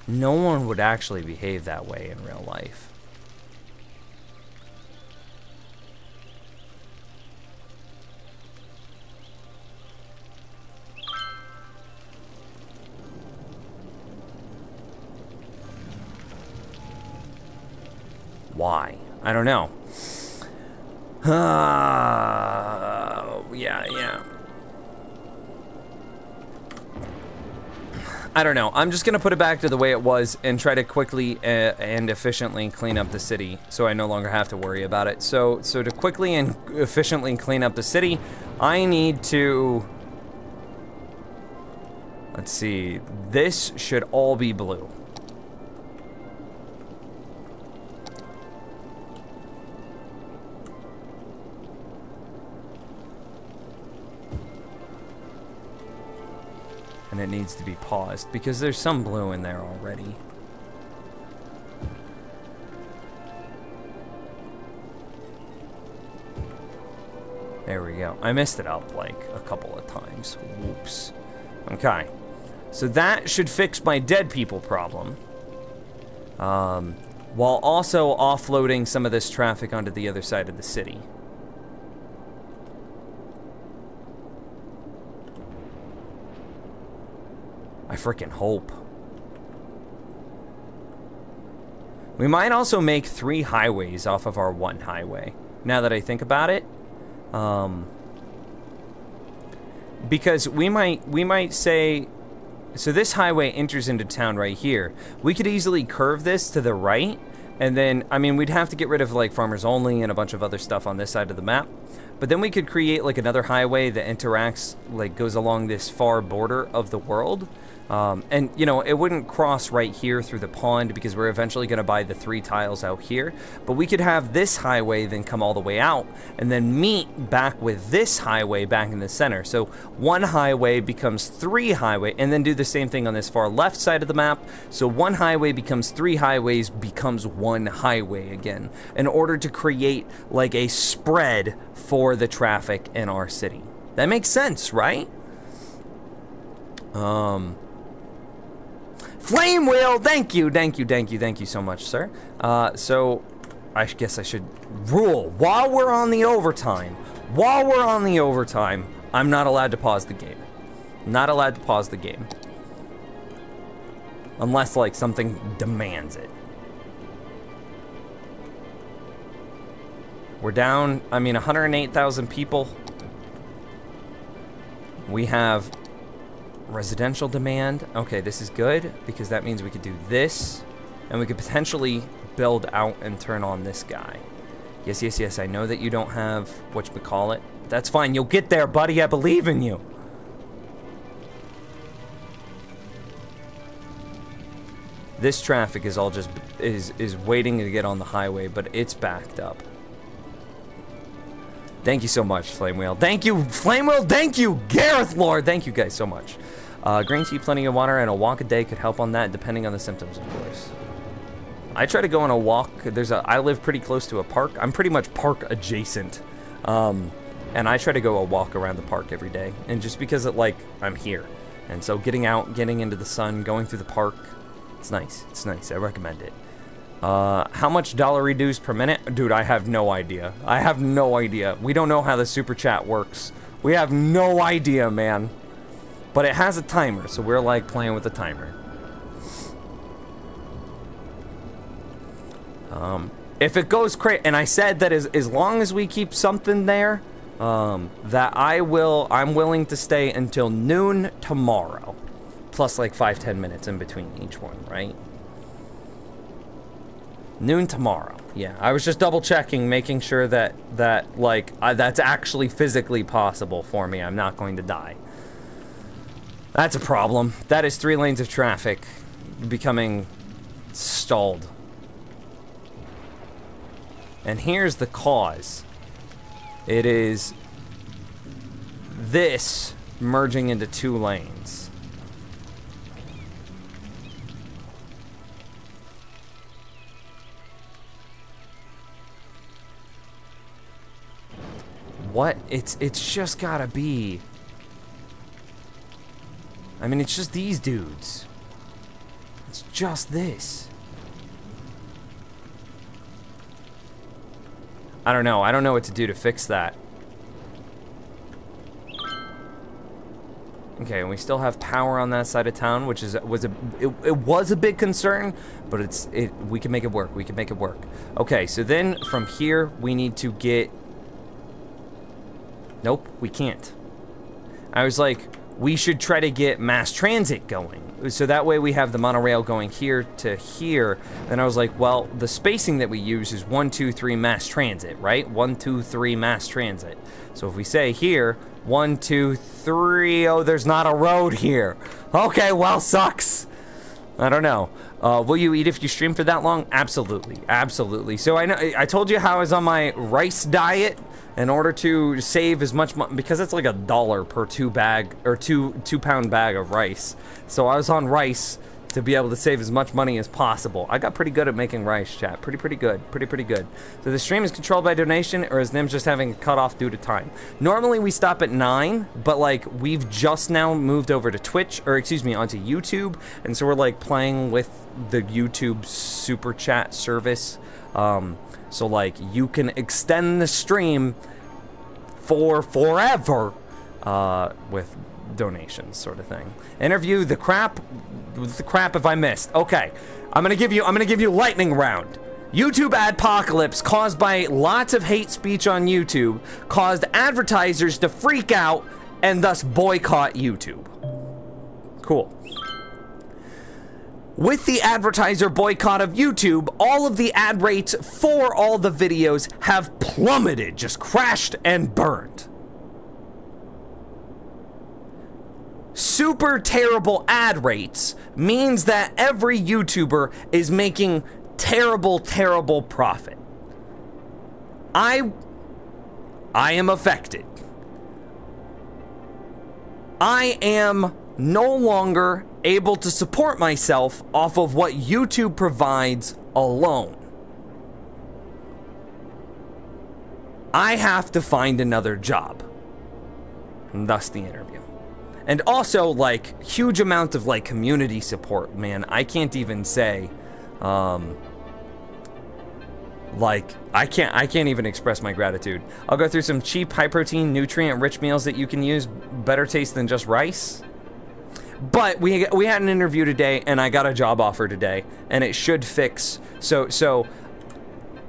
No one would actually behave that way in real life. Why? I don't know. Yeah. I don't know. I'm just gonna put it back to the way it was and try to quickly and efficiently clean up the city, so I no longer have to worry about it. So to quickly and efficiently clean up the city, I need to... Let's see. This should all be blue. And it needs to be paused because there's some blue in there already. There we go. I messed it up like a couple of times. Whoops. Okay. So that should fix my dead people problem. While also offloading some of this traffic onto the other side of the city. I freaking hope. We might also make 3 highways off of our 1 highway, now that I think about it. Because we might say, so this highway enters into town right here. We could easily curve this to the right, and then, I mean, we'd have to get rid of like farmers only and a bunch of other stuff on this side of the map. But then we could create like another highway that interacts, like goes along this far border of the world. And, you know, it wouldn't cross right here through the pond because we're eventually going to buy the 3 tiles out here. But we could have this highway then come all the way out and then meet back with this highway back in the center. So 1 highway becomes 3 highway, and then do the same thing on this far left side of the map. So 1 highway becomes 3 highways becomes 1 highway again, in order to create like a spread for the traffic in our city. That makes sense, right? Flame Wheel, thank you so much, sir. So I guess I should rule while we're on the overtime. I'm not allowed to pause the game. Not allowed to pause the game. Unless like something demands it. We're down, I mean, 108,000 people. We have residential demand. Okay, this is good because that means we could do this and we could potentially build out and turn on this guy. Yes, I know that you don't have whatchamacallit. That's fine, you'll get there, buddy. I believe in you. This traffic is all just is waiting to get on the highway, but it's backed up. Thank you so much, Flame Wheel. Thank you, Flame Wheel. Thank you, Gareth Lord. Thank you guys so much. Green tea, plenty of water, and a walk a day could help on that, depending on the symptoms, of course. I try to go on a walk. I live pretty close to a park. I'm pretty much park adjacent. And I try to go a walk around the park every day. And just because I'm here. And so getting out, getting into the sun, going through the park, it's nice. It's nice. I recommend it. How much dollar reduced per minute? Dude, I have no idea. I have no idea. We don't know how the super chat works. We have no idea, man. But it has a timer, so we're like playing with the timer. If it goes crazy, and I said that as long as we keep something there, that I'm willing to stay until noon tomorrow. Plus like 5-10 minutes in between each one, right? Noon tomorrow. Yeah, I was just double checking, making sure that that's actually physically possible for me. I'm not going to die. That's a problem. That is 3 lanes of traffic becoming stalled. And here's the cause. It is this merging into 2 lanes. What? It's just gotta be. I mean, it's just these dudes. It's just this. I don't know. I don't know what to do to fix that. Okay, and we still have power on that side of town, which was a big concern, but we can make it work. We can make it work. Okay, so then from here we need to get. Nope, we can't. I was like, we should try to get mass transit going. So that way we have the monorail going here to here. Then I was like, well, the spacing that we use is 1, 2, 3 mass transit, right? 1, 2, 3 mass transit. So if we say here, 1, 2, 3, oh, there's not a road here. Okay, well, sucks. I don't know. Will you eat if you stream for that long? Absolutely, absolutely. So I told you how I was on my rice diet in order to save as much money, because it's like $1 per 2-pound bag of rice. So I was on rice to be able to save as much money as possible. I got pretty good at making rice, chat. Pretty good. Pretty good. So the stream is controlled by donation, or is them just having a cutoff due to time? Normally we stop at 9, but like we've just now moved over to Twitch, or excuse me, onto YouTube, and so we're like playing with the YouTube super chat service. So like you can extend the stream for forever with donations, sort of thing. Interview the crap if I missed. Okay, I'm gonna give you lightning round. YouTube adpocalypse caused by lots of hate speech on YouTube caused advertisers to freak out and thus boycott YouTube. Cool. With the advertiser boycott of YouTube, all of the ad rates for all the videos have plummeted, just crashed and burned. Super terrible ad rates means that every YouTuber is making terrible, terrible profit. I am affected. I am no longer able to support myself off of what YouTube provides alone. I have to find another job. And thus the interview. And also, like, huge amount of, like, community support, man. I can't even say, like, I can't even express my gratitude. I'll go through some cheap, high-protein, nutrient-rich meals that you can use. Better taste than just rice. But we had an interview today, and I got a job offer today, and it should fix. So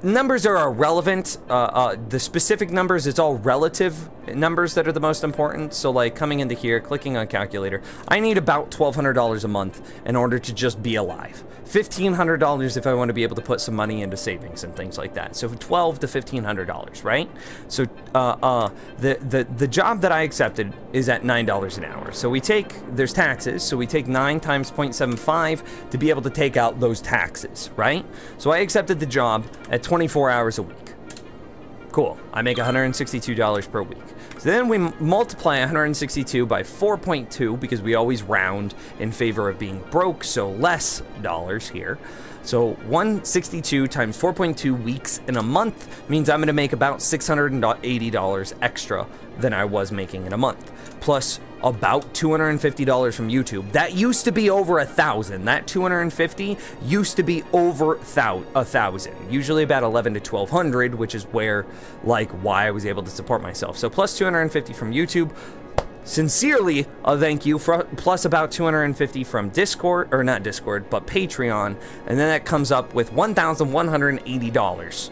numbers are irrelevant. The specific numbers, it's all relative numbers that are the most important. So like coming into here, clicking on calculator, I need about $1,200 a month in order to just be alive. $1,500 if I want to be able to put some money into savings and things like that. So $1,200 to $1,500, right? So the job that I accepted is at $9 an hour. So there's taxes, so we take 9 times 0.75 to be able to take out those taxes, right? So I accepted the job at 24 hours a week. Cool. I make $162 per week. So then we multiply 162 by 4.2 because we always round in favor of being broke, so less dollars here. So 162 times 4.2 weeks in a month means I'm going to make about $680 extra than I was making in a month. Plus about $250 from YouTube. That used to be over 1,000. That 250 used to be over 1,000. Usually about 1,100 to 1,200, which is where, like, why I was able to support myself. So plus 250 from YouTube. Sincerely, a thank you, plus about 250 from Discord, or not Discord, but Patreon, and then that comes up with $1,180.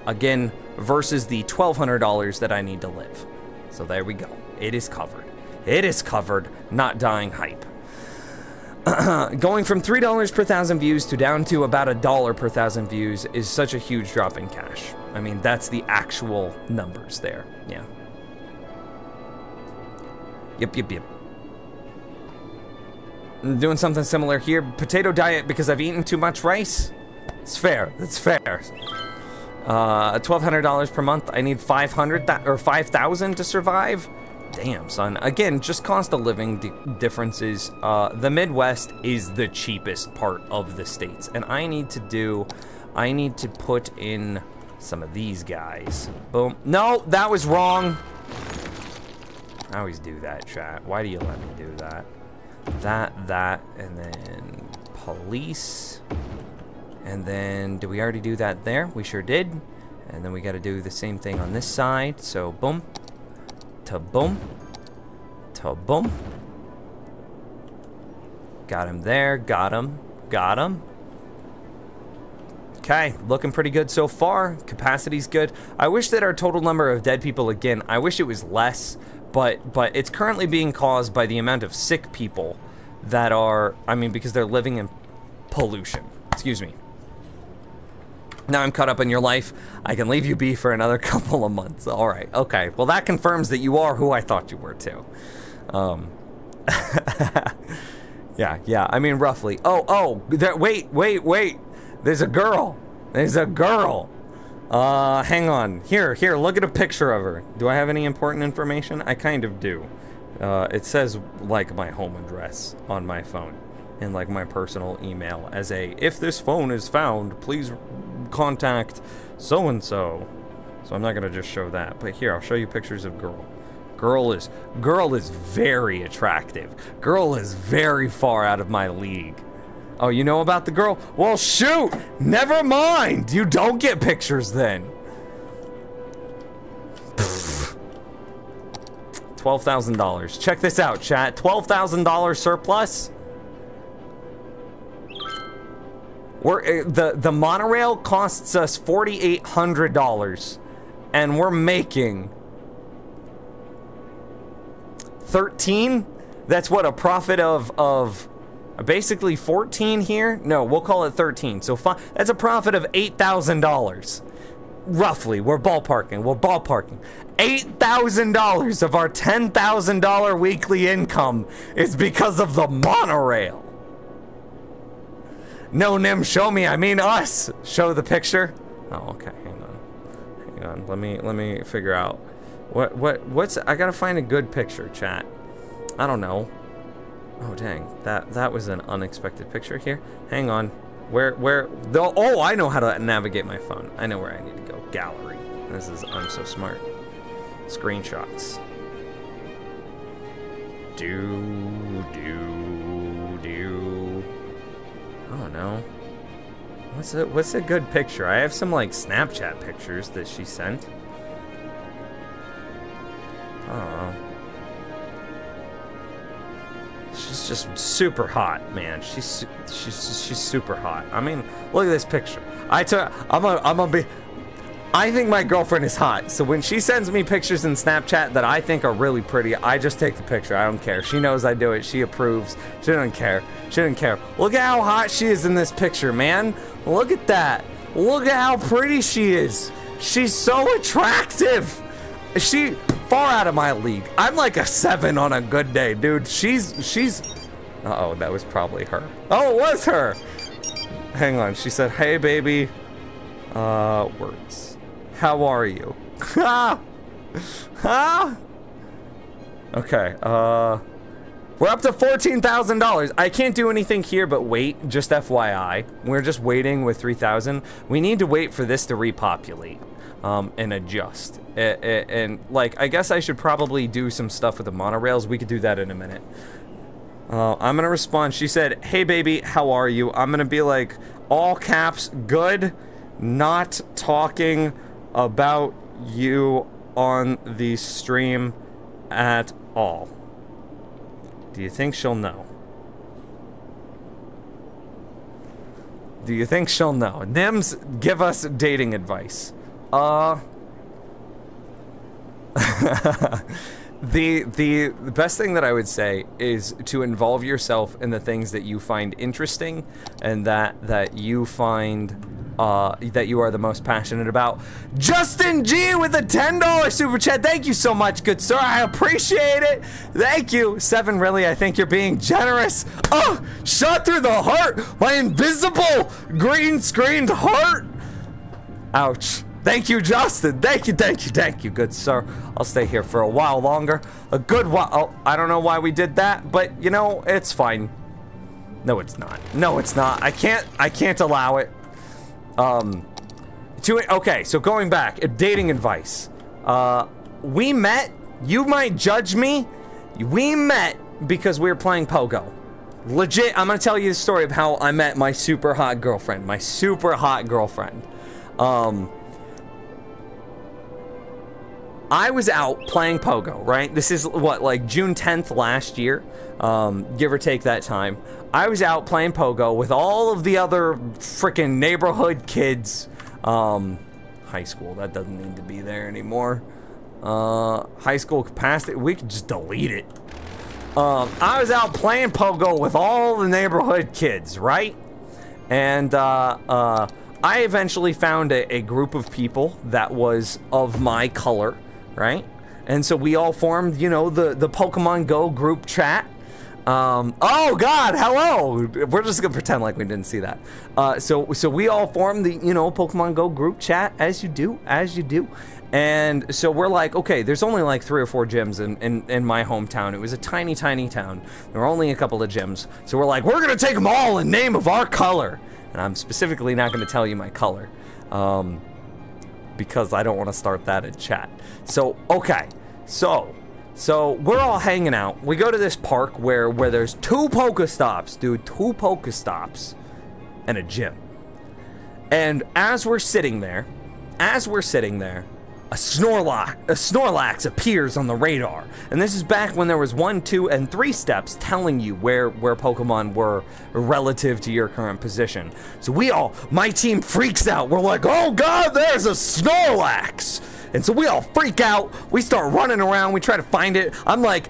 Again, versus the $1,200 that I need to live. So there we go. It is covered. It is covered, not dying hype. Going from $3 per 1,000 views to down to about $1 per 1,000 views is such a huge drop in cash. I mean, that's the actual numbers there, yeah. Yep. I'm doing something similar here. Potato diet because I've eaten too much rice. It's fair. It's fair. $1,200 per month. I need 5,000 to survive. Damn, son. Again, just cost of living differences. The Midwest is the cheapest part of the states, and I need to put in some of these guys. Boom. No, that was wrong. I always do that, chat. Why do you let me do that? That, and then police. And then, did we already do that there? We sure did. And then we got to do the same thing on this side. So, boom. To boom. To boom. Got him there. Got him. Got him. Okay, looking pretty good so far. Capacity's good. I wish that our total number of dead people, again, I wish it was less, but it's currently being caused by the amount of sick people that are, I mean, because they're living in pollution. Excuse me. Now I'm caught up in your life. I can leave you be for another couple of months. All right, okay. Well, that confirms that you are who I thought you were, too. Yeah, I mean, roughly. Oh, there, wait. There's a girl. There's a girl. Hang on. Here, look at a picture of her. Do I have any important information? I kind of do. It says, like, my home address on my phone and, like, my personal email as a, if this phone is found, please contact so-and-so. So I'm not going to just show that. But here, I'll show you pictures of girl. Girl is very attractive. Girl is very far out of my league. Oh, you know about the girl? Well, shoot! Never mind! You don't get pictures then. $12,000. Check this out, chat. $12,000 surplus. The monorail costs us $4,800, and we're making 13. That's what, a profit of basically 14 here? No, we'll call it 13. So that's a profit of $8,000. Roughly, we're ballparking. $8,000 of our $10,000 weekly income is because of the monorail. No, Nim, show me. I mean us. Show the picture. Oh, okay. Hang on. Let me figure out what's. I gotta find a good picture, chat. I don't know. Oh dang, that was an unexpected picture here. Hang on. Oh, I know how to navigate my phone. I know where I need to go. Gallery. I'm so smart. Screenshots. Do. I don't know. What's a good picture? I have some like Snapchat pictures that she sent. I don't know. She's just super hot, man. She's super hot. I mean, look at this picture. I think my girlfriend is hot, so when she sends me pictures in Snapchat that I think are really pretty, I just take the picture. I don't care. She knows I do it. She approves. She doesn't care. Look at how hot she is in this picture, man. Look at that. Look at how pretty she is. She's so attractive. She far out of my league. I'm like a 7 on a good day, dude. She's uh-oh, that was probably her. Oh, it was her. Hang on. She said, "Hey, baby." Words. How are you? Okay, we're up to $14,000. I can't do anything here but wait, just FYI. We're just waiting with 3,000. We need to wait for this to repopulate, and adjust. And like, I guess I should probably do some stuff with the monorails. We could do that in a minute. I'm gonna respond. She said, "Hey, baby, how are you?" I'm gonna be like, all caps, good. Not talking about you on the stream at all. Do you think she'll know? Do you think she'll know? Nims, give us dating advice. The best thing that I would say is to involve yourself in the things that you find interesting and that you find that you are the most passionate about. Justin G with a $10 super chat. Thank you so much, good sir. I appreciate it. Thank you. 7, really, I think you're being generous. Oh, shot through the heart. My invisible green screened heart. Ouch. Thank you, Justin. Thank you, good sir. I'll stay here for a while longer. A good while. Oh, I don't know why we did that, but you know, it's fine. No, it's not. No, it's not. I can't allow it. Okay, so going back, dating advice. We met, you might judge me. We met because we were playing Pogo. Legit, I'm gonna tell you the story of how I met my super hot girlfriend. I was out playing Pogo, right? This is what, like June 10th last year, give or take that time. I was out playing Pogo with all of the other freaking neighborhood kids. High school, that doesn't need to be there anymore. High school capacity, we could just delete it. I was out playing Pogo with all the neighborhood kids, right? And I eventually found a group of people that was of my color, right? And so we all formed, you know, the Pokemon Go group chat. Oh God, hello! We're just gonna pretend like we didn't see that. So we all formed the, you know, Pokemon Go group chat, as you do. And so we're like, okay, there's only like 3 or 4 gyms in my hometown. It was a tiny town. There were only a couple of gyms. So we're like, we're gonna take them all in name of our color. And I'm specifically not gonna tell you my color, because I don't want to start that in chat. So, okay, so we're all hanging out. We go to this park where there's 2 Pokestops, dude, 2 Pokestops and a gym. And as we're sitting there, a Snorlax appears on the radar. And this is back when there was 1, 2, and 3 steps telling you where Pokemon were relative to your current position. So my team freaks out. We're like, oh God, there's a Snorlax! And so we all freak out. We start running around. We try to find it. I'm like,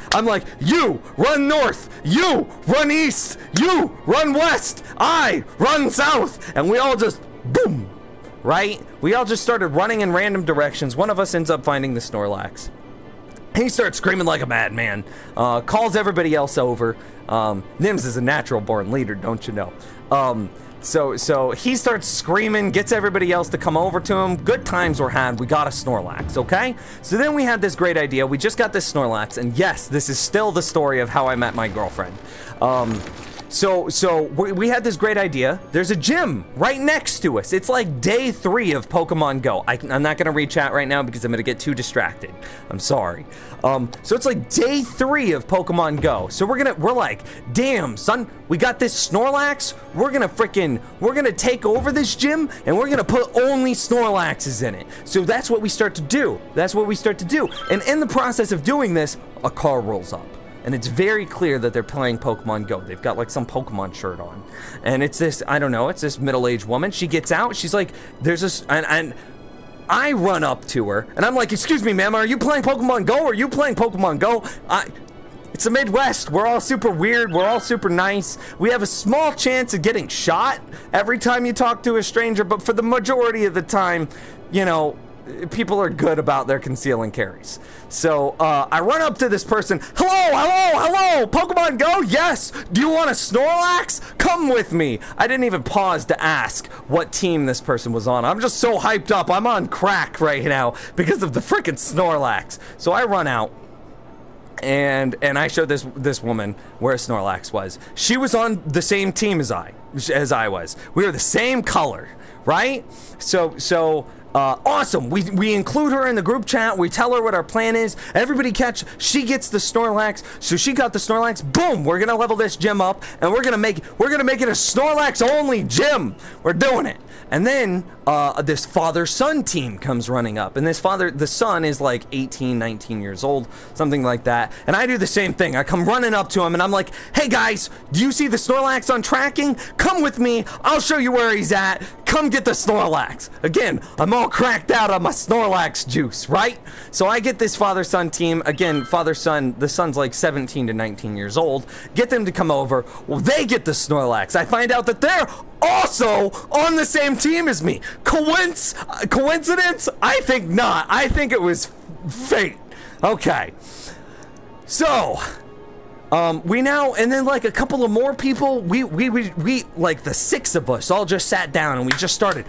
you run north. You run east. You run west. I run south. And we all just boom. Right? We all just started running in random directions. One of us ends up finding the Snorlax. He starts screaming like a madman. Calls everybody else over. Nims is a natural born leader, don't you know? So he starts screaming, gets everybody else to come over to him. Good times were had. We got a Snorlax, okay? So then we had this great idea. We just got this Snorlax, and yes, this is still the story of how I met my girlfriend. So we had this great idea. There's a gym right next to us. It's like day 3 of Pokemon Go. I'm not gonna read chat right now because I'm gonna get too distracted. I'm sorry. So it's like day 3 of Pokemon Go. So we're like, damn, son, we got this Snorlax. We're gonna take over this gym and we're gonna put only Snorlaxes in it. So that's what we start to do. And in the process of doing this, a car rolls up. And it's very clear that they're playing Pokemon Go. They've got like some Pokemon shirt on. And it's this, I don't know, it's this middle-aged woman. She gets out, she's like, there's this, and I run up to her, and I'm like, excuse me, ma'am, are you playing Pokemon Go? Are you playing Pokemon Go? It's the Midwest. We're all super weird. We're all super nice. We have a small chance of getting shot every time you talk to a stranger, but for the majority of the time, you know, people are good about their conceal and carries. So I run up to this person. Hello, Pokemon Go? Yes. Do you want a Snorlax? Come with me. I didn't even pause to ask what team this person was on. I'm just so hyped up. I'm on crack right now because of the freaking Snorlax. So I run out. And I showed this woman where Snorlax was. She was on the same team as I was. We were the same color, right? So awesome. We include her in the group chat. We tell her what our plan is. Everybody she gets the Snorlax. So she got the Snorlax. Boom. We're gonna level this gym up, and we're gonna make it a Snorlax only gym. We're doing it. And then this father-son team comes running up, and the son is like 18, 19 years old, something like that. And I do the same thing. I come running up to him, and I'm like, hey guys, do you see the Snorlax on tracking? Come with me. I'll show you where he's at. Come get the Snorlax. Again, I'm all cracked out on my Snorlax juice, right? So I get this father-son team. Again, father-son, the son's like 17 to 19 years old. Get them to come over. Well, they get the Snorlax. I find out that they're also on the same team as me. Coincidence? I think not. I think it was fate. Okay. So, we now, and then like a couple of more people, we like the 6 of us all just sat down and we just started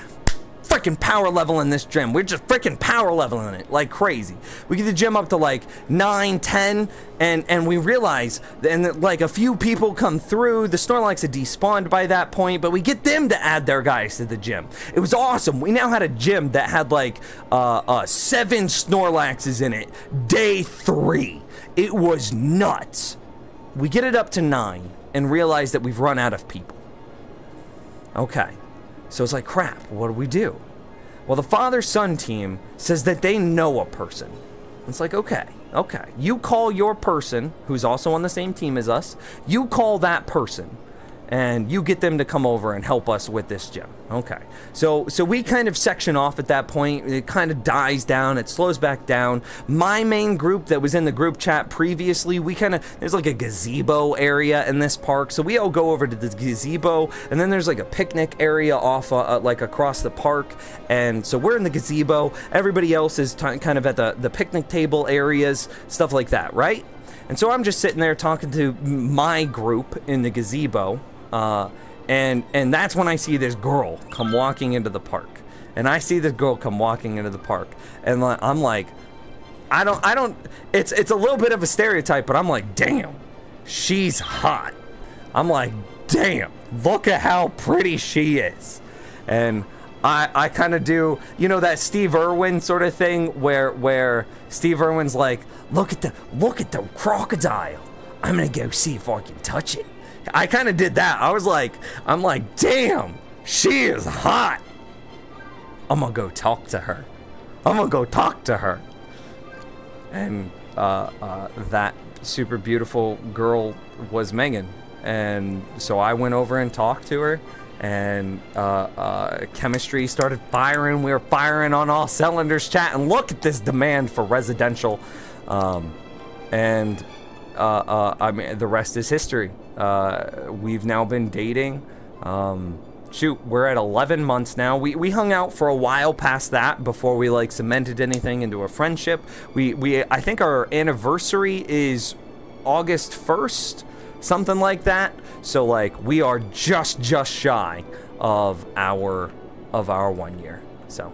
freaking power leveling this gym. We're just freaking power leveling it like crazy. We get the gym up to like 9, 10, and we realize, and like a few people come through. The Snorlax had despawned by that point, but we get them to add their guys to the gym. It was awesome. We now had a gym that had like 7 Snorlaxes in it. Day 3. It was nuts. We get it up to 9 and realize that we've run out of people. Okay. So it's like, crap, what do we do? Well, the father-son team says that they know a person It's like, okay, you call your person who's also on the same team as us, you call that person, and you get them to come over and help us with this gem. Okay, so we kind of section off at that point. It kind of dies down, it slows back down. My main group that was in the group chat previously, there's like a gazebo area in this park, so we all go over to the gazebo, and then there's like a picnic area off like across the park, and so we're in the gazebo, everybody else is kind of at the picnic table areas, stuff like that, right? And so I'm just sitting there talking to my group in the gazebo, and that's when I see this girl come walking into the park. And I see this girl come walking into the park, and I'm like, it's a little bit of a stereotype, but I'm like, damn, she's hot. I'm like, damn, look at how pretty she is. And I kind of do, you know, that Steve Irwin sort of thing where Steve Irwin's like, look at the crocodile. I'm gonna go see if I can touch it. I kind of did that. I'm like, damn, she is hot. I'm gonna go talk to her. And that super beautiful girl was Megan. And so I went over and talked to her, and chemistry started firing. We were firing on all cylinders, chat, and look at this demand for residential. I mean, the rest is history. We've now been dating. Shoot, we're at 11 months now. We hung out for a while past that before we like cemented anything into a friendship. I think our anniversary is August 1st, something like that. So like we are just shy of our 1 year. So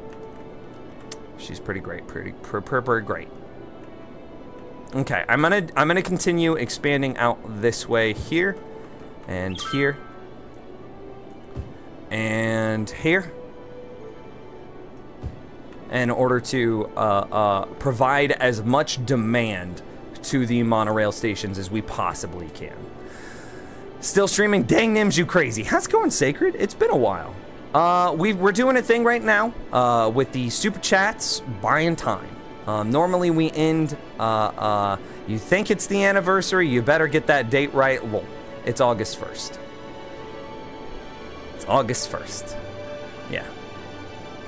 she's pretty great, pretty great. Okay, I'm gonna continue expanding out this way here, and here, and here, in order to provide as much demand to the monorail stations as we possibly can. Still streaming? Dang Nims, you crazy. How's it going, Sacred? It's been a while. We're doing a thing right now with the super chats, buying time. Normally we end, you think it's the anniversary, you better get that date right. Lol. It's August 1st. It's August 1st. Yeah.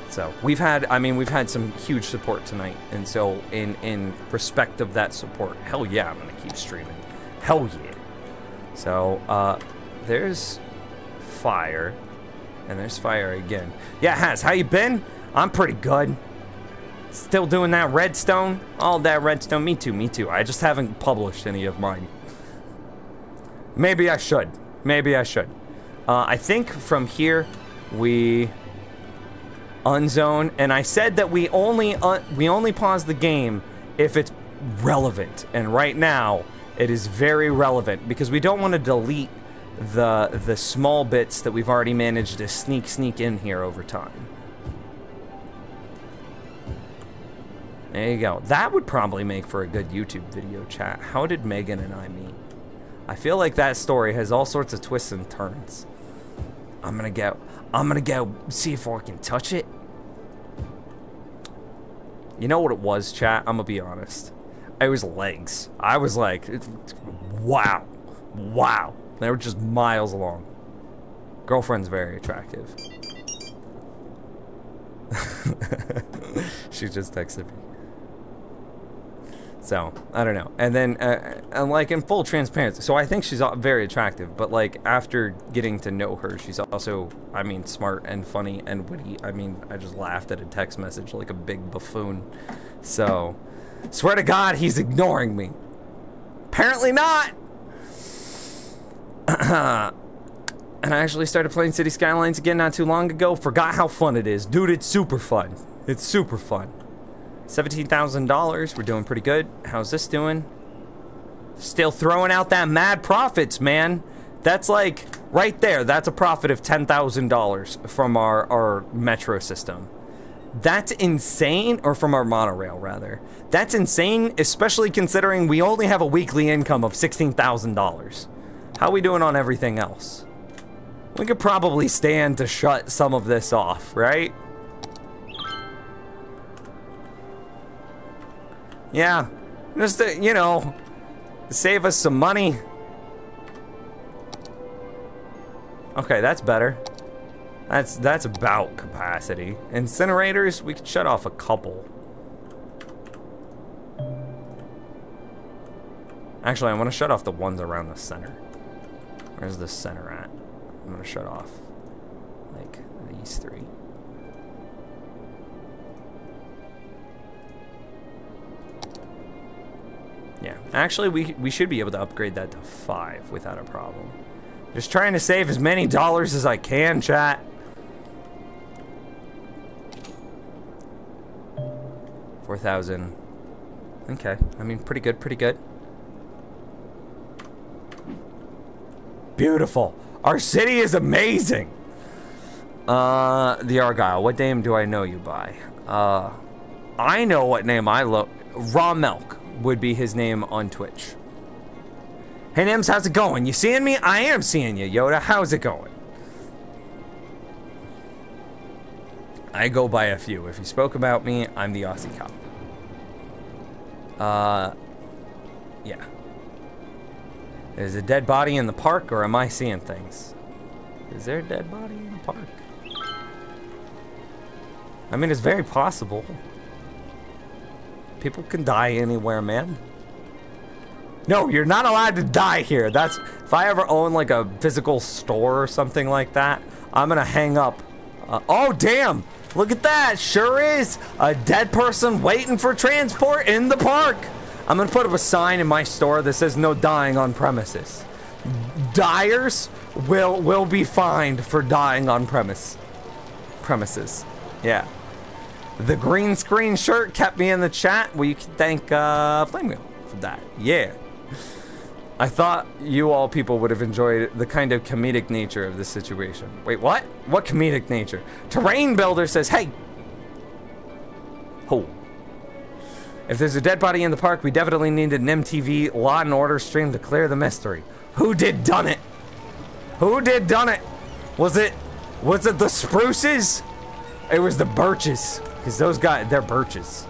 So we've had some huge support tonight, and so in respect of that support, hell yeah, I'm gonna keep streaming. Hell yeah. So there's fire, and there's fire again. Yeah, Haz, how you been? I'm pretty good. Still doing that redstone? All that redstone? Me too. I just haven't published any of mine. Maybe I should. I think from here we unzone, and I said that we only pause the game if it's relevant, and right now it is very relevant because we don't want to delete the small bits that we've already managed to sneak in here over time. There you go. That would probably make for a good YouTube video, chat. How did Megan and I meet? I feel like that story has all sorts of twists and turns. I'm gonna go see if I can touch it. You know what it was, chat? I'm gonna be honest. It was legs. I was like, wow. They were just miles long. Girlfriend's very attractive. She just texted me. So, I don't know. And then, and like in full transparency, so I think she's very attractive, but like after getting to know her, she's also, I mean, smart and funny and witty. I mean, I just laughed at a text message like a big buffoon. So, swear to God, he's ignoring me. Apparently not. And I actually started playing City Skylines again not too long ago. Forgot how fun it is. Dude, it's super fun. It's super fun. $17,000. We're doing pretty good. How's this doing? Still throwing out that mad profits, man. That's like right there. That's a profit of $10,000 from our metro system. That's insane. Or from our monorail, rather. That's insane, especially considering we only have a weekly income of $16,000. How are we doing on everything else? We could probably stand to shut some of this off, right? Yeah. Just to, you know, save us some money. Okay, that's better. That's about capacity. Incinerators, we could shut off a couple. Actually, I want to shut off the ones around the center. Where's the center at? I'm gonna shut off like these 3. Yeah, actually we should be able to upgrade that to 5 without a problem. Just trying to save as many dollars as I can, chat. 4,000. Okay, I mean, pretty good, pretty good. Beautiful. Our city is amazing. The Argyle. What name do I know you by? I know what name I look. Raw Milk would be his name on Twitch. Hey Nims, how's it going? You seeing me? I am seeing you, Yoda. How's it going? I go by a few. If you spoke about me, I'm the Aussie cop. Yeah. Is a dead body in the park, or am I seeing things? Is there a dead body in the park? I mean, it's very possible. People can die anywhere, man. No, you're not allowed to die here. That's, if I ever own like a physical store or something like that, I'm gonna hang up. Oh, damn. Look at that. Sure is a dead person waiting for transport in the park. I'm gonna put up a sign in my store that says no dying on premises. Dyers will be fined for dying on premises. Yeah. The green screen shirt kept me in the chat. Well, you can thank Flame Wheel for that. Yeah. I thought you all people would have enjoyed the kind of comedic nature of this situation. Wait, what? What comedic nature? Terrain Builder says, hey. Ho. If there's a dead body in the park, we definitely need an MTV Law and Order stream to clear the mystery. Who did done it? Who did done it? Was it the Spruces? It was the Birches. Because those guys, they're Birches.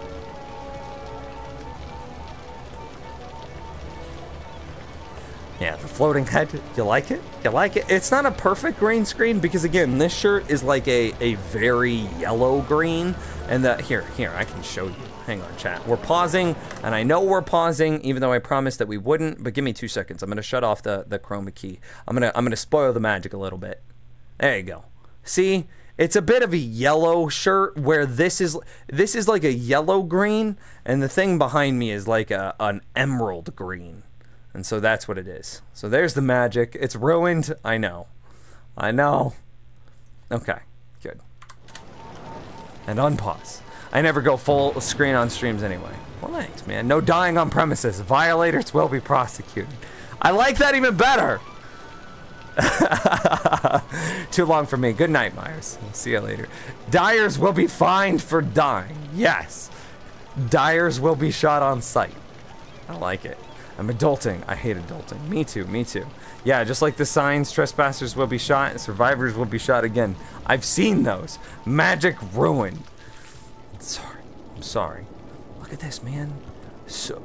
Yeah, the floating head. You like it? You like it? It's not a perfect green screen because, again, this shirt is like a very yellow green. And here, I can show you. Hang on, chat. We're pausing, and I know we're pausing, even though I promised that we wouldn't. But give me 2 seconds. I'm gonna shut off the chroma key. I'm gonna spoil the magic a little bit. There you go. See, it's a bit of a yellow shirt where this is like a yellow green, and the thing behind me is like an emerald green. And so that's what it is. So there's the magic. It's ruined. I know. Okay, good. And unpause. I never go full screen on streams anyway. Well, thanks, man. No dying on premises. Violators will be prosecuted. I like that even better. Too long for me. Good night, Myers. We'll see you later. Dyers will be fined for dying. Yes. Dyers will be shot on sight. I like it. I'm adulting. I hate adulting. Me too, me too. Yeah, just like the signs, trespassers will be shot and survivors will be shot again. I've seen those. Magic ruined. I'm sorry. Look at this, man. So,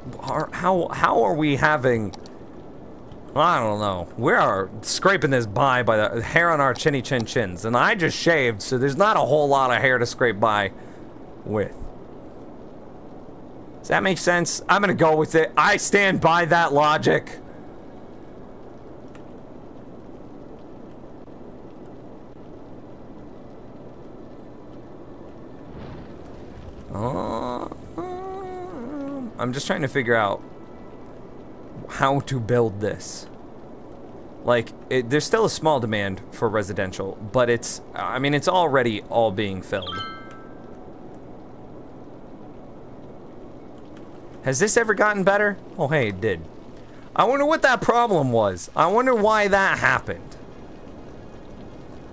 how are we having... I don't know. We are scraping this by the hair on our chinny chin chins. And I just shaved, so there's not a whole lot of hair to scrape by with. Does that make sense? I'm gonna go with it. I stand by that logic. I'm just trying to figure out how to build this. Like, there's still a small demand for residential, but it's, I mean, it's already all being filled. Has this ever gotten better? Oh, hey, it did. I wonder what that problem was. I wonder why that happened.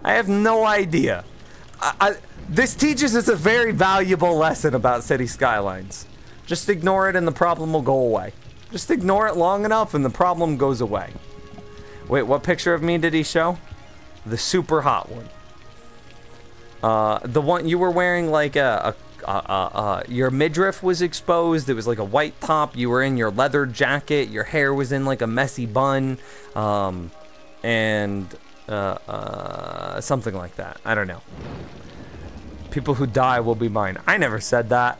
I have no idea. This teaches us a very valuable lesson about City Skylines. Just ignore it and the problem will go away. Just ignore it long enough and the problem goes away. Wait, what picture of me did he show? The super hot one. The one you were wearing like a your midriff was exposed. It was like a white top. You were in your leather jacket. Your hair was in like a messy bun, and something like that. I don't know. People who die will be mine. I never said that.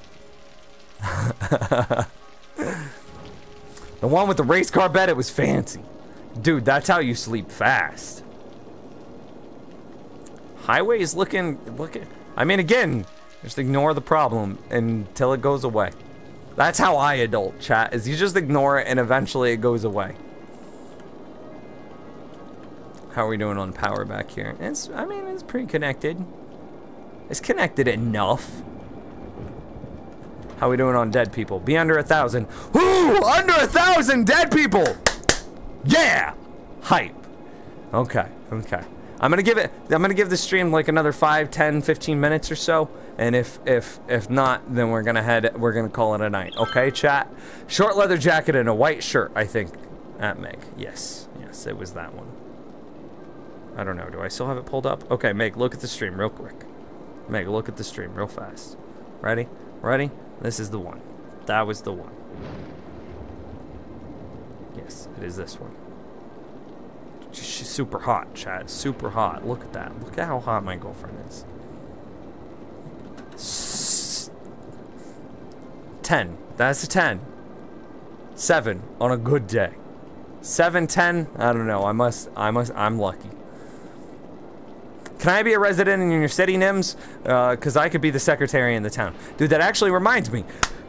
The one with the race car bed, it was fancy. Dude, that's how you sleep fast. Highway's looking. I mean, again, just ignore the problem until it goes away. That's how I adult, chat, is you just ignore it and eventually it goes away. How are we doing on power back here? I mean, it's pretty connected. It's connected enough. How are we doing on dead people? Be under 1,000. Ooh, under 1,000 dead people! Yeah! Hype. Okay. I'm gonna give the stream like another 5, 10, 15 minutes or so. And if not, then we're gonna call it a night. Okay, chat? Short leather jacket and a white shirt, I think. At Meg. Yes, it was that one. I don't know. Do I still have it pulled up? Okay, Meg, look at the stream real quick. Meg, look at the stream real fast. Ready? This is the one. That was the one. Yes, it is this one. She's super hot, chat. Super hot. Look at that. Look at how hot my girlfriend is. 10. That's a 10. 7 on a good day. 7, 10. I don't know. I'm lucky. Can I be a resident in your city, Nims? Because I could be the secretary in the town. Dude, that actually reminds me.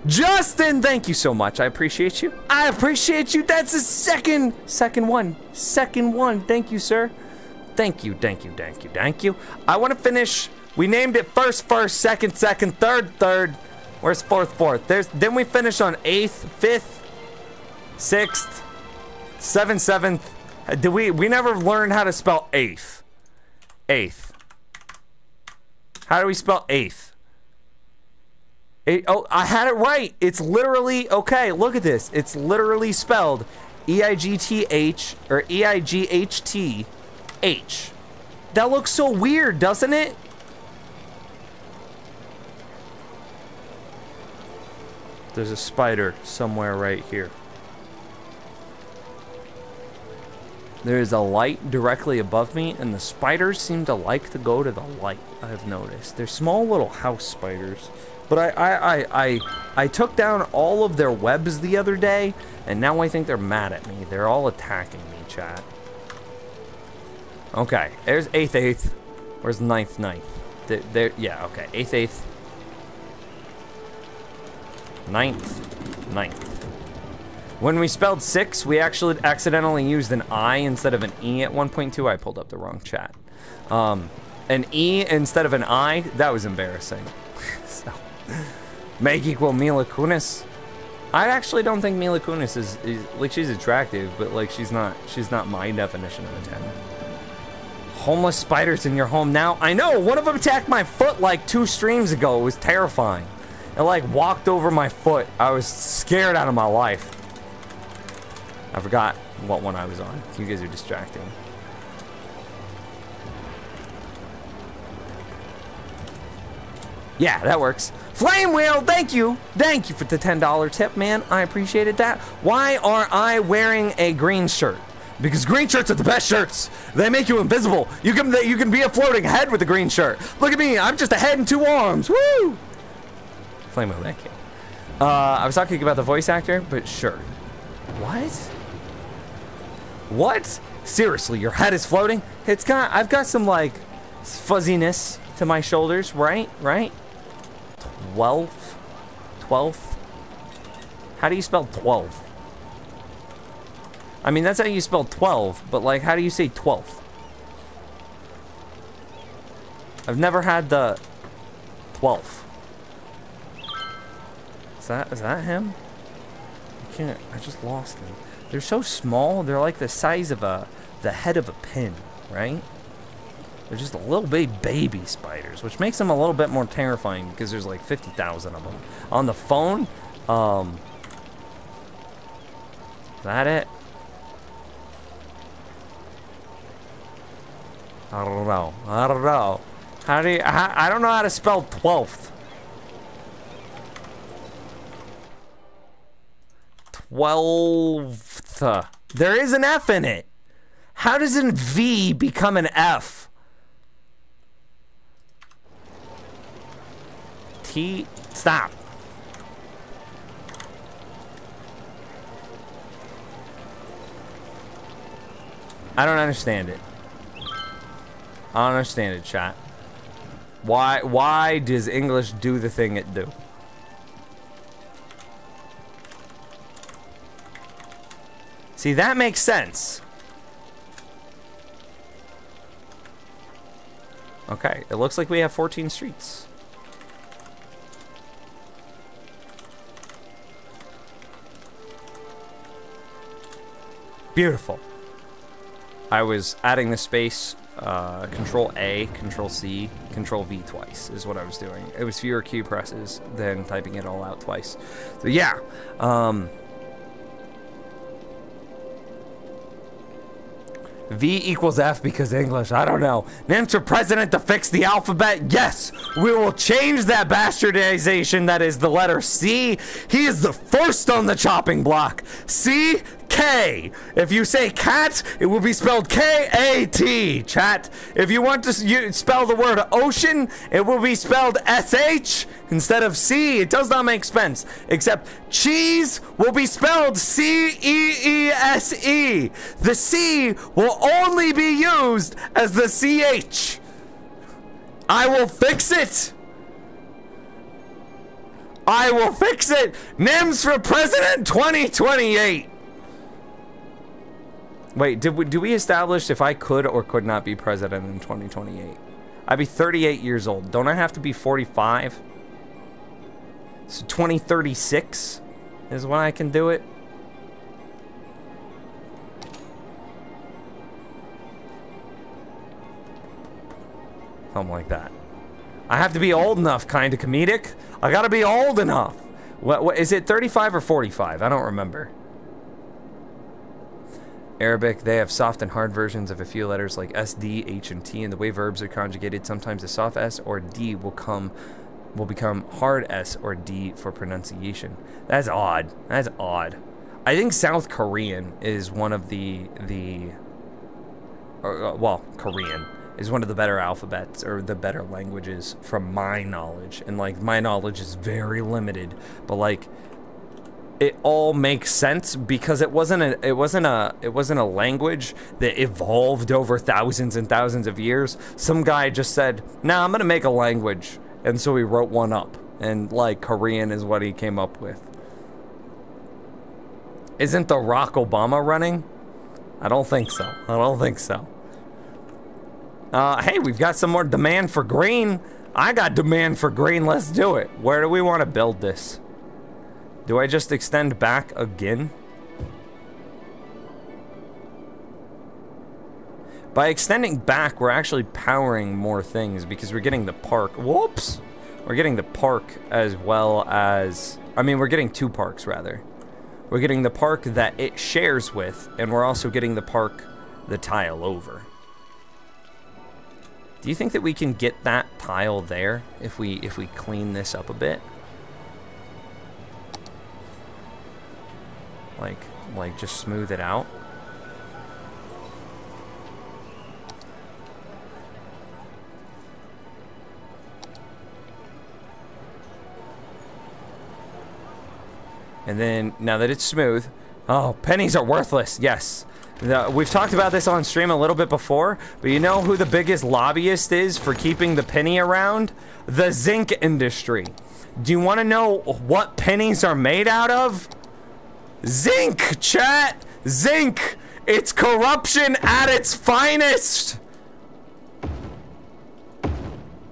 Justin, thank you so much. I appreciate you. I appreciate you. That's a second one. Second one. Thank you, sir. Thank you. I want to finish. We named it first, second, third. Where's fourth? Then we finish on 8th, 5th, 6th, 7th, 7th. We never learned how to spell 8th. 8th. How do we spell 8th? Oh, I had it right. It's literally, okay, look at this. It's literally spelled E-I-G-T-H or E-I-G-H-T-H. That looks so weird, doesn't it? There's a spider somewhere right here. There is a light directly above me, and the spiders seem to like to go to the light, I've noticed. They're small little house spiders. But I took down all of their webs the other day, and now I think they're mad at me. They're all attacking me, chat. Okay, there's 8th. Where's 9th? Yeah, okay. 8th. 9th. When we spelled 6, we actually accidentally used an I instead of an E at 1.2. I pulled up the wrong chat. An E instead of an I, that was embarrassing. So, Meg equal Mila Kunis. I actually don't think Mila Kunis is like, she's attractive, but like she's not my definition of a 10. Homeless spiders in your home now. I know, one of them attacked my foot like 2 streams ago. It was terrifying. It like walked over my foot. I was scared out of my life. I forgot what one I was on. You guys are distracting. Yeah, that works. Flame Wheel, thank you. Thank you for the $10 tip, man. I appreciated that. Why are I wearing a green shirt? Because green shirts are the best shirts. They make you invisible. You can be a floating head with a green shirt. Look at me. I'm just a head and 2 arms. Woo! Flame Wheel, thank you. I was talking about the voice actor, but sure. What? What? Seriously, your head is floating? I've got some like fuzziness to my shoulders, right? 12th? How do you spell 12th? I mean, that's how you spell 12, but like, how do you say 12th? I've never had the 12th. Is that him? I just lost him. They're so small. They're like the size of the head of a pin, right? They're just little baby spiders, which makes them a little bit more terrifying because there's like 50,000 of them. On the phone, is that it? I don't know. I don't know how to spell 12th. 12th. There is an F in it. How does a V become an F? T, stop. I don't understand it. I don't understand it, chat. Why does English do the thing it do? See, that makes sense. Okay, it looks like we have 14 streets. Beautiful. I was adding the space, Control A, Control C, Control V twice is what I was doing. It was fewer key presses than typing it all out twice. So yeah, V equals F because English, I don't know. Names for president to fix the alphabet, yes! We will change that bastardization that is the letter C. He is the first on the chopping block. C, K. If you say cat, it will be spelled K-A-T, chat. If you want to spell the word ocean, it will be spelled S-H instead of C. It does not make sense. Except cheese will be spelled C-E-E-S-E. The C will only be used as the C-H. I will fix it. I will fix it. NIMS for President 2028. Wait, did we establish if I could or could not be president in 2028? I'd be 38 years old. Don't I have to be 45? So 2036 is when I can do it. Something like that. I have to be old enough, kind of comedic. I gotta be old enough. What is it, 35 or 45? I don't remember. Arabic, they have soft and hard versions of a few letters like S, D, H, and T, and the way verbs are conjugated, sometimes the soft S or D will become hard S or D for pronunciation. That's odd. That's odd. I think South Korean is one of Korean is one of the better alphabets or the better languages from my knowledge, and like my knowledge is very limited, but like it all makes sense because it wasn't a language that evolved over thousands and thousands of years. Some guy just said, "Nah, I'm gonna make a language," and so he wrote one up, and like Korean is what he came up with. Isn't the Barack Obama running? I don't think so. I don't think so. Hey, we've got some more demand for green. I got demand for green. Let's do it. Where do we want to build this? Do I just extend back again? By extending back, we're actually powering more things because we're getting the park. Whoops! We're getting the park as well as... I mean, we're getting two parks, rather. We're getting the park that it shares with, and we're also getting the park the tile over. Do you think that we can get that tile there if we clean this up a bit? Like just smooth it out. And then now that it's smooth, oh, pennies are worthless. Yes. We've talked about this on stream a little bit before, but you know who the biggest lobbyist is for keeping the penny around? The zinc industry. Do you want to know what pennies are made out of? Zinc, chat! Zinc! It's corruption at its finest!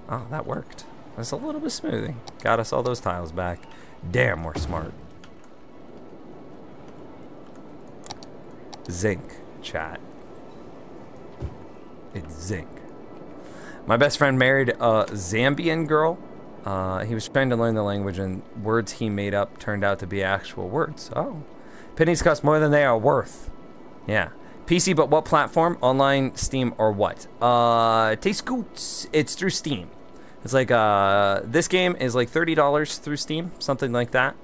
Oh, that worked. That's a little bit smoothing. Got us all those tiles back. Damn, we're smart. Zinc, chat. It's zinc. My best friend married a Zambian girl. He was trying to learn the language, and words he made up turned out to be actual words. Oh. Pennies cost more than they are worth. Yeah. PC, but what platform? Online, Steam, or what? T-Scoots. It's through Steam. It's like, this game is like $30 through Steam, something like that.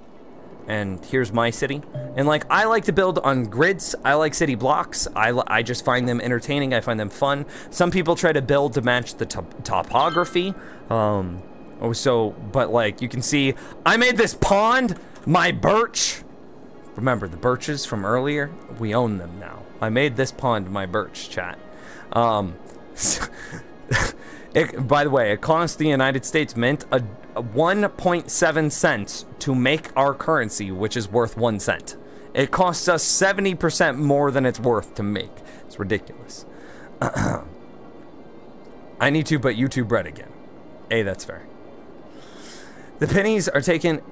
and here's my city. And like, I like to build on grids. I like city blocks. I just find them entertaining. I find them fun. Some people try to build to match the topography. But like, you can see, I made this pond, my birch. Remember the birches from earlier? We own them now. I made this pond my birch, chat. By the way, it cost the United States Mint a 1.7 cents to make our currency, which is worth 1 cent. It costs us 70% more than it's worth to make. It's ridiculous. I need to but YouTube bread again. Hey, that's fair. The pennies are taken...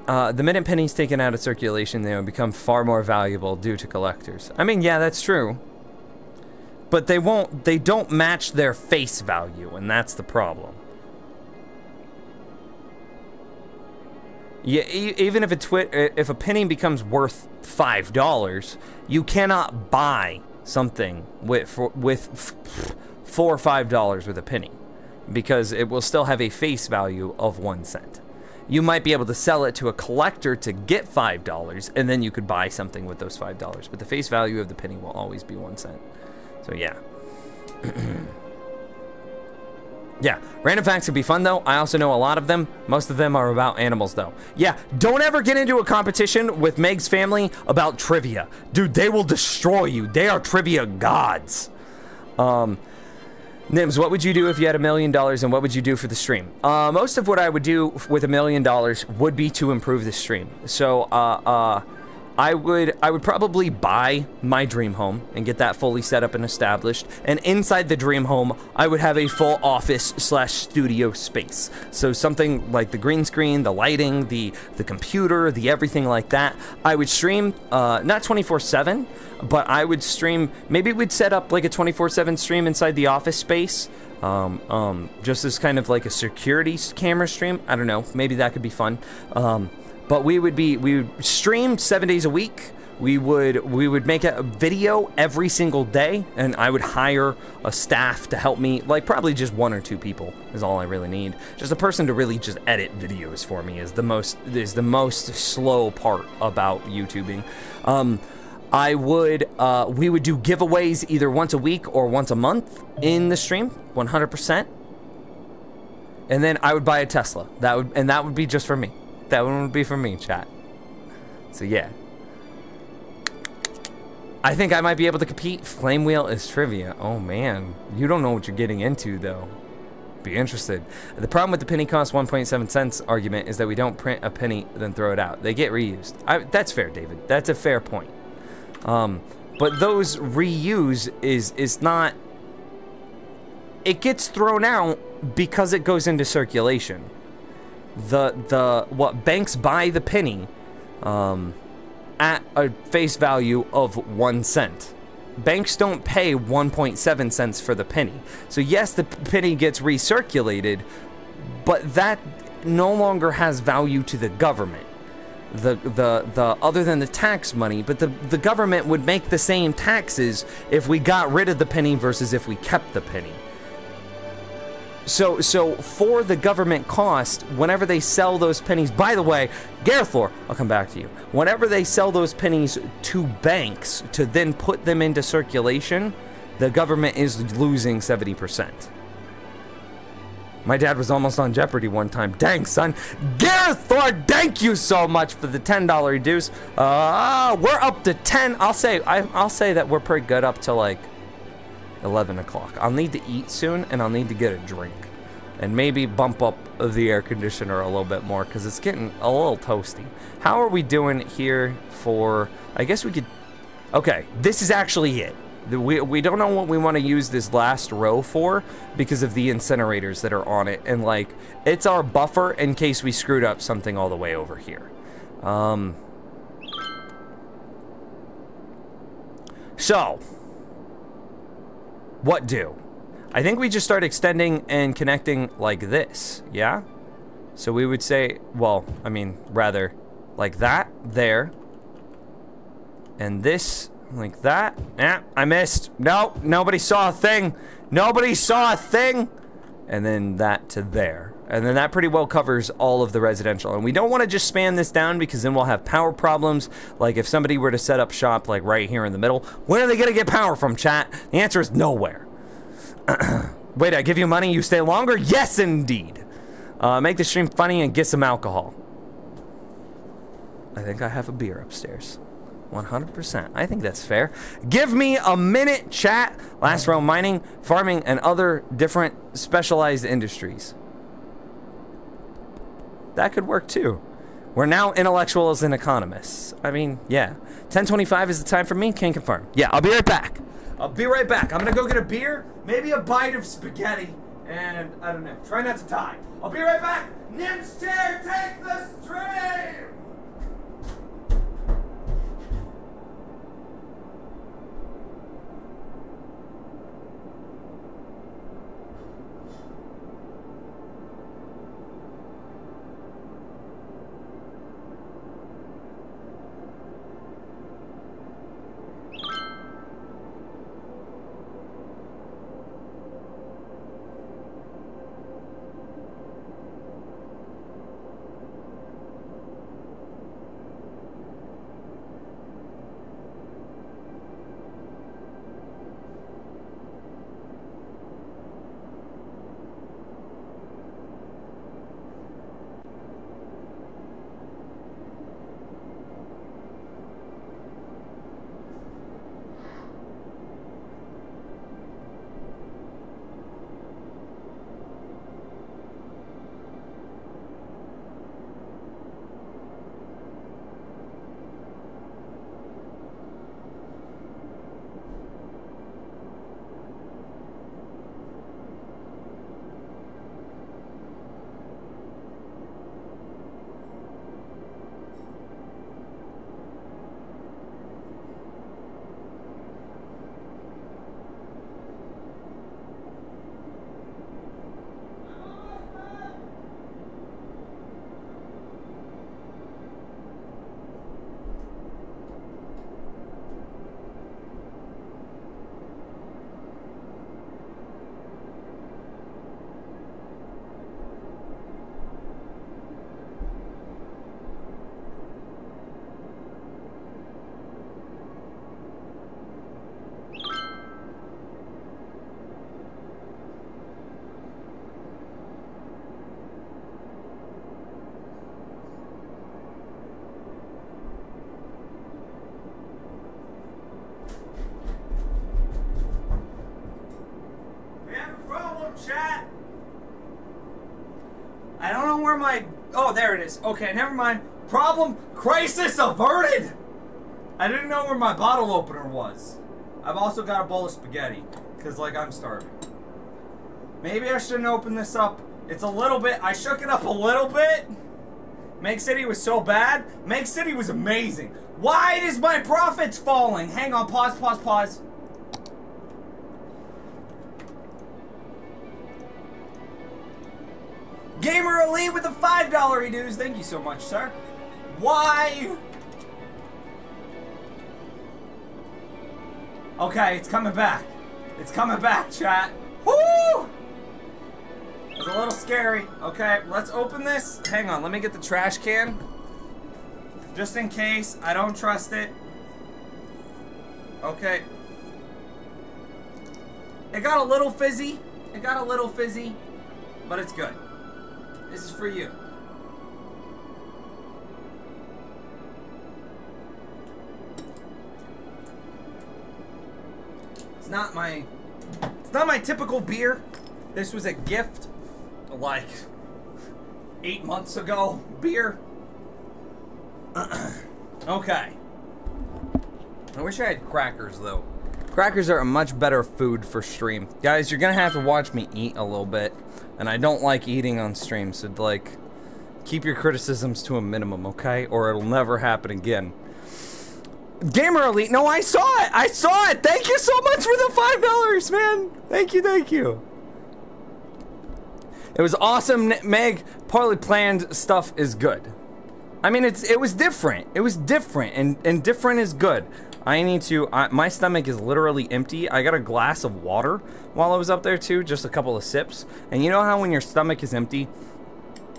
the minute pennies taken out of circulation, they will become far more valuable due to collectors. I mean, yeah, that's true. But they don't match their face value, and that's the problem. Yeah, even if if a penny becomes worth $5, you cannot buy something for $4 or $5 with a penny, because it will still have a face value of 1 cent. You might be able to sell it to a collector to get $5, and then you could buy something with those $5. But the face value of the penny will always be 1 cent. So yeah. Yeah, random facts would be fun though. I also know a lot of them. Most of them are about animals though. Yeah, don't ever get into a competition with Meg's family about trivia. Dude, they will destroy you. They are trivia gods. Nims, what would you do if you had $1 million, and what would you do for the stream? Most of what I would do with $1 million would be to improve the stream. So, I would probably buy my dream home and get that fully set up and established. And inside the dream home, I would have a full office/studio space. So something like the green screen, the lighting, the computer, the everything like that. I would stream, not 24/7, but I would stream, maybe we'd set up like a 24/7 stream inside the office space. Just as kind of like a security camera stream. I don't know, maybe that could be fun. But we would stream 7 days a week. We would make a video every single day, and I would hire a staff to help me, like probably just 1 or 2 people is all I really need. Just a person to really just edit videos for me is the most slow part about YouTubing. We would do giveaways either once a week or once a month in the stream, 100%. And then I would buy a Tesla. That would be just for me. That one would be for me, chat. So yeah. I think I might be able to compete. Flame Wheel is trivia. Oh man, you don't know what you're getting into though. Be interested. The problem with the penny cost 1.7 cents argument is that we don't print a penny then throw it out. They get reused. That's fair, David. That's a fair point. But those reuse is not. It gets thrown out because it goes into circulation. What banks buy the penny at a face value of 1 cent. Banks don't pay 1.7 cents for the penny. So yes, the penny gets recirculated, but that no longer has value to the government. The other than the tax money, but the government would make the same taxes if we got rid of the penny versus if we kept the penny. So for the government cost, whenever they sell those pennies, by the way, Garethor, I'll come back to you. Whenever they sell those pennies to banks to then put them into circulation, the government is losing 70%. My dad was almost on Jeopardy one time. Dang, son. Garethor, thank you so much for the $10 dues. We're up to 10. I'll say that we're pretty good up to like 11 o'clock. I'll need to eat soon, and I'll need to get a drink. And maybe bump up the air conditioner a little bit more, because it's getting a little toasty. How are we doing here for... I guess we could... Okay, this is actually it. We don't know what we want to use this last row for, because of the incinerators that are on it. And, like, it's our buffer in case we screwed up something all the way over here. So... what do? I think we just start extending and connecting like this, yeah? So we would say, well, I mean, rather, like that, there. And this, like that. I missed. No, nobody saw a thing. Nobody saw a thing. And then that to there. And then that pretty well covers all of the residential. And we don't want to just span this down because then we'll have power problems. Like if somebody were to set up shop like right here in the middle, where are they going to get power from, chat? The answer is nowhere. Wait, I give you money, you stay longer? Yes, indeed. Make the stream funny and get some alcohol. I think I have a beer upstairs. 100%. I think that's fair. Give me a minute, chat. Last row, mining, farming, and other different specialized industries. That could work too. We're now intellectuals and economists. I mean, yeah. 10:25 is the time for me. Can confirm. Yeah, I'll be right back. I'll be right back. I'm gonna go get a beer, maybe a bite of spaghetti, and I don't know. Try not to die. I'll be right back. Nim's chair, take the stream! Chat. I don't know where my... Oh, there it is. Okay, never mind. Problem, crisis averted. I didn't know where my bottle opener was. I've also got a bowl of spaghetti, because, like, I'm starving. Maybe I shouldn't open this up. It's a little bit... I shook it up a little bit. Make City was so bad. Make City was amazing. Why is my profits falling? Hang on, pause, pause, pause. Gamer Elite with the $5 dues. Thank you so much, sir. Why? Okay, it's coming back. It's coming back, chat. Woo! It's a little scary. Okay, let's open this. Hang on, let me get the trash can. Just in case. I don't trust it. Okay. It got a little fizzy. It got a little fizzy. But it's good. This is for you. It's not my typical beer. This was a gift like 8 months ago beer. Okay. I wish I had crackers though. Crackers are a much better food for stream. Guys, you're gonna have to watch me eat a little bit. And I don't like eating on stream, so like, keep your criticisms to a minimum, okay? Or it'll never happen again. Gamer Elite, no, I saw it! I saw it! Thank you so much for the $5, man! Thank you, thank you. It was awesome, Meg. Poorly planned stuff is good. I mean, it was different. It was different, and different is good. I need to, my stomach is literally empty. I got a glass of water while I was up there too, just a couple of sips. And you know how when your stomach is empty,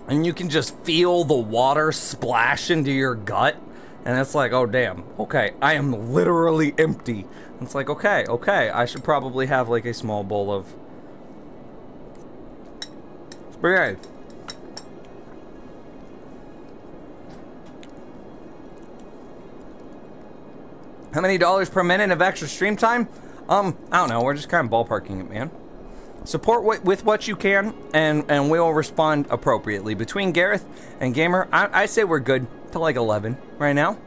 and you can just feel the water splash into your gut, and it's like, oh damn, okay, I am literally empty. It's like, okay, I should probably have like a small bowl of spaghetti. How many dollars per minute of extra stream time? I don't know, we're just kind of ballparking it, man. Support with what you can, and we will respond appropriately. Between Gareth and Gamer, I say we're good to like 11 right now.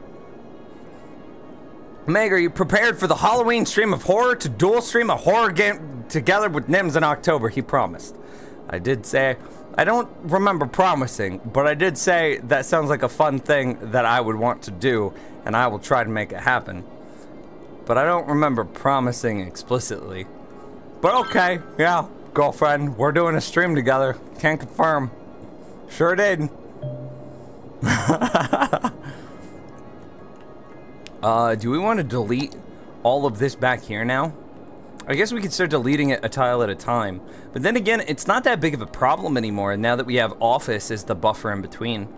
Meg, are you prepared for the Halloween stream of horror to dual stream a horror game together with Nims in October? He promised. I did say, I don't remember promising, but I did say that sounds like a fun thing that I would want to do, and I will try to make it happen. But I don't remember promising explicitly. But okay, yeah, girlfriend, we're doing a stream together. Can't confirm. Sure did. Do we want to delete all of this back here now? I guess we could start deleting it a tile at a time. But then again, it's not that big of a problem anymore now that we have office as the buffer in between.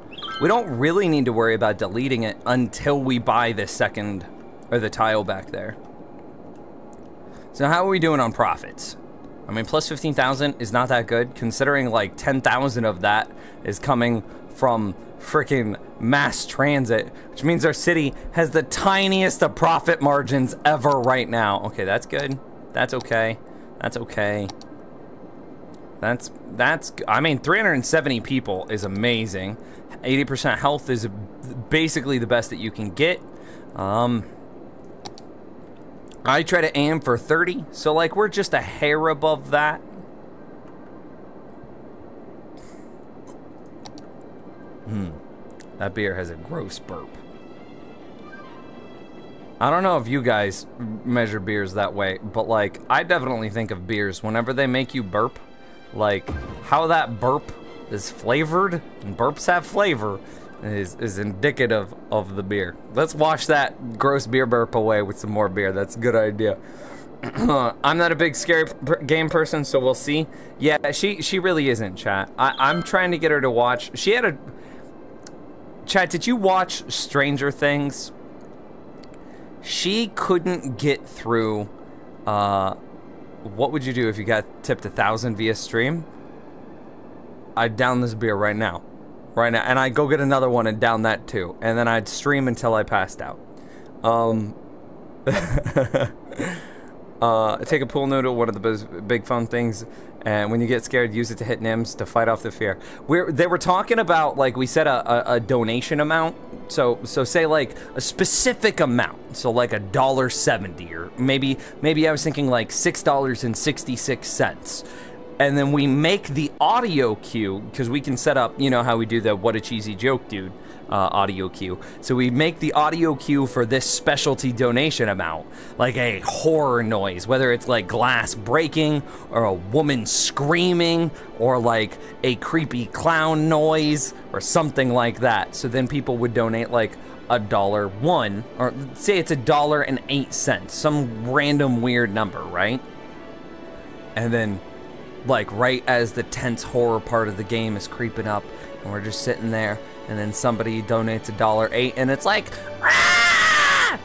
We don't really need to worry about deleting it until we buy the second, or the tile back there. So how are we doing on profits? I mean, plus 15,000 is not that good, considering like 10,000 of that is coming from freaking mass transit, which means our city has the tiniest of profit margins ever right now. Okay, that's good. That's okay. That's okay. That's I mean, 370 people is amazing. 80% health is basically the best that you can get. I try to aim for 30, so like we're just a hair above that. That beer has a gross burp. I don't know if you guys measure beers that way, but like I definitely think of beers whenever they make you burp, like how that burp is flavored, and burps have flavor, is indicative of the beer. Let's wash that gross beer burp away with some more beer. That's a good idea. I'm not a big scary game person, so we'll see. Yeah, she really isn't, chat. I'm trying to get her to watch. She had a... Chat, did you watch Stranger Things? She couldn't get through... what would you do if you got tipped 1,000 via stream? I'd down this beer right now. Right now, and I'd go get another one and down that too, and then I'd stream until I passed out. Take a pool noodle, one of the big fun things, and when you get scared, use it to hit Nims to fight off the fear. They were talking about, like, we said a donation amount, so say like a specific amount, so like $1.70, or maybe I was thinking like $6.66. And then we make the audio cue, because we can set up, you know how we do the what a cheesy joke dude audio cue. So we make the audio cue for this specialty donation amount, like a horror noise, whether it's like glass breaking, or a woman screaming, or like a creepy clown noise, or something like that. So then people would donate like $1.01, or say it's $1.08, some random weird number, right? And then, like, right as the tense horror part of the game is creeping up, and we're just sitting there, and then somebody donates $1.08, and it's like, ah!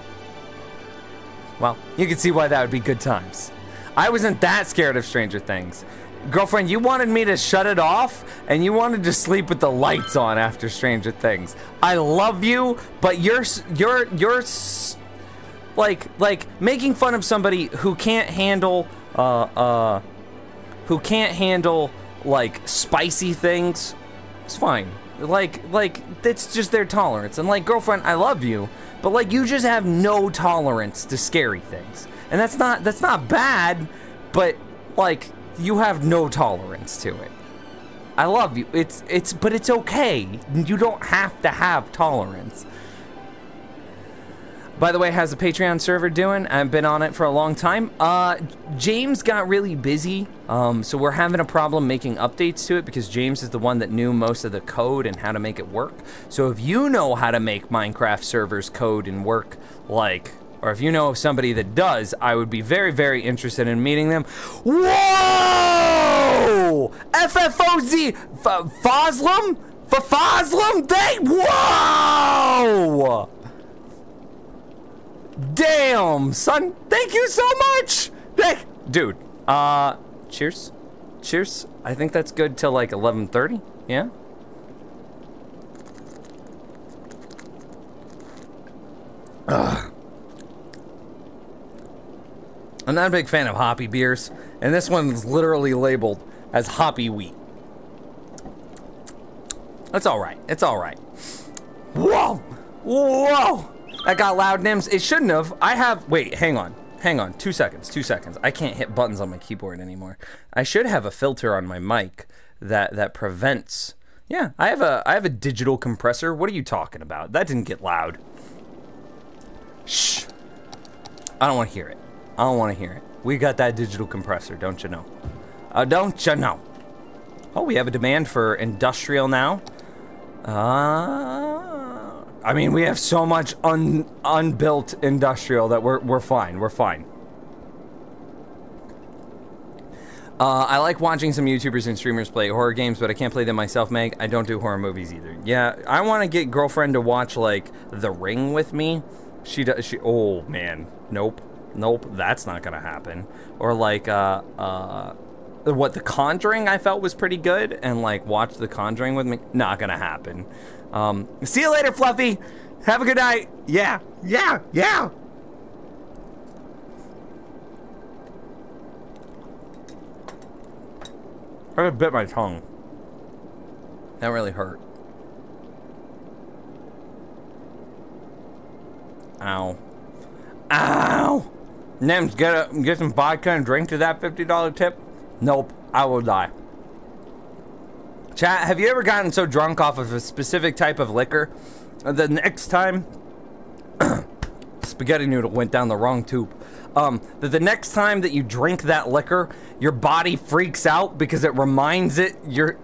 Well, you can see why that would be good times. I wasn't that scared of Stranger Things. Girlfriend, you wanted me to shut it off, and you wanted to sleep with the lights on after Stranger Things. I love you, but you're like making fun of somebody who can't handle like spicy things. It's fine. Like it's just their tolerance. And like, girlfriend, I love you, but like you just have no tolerance to scary things. And that's not bad, but like you have no tolerance to it. I love you. But it's okay. You don't have to have tolerance. By the way, how's the Patreon server doing? I've been on it for a long time. James got really busy, so we're having a problem making updates to it because James is the one that knew most of the code and how to make it work. So if you know how to make Minecraft servers code and work, like, or if you know of somebody that does, I would be very, very interested in meeting them. Whoa! Whoa! FFOZ Foslam? For Foslam? Whoa! Damn, son. Thank you so much. Dude, cheers. Cheers. I think that's good till like 11:30. Yeah? Ugh. I'm not a big fan of hoppy beers, and this one's literally labeled as hoppy wheat. That's alright. It's alright. Whoa! Whoa! That got loud, Nims. It shouldn't have. I have... Wait, hang on. Hang on. 2 seconds. 2 seconds. I can't hit buttons on my keyboard anymore. I should have a filter on my mic that prevents... Yeah, I have a digital compressor. What are you talking about? That didn't get loud. Shh. I don't want to hear it. I don't want to hear it. We got that digital compressor, don't you know? Don't you know? Oh, we have a demand for industrial now. I mean, we have so much unbuilt industrial that we're fine. We're fine. I like watching some YouTubers and streamers play horror games, but I can't play them myself, Meg. I don't do horror movies either. Yeah, I want to get girlfriend to watch like The Ring with me. She does. Oh man, nope. Nope, that's not gonna happen. Or like, what, The Conjuring I felt was pretty good, and like watch The Conjuring with me, not gonna happen. See you later, Fluffy. Have a good night. Yeah, yeah, yeah. I just bit my tongue. That really hurt. Ow. Ow! Nims, get some vodka and drink to that $50 tip? Nope, I will die. Chat, have you ever gotten so drunk off of a specific type of liquor the next time spaghetti noodle went down the wrong tube, that the next time that you drink that liquor, your body freaks out because it reminds it, your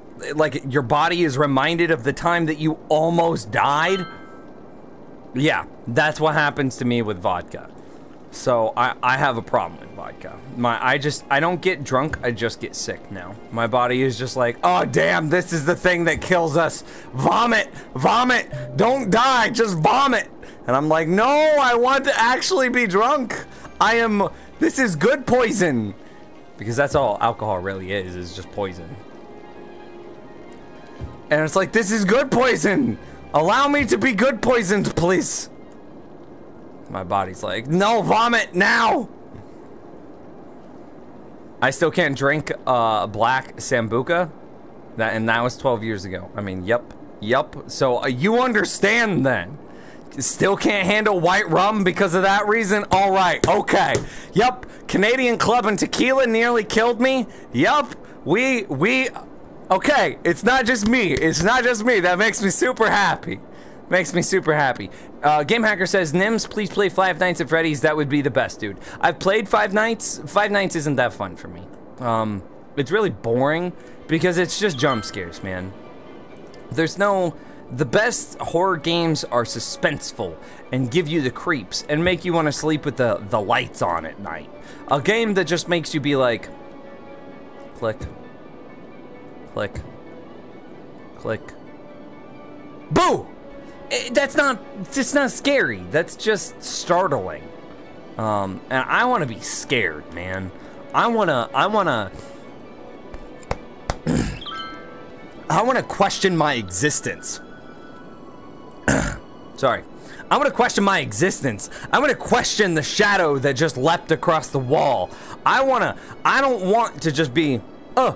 body is reminded of the time that you almost died? Yeah, that's what happens to me with vodka. So I have a problem with vodka. I don't get drunk, I just get sick now. My body is just like, oh damn, this is the thing that kills us. Vomit, vomit, don't die, just vomit. And I'm like, no, I want to actually be drunk. This is good poison. Because that's all alcohol really is just poison. And it's like, this is good poison. Allow me to be good poisoned, please. My body's like, no, vomit now! I still can't drink black Sambuca. And that was 12 years ago. I mean, yep. So you understand then. Still can't handle white rum because of that reason? Alright, okay. Yep, Canadian Club and Tequila nearly killed me. Yep, okay, it's not just me. It's not just me. That makes me super happy. Makes me super happy. Game Hacker says, Nims, please play Five Nights at Freddy's. That would be the best, dude. I've played Five Nights. Five Nights isn't that fun for me. It's really boring because it's just jump scares, man. The best horror games are suspenseful and give you the creeps and make you want to sleep with the lights on at night. A game that just makes you be like, click, click, click, boo! It's not scary. That's just startling. And I want to be scared, man. I want to question my existence. Sorry. I want to question my existence. I want to question the shadow that just leapt across the wall. I don't want to just be, I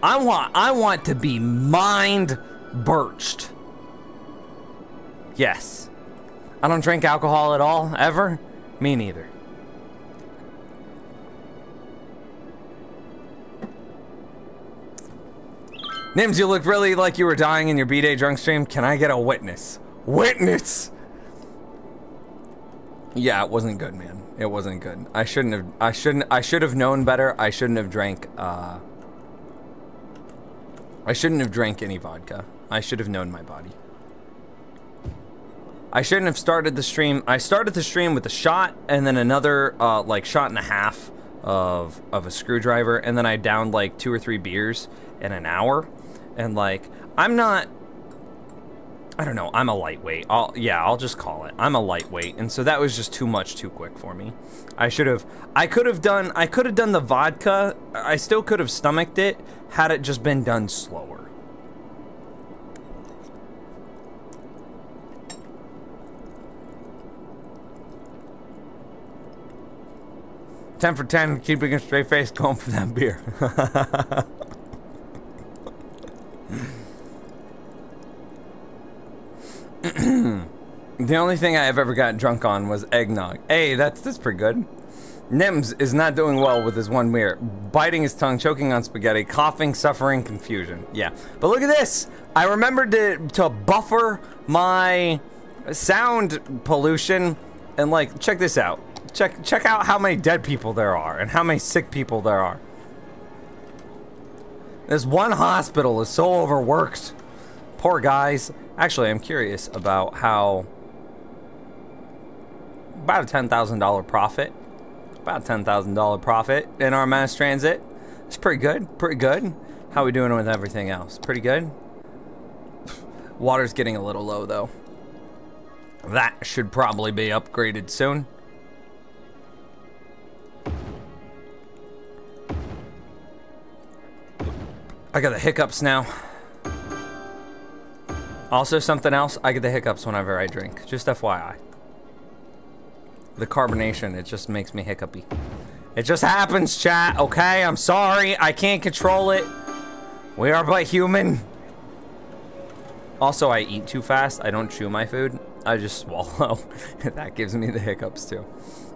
want to be mind birched. Yes. I don't drink alcohol at all, ever. Me neither. Nims, you look really like you were dying in your B-Day drunk stream. Can I get a witness? Witness! Yeah, it wasn't good, man. It wasn't good. I should have known better. I shouldn't have drank, I shouldn't have drank any vodka. I should have known my body. I shouldn't have started the stream. I started the stream with a shot and then another, like, shot and a half a screwdriver, and then I downed like 2 or 3 beers in an hour, and like I don't know, I'm a lightweight. I'll just call it. I'm a lightweight, and so that was just too much too quick for me. I could have done the vodka. I still could have stomached it had it just been done slower. $10 for 10, keeping a straight face, going for that beer. The only thing I have ever gotten drunk on was eggnog. Hey, that's pretty good. Nims is not doing well with his one beer. Biting his tongue, choking on spaghetti, coughing, suffering, confusion. Yeah, but look at this. I remembered to buffer my sound pollution, and like, check this out. Check out how many dead people there are and how many sick people there are. This one hospital is so overworked. Poor guys. Actually, I'm curious about how... About a $10,000 profit. About a $10,000 profit in our mass transit. It's pretty good. Pretty good. How are we doing with everything else? Pretty good. Water's getting a little low, though. That should probably be upgraded soon. I got the hiccups now. Also, something else, I get the hiccups whenever I drink. Just FYI. The carbonation, it just makes me hiccupy. It just happens, chat, okay? I'm sorry, I can't control it. We are but human. Also, I eat too fast. I don't chew my food. I just swallow. That gives me the hiccups, too.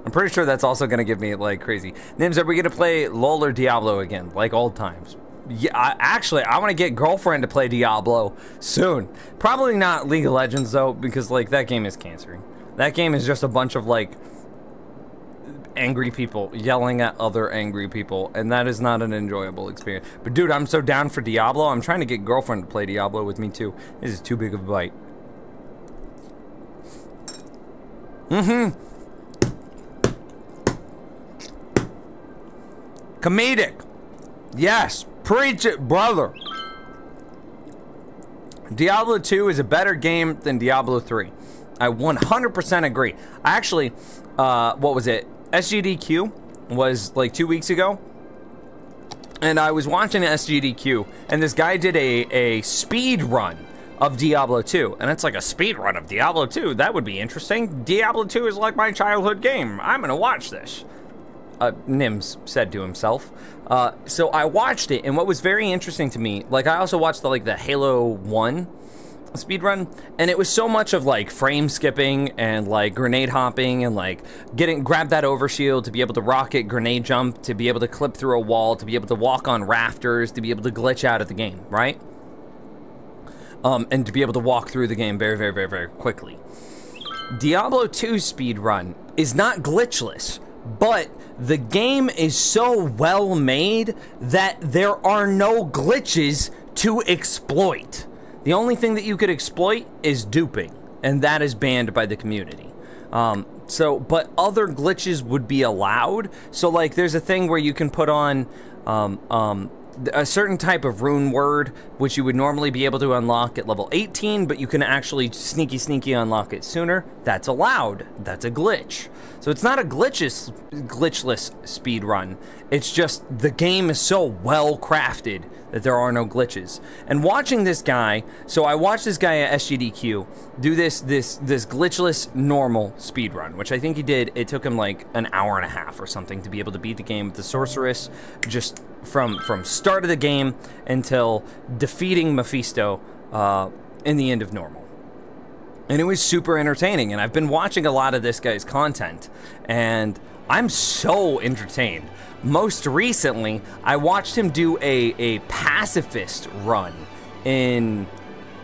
I'm pretty sure that's also gonna give me, like, crazy. Nims, are we gonna play LOL or Diablo again? Like old times? Yeah, actually, I want to get girlfriend to play Diablo soon. Probably not League of Legends, though, because, like, that game is cancer. That game is just a bunch of, like, angry people yelling at other angry people, and that is not an enjoyable experience. But, dude, I'm so down for Diablo. I'm trying to get girlfriend to play Diablo with me, too. This is too big of a bite. Comedic. Yes. Preach it, brother. Diablo 2 is a better game than Diablo 3. I 100% agree. I actually, what was it? SGDQ was like 2 weeks ago. And I was watching SGDQ, and this guy did a speed run of Diablo 2. And it's like a speed run of Diablo 2. That would be interesting. Diablo 2 is like my childhood game. I'm gonna watch this. Nims said to himself. So I watched it, and what was very interesting to me, like I also watched the Halo 1 speedrun, and it was so much of like frame skipping and like grenade hopping and like grab that overshield to be able to rocket grenade jump, to be able to clip through a wall, to be able to walk on rafters, to be able to glitch out of the game, right? And to be able to walk through the game very, very, very, very quickly. Diablo 2 speedrun is not glitchless, but the game is so well made that there are no glitches to exploit. The only thing that you could exploit is duping, and that is banned by the community. But other glitches would be allowed. So like there's a thing where you can put on a certain type of rune word, which you would normally be able to unlock at level 18, but you can actually sneaky unlock it sooner. That's allowed. That's a glitch. So it's not a glitchless speed run. It's just the game is so well crafted that there are no glitches. And watching this guy, so I watched this guy at SGDQ do this glitchless normal speed run, which I think he did. It took him like an hour and a half or something to be able to beat the game with the sorceress, just from start of the game until defeating Mephisto in the end of normal. And it was super entertaining, and I've been watching a lot of this guy's content, and I'm so entertained. Most recently, I watched him do a pacifist run in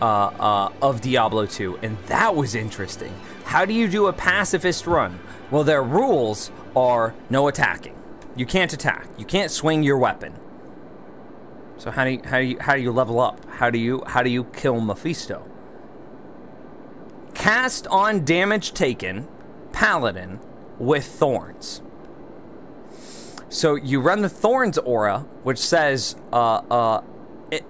of Diablo 2, and that was interesting. How do you do a pacifist run? Well, their rules are no attacking. You can't attack. You can't swing your weapon. So how do you level up? How do you kill Mephisto? Cast on damage taken, paladin with thorns. So you run the Thorns aura, which says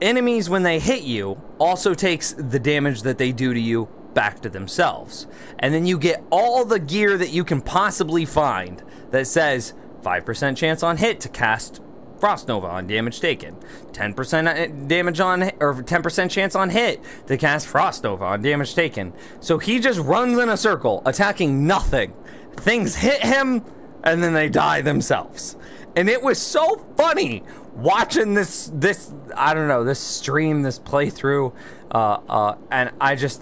enemies, when they hit you, also takes the damage that they do to you back to themselves. And then you get all the gear that you can possibly find that says 5% chance on hit to cast Frost Nova on damage taken, 10% damage on, or 10% chance on hit to cast Frost Nova on damage taken. So he just runs in a circle, attacking nothing. Things hit him, and then they die themselves. And it was so funny watching this I don't know, this stream, this playthrough, and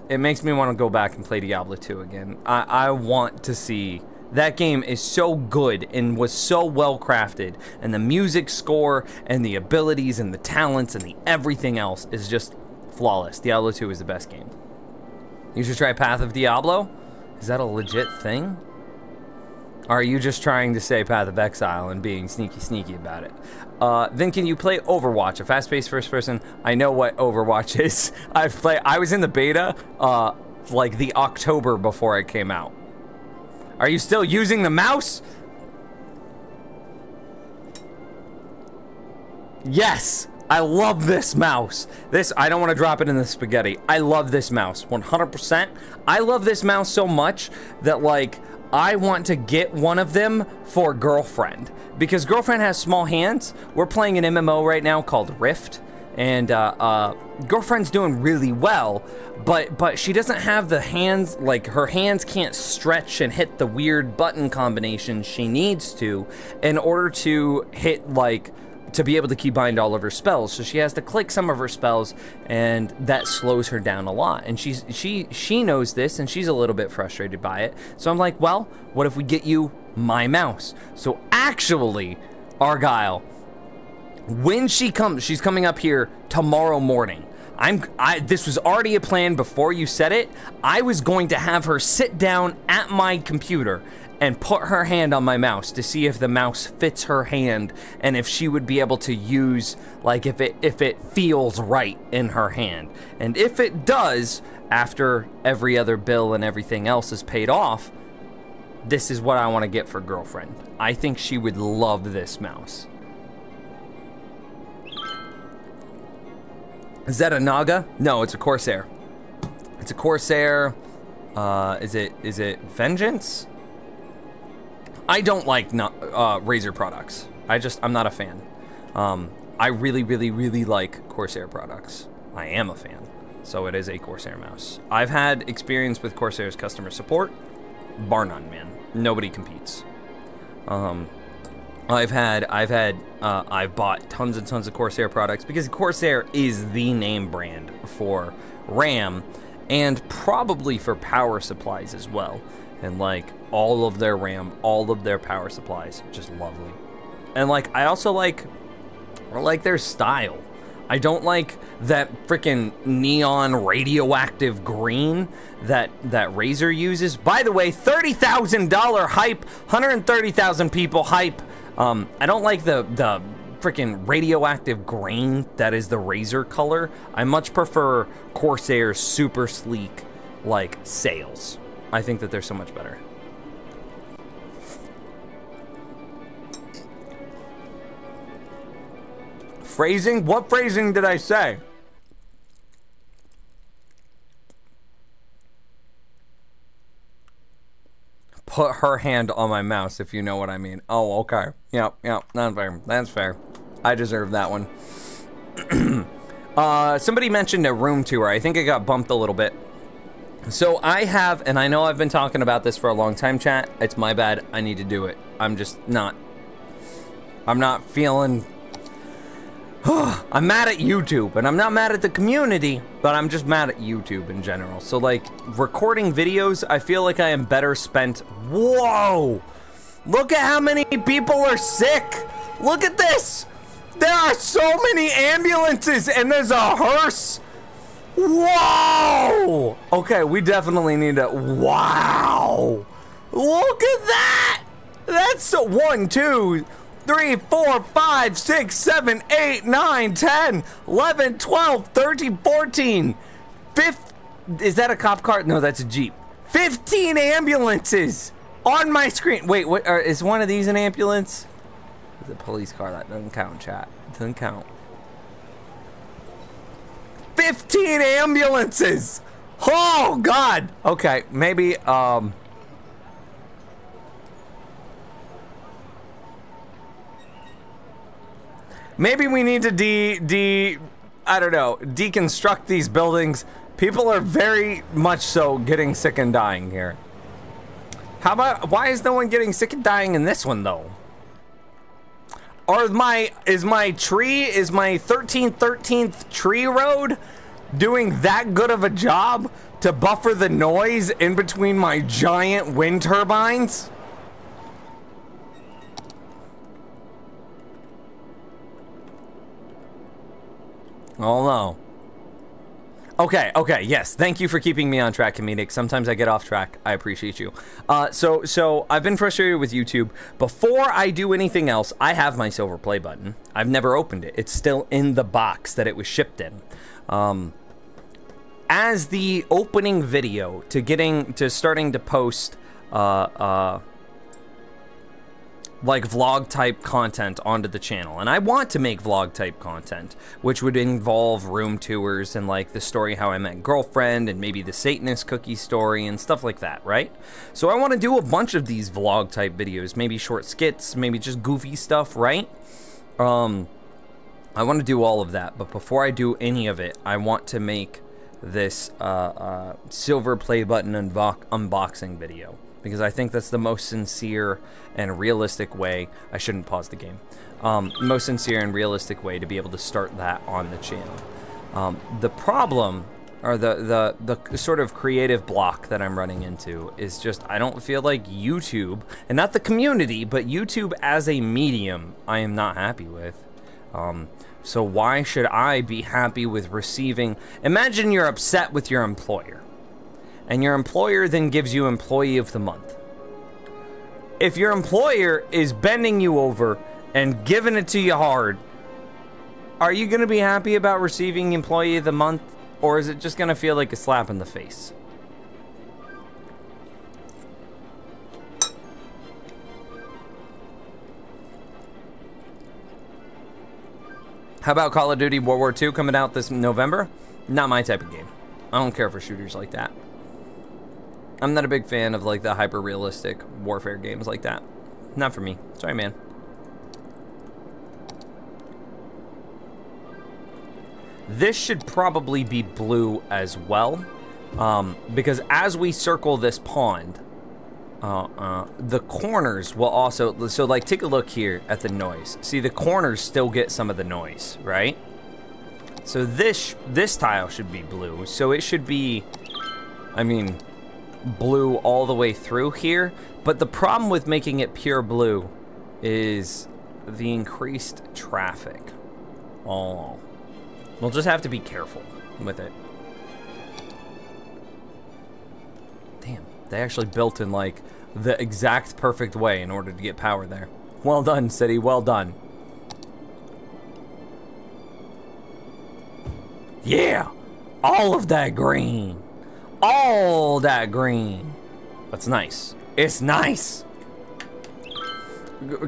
it makes me want to go back and play Diablo 2 again. I want to see. That game is so good and was so well crafted, and the music score and the abilities and the talents and the everything else is just flawless. Diablo 2 is the best game. You should try Path of Diablo. Is that a legit thing? Or are you just trying to say Path of Exile and being sneaky about it? Then can you play Overwatch, a fast-paced first person? I know what Overwatch is. I was in the beta like the October before it came out. Are you still using the mouse? Yes, I love this mouse. I don't want to drop it in the spaghetti. I love this mouse, 100%. I love this mouse so much that, like, I want to get one of them for Girlfriend. Because Girlfriend has small hands. We're playing an MMO right now called Rift. And Girlfriend's doing really well, but she doesn't have the hands, like her hands can't stretch and hit the weird button combinations she needs to in order to hit, like, to be able to keybind all of her spells. So she has to click some of her spells, and that slows her down a lot. And she knows this, and she's a little bit frustrated by it. So I'm like, well, what if we get you my mouse? So actually, Argyle, when she comes, she's coming up here tomorrow morning. This was already a plan before you said it. I was going to have her sit down at my computer and put her hand on my mouse to see if the mouse fits her hand and if she would be able to use, like, if it feels right in her hand. And if it does, after every other bill and everything else is paid off, this is what I want to get for Girlfriend. I think she would love this mouse. Is that a Naga? No, it's a Corsair. It's a Corsair. Is it Vengeance? I don't like Razer products. I'm not a fan. I really like Corsair products. I am a fan. So it is a Corsair mouse. I've had experience with Corsair's customer support. Bar none, man. Nobody competes. I've bought tons and tons of Corsair products because Corsair is the name brand for RAM and probably for power supplies as well. And, like, all of their RAM, all of their power supplies, just lovely. And, like, I also like their style. I don't like that freaking neon radioactive green that Razer uses. By the way, $30,000 hype, 130,000 people hype. I don't like the freaking radioactive green that is the Razer color. I much prefer Corsair's super sleek, like, sails. I think that they're so much better. Phrasing? What phrasing did I say? Put her hand on my mouse, if you know what I mean. Oh, okay. Yep, that's fair. That's fair. I deserve that one. Somebody mentioned a room tour. I think it got bumped a little bit. So I have, and I know I've been talking about this for a long time, chat. It's my bad. I need to do it. I'm not feeling... I'm mad at YouTube, and I'm not mad at the community, but I'm just mad at YouTube in general. So, like, recording videos, I feel like I am better spent... Whoa! Look at how many people are sick! Look at this! There are so many ambulances, and there's a hearse! Whoa! Okay, we definitely need to... Wow! Look at that! That's so... 1, 2... 3, 4, 5, 6, 7, 8, 9, 10, 11, 12, 13, 14, 15. Is that a cop car? No, that's a Jeep. 15 ambulances on my screen. Wait, what? Is one of these an ambulance? The police car, that doesn't count, chat. Doesn't count. 15 ambulances! Oh, God! Okay, maybe, maybe we need to I don't know, deconstruct these buildings. People are very much so getting sick and dying here. How about, why is no one getting sick and dying in this one, though? Or is my 1313th tree road doing that good of a job to buffer the noise in between my giant wind turbines? Oh no. Okay, yes. Thank you for keeping me on track, comedic. Sometimes I get off track. I appreciate you. So I've been frustrated with YouTube. Before I do anything else, I have my silver play button. I've never opened it. It's still in the box that it was shipped in. As the opening video to starting to post like vlog type content onto the channel, and I want to make vlog type content, which would involve room tours and like the story how I met girlfriend and maybe the Satanist cookie story and stuff like that, right? So I want to do a bunch of these vlog type videos, maybe short skits, maybe just goofy stuff, right? I want to do all of that, but before I do any of it, I want to make this silver play button unboxing video, because I think that's the most sincere and realistic way. I shouldn't pause the game. Most sincere and realistic way to be able to start that on the channel. The problem, or the sort of creative block that I'm running into, is just I don't feel like YouTube, and not the community, but YouTube as a medium, I am not happy with. So why should I be happy with receiving... Imagine you're upset with your employer, and your employer then gives you Employee of the Month. If your employer is bending you over and giving it to you hard, are you going to be happy about receiving Employee of the Month, or is it just going to feel like a slap in the face? How about Call of Duty World War II coming out this November? Not my type of game. I don't care for shooters like that. I'm not a big fan of like the hyper-realistic warfare games like that. Not for me. Sorry, man. This should probably be blue as well, because as we circle this pond, the corners will also, so like take a look here at the noise. See, the corners still get some of the noise, right? So this tile should be blue, so it should be, I mean, blue all the way through here. But the problem with making it pure blue is the increased traffic. Oh, we'll just have to be careful with it. Damn, they actually built in like the exact perfect way in order to get power there. Well done, city, well done. Yeah, all of that green. All that green. That's nice. It's nice.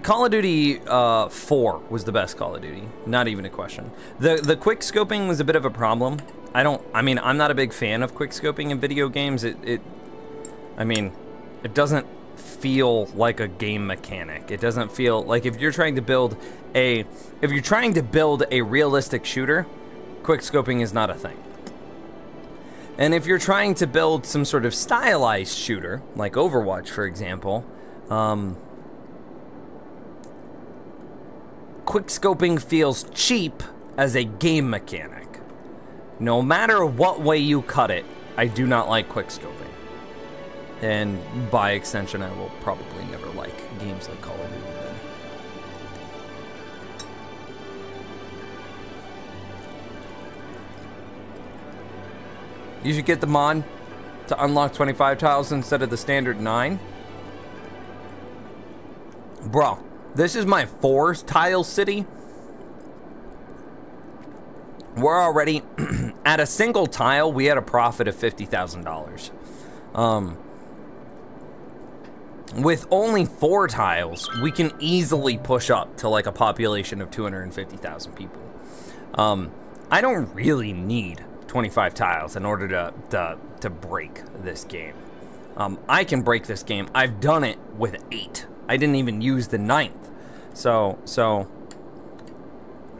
Call of Duty 4 was the best Call of Duty. Not even a question. The quick scoping was a bit of a problem. I mean, I'm not a big fan of quick scoping in video games. I mean, it doesn't feel like a game mechanic. It doesn't feel like if you're trying to build a realistic shooter, quick scoping is not a thing. And if you're trying to build some sort of stylized shooter, like Overwatch, for example, quick scoping feels cheap as a game mechanic. No matter what way you cut it, I do not like quick scoping. And by extension, I will probably never like games like Call of Duty then. You should get the mod to unlock 25 tiles instead of the standard 9. Bro, this is my 4th tile city. We're already at a single tile. We had a profit of $50,000. with only 4 tiles, we can easily push up to like a population of 250,000 people. I don't really need 25 tiles in order to break this game. I can break this game. I've done it with 8. I didn't even use the 9th. So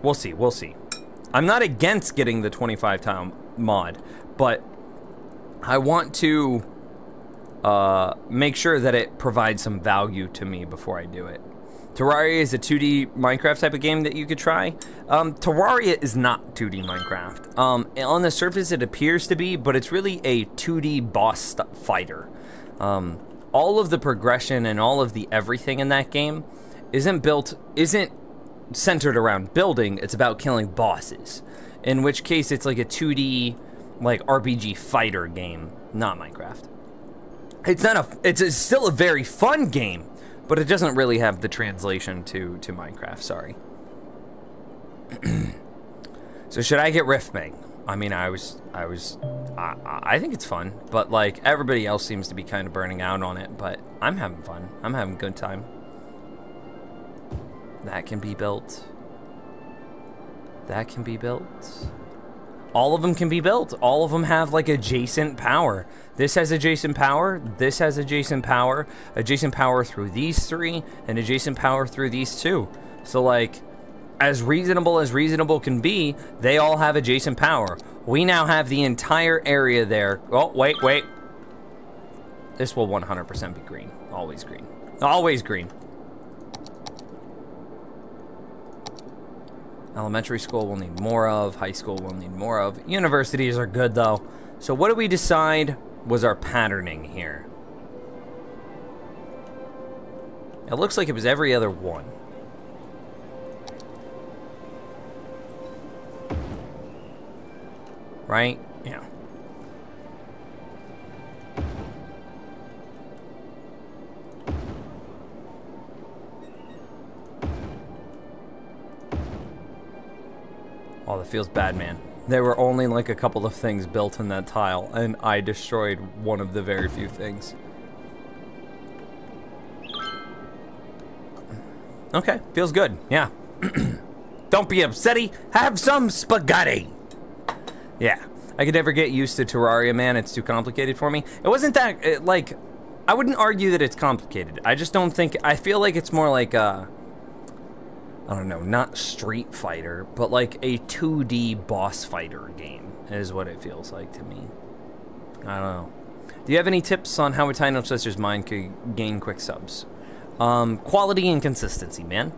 we'll see, we'll see. I'm not against getting the 25 tile mod, but I want to make sure that it provides some value to me before I do it. Terraria is a 2D Minecraft type of game that you could try. Terraria is not 2D Minecraft. On the surface it appears to be, but it's really a 2D boss fighter. All of the progression and all of the everything in that game isn't centered around building, it's about killing bosses. In which case it's like a 2D like RPG fighter game, not Minecraft. It's still a very fun game, but it doesn't really have the translation to Minecraft, sorry. So should I get Riftbang? I mean, I think it's fun, but like everybody else seems to be kind of burning out on it, but I'm having fun. I'm having a good time. That can be built. That can be built. All of them can be built. All of them have like adjacent power. This has adjacent power. This has adjacent power. Adjacent power through these 3, and adjacent power through these 2. So like, as reasonable can be, they all have adjacent power. We now have the entire area there. Oh, wait. This will 100% be green. Always green. Always green. Elementary school we'll need more of. High school we'll need more of. Universities are good though. So what do we decide was our patterning here? It looks like it was every other one. Right? Yeah. Oh, that feels bad, man. There were only like a couple of things built in that tile, and I destroyed one of the very few things. Okay, feels good, yeah. Don't be upsetty, have some spaghetti! Yeah, I could never get used to Terraria, man, it's too complicated for me. It wasn't that, like, I wouldn't argue that it's complicated. I just don't think, I feel like it's more like, I don't know, not Street Fighter, but like a 2D boss fighter game is what it feels like to me. I don't know. Do you have any tips on how a title such as mine could gain quick subs? Quality and consistency, man.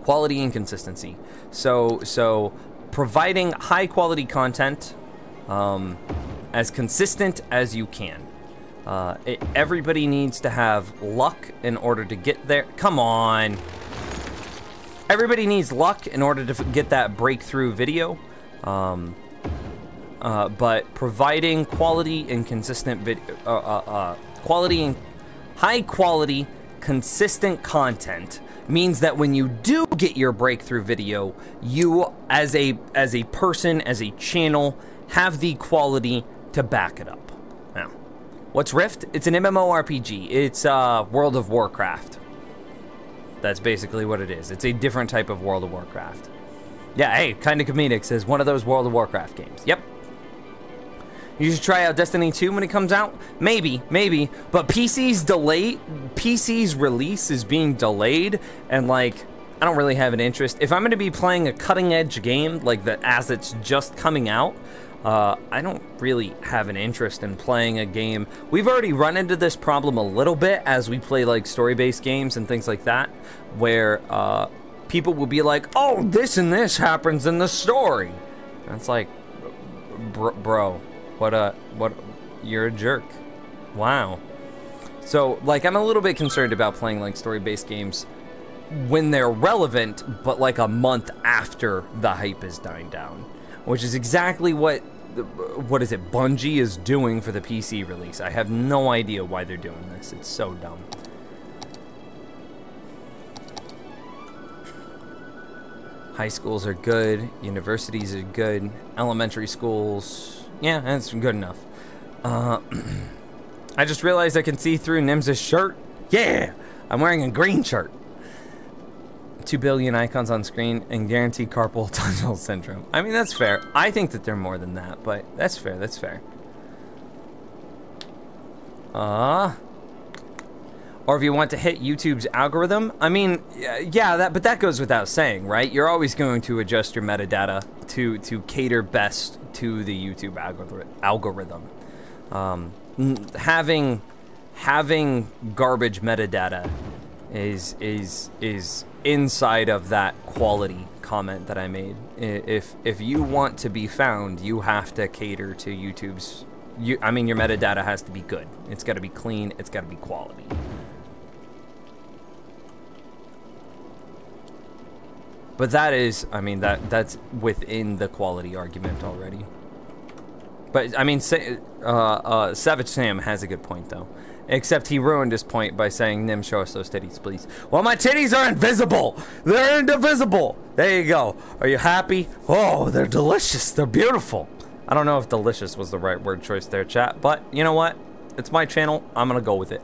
Quality and consistency. So providing high quality content, as consistent as you can. Everybody needs to have luck in order to get there. Come on. Everybody needs luck in order to get that breakthrough video, but providing quality and consistent quality and high quality, consistent content means that when you do get your breakthrough video, you as a person, as a channel, have the quality to back it up. Now, what's Rift? It's an MMORPG. It's World of Warcraft. That's basically what it is. It's a different type of World of Warcraft. Yeah, hey, Kinda Comedic says one of those World of Warcraft games. Yep. You should try out Destiny 2 when it comes out? Maybe. But PC's release is being delayed, and like, I don't really have an interest. If I'm gonna be playing a cutting edge game, like as it's just coming out, I don't really have an interest in playing a game. We've already run into this problem a little bit as we play like story-based games and things like that, where people will be like, oh, this and this happens in the story. And it's like, bro, what, you're a jerk. Wow. So, like, I'm a little bit concerned about playing like story-based games when they're relevant, but like a month after the hype is dying down, which is exactly what is it, Bungie is doing for the PC release. I have no idea why they're doing this. It's so dumb. High schools are good, universities are good, elementary schools, yeah, that's good enough. I just realized I can see through Nim's shirt. Yeah, I'm wearing a green shirt. 2 billion icons on screen and guaranteed carpal tunnel syndrome. I mean, that's fair. I think that they're more than that, but that's fair, that's fair. Or if you want to hit YouTube's algorithm, I mean, yeah, but that goes without saying, right? You're always going to adjust your metadata to cater best to the YouTube algorithm. Having garbage metadata is inside of that quality comment that I made. If you want to be found, you have to cater to YouTube's. I mean, your metadata has to be good. It's got to be clean. It's got to be quality. But that is, I mean, that's within the quality argument already. But I mean, Savage Sam has a good point though. Except he ruined his point by saying, Nim, show us those titties, please. Well, my titties are invisible. They're indivisible. There you go. Are you happy? Oh, they're delicious. They're beautiful. I don't know if delicious was the right word choice there, chat. But you know what? It's my channel. I'm going to go with it.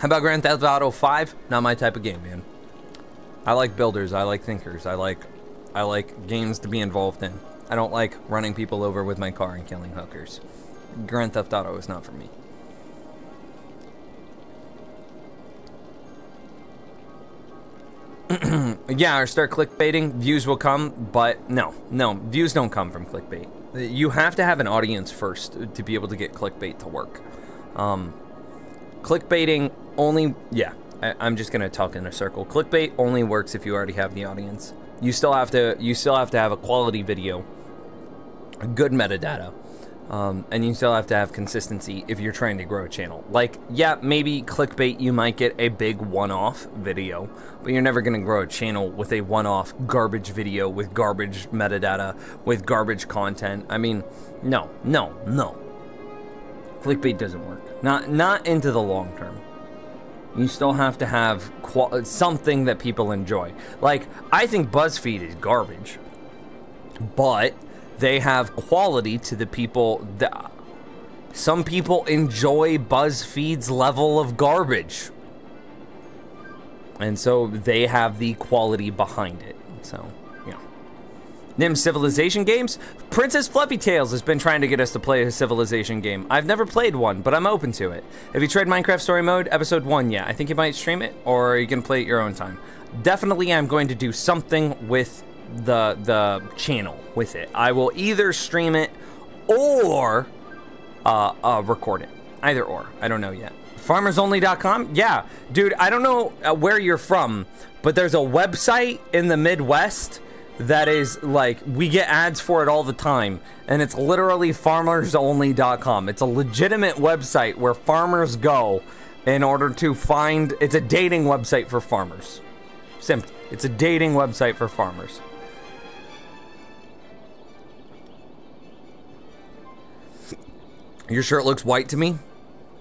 How about Grand Theft Auto 5? Not my type of game, man. I like builders, I like thinkers, I like games to be involved in. I don't like running people over with my car and killing hookers. Grand Theft Auto is not for me. Yeah, or start clickbaiting, views will come, but no, views don't come from clickbait. You have to have an audience first to be able to get clickbait to work. Clickbaiting only, yeah. I'm just gonna talk in a circle. Clickbait only works if you already have the audience. You still have to have a quality video, a good metadata, and you still have to have consistency if you're trying to grow a channel. Like, yeah, maybe clickbait, you might get a big one-off video, but you're never gonna grow a channel with a one-off garbage video with garbage metadata, with garbage content. I mean, no. Clickbait doesn't work. Not into the long term. You still have to have something that people enjoy. Like, I think BuzzFeed is garbage, but they have quality to the people that... Some people enjoy BuzzFeed's level of garbage. And so they have the quality behind it. So, yeah. Nim, Civilization games? Princess Fluffy Tails has been trying to get us to play a Civilization game. I've never played one, but I'm open to it. Have you tried Minecraft Story Mode? Episode 1, yeah. I think you might stream it, or you can play it your own time. Definitely I'm going to do something with the channel with it. I will either stream it or record it. Either or. I don't know yet. FarmersOnly.com? Yeah. Dude, I don't know where you're from, but there's a website in the Midwest that is like, we get ads for it all the time, and it's literally FarmersOnly.com. It's a legitimate website where farmers go in order to find, it's a dating website for farmers. Simply, it's a dating website for farmers. Your shirt looks white to me.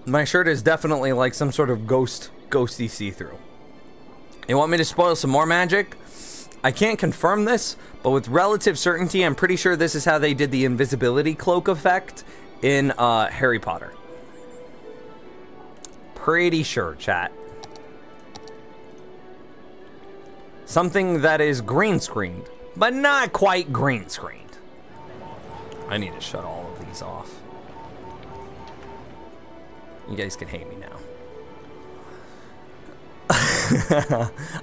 My shirt is definitely like some sort of ghosty see-through. You want me to spoil some more magic? I can't confirm this, but with relative certainty, I'm pretty sure this is how they did the invisibility cloak effect in Harry Potter. Pretty sure, chat. Something that is green screened, but not quite green screened. I need to shut all of these off. You guys can hate me now.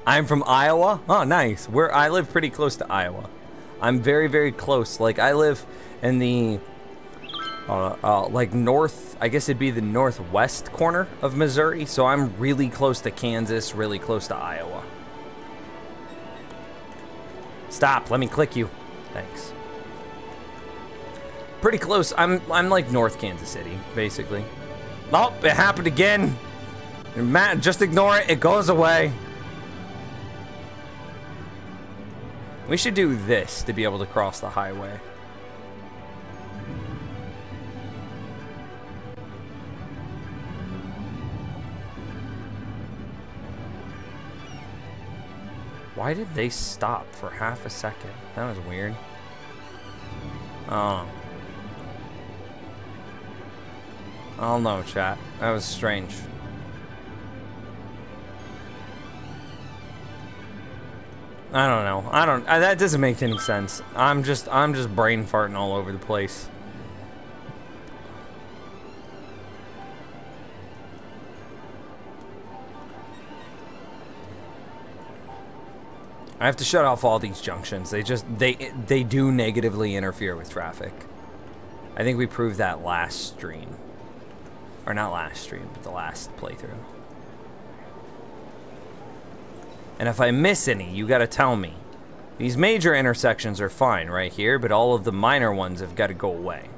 I'm from Iowa. Oh, nice. I live pretty close to Iowa. I'm very, very close. Like, I live in the like north, I guess it'd be the northwest corner of Missouri. So I'm really close to Kansas, really close to Iowa. Stop. Let me click you. Thanks. Pretty close. I'm like North Kansas City, basically. Oh, it happened again. Matt, just ignore it. It goes away. We should do this to be able to cross the highway. Why did they stop for half a second? That was weird. Oh. I don't know, chat. That was strange. I don't know. That doesn't make any sense. I'm just brain farting all over the place. I have to shut off all these junctions. They do negatively interfere with traffic. I think we proved that last stream. Or not last stream, but the last playthrough. And if I miss any, you gotta tell me. These major intersections are fine right here, but all of the minor ones have got to go away.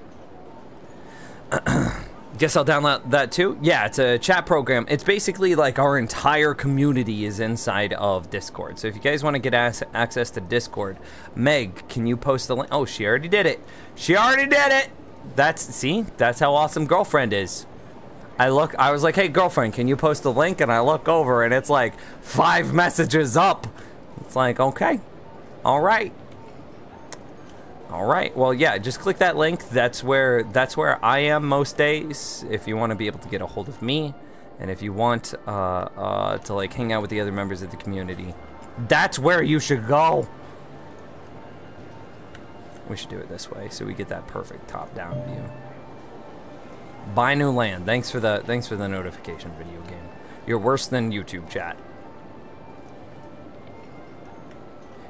Guess I'll download that too? Yeah, it's a chat program. It's basically like our entire community is inside of Discord. So if you guys want to get access to Discord, Meg, can you post the link? Oh, she already did it. She already did it! See? That's how awesome girlfriend is. I was like, hey, girlfriend, can you post the link? And I look over and it's like 5 messages up. It's like, okay. All right. All right. Well, yeah, just click that link. That's where I am most days if you want to be able to get a hold of me. And if you want to like hang out with the other members of the community, that's where you should go. We should do it this way so we get that perfect top-down view. Buy new land. Thanks for the notification, video game. You're worse than YouTube chat.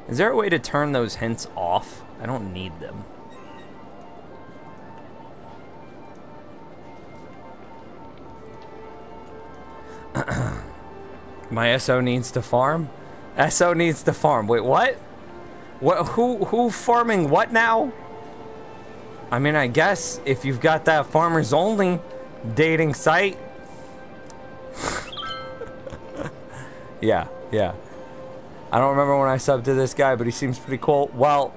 Is there a way to turn those hints off? I don't need them. My SO needs to farm? SO needs to farm. Wait, what? What? Who farming what now? I mean, I guess if you've got that farmers only dating site. Yeah. I don't remember when I subbed to this guy, but he seems pretty cool. Well,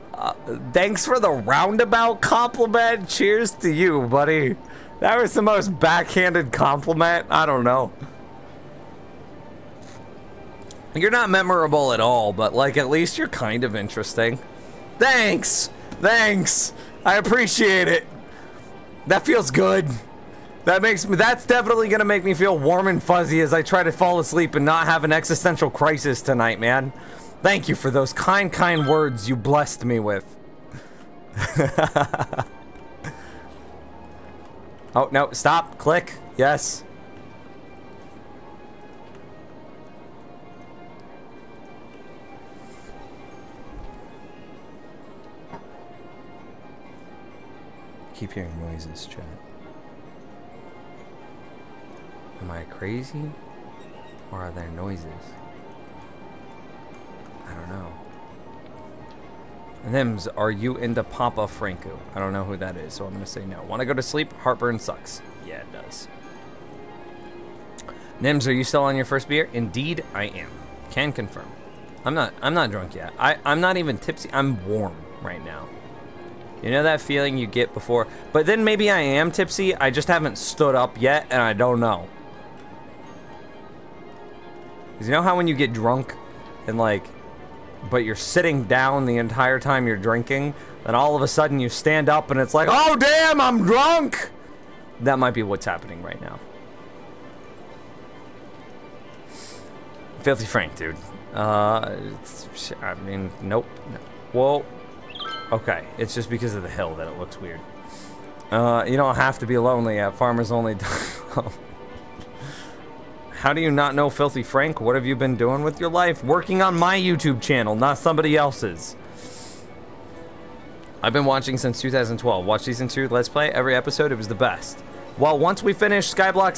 thanks for the roundabout compliment. Cheers to you, buddy. That was the most backhanded compliment. I don't know. You're not memorable at all, but like at least you're kind of interesting. Thanks. I appreciate it. That feels good. That's definitely gonna make me feel warm and fuzzy as I try to fall asleep and not have an existential crisis tonight, man. Thank you for those kind words you blessed me with. Oh, no, stop, click, yes. Keep hearing noises, chat. Am I crazy? Or are there noises? I don't know. Nims, are you into Papa Franco? I don't know who that is, so I'm gonna say no. Want to go to sleep? Heartburn sucks. Yeah, it does. Nims, are you still on your first beer? Indeed, I am. Can confirm. I'm not drunk yet. I'm not even tipsy. I'm warm right now. You know that feeling you get before? But then maybe I am tipsy. I just haven't stood up yet, and I don't know. Because you know how when you get drunk, and like, but you're sitting down the entire time you're drinking, then all of a sudden you stand up and it's like, oh damn, I'm drunk! That might be what's happening right now. Filthy Frank, dude. I mean, nope. Whoa. Okay, it's just because of the hill that it looks weird. You don't have to be lonely at Farmers Only. How do you not know Filthy Frank? What have you been doing with your life? Working on my YouTube channel, not somebody else's. I've been watching since 2012. Watch season 2 Let's Play. Every episode, it was the best. Well, once we finish Skyblock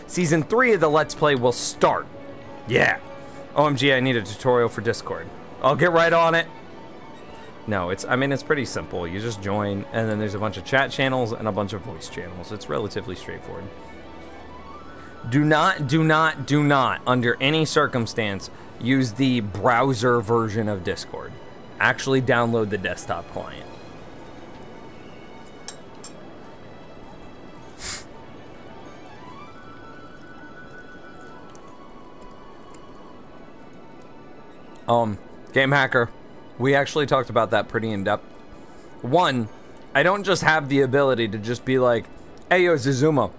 season 3 of the Let's Play will start. Yeah. OMG, I need a tutorial for Discord. I'll get right on it. No, it's pretty simple. You just join, and then there's a bunch of chat channels and a bunch of voice channels. It's relatively straightforward. Do not, under any circumstance, use the browser version of Discord. Actually download the desktop client. Game Hacker, we actually talked about that pretty in depth. One, I don't just have the ability to just be like, hey yo Zizuma,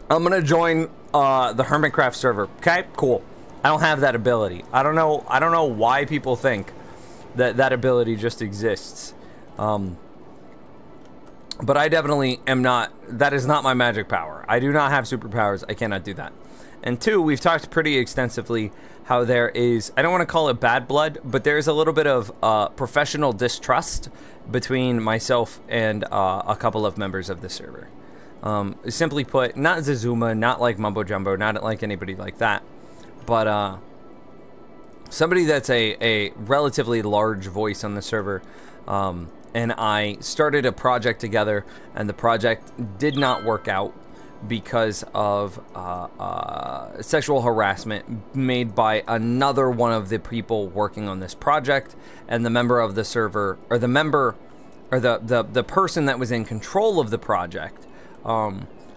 I'm gonna join the Hermitcraft server. Okay, cool. I don't have that ability. I don't know why people think that that ability just exists. But I definitely am not, that is not my magic power. I do not have superpowers. I cannot do that. And two, we've talked pretty extensively how there is, I don't want to call it bad blood, but there's a little bit of professional distrust between myself and a couple of members of the server. Simply put, not Zizuma, not like Mumbo Jumbo, not like anybody like that, but somebody that's a relatively large voice on the server. And I started a project together, and the project did not work out because of sexual harassment made by another one of the people working on this project, and the member of the server, or the member, or the person that was in control of the project,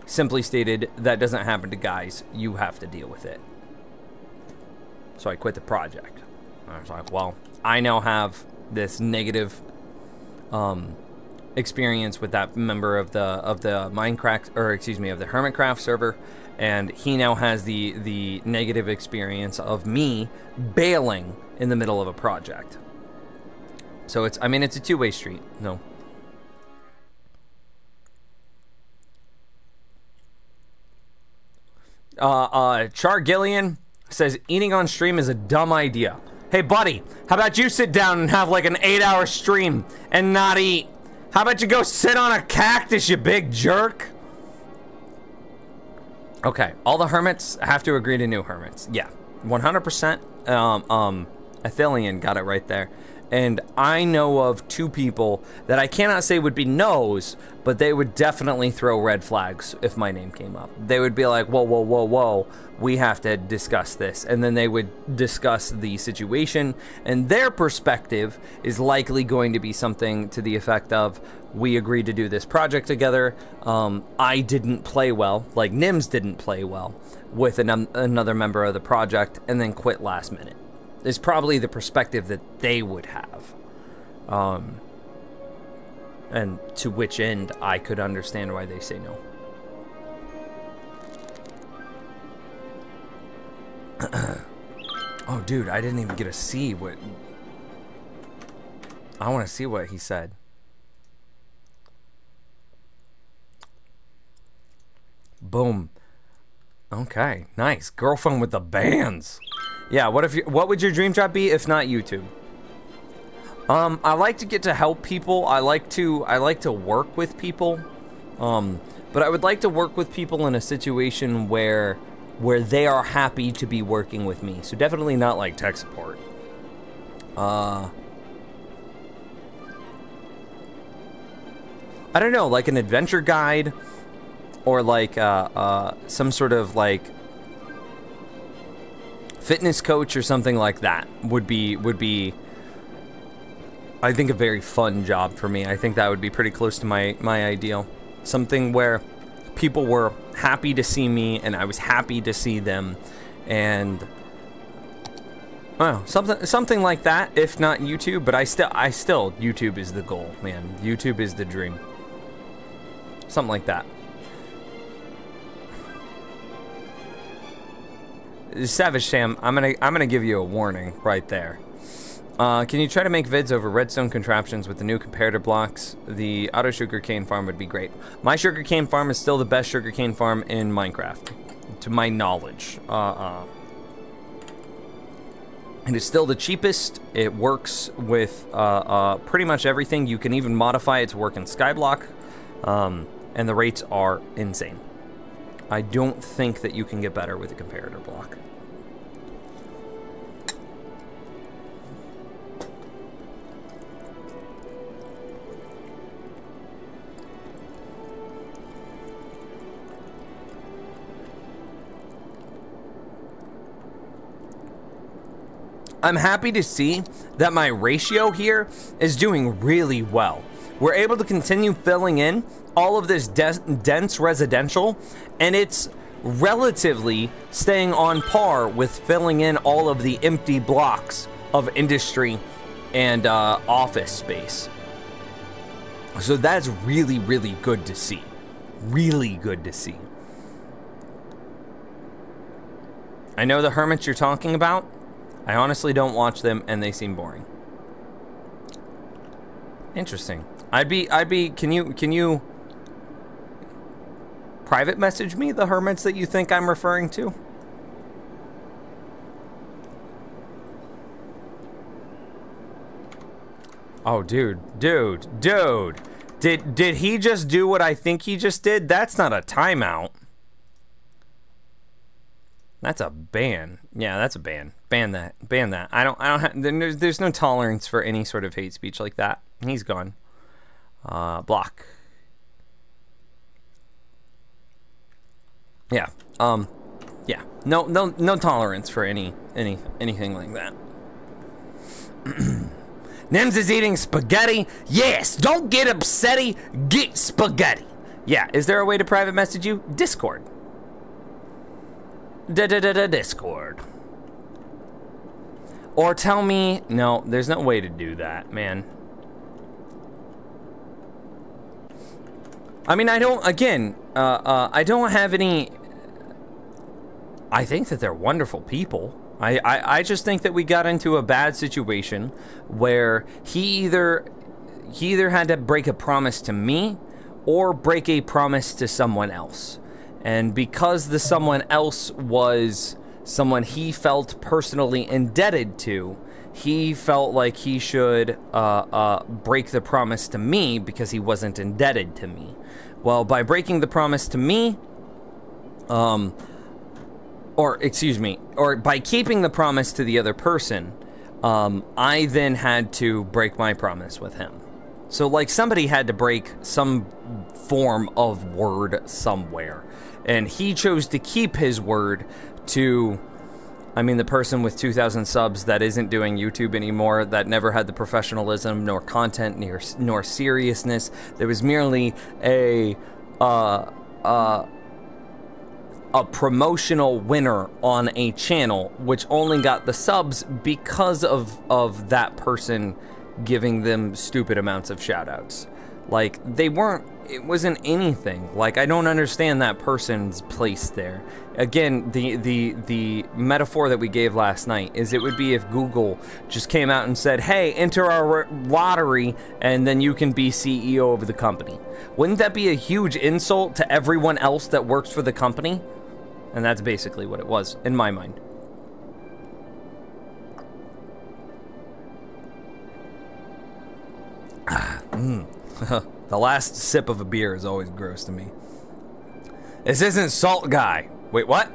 simply stated, that doesn't happen to guys, you have to deal with it. So I quit the project. I was like, well, I now have this negative experience with that member of the Minecraft, or excuse me, of the Hermitcraft server, and he now has the negative experience of me bailing in the middle of a project. So it's, I mean, it's a two-way street. No. Char Gillian says eating on stream is a dumb idea. Hey buddy, how about you sit down and have like an 8-hour stream and not eat? How about you go sit on a cactus, you big jerk? Okay, all the hermits have to agree to new hermits. Yeah, 100%. Athelian got it right there. And I know of two people that I cannot say would be no's, but they would definitely throw red flags if my name came up. They would be like, whoa, whoa, whoa, whoa, we have to discuss this. And then they would discuss the situation, and their perspective is likely going to be something to the effect of, we agreed to do this project together. I didn't play well, like Nims didn't play well with another member of the project, and then quit last minute. Is probably the perspective that they would have. And to which end I could understand why they say no. Oh, dude, I didn't even get to see what... I want to see what he said. Boom. Okay, nice. Girlfriend with the bands. Yeah, what would your dream job be if not YouTube? I like to get to help people. I like to work with people. But I would like to work with people in a situation where they are happy to be working with me. So definitely not like tech support. I don't know, like an adventure guide, or like some sort of like fitness coach or something like that would be I think a very fun job for me. I think that would be pretty close to my ideal. Something where people were happy to see me and I was happy to see them, and I don't know, something like that, if not YouTube. But I still YouTube is the goal, man. YouTube is the dream. Something like that. Savage Sam, I'm gonna give you a warning right there. Can you try to make vids over redstone contraptions with the new comparator blocks? The auto sugarcane farm would be great. My sugarcane farm is still the best sugarcane farm in Minecraft, to my knowledge. It is still the cheapest. It works with pretty much everything. You can even modify it to work in Skyblock, and the rates are insane. I don't think that you can get better with a comparator block. I'm happy to see that my ratio here is doing really well. We're able to continue filling in all of this dense residential, and it's relatively staying on par with filling in all of the empty blocks of industry and office space. So that's really, really good to see. Really good to see. I know the hermits you're talking about. I honestly don't watch them, and they seem boring. Interesting. Can you private message me the hermits that you think I'm referring to? Oh, dude. Did he just do what I think he just did? That's not a timeout. That's a ban. Yeah, that's a ban. Ban that. Ban that. I don't have, there's no tolerance for any sort of hate speech like that. He's gone. Block. Yeah. Yeah. No tolerance for anything like that. Nims is eating spaghetti. Yes, don't get upsetty. Get spaghetti. Yeah, is there a way to private message you? Discord. Discord. Or tell me, no, there's no way to do that, man. I mean, I don't have any, I think that they're wonderful people. I just think that we got into a bad situation where he either had to break a promise to me or break a promise to someone else. And because the someone else was someone he felt personally indebted to, he felt like he should break the promise to me because he wasn't indebted to me. Well, by breaking the promise to me, or by keeping the promise to the other person, I then had to break my promise with him. So, like, somebody had to break some form of word somewhere. And he chose to keep his word to, I mean, the person with 2,000 subs that isn't doing YouTube anymore, that never had the professionalism, nor content, nor seriousness. There was merely a promotional winner on a channel, which only got the subs because of that person giving them stupid amounts of shoutouts. Like, it wasn't anything. Like, I don't understand that person's place there. Again, the metaphor that we gave last night is it would be if Google just came out and said, hey, enter our lottery and then you can be CEO of the company. Wouldn't that be a huge insult to everyone else that works for the company? And that's basically what it was, in my mind. The last sip of a beer is always gross to me. This isn't Salt Guy. Wait, what?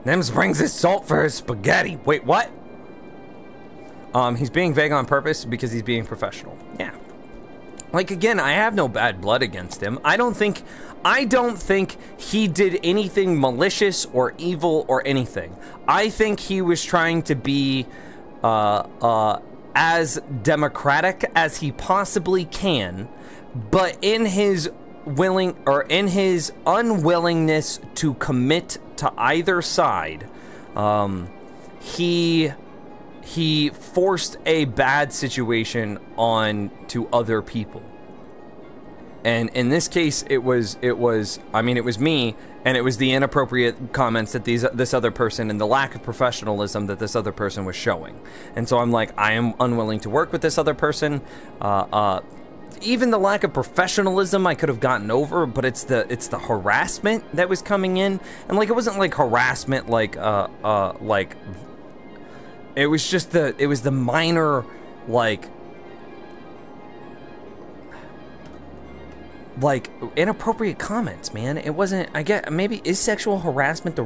Nims brings his salt for his spaghetti. Wait, what? He's being vague on purpose because he's being professional. Yeah. Like, again, I have no bad blood against him. I don't think he did anything malicious or evil or anything. I think he was trying to be as democratic as he possibly can, but in his unwillingness to commit to either side, he forced a bad situation on to other people. And in this case, it was me, and it was the inappropriate comments that this other person and the lack of professionalism that this other person was showing. And so I'm like, I am unwilling to work with this other person. Even the lack of professionalism I could have gotten over, but it's the harassment that was coming in, and like, it wasn't like harassment like it was just the minor like inappropriate comments, man. It wasn't, I get, maybe sexual harassment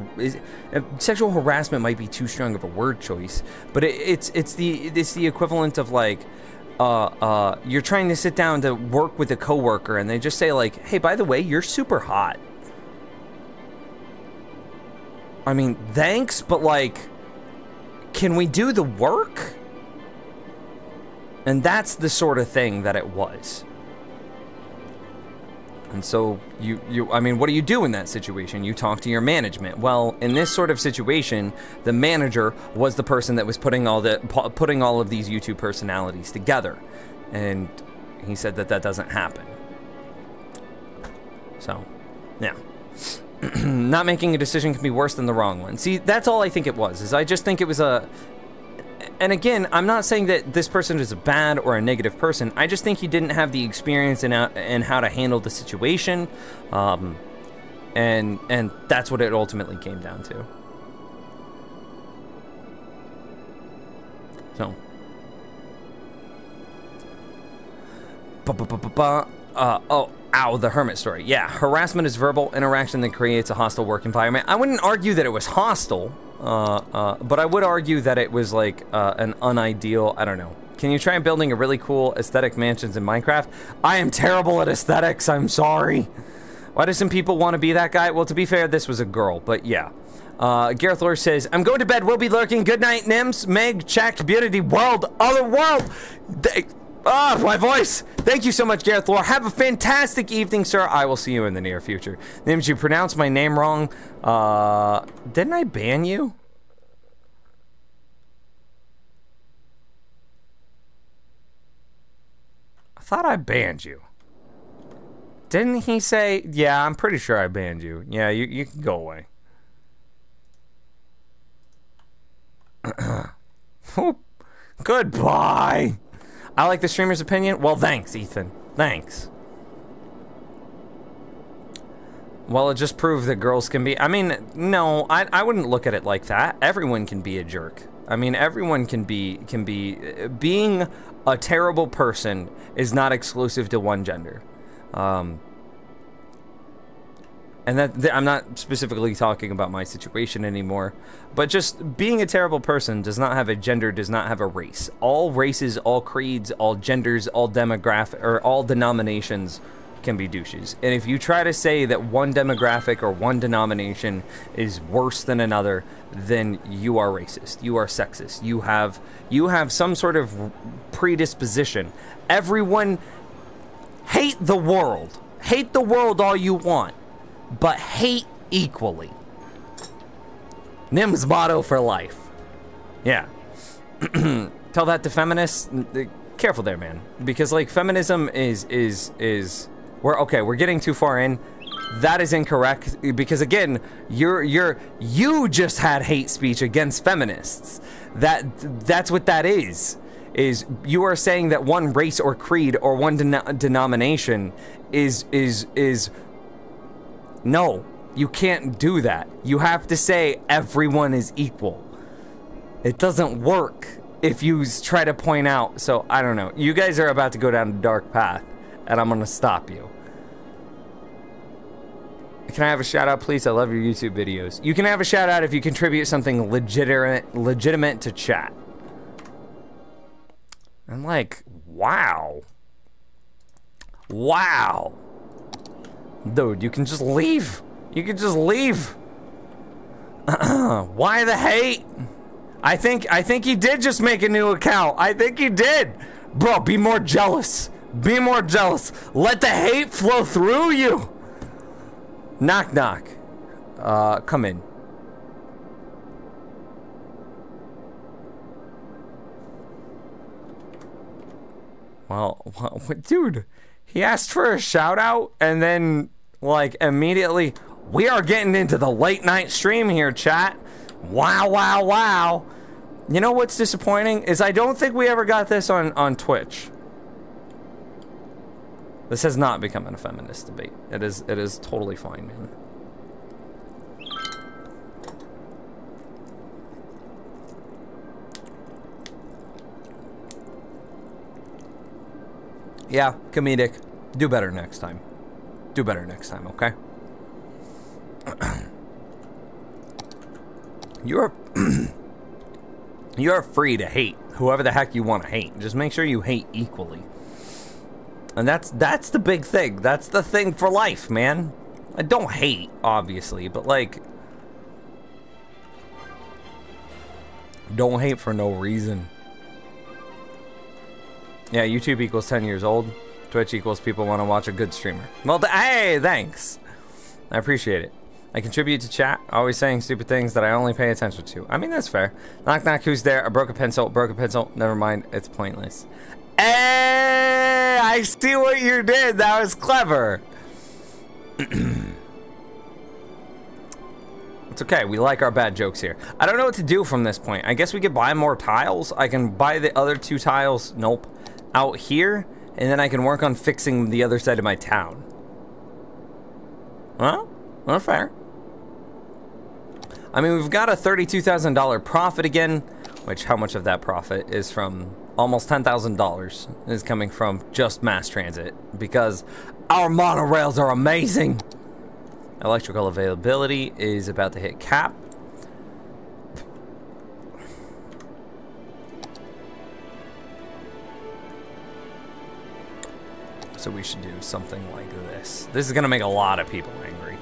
might be too strong of a word choice, but it's the equivalent of like, you're trying to sit down to work with a coworker and they just say like, hey, by the way, you're super hot. I mean, thanks, but like, can we do the work? And that's the sort of thing that it was. And so I mean, what do you do in that situation? You talk to your management. Well, in this sort of situation, the manager was the person that was putting all of these YouTube personalities together, and he said that doesn't happen. So, yeah. Not making a decision can be worse than the wrong one. See, that's all I think it was. Is I just think it was a. And again, I'm not saying that this person is a bad or a negative person. I just think he didn't have the experience in how to handle the situation, and that's what it ultimately came down to. So. Oh, ow, the hermit story. Yeah, harassment is verbal interaction that creates a hostile work environment. I wouldn't argue that it was hostile. But I would argue that it was like an unideal, I don't know. Can you try building a really cool aesthetic mansions in Minecraft? I am terrible at aesthetics, I'm sorry. Why do some people want to be that guy? Well, to be fair, this was a girl, but yeah. Gareth Lore says, I'm going to bed, we'll be lurking. Good night, Nims, Meg, Chat, Community, World, Other World. My voice. Thank you so much, Gareth Lore. Have a fantastic evening, sir. I will see you in the near future. Nims, you pronounced my name wrong. Didn't I ban you? I thought I banned you. Didn't he say, yeah, I'm pretty sure I banned you. Yeah, you can go away. Goodbye. I like the streamer's opinion. Well, thanks, Ethan. Thanks. Well, it just proved that girls can be... I mean, no, I wouldn't look at it like that. Everyone can be a jerk. I mean, everyone can be... Being a terrible person is not exclusive to one gender. And I'm not specifically talking about my situation anymore, but just being a terrible person does not have a gender, does not have a race. All races, all creeds, all genders, all demographic, or all denominations can be douches. And if you try to say that one demographic or one denomination is worse than another, then you are racist. You are sexist. You have some sort of predisposition. Everyone hate the world. Hate the world all you want, but hate equally. Nim's motto for life. Yeah. Tell that to feminists. Careful there, man. Because like feminism is we're getting too far in. That is incorrect because again, you just had hate speech against feminists. That's what that is you are saying that one race or creed or one denomination is no, you can't do that. You have to say everyone is equal. It doesn't work if you try to point out. So I don't know. You guys are about to go down a dark path and I'm gonna stop you. Can I have a shout out, please? I love your YouTube videos. You can have a shout out if you contribute something legitimate to chat. I'm like, wow. Wow. Dude, you can just leave. You can just leave. Why the hate? I think he did just make a new account. I think he did. Bro, be more jealous. Be more jealous. Let the hate flow through you. Knock, knock. Come in. Well, dude, he asked for a shout out and then, like, immediately, we are getting into the late night stream here, chat. Wow, wow, wow. You know what's disappointing is I don't think we ever got this on Twitch. This has not become a feminist debate. It is totally fine, man. Yeah, comedic. Do better next time. Do better next time, okay? You're free to hate whoever the heck you want to hate. Just make sure you hate equally. And that's the big thing. That's the thing for life, man. I don't hate, obviously, but like, don't hate for no reason. Yeah, YouTube equals 10 years old. Twitch equals people want to watch a good streamer. Well, hey, thanks. I appreciate it. I contribute to chat, always saying stupid things that I only pay attention to. I mean, that's fair. Knock, knock, who's there? I broke a pencil, Never mind, it's pointless. Hey, I see what you did. That was clever. It's okay, we like our bad jokes here. I don't know what to do from this point. I guess we could buy more tiles. I can buy the other 2 tiles, nope, out here, and then I can work on fixing the other side of my town. Well, not fair. I mean, we've got a $32,000 profit again, which how much of that profit is from almost $10,000 is coming from just mass transit because our monorails are amazing. Electrical availability is about to hit cap. So we should do something like this. This is gonna make a lot of people angry.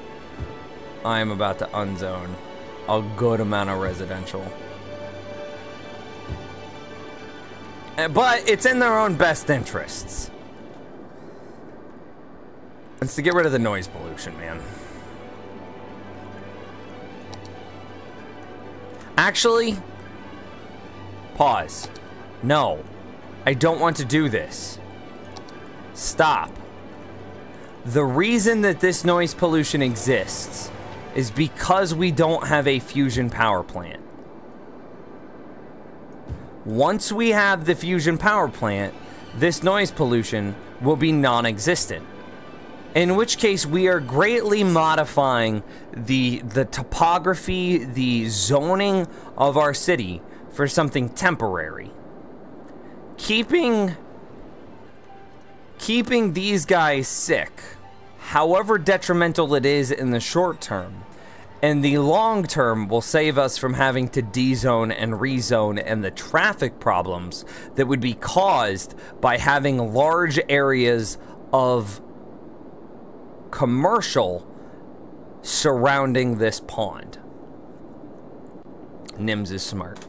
I am about to unzone a good amount of residential. But it's in their own best interests. It's to get rid of the noise pollution, man. Actually, pause. No, I don't want to do this. Stop. The reason that this noise pollution exists is because we don't have a fusion power plant. Once we have the fusion power plant, this noise pollution will be non-existent. In which case, we are greatly modifying the topography, the zoning of our city for something temporary. Keeping these guys sick, however detrimental it is in the short term, and the long term will save us from having to dezone and rezone and the traffic problems that would be caused by having large areas of commercial surrounding this pond. Nims is smart.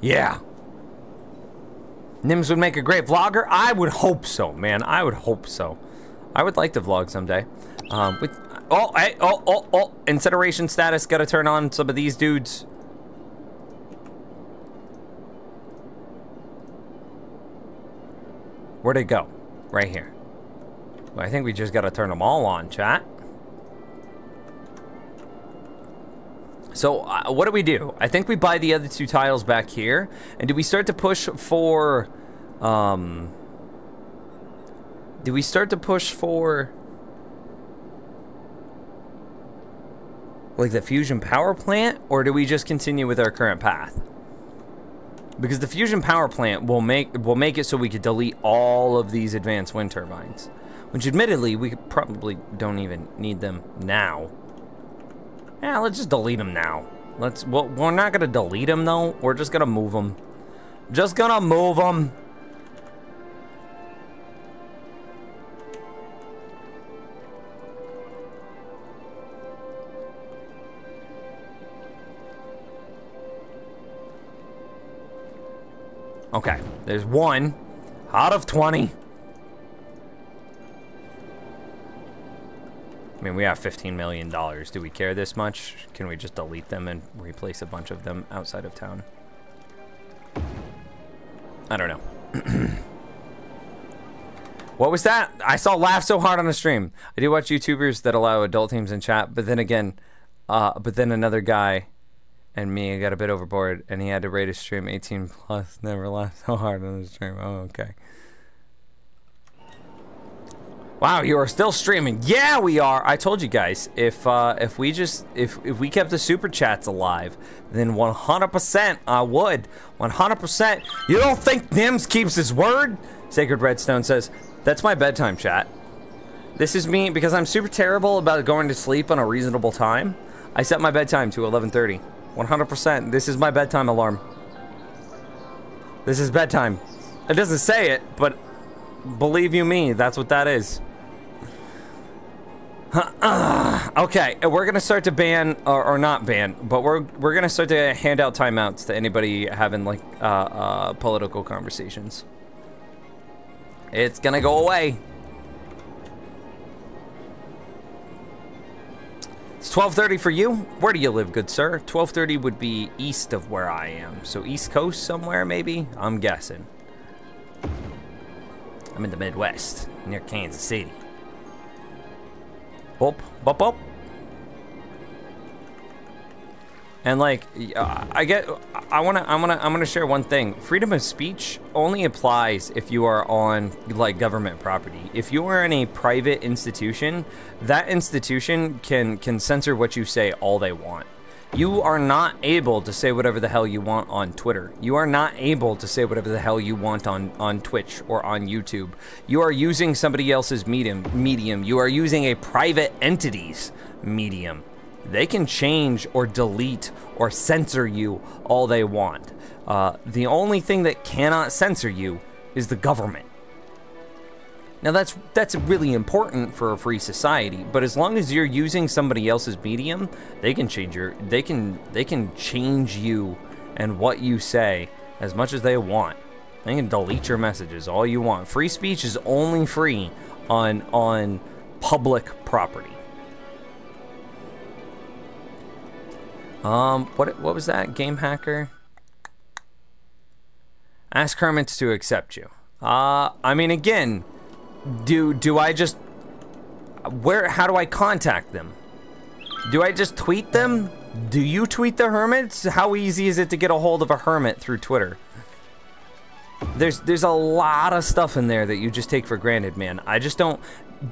Yeah. Nims would make a great vlogger. I would hope so, man. I would hope so. I would like to vlog someday. Incineration status. Gotta turn on some of these dudes. Where'd it go? Right here. Well, I think we just gotta turn them all on, chat. So, what do we do? I think we buy the other 2 tiles back here. And do we start to push for, do we start to push for, like, the fusion power plant? Or do we just continue with our current path? Because the fusion power plant will make it so we could delete all of these advanced wind turbines. Which, admittedly, we probably don't even need them now. Yeah, let's just delete them now. Well, we're not gonna delete them though. We're just gonna move them. Just gonna move them. Okay, there's 1 out of 20. I mean, we have $15 million. Do we care this much? Can we just delete them and replace a bunch of them outside of town? I don't know. What was that? I saw laugh so hard on the stream. I do watch YouTubers that allow adult themes in chat, but then again, but then another guy and me got a bit overboard, and he had to rate his stream 18 plus. Never laughed so hard on the stream. Oh, okay. Wow, you are still streaming. Yeah, we are. I told you guys, if we kept the super chats alive, then 100% I would. 100%. You don't think Nims keeps his word? Sacred Redstone says, that's my bedtime, chat. This is me because I'm super terrible about going to sleep on a reasonable time. I set my bedtime to 11:30. 100%. This is my bedtime alarm. This is bedtime. It doesn't say it, but believe you me, that's what that is. Okay, we're gonna start to ban, or not ban, but we're gonna start to hand out timeouts to anybody having like political conversations. It's gonna go away. It's 12:30 for you. Where do you live, good sir? 12:30 would be east of where I am, so East Coast somewhere maybe. I'm guessing. I'm in the Midwest, near Kansas City. Bop, bop, bop. And like, I'm gonna share one thing. Freedom of speech only applies if you are on like government property. If you are in a private institution, that institution can censor what you say all they want. You are not able to say whatever the hell you want on Twitter. You are not able to say whatever the hell you want on Twitch or on YouTube. You are using somebody else's medium. You are using a private entity's medium. They can change or delete or censor you all they want. The only thing that cannot censor you is the government. Now that's really important for a free society, but as long as you're using somebody else's medium, they can change they can change you and what you say as much as they want. They can delete your messages all you want. Free speech is only free on public property. What was that? Game hacker? Ask hermits to accept you. I mean, again, do I just, how do I contact them? Do I just tweet them? Do you tweet the hermits? How easy is it to get a hold of a hermit through Twitter? There's a lot of stuff in there that you just take for granted, man. I just don't,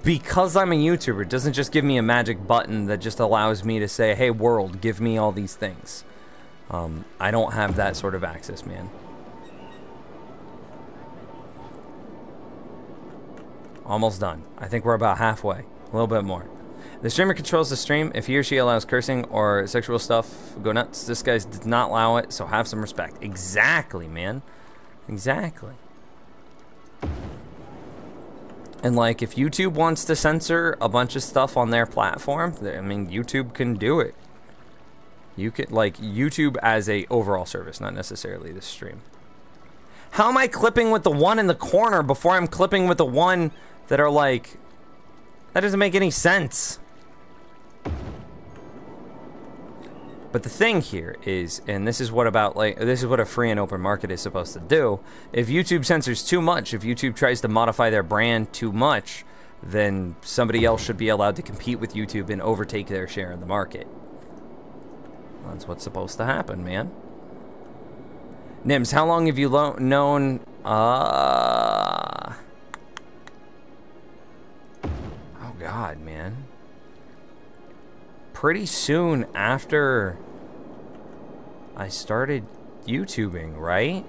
because I'm a YouTuber, it doesn't just give me a magic button that just allows me to say, hey world, give me all these things. I don't have that sort of access, man. Almost done. I think we're about halfway. A little bit more. The streamer controls the stream. If he or she allows cursing or sexual stuff, go nuts. This guy did not allow it, so have some respect. Exactly, man. Exactly. And like, if YouTube wants to censor a bunch of stuff on their platform, I mean, YouTube can do it. You could, like, YouTube as a overall service, not necessarily the stream. How am I clipping with the one in the corner before I'm clipping with the one that are like, that doesn't make any sense. But the thing here is, and this is what a free and open market is supposed to do. If YouTube censors too much, if YouTube tries to modify their brand too much, then somebody else should be allowed to compete with YouTube and overtake their share in the market. That's what's supposed to happen, man. Nims, how long have you known, oh God, man. Pretty soon after I started YouTubing, right?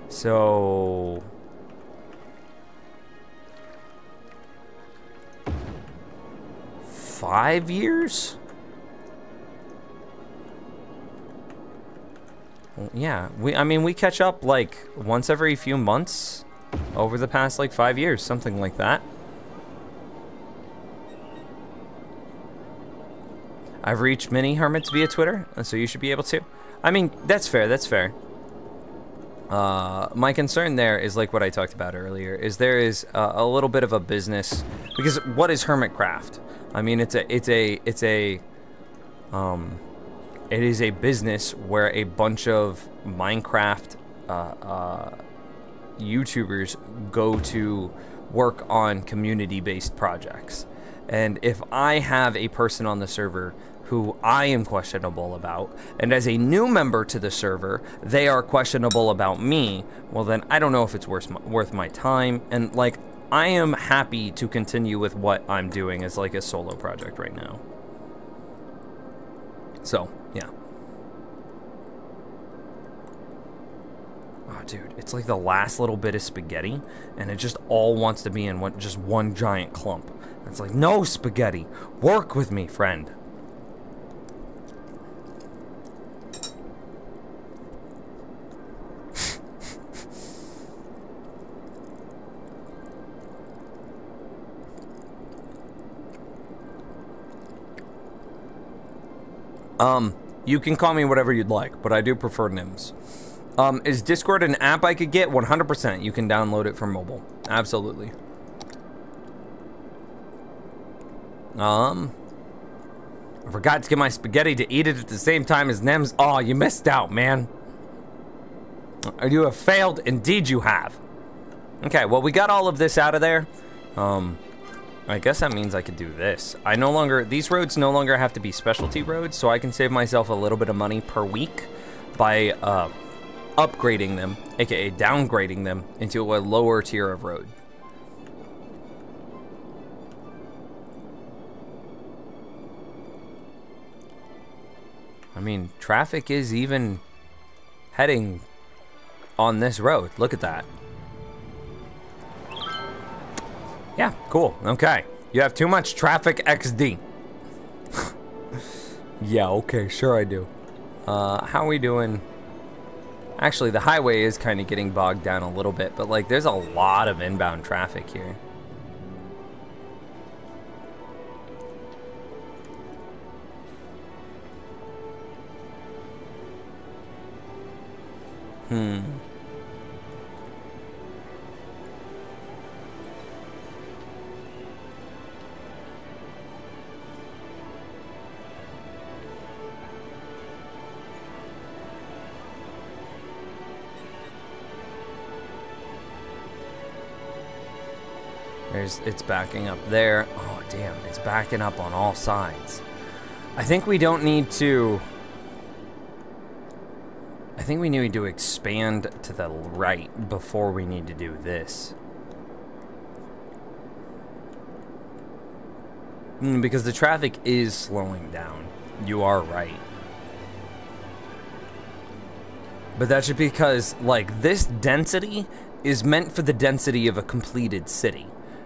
So... 5 years? Yeah, I mean, we catch up like once every few months over the past like 5 years, something like that. I've reached many hermits via Twitter, so you should be able to. I mean, that's fair, that's fair. My concern there is like what I talked about earlier, is there is a little bit of a business, because what is hermitcraft? I mean, it is a business where a bunch of Minecraft YouTubers go to work on community-based projects. And if I have a person on the server who I am questionable about, and as a new member to the server, they are questionable about me, well then I don't know if it's worth my time. And like, I am happy to continue with what I'm doing as like a solo project right now. So, yeah. Oh, dude, it's like the last little bit of spaghetti, and it just all wants to be in just one giant clump. It's like, no, spaghetti, work with me, friend. You can call me whatever you'd like, but I do prefer Nims. Is Discord an app I could get? 100%. You can download it for mobile. Absolutely. I forgot to get my spaghetti to eat it at the same time as Nims. Oh, you missed out, man. You have failed. Indeed you have. Okay, well, we got all of this out of there. I guess that means I could do this. These roads no longer have to be specialty roads, so I can save myself a little bit of money per week by upgrading them, aka downgrading them into a lower tier of road. I mean, traffic is even heading on this road. Look at that. Yeah, cool. Okay. You have too much traffic XD. Yeah, okay, sure I do. How are we doing? Actually, the highway is kind of getting bogged down a little bit, but like there's a lot of inbound traffic here. It's backing up there. Oh, damn. It's backing up on all sides. I think we don't need to... I think we need to expand to the right before we need to do this. Because the traffic is slowing down. You are right. But that's just because, like, this density is meant for the density of a completed city.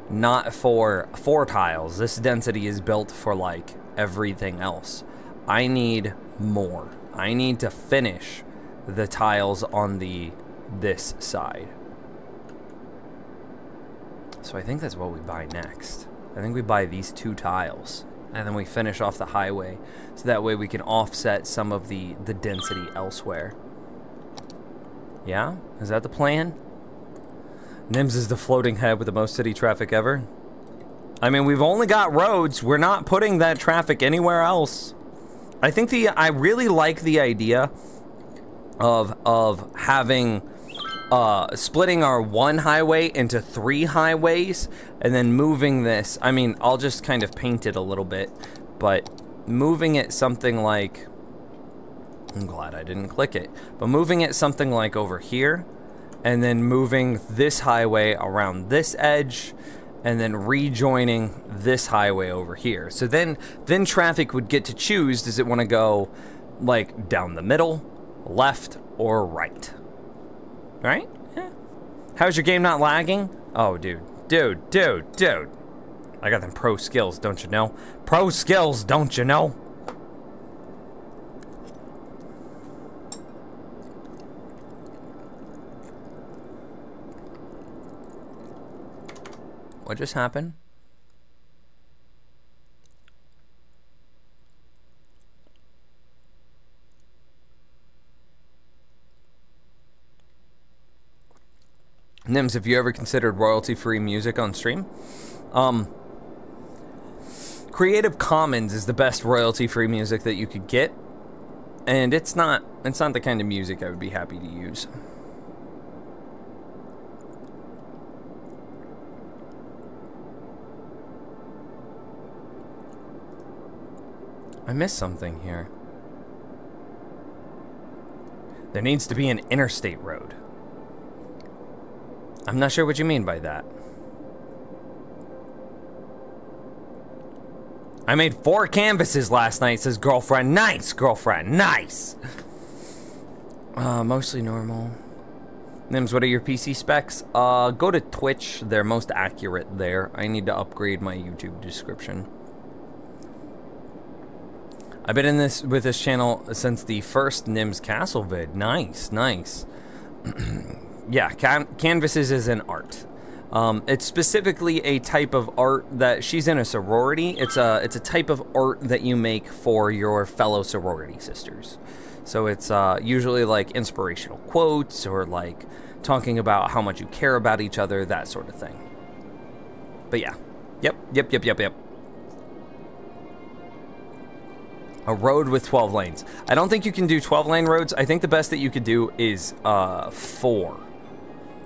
Not for 4 tiles. This density is built for, like, everything else. I need more. I need to finish the tiles on this side. So I think that's what we buy next. I think we buy these 2 tiles. And then we finish off the highway. So that way we can offset some of the density elsewhere. Yeah? Is that the plan? Nims is the floating head with the most city traffic ever. I mean, we've only got roads. We're not putting that traffic anywhere else. I really like the idea of having splitting our 1 highway into 3 highways and then moving this. I mean, I'll just kind of paint it a little bit, but moving it something like, I'm glad I didn't click it, but moving it something like over here, and then moving this highway around this edge, and then rejoining this highway over here. So then traffic would get to choose, does it want to go like down the middle, left, or right? Right? Yeah. How's your game not lagging? Oh, dude. I got them pro skills, don't you know? Pro skills, don't you know? What just happened? Nims, have you ever considered royalty-free music on stream? Creative Commons is the best royalty-free music that you could get, and it's not the kind of music I would be happy to use. I missed something here. There needs to be an interstate road. I'm not sure what you mean by that. I made 4 canvases last night, says girlfriend. Nice, girlfriend, nice. Mostly normal. Nims, what are your PC specs? Go to Twitch. They're most accurate there. I need to upgrade my YouTube description. I've been in this with this channel since the first Nims Castle vid. Nice, nice. Yeah, canvases is an art. It's specifically a type of art that she's in a sorority. It's a type of art that you make for your fellow sorority sisters. So it's usually like inspirational quotes or like talking about how much you care about each other, that sort of thing. But yeah. Yep. A road with 12 lanes. I don't think you can do 12-lane roads. I think the best that you could do is 4.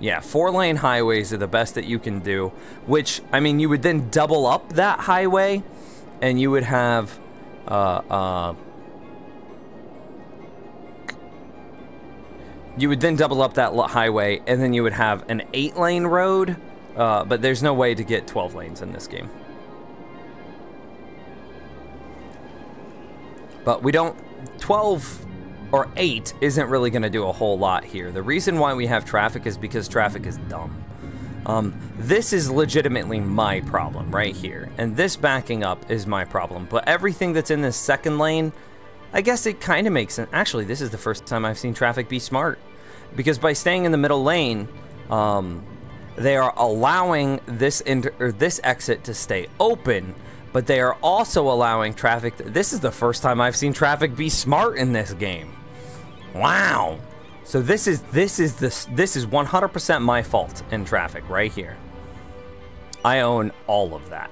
Yeah, 4-lane highways are the best that you can do, which, I mean, you would then double up that highway, and you would have, you would then double up that highway, and then you would have an 8-lane road, but there's no way to get 12 lanes in this game. But we don't, 12 or 8 isn't really going to do a whole lot here. The reason why we have traffic is because traffic is dumb. This is legitimately my problem right here. And this backing up is my problem. But everything that's in this second lane, I guess it kind of makes sense. Actually, this is the first time I've seen traffic be smart. Because by staying in the middle lane, they are allowing this exit to stay open, but they are also allowing traffic. This is the first time I've seen traffic be smart in this game. Wow. So this is 100% my fault in traffic right here. I own all of that.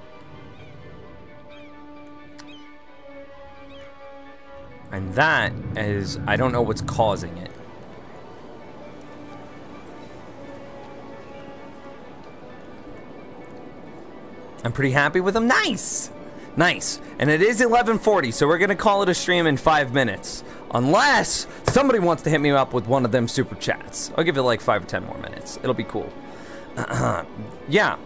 And that is, I don't know what's causing it. I'm pretty happy with them. Nice! Nice. And it is 11:40, so we're going to call it a stream in 5 minutes. Unless somebody wants to hit me up with one of them super chats. I'll give it like 5 or 10 more minutes. It'll be cool. Yeah,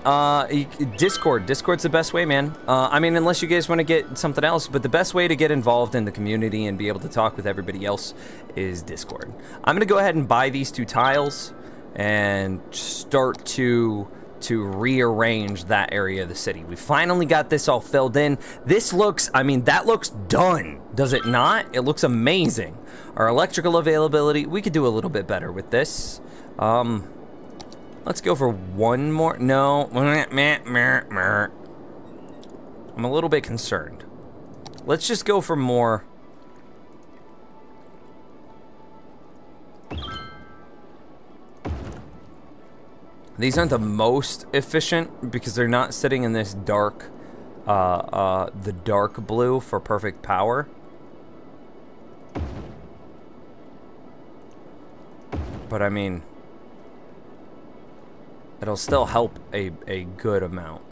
Discord. Discord's the best way, man. I mean, unless you guys want to get something else, but the best way to get involved in the community and be able to talk with everybody else is Discord. I'm going to go ahead and buy these 2 tiles and start to rearrange that area of the city. We finally got this all filled in. This looks, I mean, that looks done, does it not? It looks amazing. Our electrical availability, we could do a little bit better with this. Let's go for one more. No. I'm a little bit concerned. Let's just go for more. These aren't the most efficient because they're not sitting in this dark, the dark blue for perfect power. But I mean, it'll still help a good amount.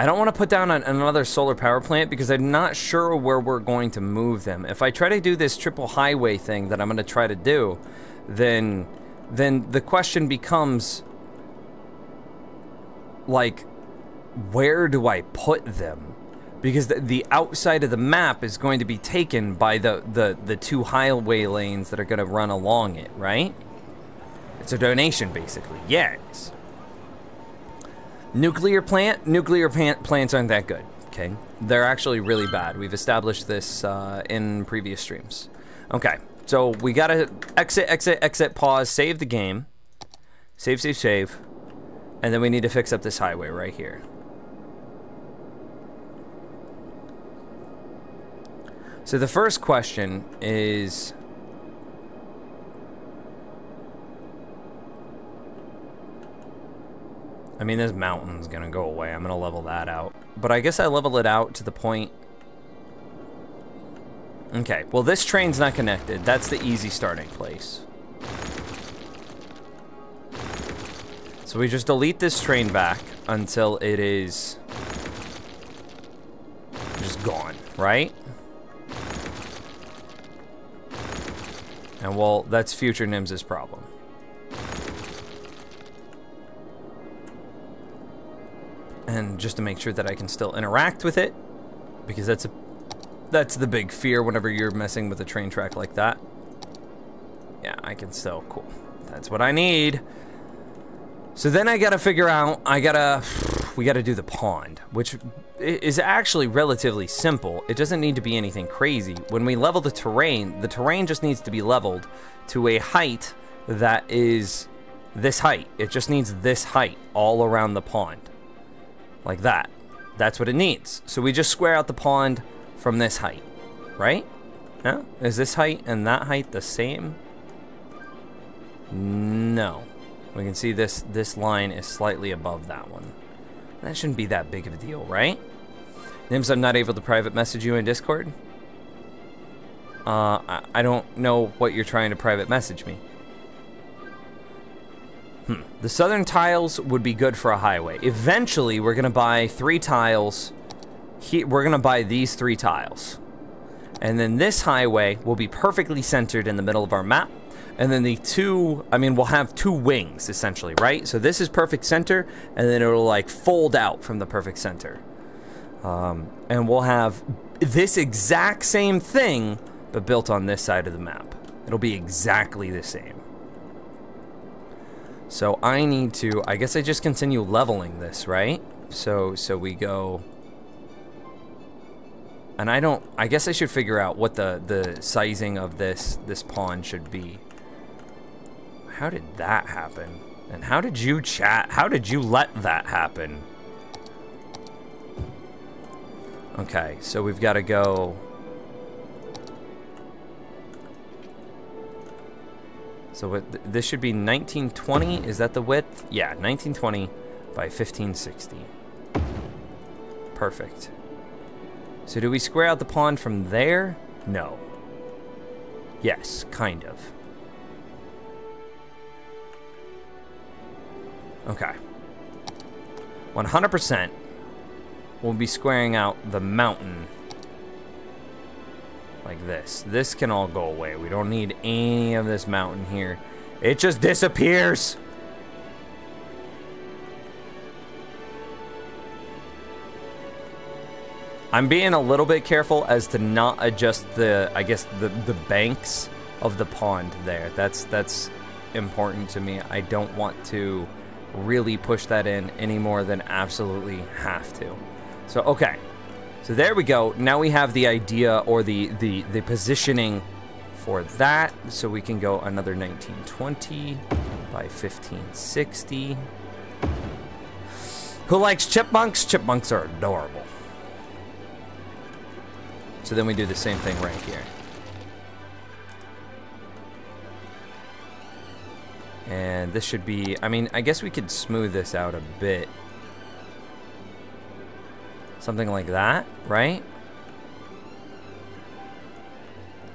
I don't want to put down another solar power plant because I'm not sure where we're going to move them. If I try to do this triple highway thing that I'm going to try to do, then the question becomes, like, where do I put them? Because the outside of the map is going to be taken by the 2 highway lanes that are going to run along it, right? It's a donation, basically. Yes. Nuclear plants aren't that good, okay? They're actually really bad. We've established this in previous streams. Okay, so we gotta exit, pause, save the game. Save. And then we need to fix up this highway right here. So the first question is, I mean, this mountain's gonna go away. I'm gonna level that out. But I guess I level it out to the point. Okay, well, this train's not connected. That's the easy starting place. So we just delete this train back until it is just gone, right? And well, that's future Nims' problem. And just to make sure that I can still interact with it, because that's the big fear whenever you're messing with a train track like that. Yeah, I can still, cool. That's what I need. So then I gotta figure out, we gotta do the pond, which is actually relatively simple. It doesn't need to be anything crazy. When we level the terrain just needs to be leveled to a height that is this height. It just needs this height all around the pond. Like that. That's what it needs. So we just square out the pond from this height, right? No? Is this height and that height the same? No. We can see this line is slightly above that one. That shouldn't be that big of a deal, right? Nims, I'm not able to private message you in Discord. I don't know what you're trying to private message me. The southern tiles would be good for a highway. Eventually, we're gonna buy 3 tiles. We're gonna buy these 3 tiles. And then this highway will be perfectly centered in the middle of our map. And then the 2, I mean, we'll have 2 wings, essentially, right? So this is perfect center, and then it'll, like, fold out from the perfect center. And we'll have this exact same thing, but built on this side of the map. It'll be exactly the same. So I need to, I guess I just continue leveling this, right? So we go, and I guess I should figure out what the sizing of this pond should be. How did that happen? And how did you chat? How did you let that happen? Okay, so we've got to go. So this should be 1920. Is that the width? Yeah, 1920 by 1560. Perfect. So do we square out the pond from there? No. Yes, kind of. Okay. 100% we'll be squaring out the mountain like this. This can all go away. We don't need any of this mountain here. It just disappears. I'm being a little bit careful as to not adjust the, I guess, the banks of the pond there. That's important to me. I don't want to really push that in any more than absolutely have to. So, okay. So there we go. Now we have the idea or the positioning for that. So we can go another 1920 by 1560. Who likes chipmunks? Chipmunks are adorable. So then we do the same thing right here. And this should be, I mean, I guess we could smooth this out a bit. Something like that, right?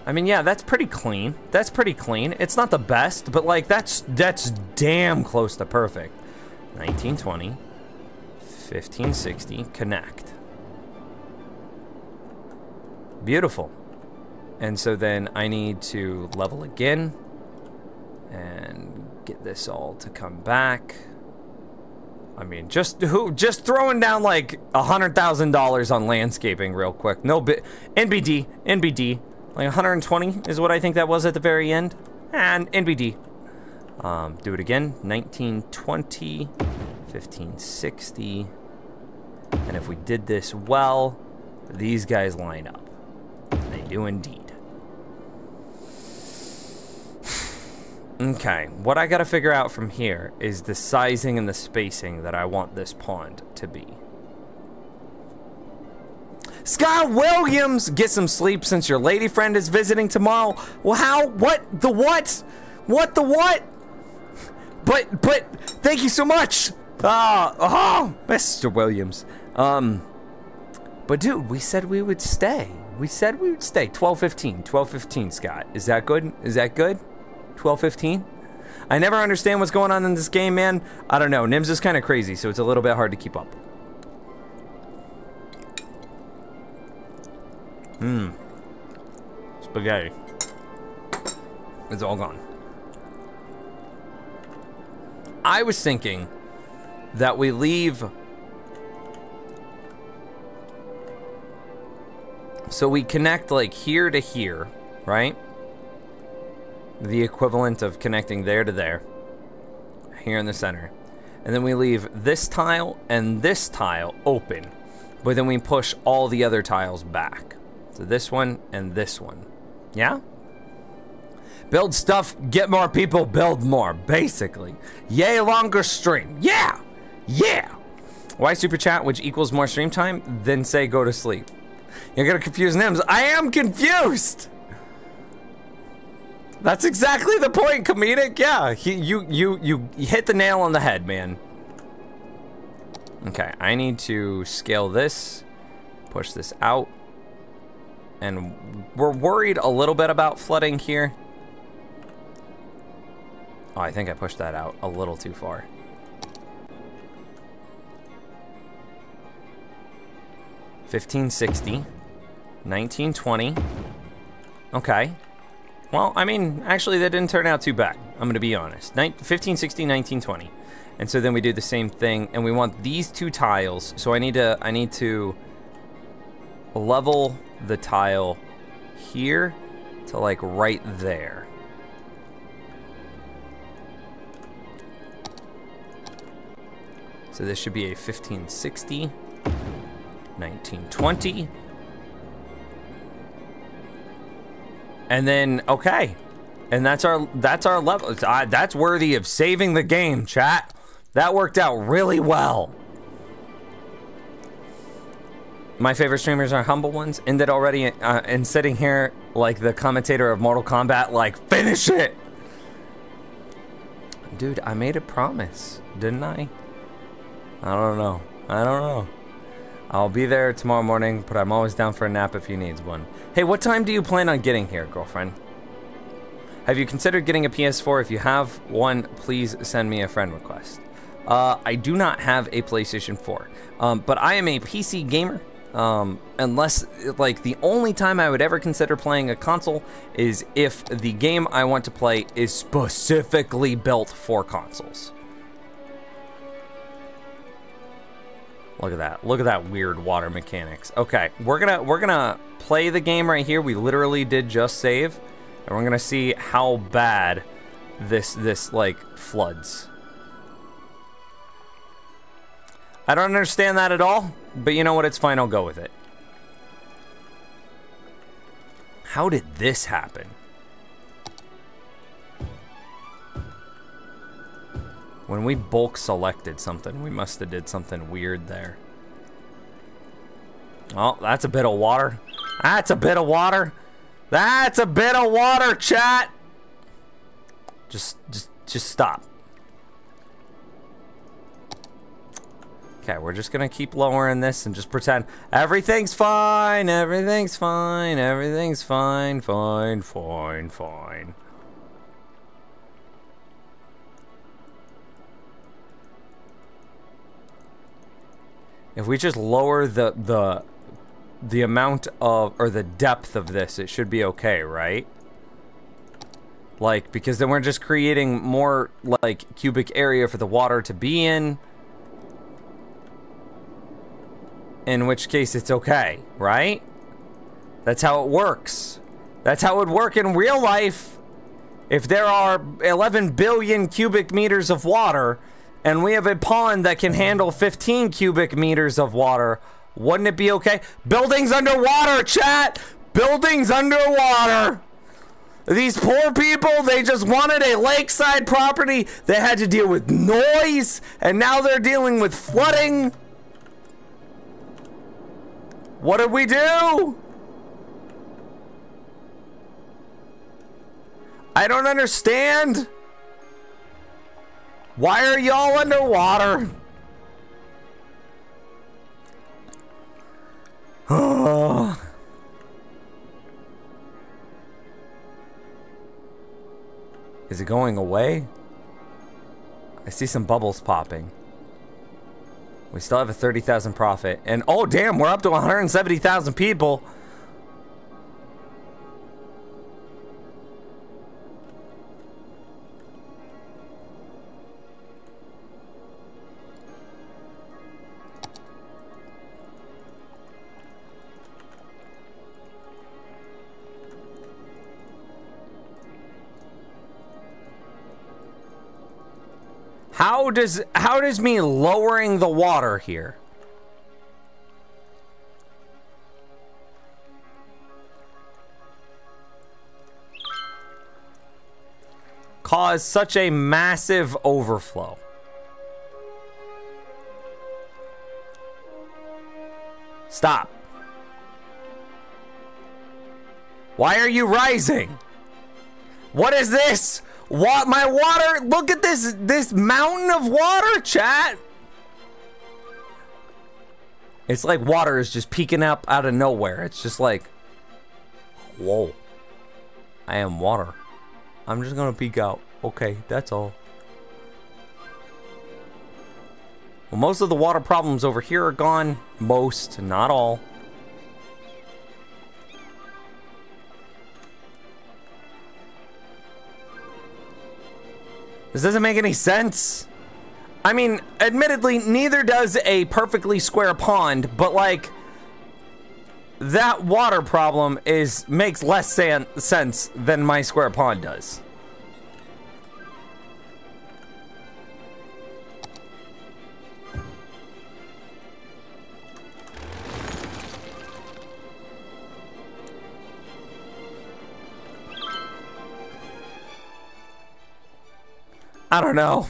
I mean, yeah, that's pretty clean. That's pretty clean. It's not the best, but like that's damn close to perfect. 1920, 1560, connect. Beautiful. And so then I need to level again and get this all to come back. I mean, just throwing down like $100,000 on landscaping real quick. No bit. NBD. Like 120 is what I think that was at the very end. And NBD. Do it again. 1920, 1560. And if we did this well, these guys line up. They do indeed. Okay, what I gotta figure out from here is the sizing and the spacing that I want this pond to be. Scott Williams, get some sleep since your lady friend is visiting tomorrow. Well, how? What? The what? What the what? But, thank you so much. Mr. Williams. But dude, we said we would stay. We said we would stay. 12:15, Scott. Is that good? Is that good? 12:15? I never understand what's going on in this game, man. I don't know. Nims is kind of crazy, so it's a little bit hard to keep up. Spaghetti. It's all gone. I was thinking that we leave. So we connect like here to here, right? The equivalent of connecting there to there, here in the center. And then we leave this tile and this tile open, but then we push all the other tiles back. So this one and this one. Yeah? Build stuff, get more people, build more, basically. Yay, longer stream. Yeah! Yeah! Why super chat, which equals more stream time? Then say go to sleep. You're gonna confuse names. I am confused! That's exactly the point, comedic. Yeah, you hit the nail on the head, man. Okay, I need to scale this, push this out, and we're worried a little bit about flooding here. Oh, I think I pushed that out a little too far. $15.60, $19.20. Okay. Well, I mean, actually, that didn't turn out too bad. I'm gonna be honest. $15.60, $19.20, and so then we do the same thing, and we want these two tiles. So I need to level the tile here to like right there. So this should be a $15.60, $19.20. And then, okay, and that's our level. That's worthy of saving the game, chat. That worked out really well. My favorite streamers are humble ones. Ended already, and sitting here like the commentator of Mortal Kombat, like, finish it. Dude, I made a promise, didn't I? I don't know. I'll be there tomorrow morning, but I'm always down for a nap if he needs one. Hey, what time do you plan on getting here, girlfriend? Have you considered getting a PS4? If you have one, please send me a friend request. I do not have a PlayStation 4, but I am a PC gamer. Unless, like, the only time I would ever consider playing a console is if the game I want to play is specifically built for consoles. Look at that. Look at that weird water mechanics. Okay, we're gonna play the game right here. We literally did just save, and we're gonna see how bad this like floods. I don't understand that at all, but you know what? It's fine. I'll go with it. How did this happen? When we bulk selected something, we must have did something weird there. Oh, that's a bit of water. That's a bit of water. That's a bit of water, chat. Just stop. Okay, we're just gonna keep lowering this and just pretend everything's fine, everything's fine, everything's fine, fine, fine, fine. If we just lower the amount of, or the depth of this, it should be okay, right? Like, because then we're just creating more, like, cubic area for the water to be in which case it's okay, right? That's how it works. That's how it would work in real life. If there are 11 billion cubic meters of water, and we have a pond that can handle 15 cubic meters of water, wouldn't it be okay? Buildings underwater, chat! Buildings underwater! These poor people, they just wanted a lakeside property. They had to deal with noise, and now they're dealing with flooding. What did we do? I don't understand. Why are y'all underwater? Is it going away? I see some bubbles popping. We still have a 30,000 profit. And oh damn, we're up to 170,000 people. How does me lowering the water here? cause such a massive overflow? Stop. Why are you rising? What is this? What? My water? Look at this mountain of water, chat. It's like water is just peeking up out of nowhere. It's just like, whoa. I am water. I'm just gonna peek out. Okay, that's all. Well, most of the water problems over here are gone. Most, not all. This doesn't make any sense. I mean, admittedly, neither does a perfectly square pond, but like, that water problem makes less sense than my square pond does. I don't know.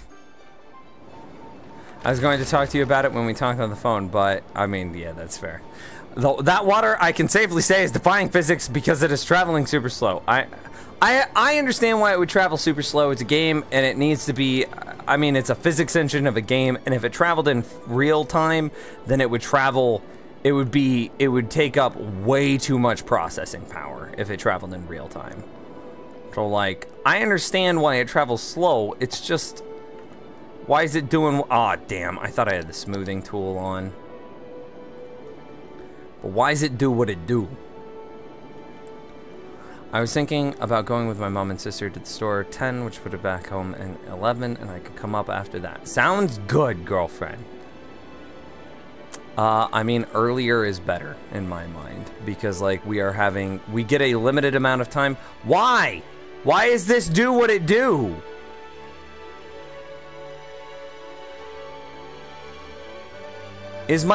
I was going to talk to you about it when we talked on the phone, but I mean, yeah, that's fair. That water, I can safely say, is defying physics because it is traveling super slow. I understand why it would travel super slow. It's a game, and it needs to be. I mean, it's a physics engine of a game, and if it traveled in real time, then it would travel. It would take up way too much processing power if it traveled in real time. So, like, I understand why it travels slow. It's just, why is it doing? Aw, damn! I thought I had the smoothing tool on. But why does it do what it do? I was thinking about going with my mom and sister to the store at 10, which put it back home at 11, and I could come up after that. Sounds good, girlfriend. I mean, earlier is better in my mind because, like, we get a limited amount of time. Why? Why is this do what it do? Is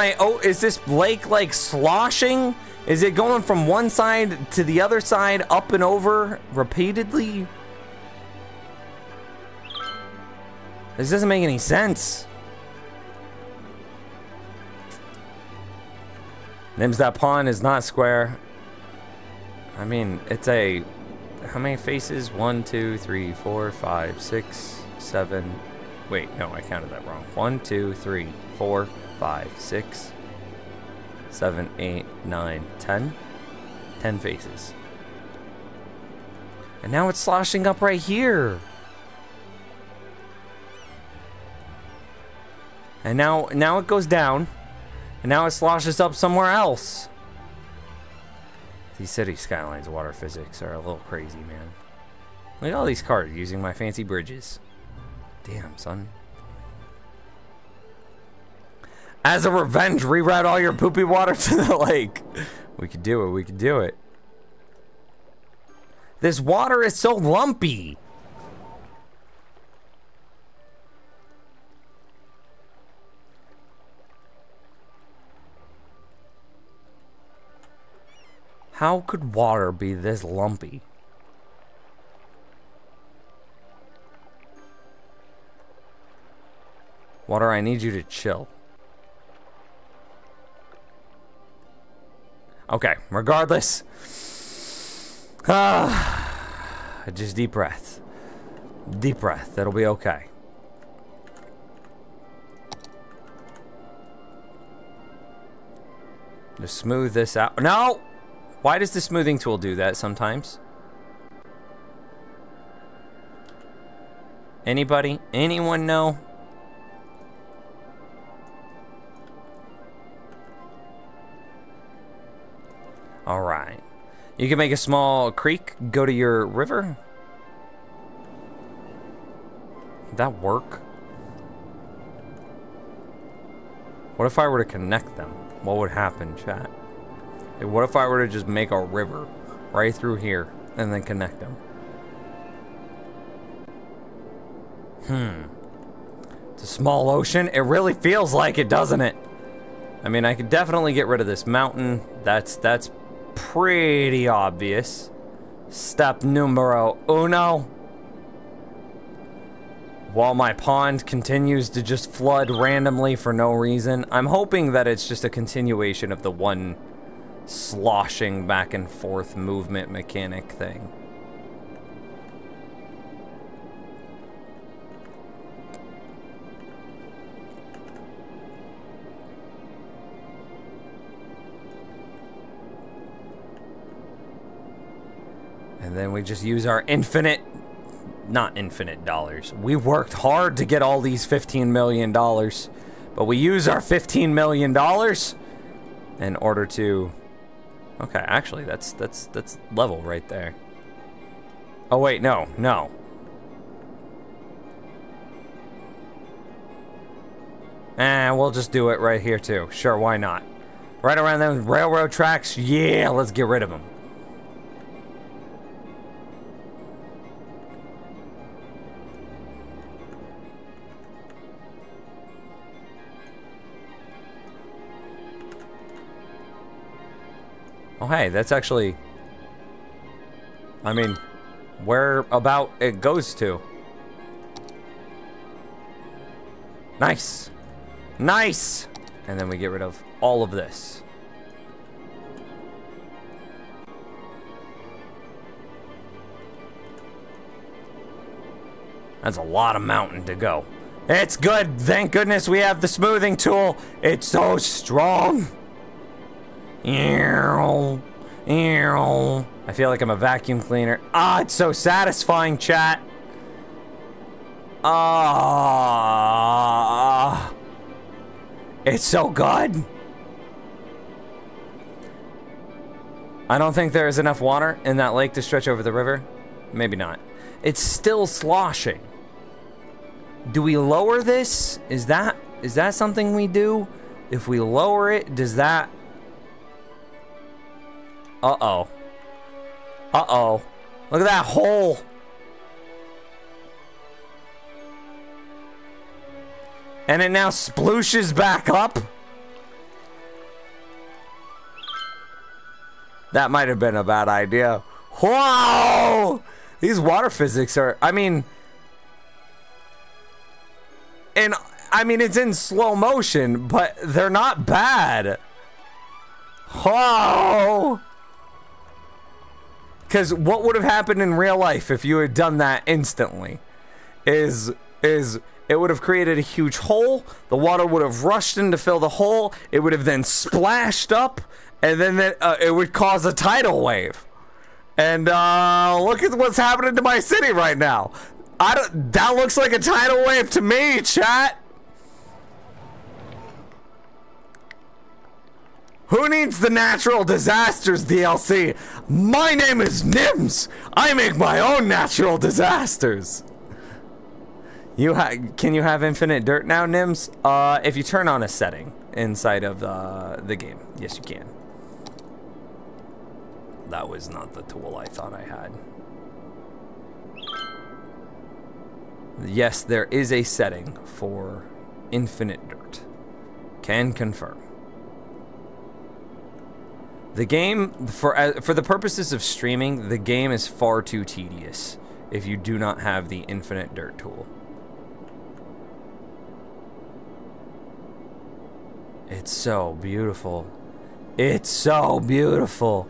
this lake like sloshing? Is it going from one side to the other side, up and over repeatedly? This doesn't make any sense. Names that pond is not square. I mean, it's a... How many faces? 1, 2, 3, 4, 5, 6, 7... Wait, no, I counted that wrong. 1, 2, 3, 4, 5, 6, 7, 8, 9, 10. 10 faces. And now it's sloshing up right here. And now it goes down. And now it sloshes up somewhere else. These city skylines water physics are a little crazy, man. Look at all these cars using my fancy bridges. Damn, son. As a revenge, reroute all your poopy water to the lake. We could do it, we could do it. This water is so lumpy. How could water be this lumpy? Water, I need you to chill. Okay, regardless. Just deep breath. Deep breath, that'll be okay. Just smooth this out. No! Why does the smoothing tool do that sometimes? Anybody? Anyone know? Alright. You can make a small creek go to your river. Would that work? What if I were to connect them? What would happen, chat? Like, what if I were to just make a river right through here and then connect them? It's a small ocean. It really feels like it, doesn't it? I mean, I could definitely get rid of this mountain. That's pretty obvious. Step numero uno. while my pond continues to just flood randomly for no reason. I'm hoping that it's just a continuation of the one sloshing back and forth movement mechanic thing. And then we just use our not infinite dollars. We worked hard to get all these $15 million, but we use our $15 million in order to... Okay, actually, that's level right there. Oh wait, no. And we'll just do it right here too. Sure, why not? Right around those railroad tracks. Yeah, let's get rid of them. Oh, hey, that's actually... I mean, where about it goes to. Nice. Nice! And then we get rid of all of this. That's a lot of mountain to go. It's good. Thank goodness we have the smoothing tool. It's so strong. I feel like I'm a vacuum cleaner. Ah, it's so satisfying, chat. Ah, it's so good. I don't think there is enough water in that lake to stretch over the river. Maybe not. It's still sloshing. Do we lower this? Is that something we do? If we lower it, does that... Uh-oh. Uh-oh. Look at that hole. And it now splooshes back up. That might have been a bad idea. Whoa! These water physics are, I mean, it's in slow motion, but they're not bad. Whoa! Because what would have happened in real life if you had done that instantly is it would have created a huge hole. The water would have rushed in to fill the hole. It would have then splashed up, and then it would cause a tidal wave. And look at what's happening to my city right now. That looks like a tidal wave to me, chat. Who needs the natural disasters DLC? My name is Nims. I make my own natural disasters. Can you have infinite dirt now, Nims? If you turn on a setting inside of the game, yes, you can. That was not the tool I thought I had. Yes, there is a setting for infinite dirt. Can confirm. The game, for the purposes of streaming, the game is far too tedious if you do not have the infinite dirt tool. It's so beautiful. It's so beautiful.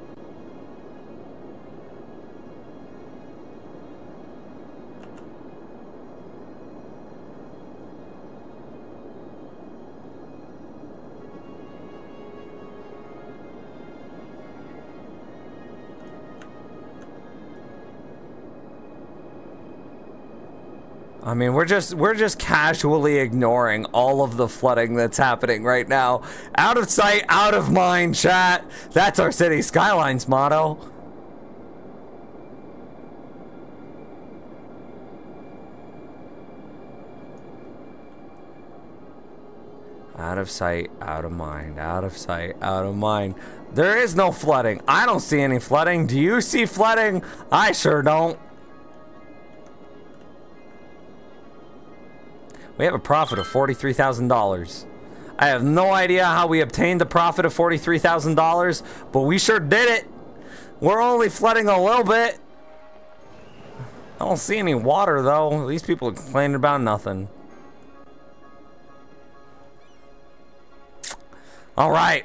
I mean, we're just casually ignoring all of the flooding that's happening right now. Out of sight, out of mind, chat. That's our city Skylines motto. Out of sight, out of mind, out of sight, out of mind. There is no flooding. I don't see any flooding. Do you see flooding? I sure don't. We have a profit of $43,000. I have no idea how we obtained the profit of $43,000, but we sure did it. We're only flooding a little bit. I don't see any water, though. These people are complaining about nothing. All right.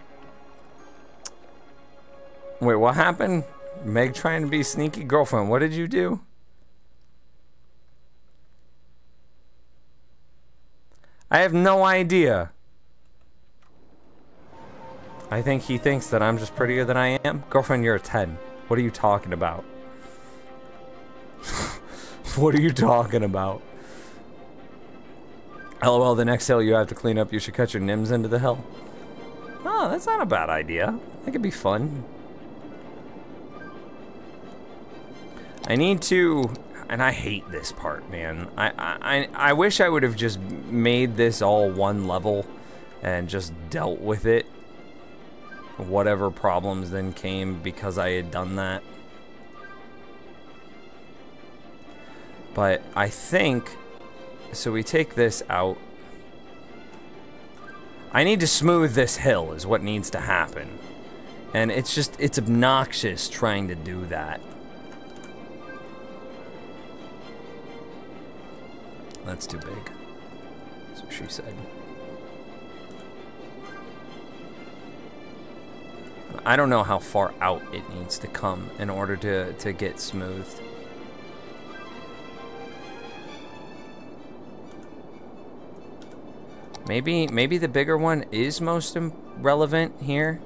Wait, what happened? Meg trying to be sneaky girlfriend. What did you do? I have no idea. I think he thinks that I'm just prettier than I am. Girlfriend, you're a 10. What are you talking about? What are you talking about? LOL, the next hill you have to clean up, you should cut your nims into the hill. Oh, that's not a bad idea. That could be fun. I need to, and I hate this part, man. I wish I would have just made this all one level and just dealt with it. Whatever problems then came because I had done that. But I think, so we take this out. I need to smooth this hill is what needs to happen. And it's just, it's obnoxious trying to do that. That's too big. That's what she said. I don't know how far out it needs to come in order to get smoothed. Maybe the bigger one is most relevant here.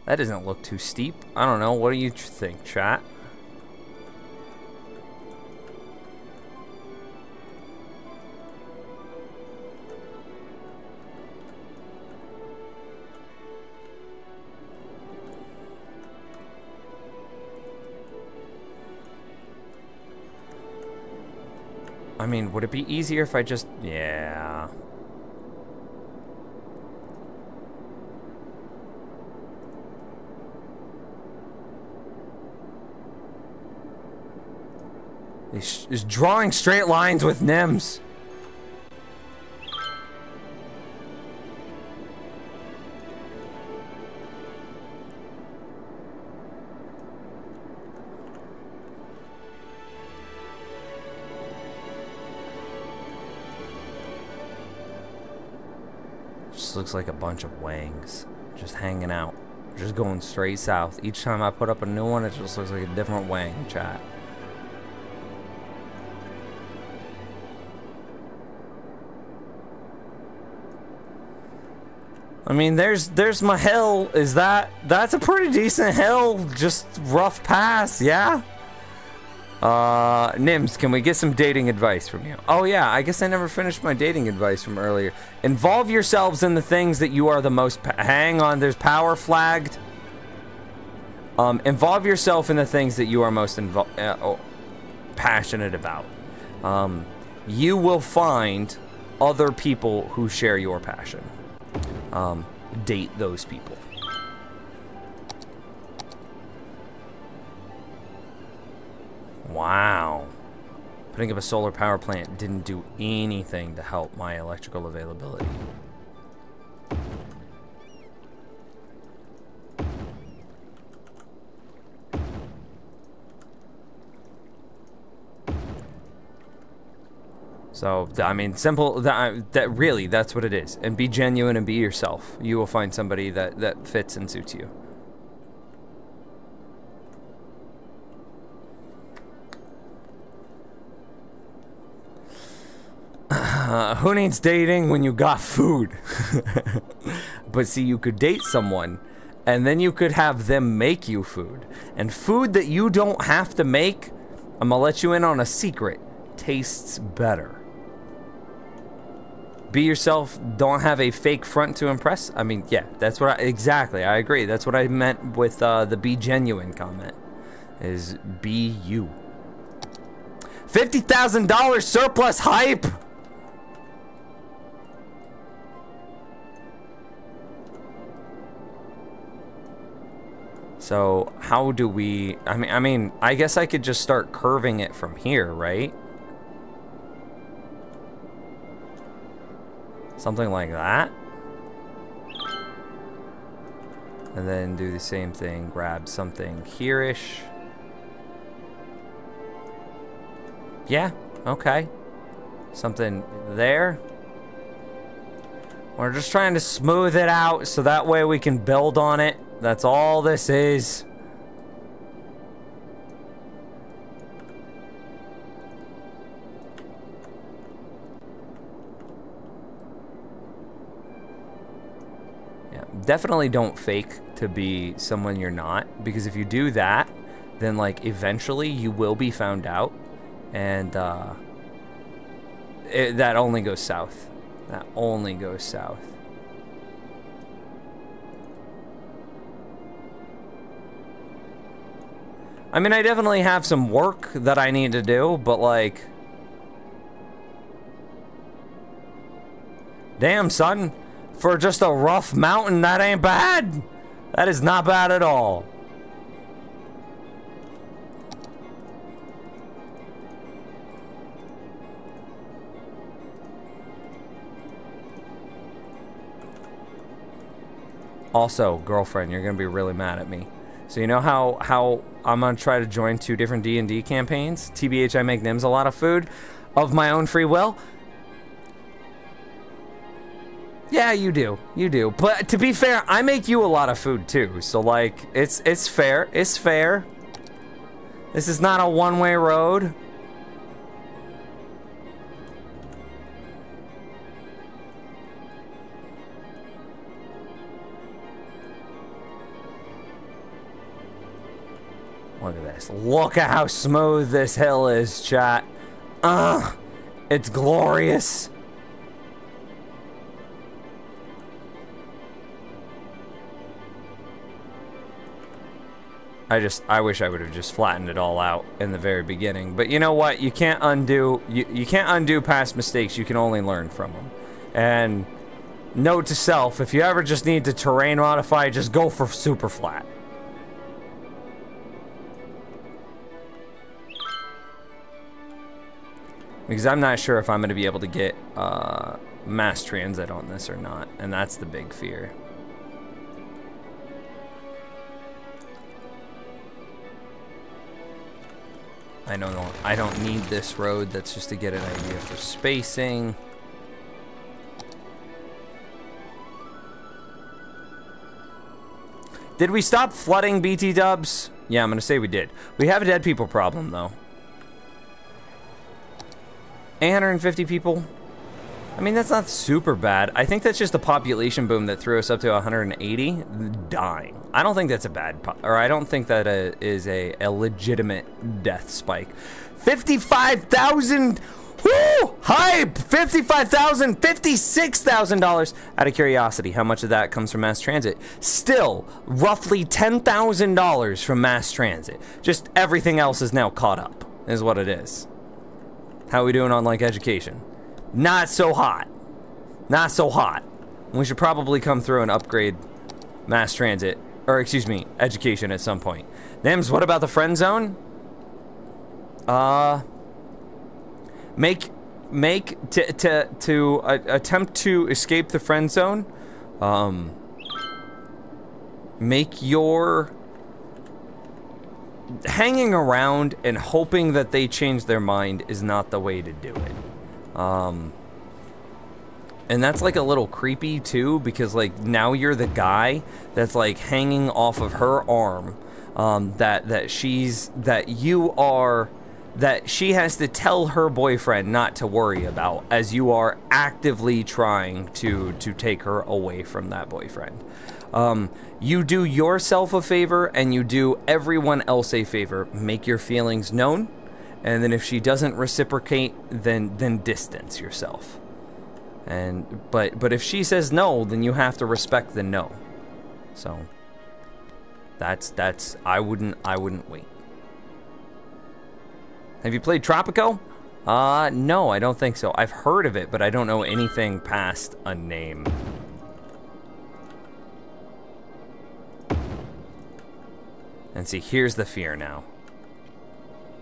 That doesn't look too steep. I don't know. What do you think, chat? I mean, would it be easier if I just... Yeah. He's drawing straight lines with Nims. Looks like a bunch of wangs just hanging out, just going straight south. Each time I put up a new one, it just looks like a different wang, chat. I mean, there's my hill. That's a pretty decent hill, just rough pass, yeah. Nims, can we get some dating advice from you? Oh yeah, I guess I never finished my dating advice from earlier. Involve yourselves in the things that you are the most hang on, there's power flagged. Involve yourself in the things that you are most passionate about. You will find other people who share your passion. Date those people. Wow. Putting up a solar power plant didn't do anything to help my electrical availability. So, I mean, simple, that really, that's what it is. And be genuine and be yourself. You will find somebody that fits and suits you. Who needs dating when you got food? But see, you could date someone, and then you could have them make you food. And food that you don't have to make, I'm gonna let you in on a secret, tastes better. Be yourself, don't have a fake front to impress. I mean, yeah, that's what exactly, I agree. That's what I meant with the be genuine comment, is be you. $50,000 surplus hype! So, how do we... I mean, I guess I could just start curving it from here, right? Something like that? And then do the same thing, grab something here-ish. Yeah, okay. Something there. We're just trying to smooth it out so that way we can build on it. That's all this is. Yeah, definitely don't fake to be someone you're not, because if you do that, then like eventually you will be found out, and that only goes south. That only goes south. I mean, I definitely have some work that I need to do, but like, damn, son, for just a rough mountain, that ain't bad. That is not bad at all. Also, girlfriend, you're gonna be really mad at me. So you know how I'm gonna try to join 2 different D&D campaigns? TBH, I make Nims a lot of food of my own free will. Yeah, you do. You do. But to be fair, I make you a lot of food too. So like, it's fair. It's fair. This is not a one-way road. Look at this. Look at how smooth this hill is, chat. It's glorious. I wish I would have just flattened it all out in the very beginning. But you know what? You can't undo you can't undo past mistakes. You can only learn from them. And note to self, if you ever just need to terrain modify, just go for super flat. Because I'm not sure if I'm going to be able to get mass transit on this or not. And that's the big fear. I don't need this road. That's just to get an idea for spacing. Did we stop flooding, BT dubs? Yeah, I'm going to say we did. We have a dead people problem, though. 850 people. I mean, that's not super bad. I think that's just a population boom that threw us up to 180 dying. I don't think that's a bad, or I don't think that is a legitimate death spike. 55,000. Woo! Hype! $55,000, $56,000. Out of curiosity, how much of that comes from mass transit? Still, roughly $10,000 from mass transit. Just everything else is now caught up, is what it is. How are we doing on, like, education? Not so hot. Not so hot. We should probably come through and upgrade mass transit, or excuse me, education at some point. Nims, what about the friend zone? Attempt to escape the friend zone, make your hanging around and hoping that they change their mind is not the way to do it. And that's like a little creepy too, because like now you're the guy that's like hanging off of her arm, that she has to tell her boyfriend not to worry about, as you are actively trying to take her away from that boyfriend. You do yourself a favor and you do everyone else a favor. Make your feelings known, and then if she doesn't reciprocate, then distance yourself. But if she says no, then you have to respect the no. So that's I wouldn't wait. Have you played Tropico? No, I don't think so. I've heard of it, but I don't know anything past a name. And see, here's the fear now.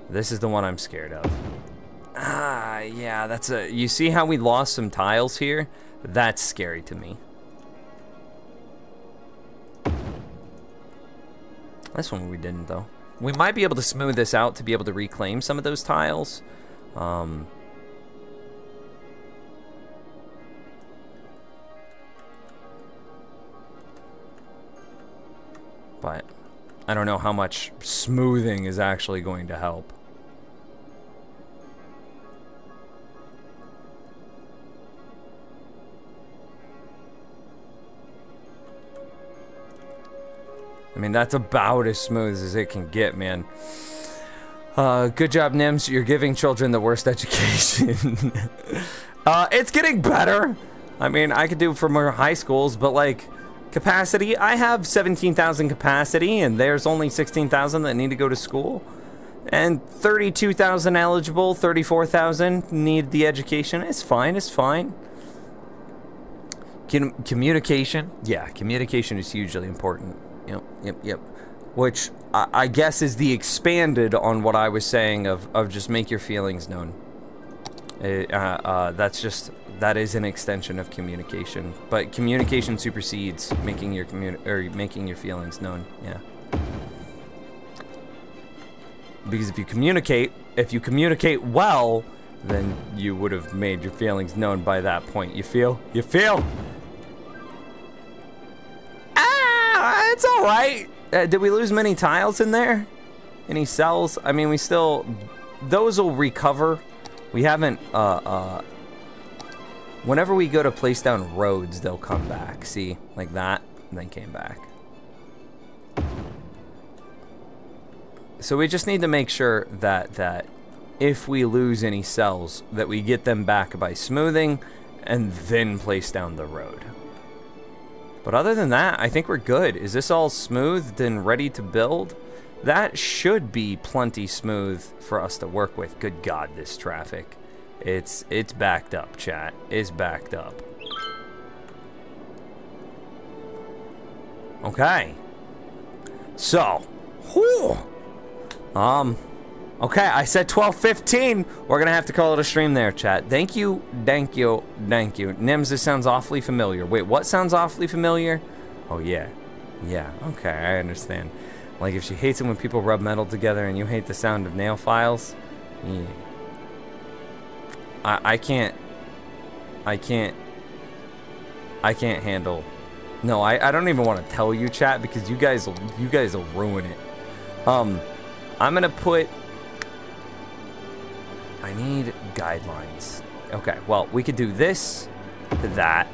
This is the one I'm scared of. Yeah, that's a... You see how we lost some tiles here? That's scary to me. This one we didn't, though. We might be able to smooth this out to be able to reclaim some of those tiles. But I don't know how much smoothing is actually going to help. I mean, that's about as smooth as it can get, man. Good job, Nims. You're giving children the worst education. It's getting better. I mean, I could do it for more high schools, but like capacity, I have 17,000 capacity, and there's only 16,000 that need to go to school. And 32,000 eligible, 34,000 need the education. It's fine, it's fine. Communication? Yeah, communication is hugely important. Yep. Which I guess is the expanded on what I was saying of just make your feelings known. That is an extension of communication, but communication supersedes making your feelings known. Yeah. Because if you communicate well, then you would have made your feelings known by that point. You feel? It's all right. Did we lose many tiles in there? Any cells? I mean, those will recover. We haven't, whenever we go to place down roads, they'll come back. See, like that, and they came back. So we just need to make sure that if we lose any cells, that we get them back by smoothing and then place down the road. But other than that, I think we're good. Is this all smoothed and ready to build? That should be plenty smooth for us to work with. Good God, this traffic. It's backed up, chat. It's backed up. Okay. So, whew. Okay, I said 12:15. We're gonna have to call it a stream there, chat. Thank you. Nims, this sounds awfully familiar. Wait, what sounds awfully familiar? Oh, yeah. Yeah, okay, I understand. Like if she hates it when people rub metal together and you hate the sound of nail files. Yeah. I can't handle. No, I don't even want to tell you, chat, because you guys will ruin it. I'm gonna put. I need guidelines. Okay, well, we could do this to that.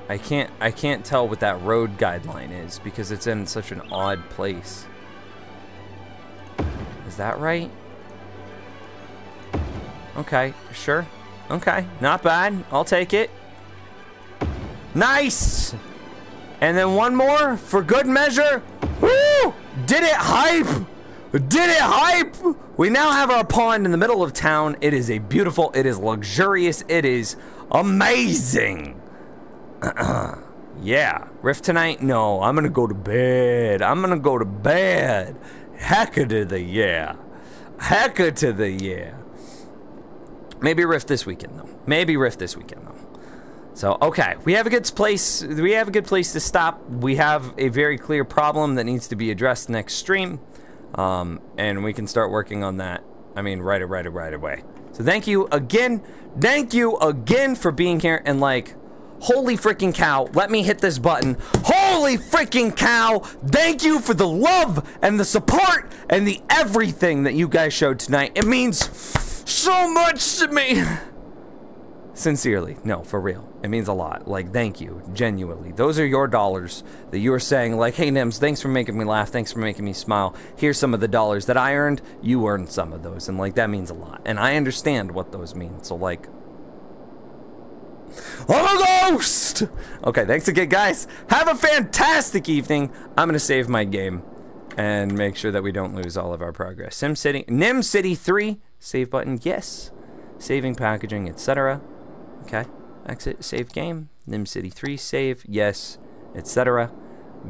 I can't tell what that road guideline is because it's in such an odd place. Is that right? Okay, sure. Okay, not bad. I'll take it. Nice! And then one more for good measure. Woo! Did it hype! Did it hype! We now have our pond in the middle of town. It is beautiful, it is luxurious, it is amazing. Yeah. Rift tonight? No, I'm gonna go to bed. Hecka to the yeah. Hecka to the yeah. Maybe Rift this weekend though. So, okay, we have a good place to stop. We have a very clear problem that needs to be addressed next stream. And we can start working on that. I mean, right away. So thank you again for being here, and like, holy freaking cow, let me hit this button. Holy freaking cow, thank you for the love and the support and the everything that you guys showed tonight. It means so much to me. Sincerely, no, for real. It means a lot. Like, thank you, genuinely. Those are your dollars that you are saying, like, hey, Nims, thanks for making me laugh. Thanks for making me smile. Here's some of the dollars that I earned. You earned some of those. And, like, that means a lot. And I understand what those mean. So, like, I'm a ghost! Okay, thanks again, guys. Have a fantastic evening. I'm going to save my game and make sure that we don't lose all of our progress. Nim City 3, save button, yes. Saving, packaging, etc. Okay, exit, save game. Nim City 3, save, yes, etc.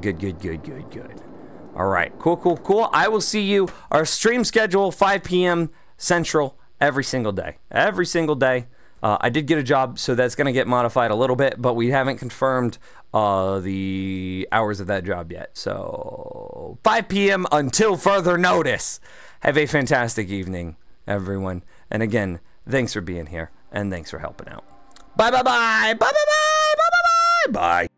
Good. All right, cool. I will see you. Our stream schedule, 5 p.m. Central, every single day. I did get a job, so that's going to get modified a little bit, but we haven't confirmed the hours of that job yet. So 5 p.m. until further notice. Have a fantastic evening, everyone. And again, thanks for being here, and thanks for helping out. Bye, bye, bye. Bye, bye, bye. Bye, bye, bye. Bye.